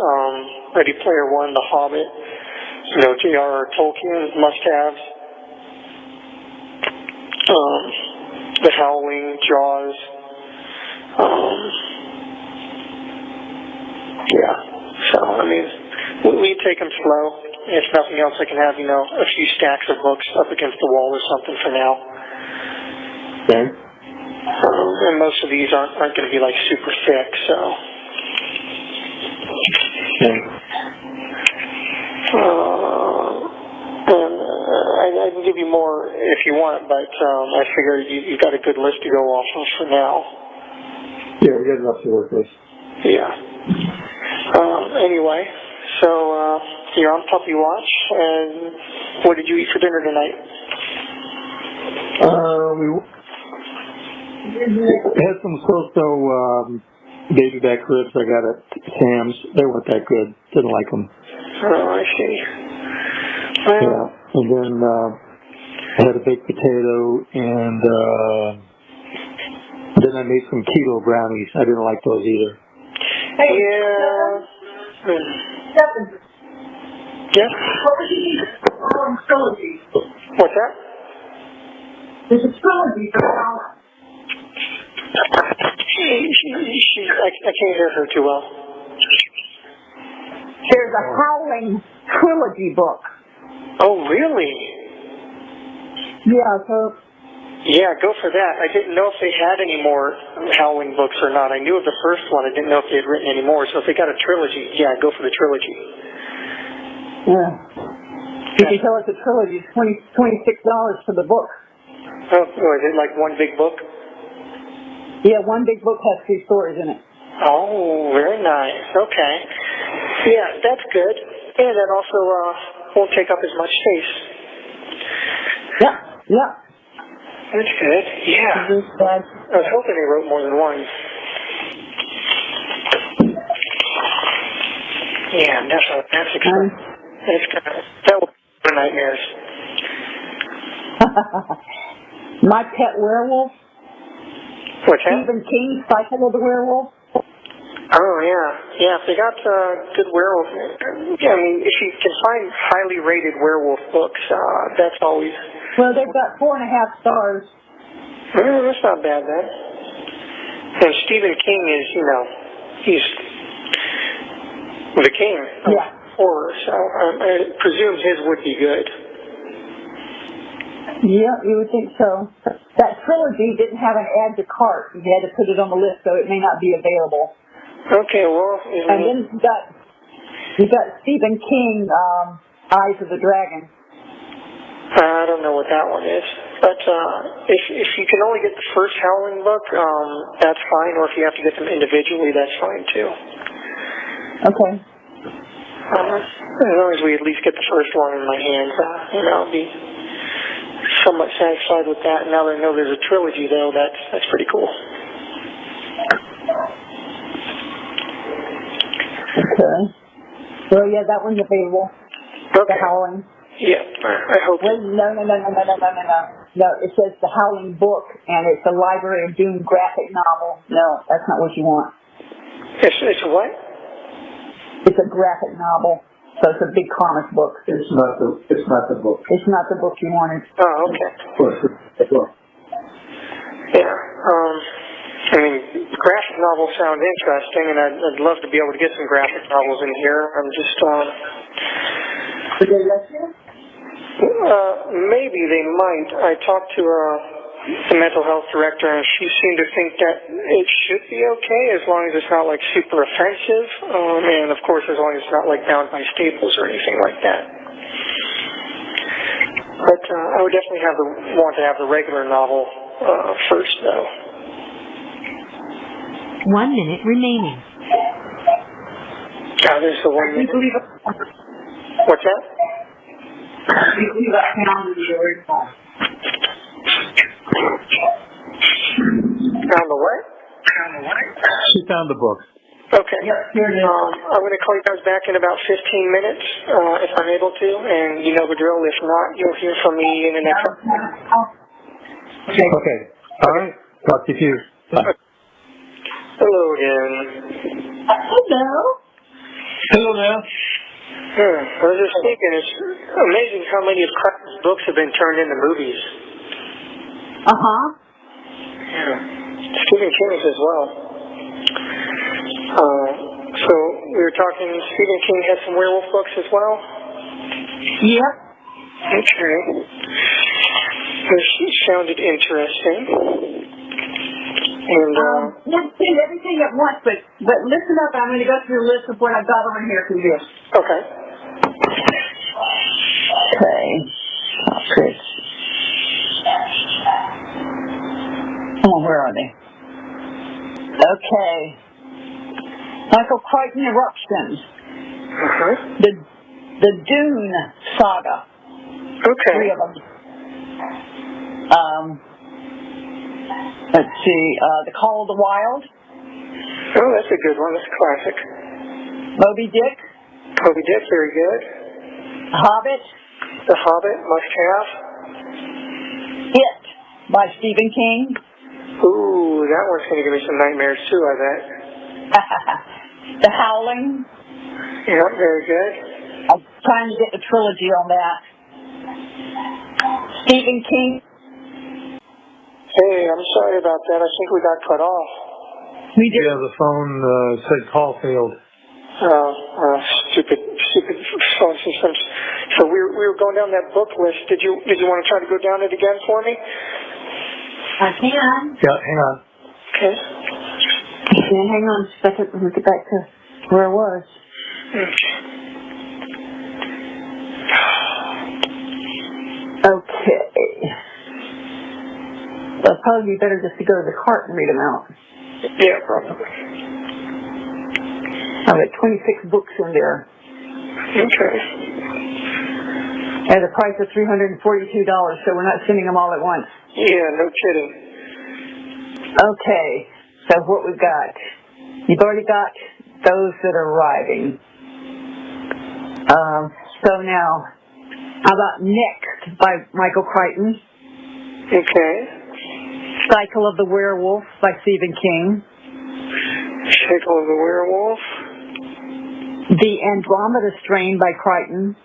Ready Player One, The Hobbit, you know, J.R.R. Tolkien, must-haves. The Howling, Jaws. Yeah. So I mean. We take them slow. If nothing else, I can have, you know, a few stacks of books up against the wall or something for now. Okay. And most of these aren't going to be like super thick, so. Okay. And I can give you more if you want, but I figure you've got a good list to go off of for now. Yeah, we got enough to work with. Yeah. Anyway. So, you're on Puppy Watch, and what did you eat for dinner tonight? We had some so-so baby back ribs I got at Sam's. They weren't that good. Didn't like them. Oh, I see. Well, yeah. And then I had a baked potato, and then I made some keto brownies. I didn't like those either. Yeah. Yeah. What would you need for trilogy? What's that? There's a trilogy for Howling. I can't hear her too well. There's a Howling trilogy book. Oh, really? Yeah, so... Yeah, go for that. I didn't know if they had any more Howling books or not. I knew of the first one. I didn't know if they had written any more. So if they got a trilogy, yeah, go for the trilogy. Yeah. You can tell it's a trilogy. It's $26 for the book. Oh, is it like one big book? Yeah, one big book has 3 stories in it. Oh, very nice. Okay. Yeah, that's good. And that also won't take up as much space. Yeah, yeah. That's good. Yeah. I was hoping they wrote more than one. Yeah, definitely. That's exciting. That will be nightmares. My Pet Werewolf. What's that? Stephen King's Cycle of the Werewolf. Oh, yeah. Yeah, if they got good werewolf... Yeah, I mean, if you can find highly rated werewolf books, that's always... Well, they've got 4.5 stars. Well, that's not bad, then. And Stephen King is, you know, he's the king of horror, so I presume his would be good. Yeah, you would think so. That trilogy didn't have an add to cart. You had to put it on the list, so it may not be available. Okay, well... And then you got Stephen King, Eyes of the Dragon. I don't know what that one is. But if you can only get the first Howling book, that's fine. Or if you have to get them individually, that's fine too. Okay. As long as we at least get the first one in my hands, I'll be somewhat satisfied with that. Now that I know there's a trilogy, though, that's pretty cool. Okay. Well, yeah, that one's available. Okay. The Howling. Yeah, I hope. Wait, no. No, it says The Howling book, and it's a Library of Doom graphic novel. No, that's not what you want. It's a what? It's a graphic novel, so it's a big comic book. It's not the book. It's not the book you wanted. Oh, okay. Yeah. I mean, graphic novels sound interesting, and I'd love to be able to get some graphic novels in here. I'm just, Did they let you? maybe they might. I talked to the mental health director, and she seemed to think that it should be okay as long as it's not like super offensive, and of course as long as it's not like bound by staples or anything like that. But I would definitely want to have the regular novel first, though. 1 minute remaining. There's the 1 minute. What's that? You believe I found the original. Found the what? She found the book. Okay. Here it is. I'm going to call you guys back in about 15 minutes, if I'm able to, and you know the drill. If not, you'll hear from me in the next... Okay. All right. Talk to you. Bye. Hello again. Hello. Hello there. I was just thinking, it's amazing how many of Crichton's books have been turned into movies. Uh-huh. Yeah. Stephen King's as well. So we were talking, Stephen King has some werewolf books as well? Yep. Okay. This sounded interesting. And, let's do everything at once, but listen up. I'm going to go through a list of what I've got over here for you. Okay. Okay. Chris. Oh, where are they? Okay. Michael Crichton Eruptions. Uh-huh. The Dune Saga. Okay. 3 of them. Let's see. The Call of the Wild. Oh, that's a good one. That's a classic. Moby Dick. Moby Dick, very good. Hobbit. The Hobbit, must have. It by Stephen King. Ooh, that one's going to give me some nightmares too, I bet. The Howling. Yeah, very good. I'm trying to get the trilogy on that. Stephen King. Hey, I'm sorry about that. I think we got cut off. We did. Yeah, the phone said call failed. Stupid phone systems. So we were going down that book list. Did you want to try to go down it again for me? I can. Yeah, hang on. Okay. Hang on a second. Let me get back to where I was. Okay. It'll probably be better just to go to the cart and read them out. Yeah, probably. I've got 26 books in there. Okay. At a price of $342, so we're not sending them all at once. Yeah, no kidding. Okay, so what we've got. You've already got those that are arriving. So now, how about Next by Michael Crichton? Okay. Cycle of the Werewolf by Stephen King. Cycle of the Werewolf. The Andromeda Strain by Crichton.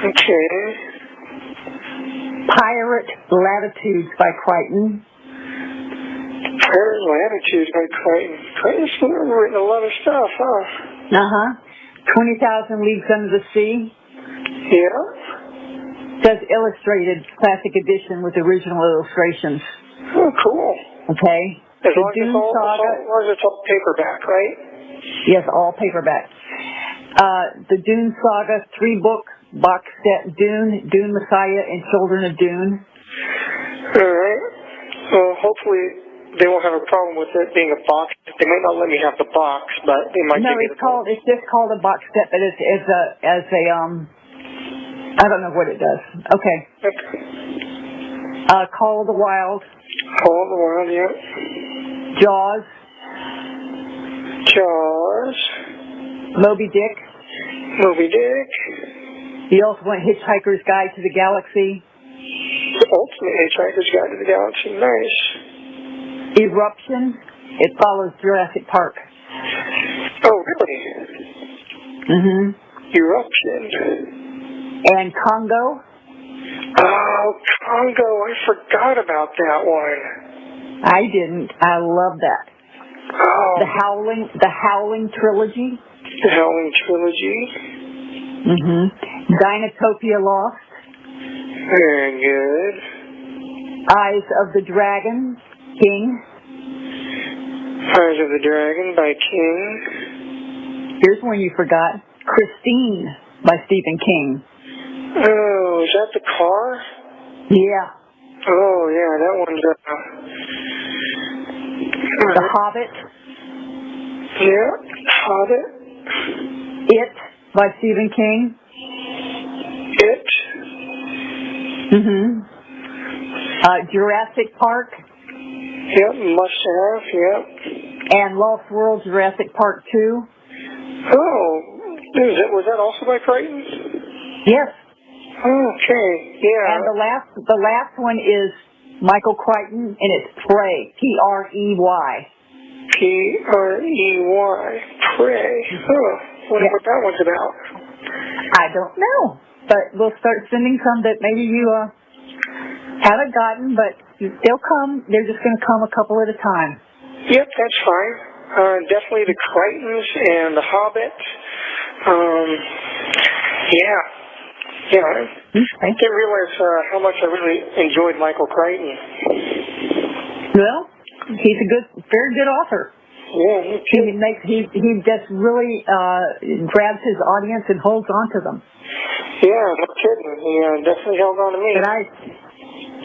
Okay. Pirate Latitudes by Crichton. Pirate Latitudes by Crichton. Crichton's written a lot of stuff, huh? 20,000 Leagues Under the Sea. Yeah. Does illustrated classic edition with original illustrations. Oh, cool. Okay. As long as it's all paperback, right? Yes, all paperback. The Dune Saga 3-book box set, Dune Messiah, and Children of Dune. All right. Well, hopefully they won't have a problem with it being a box. They might not let me have the box, but they might. No, it's just called a box set, but it's as a I don't know what it does. Okay. Call of the Wild. Call of the Wild, yeah. Jaws. Moby Dick. Moby Dick. You also want Hitchhiker's Guide to the Galaxy. Ultimate Hitchhiker's Guide to the Galaxy, nice. Eruption. It follows Jurassic Park. Oh, really? Eruption. And Congo. Oh, Congo. I forgot about that one. I didn't. I love that. Oh. The Howling trilogy. The Howling trilogy. Dinotopia Lost. Very good. Eyes of the Dragon, King. Eyes of the Dragon by King. Here's one you forgot. Christine by Stephen King. Oh, is that the car? Yeah. Oh, yeah, that one's... The Hobbit. Yeah, Hobbit. It by Stephen King. It. Jurassic Park. Yep, must have, yep. And Lost World Jurassic Park 2. Oh, was that also by Crichton? Yes. Okay, yeah. And the last one is Michael Crichton, and it's Prey. Prey. Prey. Prey. Oh, wonder what that one's about. I don't know, but we'll start sending some that maybe you haven't gotten, but they'll come. They're just going to come a couple at a time. Yep, that's fine. Definitely the Crichtons and the Hobbit. Yeah. Yeah, I didn't realize how much I really enjoyed Michael Crichton. Well, he's a very good author. Yeah, he just really grabs his audience and holds on to them. Yeah, no kidding. He definitely held on to me.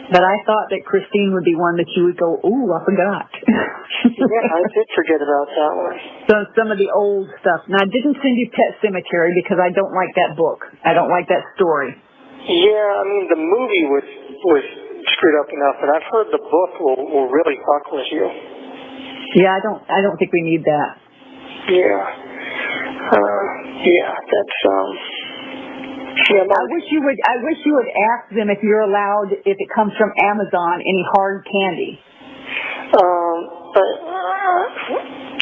But I thought that Christine would be one that you would go, ooh, I forgot. Yeah, I did forget about that one. So some of the old stuff. Now, I didn't send you Pet Sematary because I don't like that book. I don't like that story. Yeah, I mean, the movie was screwed up enough, but I've heard the book will really fuck with you. Yeah, I don't think we need that. Yeah. That's I wish you would ask them if you're allowed, if it comes from Amazon, any hard candy.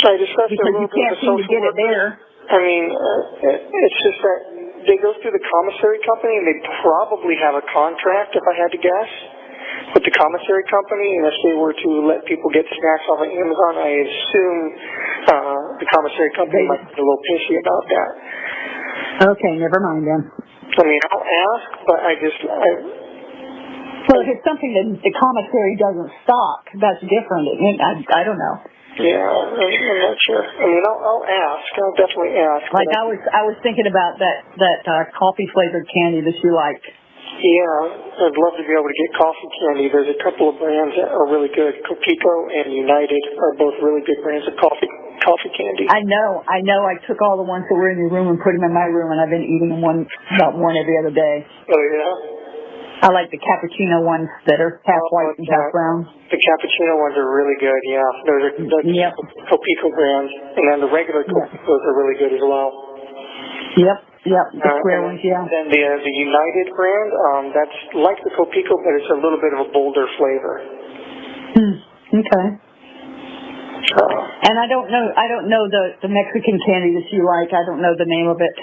I discussed it a little bit with the social get it there. I mean, it's just that they go through the commissary company, and they probably have a contract, if I had to guess, with the commissary company. And if they were to let people get snacks off of Amazon, I assume the commissary company might be a little pissy about that. Okay, never mind then. I mean, I'll ask, but Well, if it's something that the commissary doesn't stock, that's different. I don't know. Yeah, I'm not sure. I mean, I'll ask. I'll definitely ask. Like I was thinking about that coffee flavored candy that you like. Yeah, I'd love to be able to get coffee candy. There's a couple of brands that are really good. Copico and United are both really good brands of coffee candy. I know. I took all the ones that were in your room and put them in my room, and I've been eating about one every other day. Oh, yeah? I like the cappuccino ones that are half white and half brown. The cappuccino ones are really good, yeah. Those are Copico brands. And then the regular Copicos are really good as well. Yep, the square ones, yeah. Then the United brand, that's like the Copico, but it's a little bit of a bolder flavor. Okay. And I don't know the Mexican candy that you like. I don't know the name of it.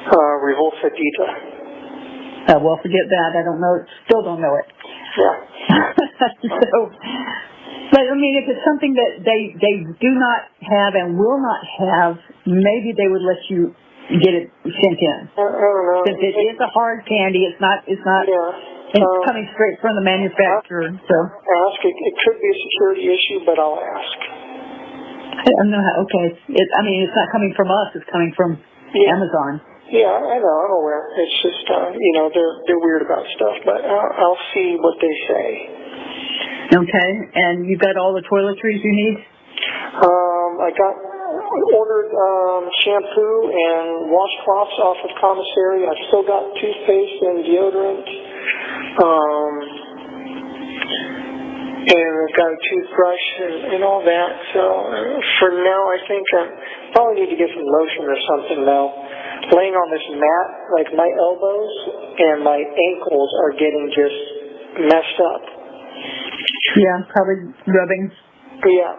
Revolsadita. Well, forget that. I don't know. Still don't know it. Yeah. But I mean, if it's something that they do not have and will not have, maybe they would let you get it sent in. I don't know. Since it is a hard candy, it's not. Yeah. It's coming straight from the manufacturer. So. Ask. It could be a security issue, but I'll ask. I don't know. Okay. It's not coming from us. It's coming from Amazon. Yeah, I know. I'm aware. It's just, they're weird about stuff, but I'll see what they say. Okay. And you got all the toiletries you need? I ordered shampoo and washcloths off of commissary. I've still got toothpaste and deodorant. And I've got a toothbrush and all that. So for now, I think I probably need to get some lotion or something now. Laying on this mat, like my elbows and my ankles are getting just messed up. Yeah, probably rubbing. Yeah,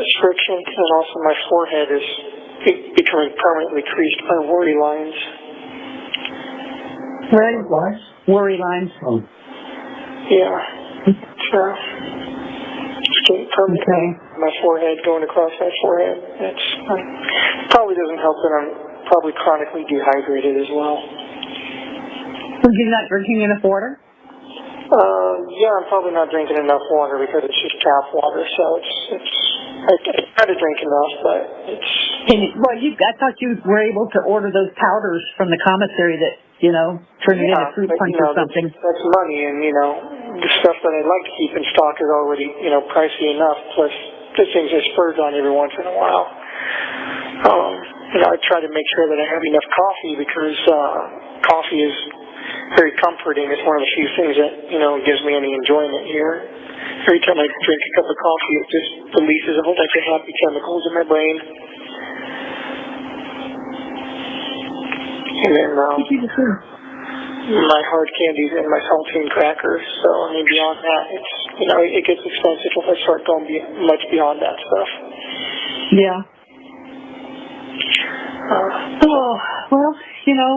it's friction, and also my forehead is becoming permanently creased by worry lines. Worry lines? Oh. Yeah. So, it's permanently. My forehead, going across my forehead. It's probably doesn't help that I'm probably chronically dehydrated as well. So you're not drinking enough water? Yeah, I'm probably not drinking enough water because it's just tap water. So I try to drink enough, but it's. I thought you were able to order those powders from the commissary that turn it into fruit punch or something. That's money, and the stuff that I'd like to keep in stock is already pricey enough. Plus the things I splurge on every once in a while. I try to make sure that I have enough coffee because coffee is very comforting. It's one of the few things that gives me any enjoyment here. Every time I drink a cup of coffee, it just releases a whole bunch of happy chemicals in my brain. And then my hard candies and my saltine crackers. So beyond that, it's it gets expensive if I start going much beyond that stuff. Yeah. Well,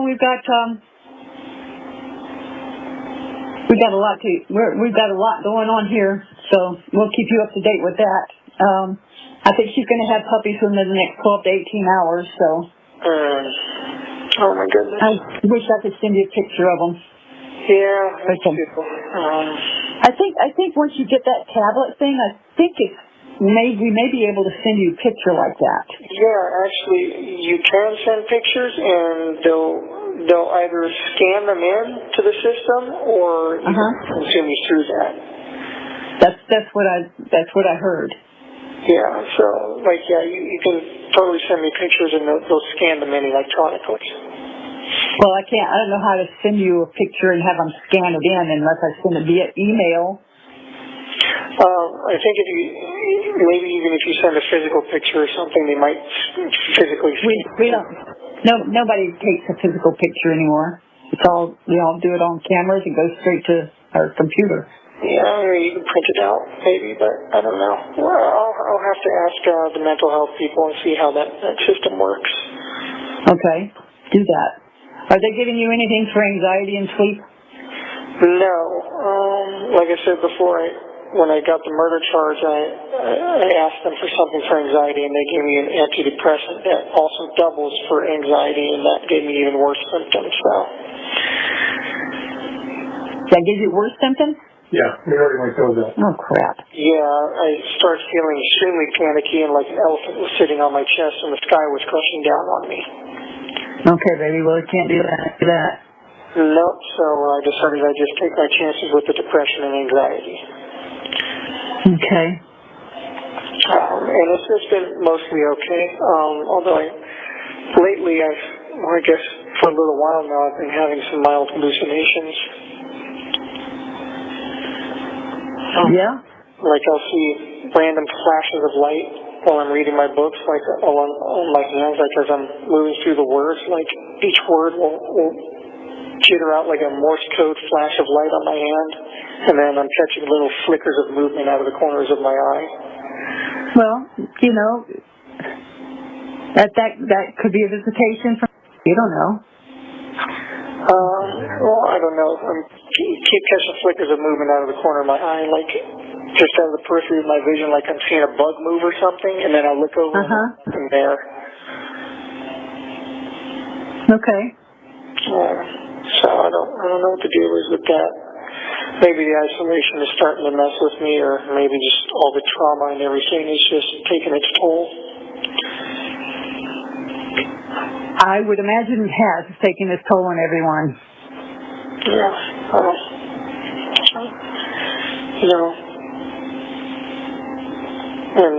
we've got a lot going on here, so we'll keep you up to date with that. I think she's going to have puppies within the next 12 to 18 hours, so. Oh my goodness. I wish I could send you a picture of them. Yeah. I think once you get that tablet thing, I think we may be able to send you a picture like that. Yeah, actually, you can send pictures, and they'll either scan them in to the system, or you can consume you through that. That's what I heard. Yeah, so you can totally send me pictures, and they'll scan them in electronically. Well, I don't know how to send you a picture and have them scan it in unless I send it via email. I think even if you send a physical picture or something, they might physically. We don't. No, nobody takes a physical picture anymore. It's all we all do it on cameras. It goes straight to our computer. Yeah, you can print it out maybe, but I don't know. Well, I'll have to ask the mental health people and see how that system works. Okay, do that. Are they giving you anything for anxiety and sleep? No. Like I said before, when I got the murder charge, I asked them for something for anxiety, and they gave me an antidepressant that also doubles for anxiety, and that gave me even worse symptoms. So. That gives you worse symptoms? Yeah, they already went through that. Oh, crap. Yeah, I started feeling extremely panicky and like an elephant was sitting on my chest and the sky was crushing down on me. Okay, baby, well, you can't do that. Nope, so I decided I'd just take my chances with the depression and anxiety. Okay. And it's just been mostly okay, although lately I guess for a little while now I've been having some mild hallucinations. Yeah? Like I'll see random flashes of light while I'm reading my books, like on my hands, like as I'm moving through the words, like each word will jitter out like a Morse code flash of light on my hand, and then I'm catching little flickers of movement out of the corners of my eye. Well, that could be a visitation from, you don't know. Well, I don't know. I keep catching flickers of movement out of the corner of my eye, like just out of the periphery of my vision, like I'm seeing a bug move or something, and then I'll look over and there. Okay. So I don't know what the deal is with that. Maybe the isolation is starting to mess with me, or maybe just all the trauma and everything is just taking its toll. I would imagine it has. It's taking its toll on everyone. Yeah. When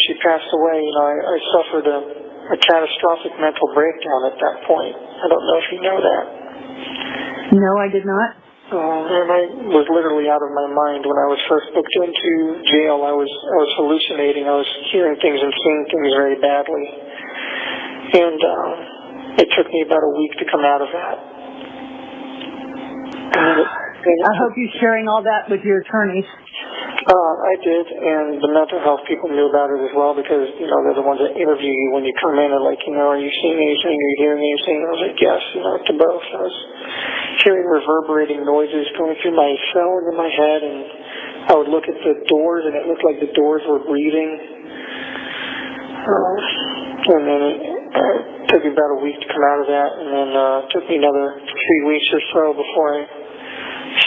she passed away, I suffered a catastrophic mental breakdown at that point. I don't know if you know that. No, I did not. And I was literally out of my mind when I was first booked into jail. I was hallucinating. I was hearing things and seeing things very badly. And it took me about a week to come out of that. I hope you're sharing all that with your attorneys. I did, and the mental health people knew about it as well because, they're the ones that interview you when you come in and like, are you seeing anything? Are you hearing anything? I was like, yes, to both. I was hearing reverberating noises going through my cell and in my head and I would look at the doors, and it looked like the doors were breathing. And then it took me about a week to come out of that, and then it took me another 3 weeks or so before I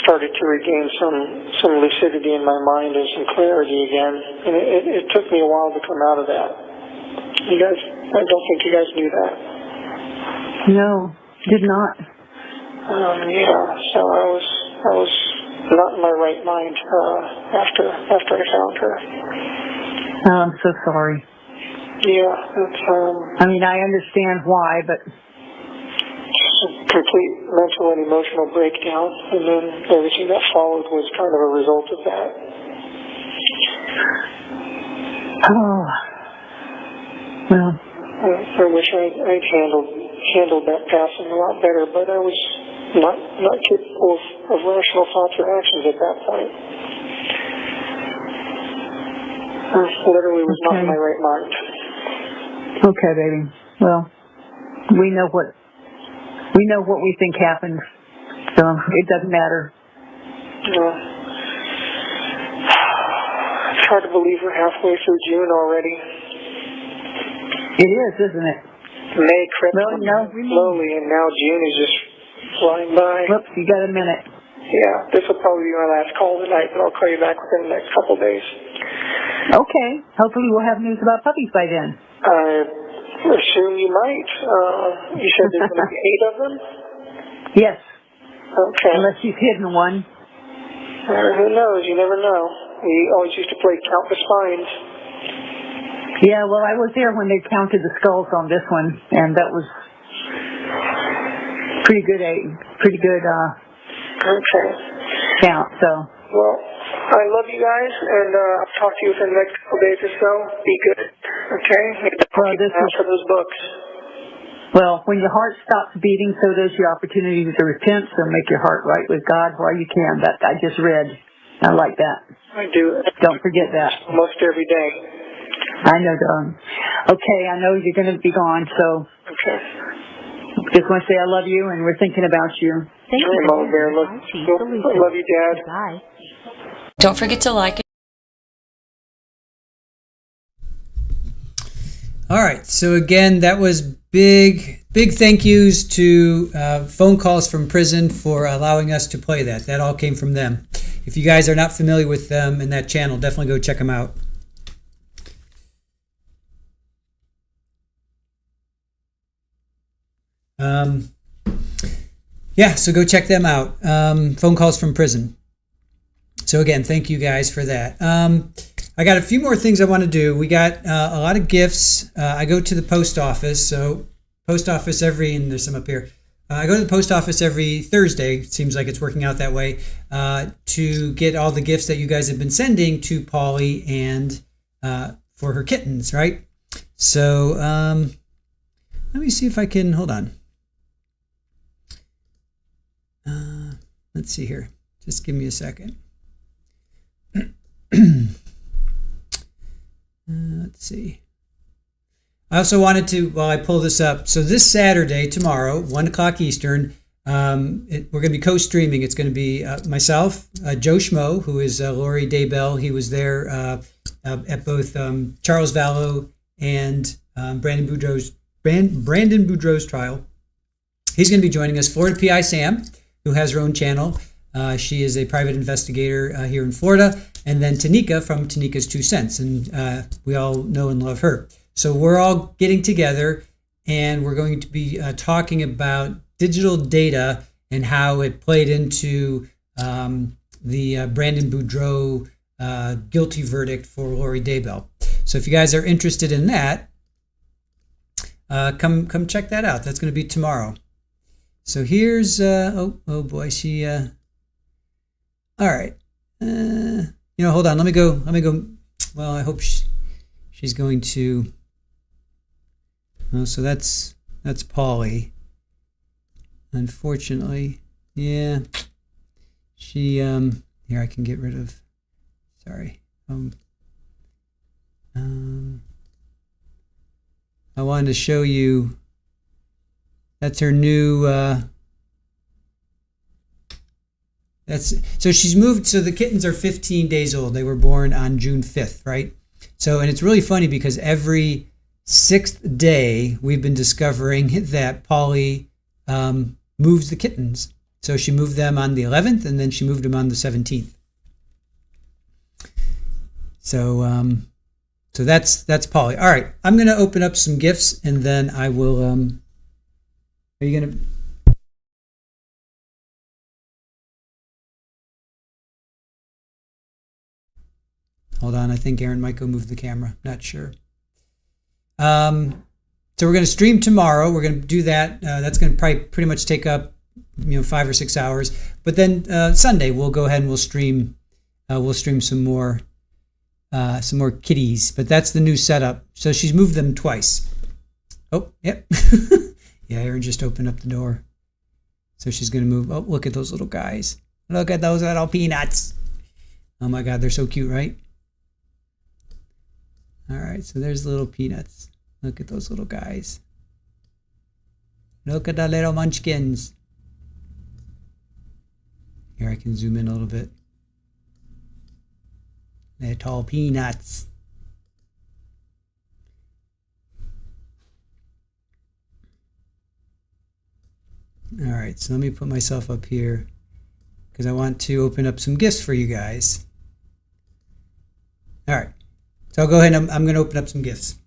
started to regain some lucidity in my mind and some clarity again. And it took me a while to come out of that. You guys, I don't think you guys knew that. No, did not. Yeah, so I was not in my right mind after I found her. Oh, I'm so sorry. Yeah, it's I mean, I understand why, but complete mental and emotional breakdown, and then everything that followed was kind of a result of that. oh, well, I wish I'd handled that passing a lot better, but I was not capable of rational thoughts or actions at that point. I literally was not in my right mind. Okay, baby. Well, we know what we think happened, so it doesn't matter. It's hard to believe we're halfway through June already. It is, isn't it? May crept slowly, and now June is just flying by. Whoops, you got a minute. Yeah, this will probably be my last call tonight, but I'll call you back within the next couple days. Okay. Hopefully we'll have news about puppies by then. I assume you might. You said there's going to be 8 of them? Yes. Okay. Unless you've hidden one. Who knows? You never know. We always used to play Count the Spines. Yeah, well, I was there when they counted the skulls on this one, and that was pretty good count, so. Well, I love you guys, and I'll talk to you within the next couple days or so. Be good, okay? Well, this is for those books. Well, when your heart stops beating, so does your opportunity to repent, so make your heart right with God while you can. That I just read. I like that. I do. Don't forget that. Almost every day. I know, darling. Okay, I know you're going to be gone, so. Okay. Just want to say I love you, and we're thinking about you. Thank you. I love you, Dad. Bye. Don't forget to like it. All right. So again, that was big thank yous to phone calls from prison for allowing us to play that. That all came from them. If you guys are not familiar with them and that channel, definitely go check them out. Yeah, so go check them out. Phone calls from prison. So again, thank you guys for that. I got a few more things I want to do. We got a lot of gifts. I go to the post office. So post office and there's some up here. I go to the post office every Thursday. It seems like it's working out that way, to get all the gifts that you guys have been sending to Polly and for her kittens, right? So let me see if I can, hold on. Let's see here. Just give me a second. Let's see. I also wanted to, while I pull this up, so this Saturday, tomorrow, 1 o'clock Eastern, we're going to be co-streaming. It's going to be myself, Joe Schmo, who is Lori Daybell. He was there at both Charles Vallow and Brandon Boudreaux's trial. He's going to be joining us. Florida PI Sam, who has her own channel. She is a private investigator here in Florida. And then Tanika from Tanika's 2 Cents. And we all know and love her. So we're all getting together and we're going to be talking about digital data and how it played into the Brandon Boudreaux guilty verdict for Lori Daybell. So if you guys are interested in that, come check that out. That's going to be tomorrow. So here's oh boy, she all right. Hold on. Let me go. Well, I hope she's going to. Oh, so that's Polly. Unfortunately, yeah. She here I can get rid of. Sorry. I wanted to show you. That's her new. So she's moved. So the kittens are 15 days old. They were born on June 5th, right? So, and it's really funny because every 6th day we've been discovering that Polly moves the kittens. So she moved them on the 11th, and then she moved them on the 17th. So, so that's Polly. All right, I'm going to open up some gifts, and then I will. Are you going to? Hold on, I think Aaron might go move the camera. Not sure. So we're going to stream tomorrow. We're going to do that. That's going to probably pretty much take up 5 or 6 hours. But then Sunday we'll go ahead and we'll stream some more kitties. But that's the new setup. So she's moved them twice. Oh, yep. Yeah, Aaron just opened up the door. So she's going to move. Oh, look at those little guys. Look at those little peanuts. Oh my God, they're so cute, right? All right, so there's little peanuts. Look at those little guys. Look at the little munchkins. Here, I can zoom in a little bit. Little peanuts. All right, so let me put myself up here because I want to open up some gifts for you guys. All right. So I'll go ahead and I'm going to open up some gifts.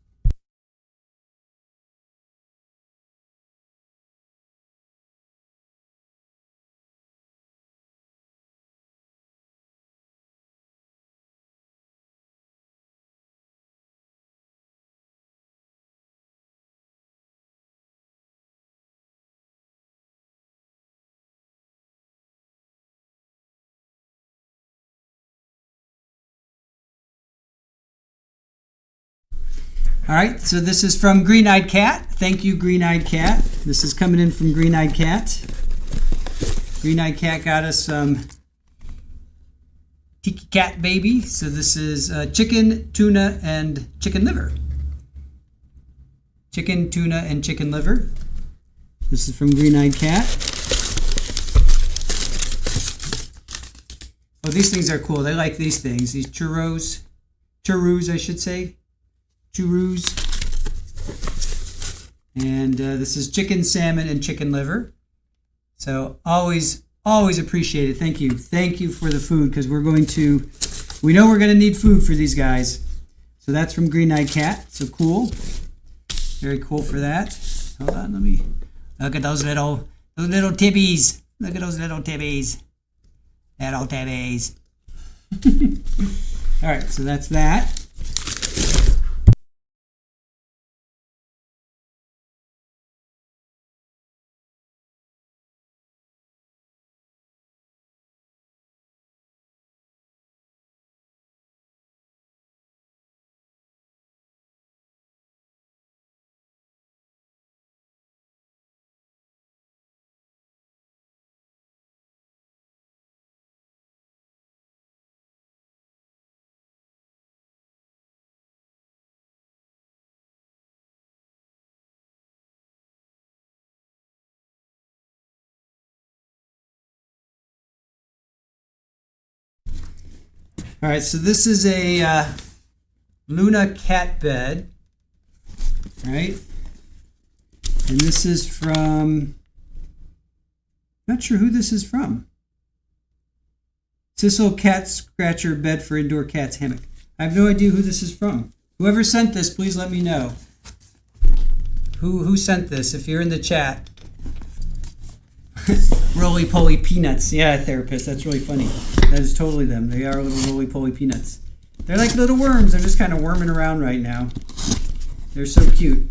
All right, so this is from Green Eyed Cat. Thank you, Green Eyed Cat. This is coming in from Green Eyed Cat. Green Eyed Cat got us some Tiki Cat Baby. So this is chicken, tuna, and chicken liver. Chicken, tuna, and chicken liver. This is from Green Eyed Cat. Oh, these things are cool. They like these things. These churros, I should say. Churros. And this is chicken, salmon, and chicken liver. So always appreciate it. Thank you for the food because we know we're going to need food for these guys. So that's from Green Eyed Cat. So cool. Very cool for that. Hold on, let me look at those little tibbies. Look at those little tibbies. Little tibbies. All right, so that's that. All right, so this is a Luna cat bed, right? And this is from, not sure who this is from. Sissel Cat Scratcher Bed for Indoor Cats Hammock. I have no idea who this is from. Whoever sent this, please let me know. Who sent this? If you're in the chat. Roly-poly peanuts. Yeah, therapist. That's really funny. That is totally them. They are little roly-poly peanuts. They're like little worms. They're just kind of worming around right now. They're so cute.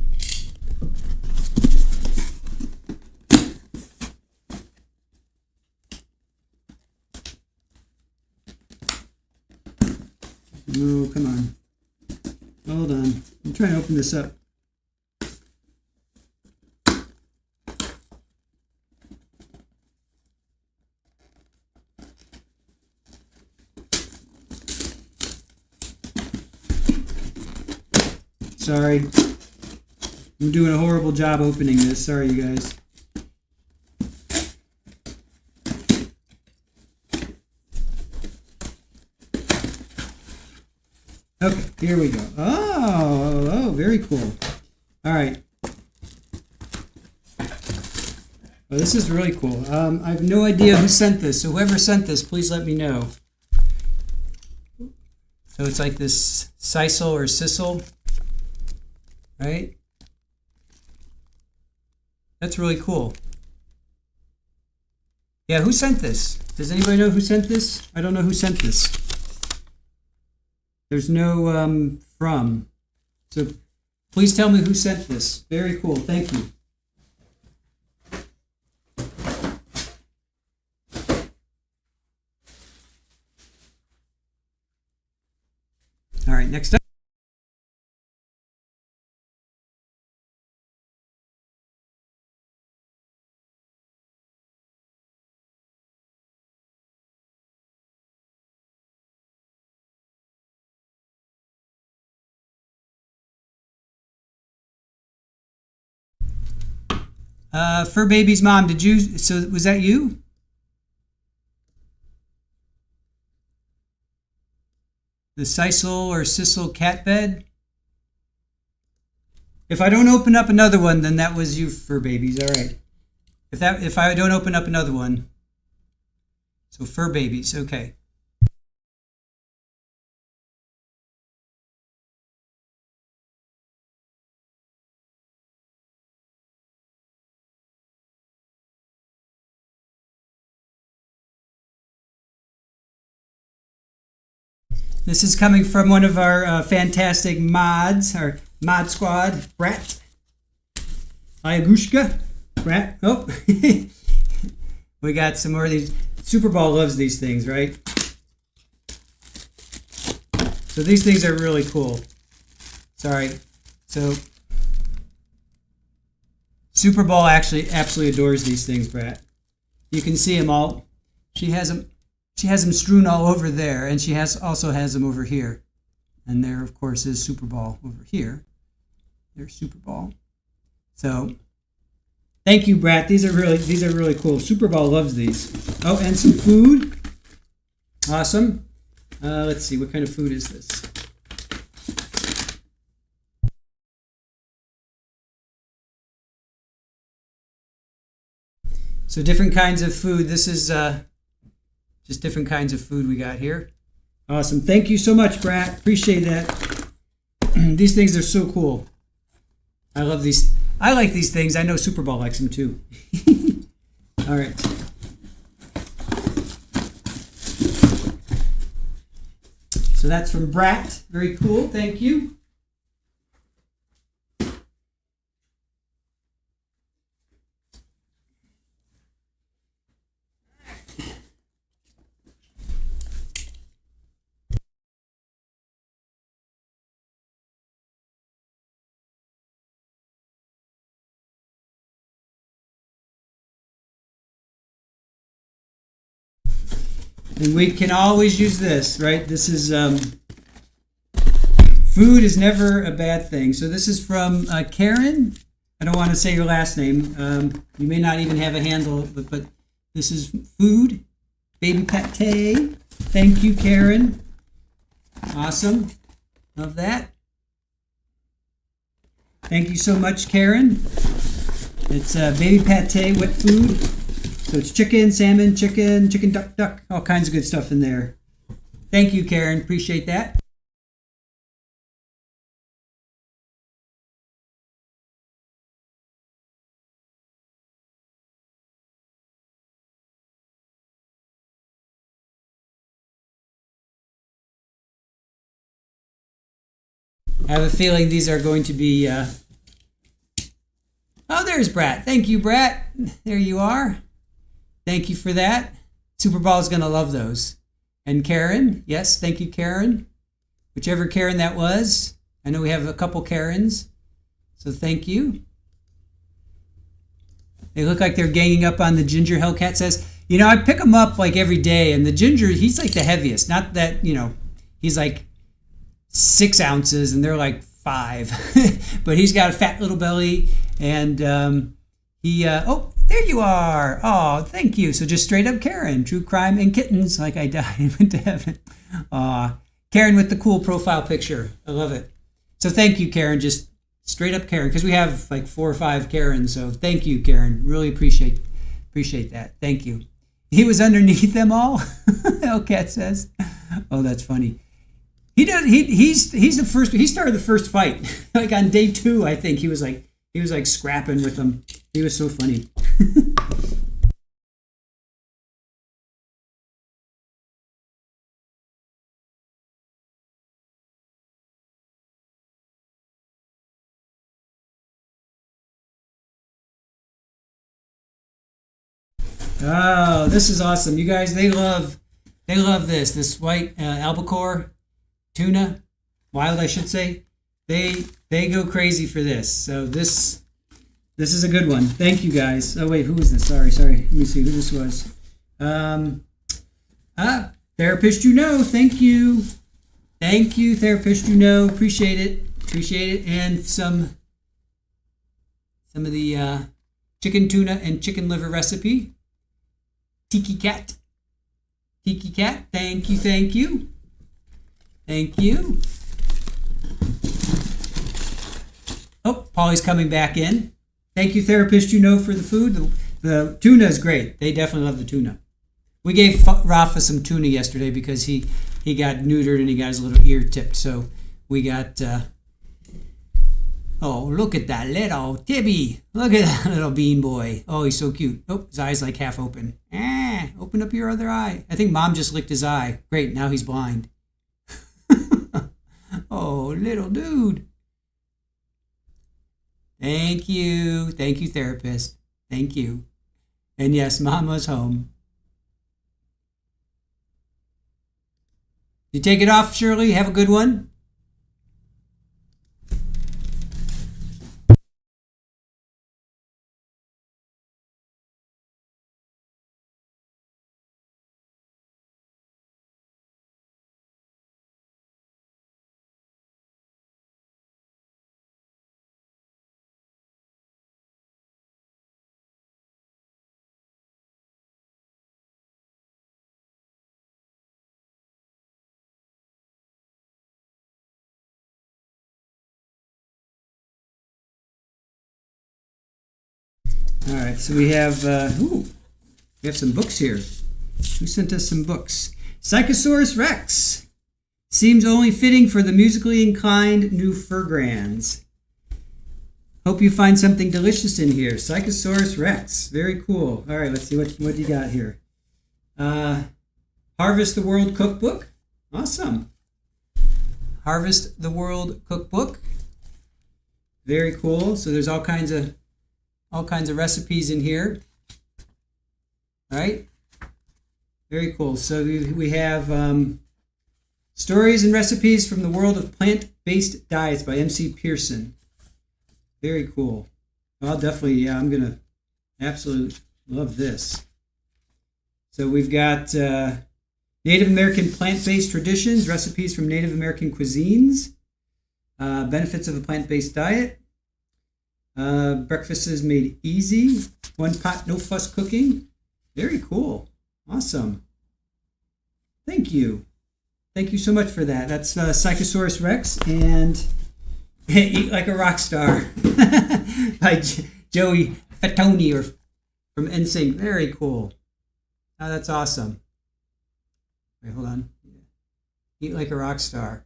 Oh, come on. Hold on. I'm trying to open this up. Sorry. I'm doing a horrible job opening this. Sorry, you guys. Okay, here we go. Oh, very cool. All right. Well, this is really cool. I have no idea who sent this, so whoever sent this, please let me know. So it's like this sisal or sisal, right? That's really cool. Yeah, who sent this? Does anybody know who sent this? I don't know who sent this. There's no from. So please tell me who sent this. Very cool. Thank you. All right, next up. Fur Baby's mom, did you, so was that you? The sisal or sisal cat bed? If I don't open up another one, then that was you, Fur Babies. All right. If I don't open up another one. So Fur Babies, okay. This is coming from one of our fantastic mods, our mod squad, Brat. Ayagushka. Brat. Oh. We got some more of these. Superball loves these things, right? So these things are really cool. Sorry. So Superball actually absolutely adores these things, Brat. You can see them all. She has them strewn all over there, and she also has them over here. And there, of course, is Superball over here. There's Superball. So, thank you, Brat. These are really cool. Superball loves these. Oh, and some food. Awesome. Let's see, what kind of food is this? So different kinds of food. This is just different kinds of food we got here. Awesome. Thank you so much, Brat. Appreciate that. These things are so cool. I love these. I like these things. I know Superball likes them too. All right. So that's from Brat. Very cool. Thank you. And we can always use this, right? This is, food is never a bad thing. So this is from Karen. I don't want to say your last name. You may not even have a handle, but this is food. Baby pate. Thank you, Karen. Awesome. Love that. Thank you so much, Karen. It's baby pate, wet food. So it's chicken, salmon, chicken, duck, all kinds of good stuff in there. Thank you, Karen. Appreciate that. I have a feeling these are going to be... Oh, there's Brat. Thank you, Brat. There you are. Thank you for that. Superball is going to love those. And Karen, yes, thank you, Karen. Whichever Karen that was. I know we have a couple Karens, so thank you. They look like they're ganging up on the Ginger. Hellcat says, you know, I pick them up like every day, and the Ginger, he's like the heaviest. Not that, you know, he's like 6 ounces, and they're like 5. But he's got a fat little belly, and oh, there you are. Oh, thank you. So just straight up Karen, true crime and kittens, like I died and went to heaven. Aw, Karen with the cool profile picture. I love it. So thank you, Karen. Just straight up Karen, because we have like 4 or 5 Karens. So thank you, Karen. Really appreciate that. Thank you. He was underneath them all. Hellcat says. Oh, that's funny. He's the first. He started the first fight. Like on day 2, I think he was like scrapping with them. He was so funny. Oh, this is awesome. You guys, they love this white albacore tuna, wild I should say. They go crazy for this. So this is a good one. Thank you guys. Oh wait, who was this? Sorry. Let me see who this was. Therapist Thank you. Therapist Appreciate it. And some of the chicken tuna and chicken liver recipe. Tiki Cat. Thank you. Oh, Polly's coming back in. Thank you, Therapist for the food. The tuna is great. They definitely love the tuna. We gave Rafa some tuna yesterday because he got neutered and he got his little ear tipped. So we got... oh, look at that little Tibby. Look at that little bean boy. Oh, he's so cute. Oh, his eye's like half open. Open up your other eye. I think Mom just licked his eye. Great, now he's blind. Oh, little dude. Thank you, Therapist. Thank you. And yes, Mama's home. You take it off, Shirley. Have a good one. All right, so we have some books here. Who sent us some books? Psychosaurus Rex seems only fitting for the musically inclined new Fergrans. Hope you find something delicious in here. Psychosaurus Rex, very cool. All right, let's see what you got here. Harvest the World Cookbook, awesome. Harvest the World Cookbook, very cool. So there's all kinds of recipes in here. All right, very cool. So we have stories and recipes from the world of plant-based diets by MC Pearson. Very cool. Well, definitely, I'm gonna absolutely love this. So we've got Native American plant-based traditions, recipes from Native American cuisines, benefits of a plant-based diet. Breakfast is made easy. One pot, no fuss cooking. Very cool. Awesome. Thank you. Thank you so much for that. That's Psychosaurus Rex and Eat Like a Rock Star by Joey Fatoni or from NSYNC. Very cool. Oh, that's awesome. Wait, hold on. Eat Like a Rock Star.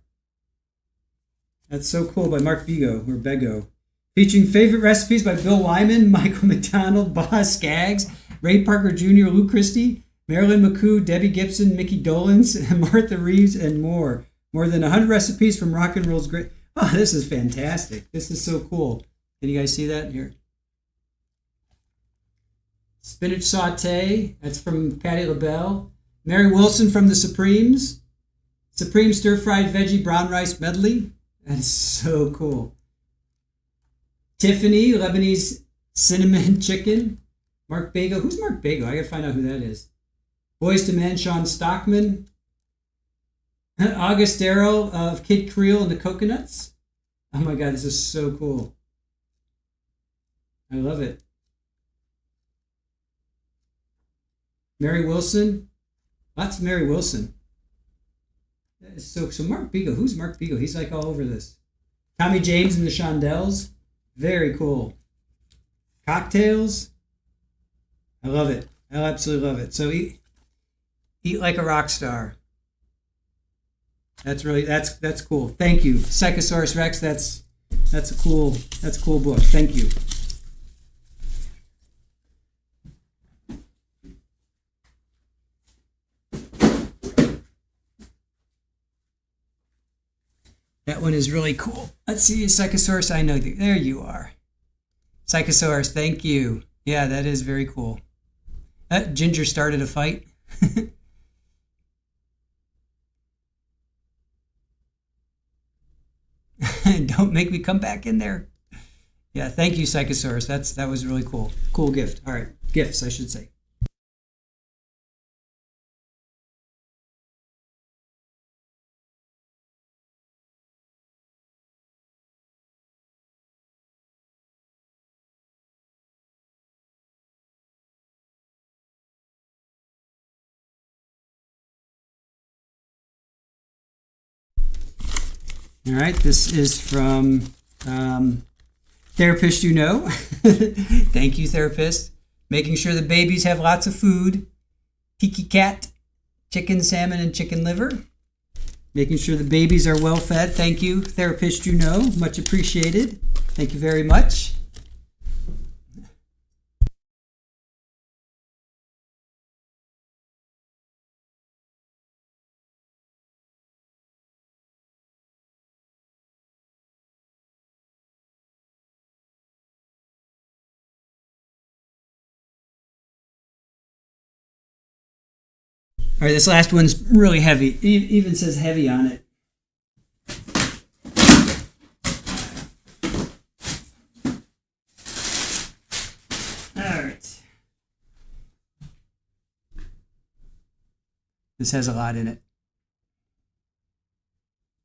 That's so cool by Mark Bego. Featuring favorite recipes by Bill Wyman, Michael McDonald, Boz Scaggs, Ray Parker Jr., Lou Christie, Marilyn McCoo, Debbie Gibson, Mickey Dolans, Martha Reeves, and more. More than 100 recipes from rock and roll's great. Oh, this is fantastic. This is so cool. Can you guys see that here? Spinach saute. That's from Patti LaBelle. Mary Wilson from the Supremes. Supreme stir-fried veggie brown rice medley. That is so cool. Tiffany, Lebanese cinnamon chicken. Mark Bago. Who's Mark Bago? I gotta find out who that is. Boys to Men, Sean Stockman. August Darrow of Kid Creole and the Coconuts. Oh my God, this is so cool. I love it. Mary Wilson. Lots of Mary Wilson. So Mark Beagle, who's Mark Beagle? He's like all over this. Tommy James and the Shondells, very cool. Cocktails, I love it. I absolutely love it. So eat like a rock star. That's cool. Thank you, Psychosaurus Rex. That's a cool book. Thank you. That one is really cool. Let's see, Psychosaurus. I know there you are. Psychosaurus, thank you. Yeah, that is very cool. Ginger started a fight. Don't make me come back in there. Yeah, thank you, Psychosaurus. That was really cool. Cool gift. All right, gifts, I should say. All right, this is from Therapist You Know. Thank you, Therapist. Making sure the babies have lots of food. Kiki Cat, chicken, salmon, and chicken liver. Making sure the babies are well fed. Thank you, Therapist You Know. Much appreciated. Thank you very much. All right, this last one's really heavy. It even says heavy on it. All right. This has a lot in it.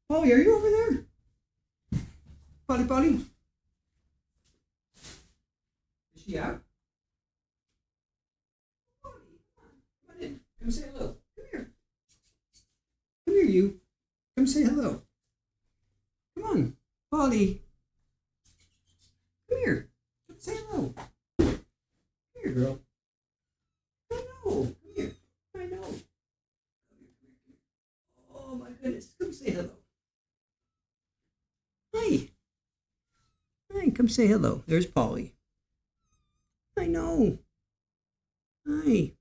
Oh, are you over there? Buddy? Is she out? Come on in. Come say hello. Come here, you. Come say hello. Come on, Polly. Come here. Come say hello. Come here, girl. I know. Come here. I know. Oh, my goodness. Come say hello. Hi. Hi, come say hello. There's Polly. I know. Hi.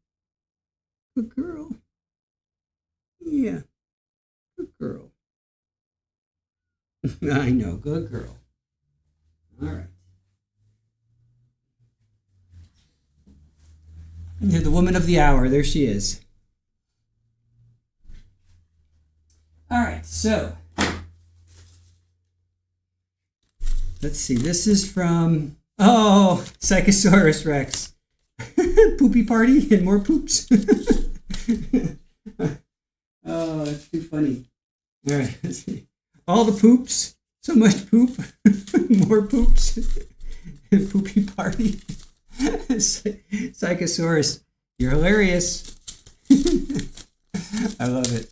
Good girl. Yeah. Good girl. I know, good girl. All right. And you're the woman of the hour. There she is. All right, so let's see. This is from Psychosaurus Rex. Poopy party and more poops. Oh, that's too funny. All right, let's see. All the poops, so much poop, more poops, poopy party. Psychosaurus, you're hilarious. I love it.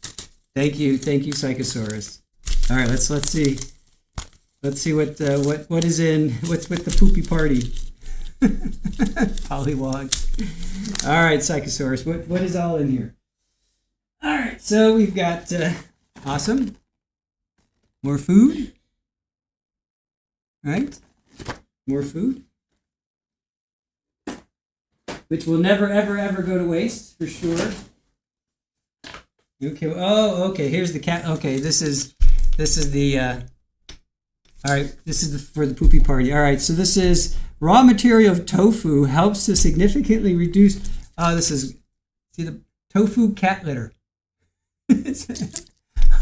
Thank you, Psychosaurus. All right, let's see. Let's see what is in what's with the poopy party. Pollywogs. All right, Psychosaurus, what is all in here? All right, so we've got awesome. More food. Right? More food. Which will never, ever, ever go to waste, for sure. Okay. Oh, okay. Here's the cat. Okay, this is the. All right, this is for the poopy party. All right, so this is raw material of tofu helps to significantly reduce. This is the tofu cat litter.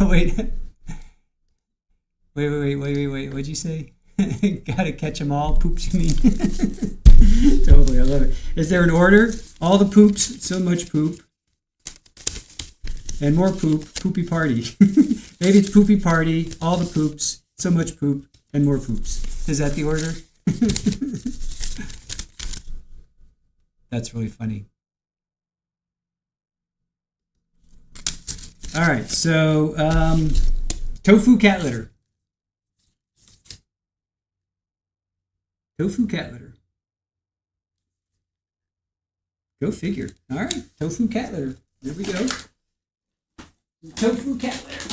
Oh, wait. Wait. What'd you say? Gotta catch them all. Poops, you mean? Totally, I love it. Is there an order? All the poops, so much poop. And more poop, poopy party. Maybe it's poopy party, all the poops, so much poop, and more poops. Is that the order? That's really funny. All right, so tofu cat litter. Tofu cat litter. Go figure. All right, tofu cat litter. There we go. Tofu cat litter.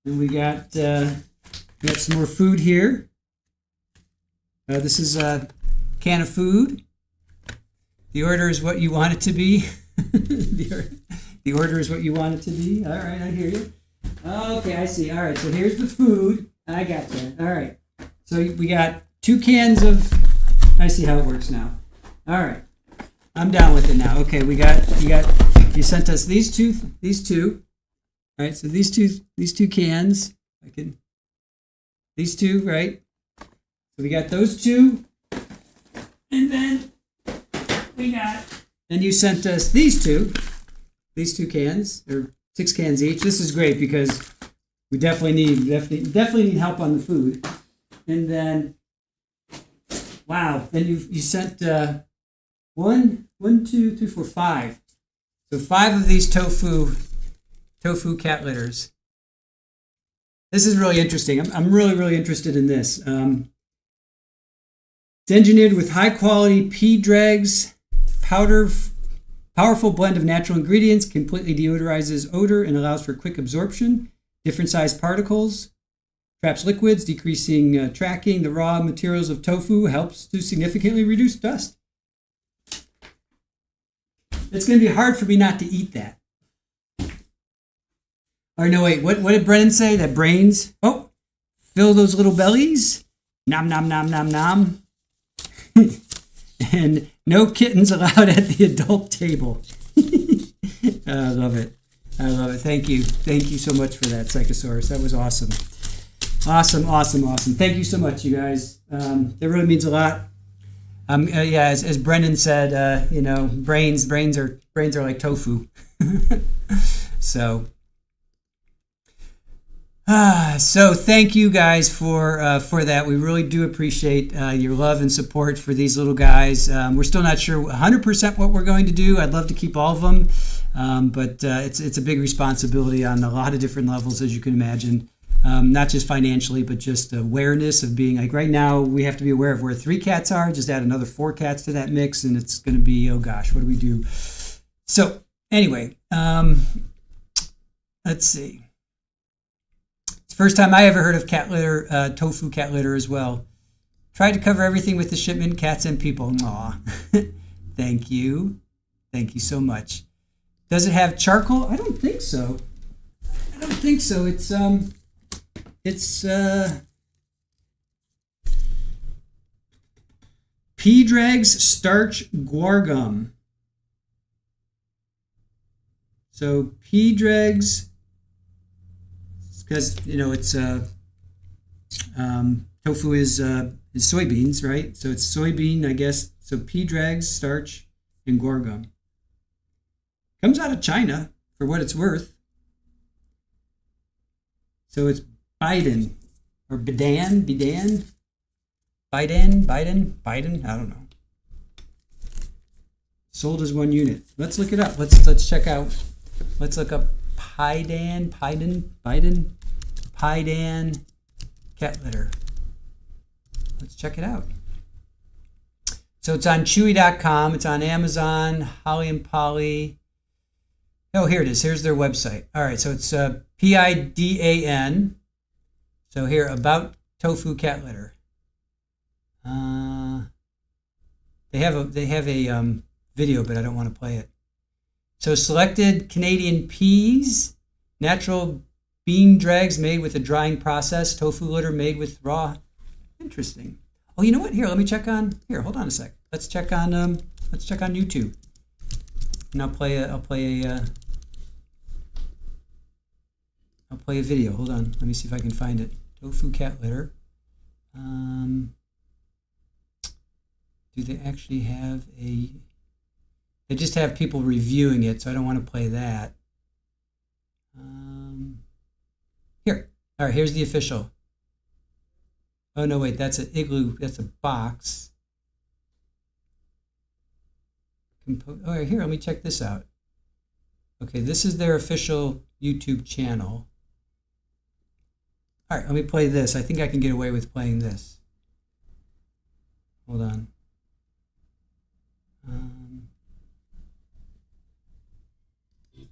And we got some more food here. This is a can of food. The order is what you want it to be. The order is what you want it to be. All right, I hear you. Okay, I see. All right, so here's the food. I got you. All right. So we got 2 cans of. I see how it works now. All right, I'm down with it now. Okay, you sent us these two. All right, so these two cans. These two, right? So we got those 2, and then then you sent us these two cans, or 6 cans each. This is great because we definitely need help on the food. And then, wow, then you sent 1, 2, 3, 4, 5. So 5 of these tofu cat litters. This is really interesting. I'm really interested in this. It's engineered with high quality pea dregs, powerful blend of natural ingredients, completely deodorizes odor and allows for quick absorption. Different sized particles, traps liquids, decreasing tracking. The raw materials of tofu helps to significantly reduce dust. It's going to be hard for me not to eat that. Or no, wait, what did Brennan say? That brains, fill those little bellies. Nom, nom, nom, nom, nom. And no kittens allowed at the adult table. I love it. Thank you so much for that, Psychosaurus. That was awesome. Awesome. Thank you so much, you guys. That really means a lot. As Brennan said, brains are like tofu. So thank you guys for that. We really do appreciate your love and support for these little guys. We're still not sure 100% what we're going to do. I'd love to keep all of them, but it's a big responsibility on a lot of different levels, as you can imagine. Not just financially, but just awareness of being like right now, we have to be aware of where 3 cats are. Just add another 4 cats to that mix, and it's going to be, oh gosh, what do we do? So anyway, let's see. First time I ever heard of cat litter, tofu cat litter as well. Tried to cover everything with the shipment, cats and people. Aw, thank you so much. Does it have charcoal? I don't think so. It's pea dregs, starch, guar gum. So pea dregs. Because it's tofu is soybeans, right? So it's soybean, I guess. So pea dregs, starch, and guar gum. Comes out of China, for what it's worth. So it's Biden or Biden. I don't know. Sold as 1 unit. Let's look it up. Let's check out. Let's look up Biden cat litter. Let's check it out. So it's on Chewy.com. It's on Amazon, Holly and Polly. Oh, here it is. Here's their website. All right, so it's PIDAN. So here, about tofu cat litter. They have a video, but I don't want to play it. So selected Canadian peas, natural bean dregs made with a drying process, tofu litter made with raw. Interesting. Oh, you know what? Here, let me check on. Here, hold on a sec. Let's check on YouTube. And I'll play a video. Hold on. Let me see if I can find it. Tofu cat litter. Do they actually have a? They just have people reviewing it, so I don't want to play that. Here. All right, here's the official. Oh, no, wait, that's an igloo. That's a box. All right, here, let me check this out. Okay, this is their official YouTube channel. All right, let me play this. I think I can get away with playing this. Hold on.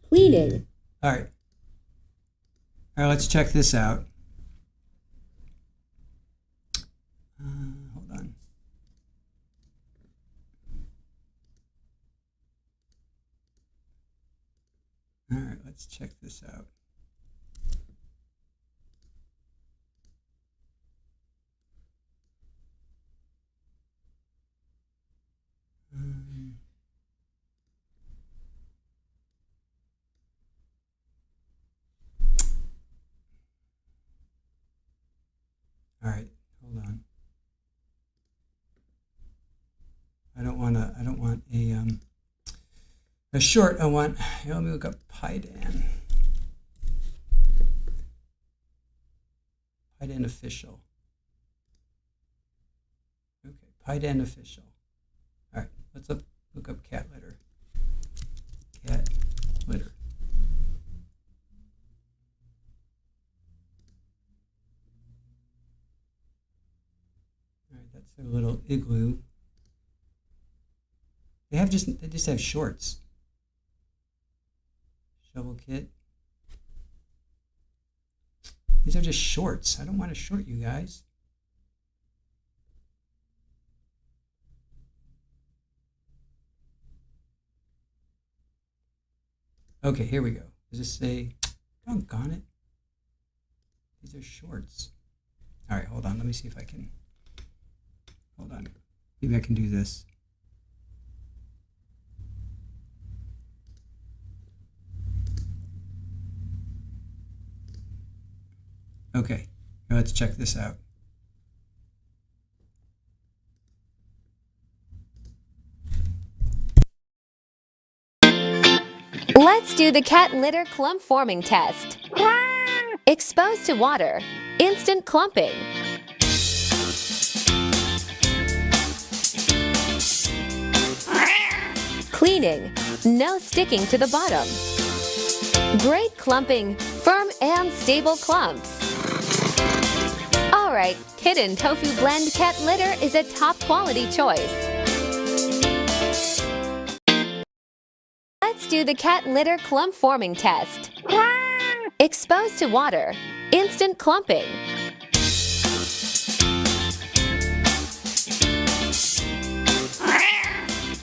Cleaning. All right. All right, let's check this out. Hold on. All right, let's check this out. All right, hold on. I don't want a short. I want, let me look up Pydan. Pydan official. Okay, Pydan official. All right, let's look up cat litter. Cat litter. All right, that's their little igloo. They just have shorts. Shovel kit. These are just shorts. I don't want to short you guys. Okay, here we go. Does this say, doggone it? These are shorts. All right, hold on. Let me see if I can. Hold on. Maybe I can do this. Okay, now let's check this out. Let's do the cat litter clump forming test. Exposed to water, instant clumping. Cleaning, no sticking to the bottom. Great clumping, firm and stable clumps. Alright, Kitten Tofu Blend Cat Litter is a top quality choice. Let's do the cat litter clump forming test. Exposed to water, instant clumping.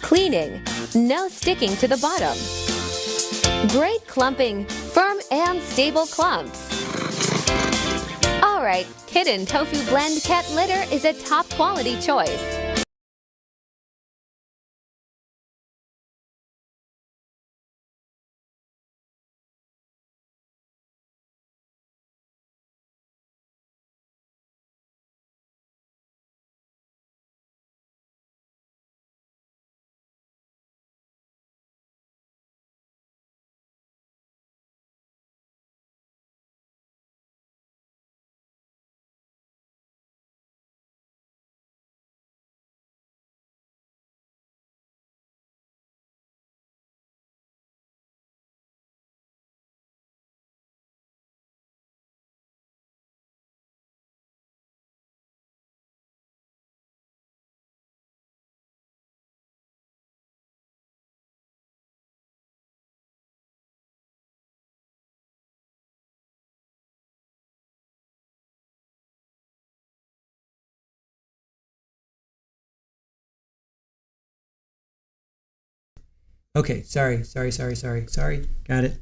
Cleaning, no sticking to the bottom. Great clumping, firm and stable clumps. Alright, Kitten Tofu Blend Cat Litter is a top quality choice. Okay, sorry. Got it.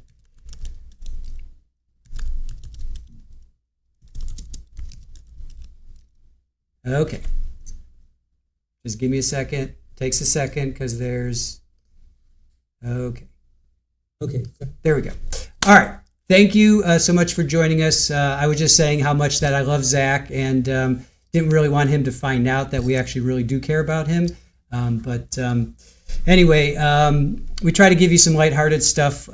Okay. Just give me a second. Takes a second because there's... Okay, there we go. All right. Thank you so much for joining us. I was just saying how much that I love Zach and didn't really want him to find out that we actually really do care about him. Anyway, we try to give you some lighthearted stuff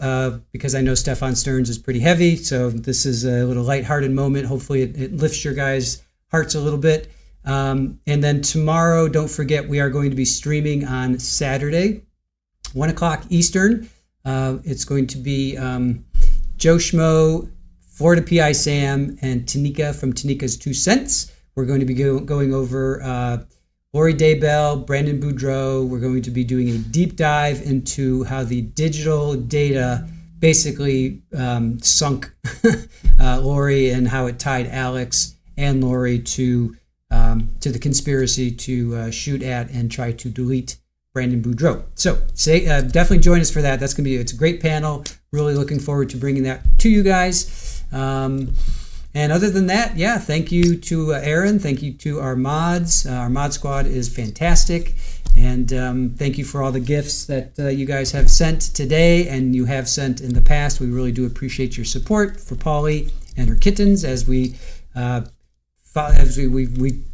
because I know Stephan Sterns is pretty heavy. So this is a little lighthearted moment. Hopefully it lifts your guys' hearts a little bit. And then tomorrow, don't forget, we are going to be streaming on Saturday, 1 o'clock Eastern. It's going to be Joe Schmo, Florida PI Sam, and Tanika from Tanika's 2 Cents. We're going to be going over Lori Daybell, Brandon Boudreau. We're going to be doing a deep dive into how the digital data basically sunk Lori, and how it tied Alex and Lori to the conspiracy to shoot at and try to delete Brandon Boudreau. So definitely join us for that. It's a great panel. Really looking forward to bringing that to you guys. And other than that, thank you to Aaron. Thank you to our mods. Our mod squad is fantastic. And thank you for all the gifts that you guys have sent today and you have sent in the past. We really do appreciate your support for Polly and her kittens as we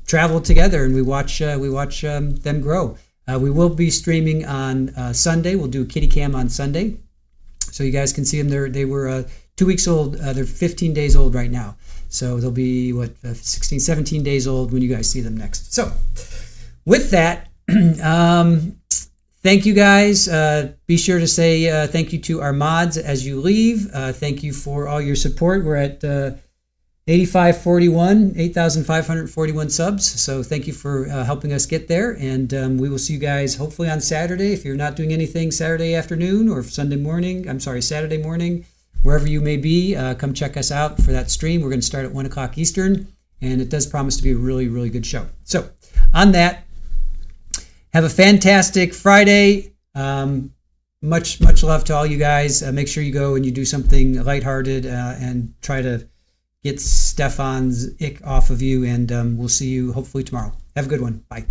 travel together and we watch them grow. We will be streaming on Sunday. We'll do a kitty cam on Sunday, so you guys can see them. They were 2 weeks old. They're 15 days old right now. So they'll be 16, 17 days old when you guys see them next. So with that, thank you guys. Be sure to say thank you to our mods as you leave. Thank you for all your support. We're at 8,541 subs. So thank you for helping us get there. And we will see you guys hopefully on Saturday. If you're not doing anything Saturday afternoon or Saturday morning, wherever you may be, come check us out for that stream. We're going to start at 1 o'clock Eastern, and it does promise to be a really, really good show. So on that, have a fantastic Friday. Much love to all you guys. Make sure you go and you do something lighthearted and try to get Stephan's ick off of you, and we'll see you hopefully tomorrow. Have a good one. Bye.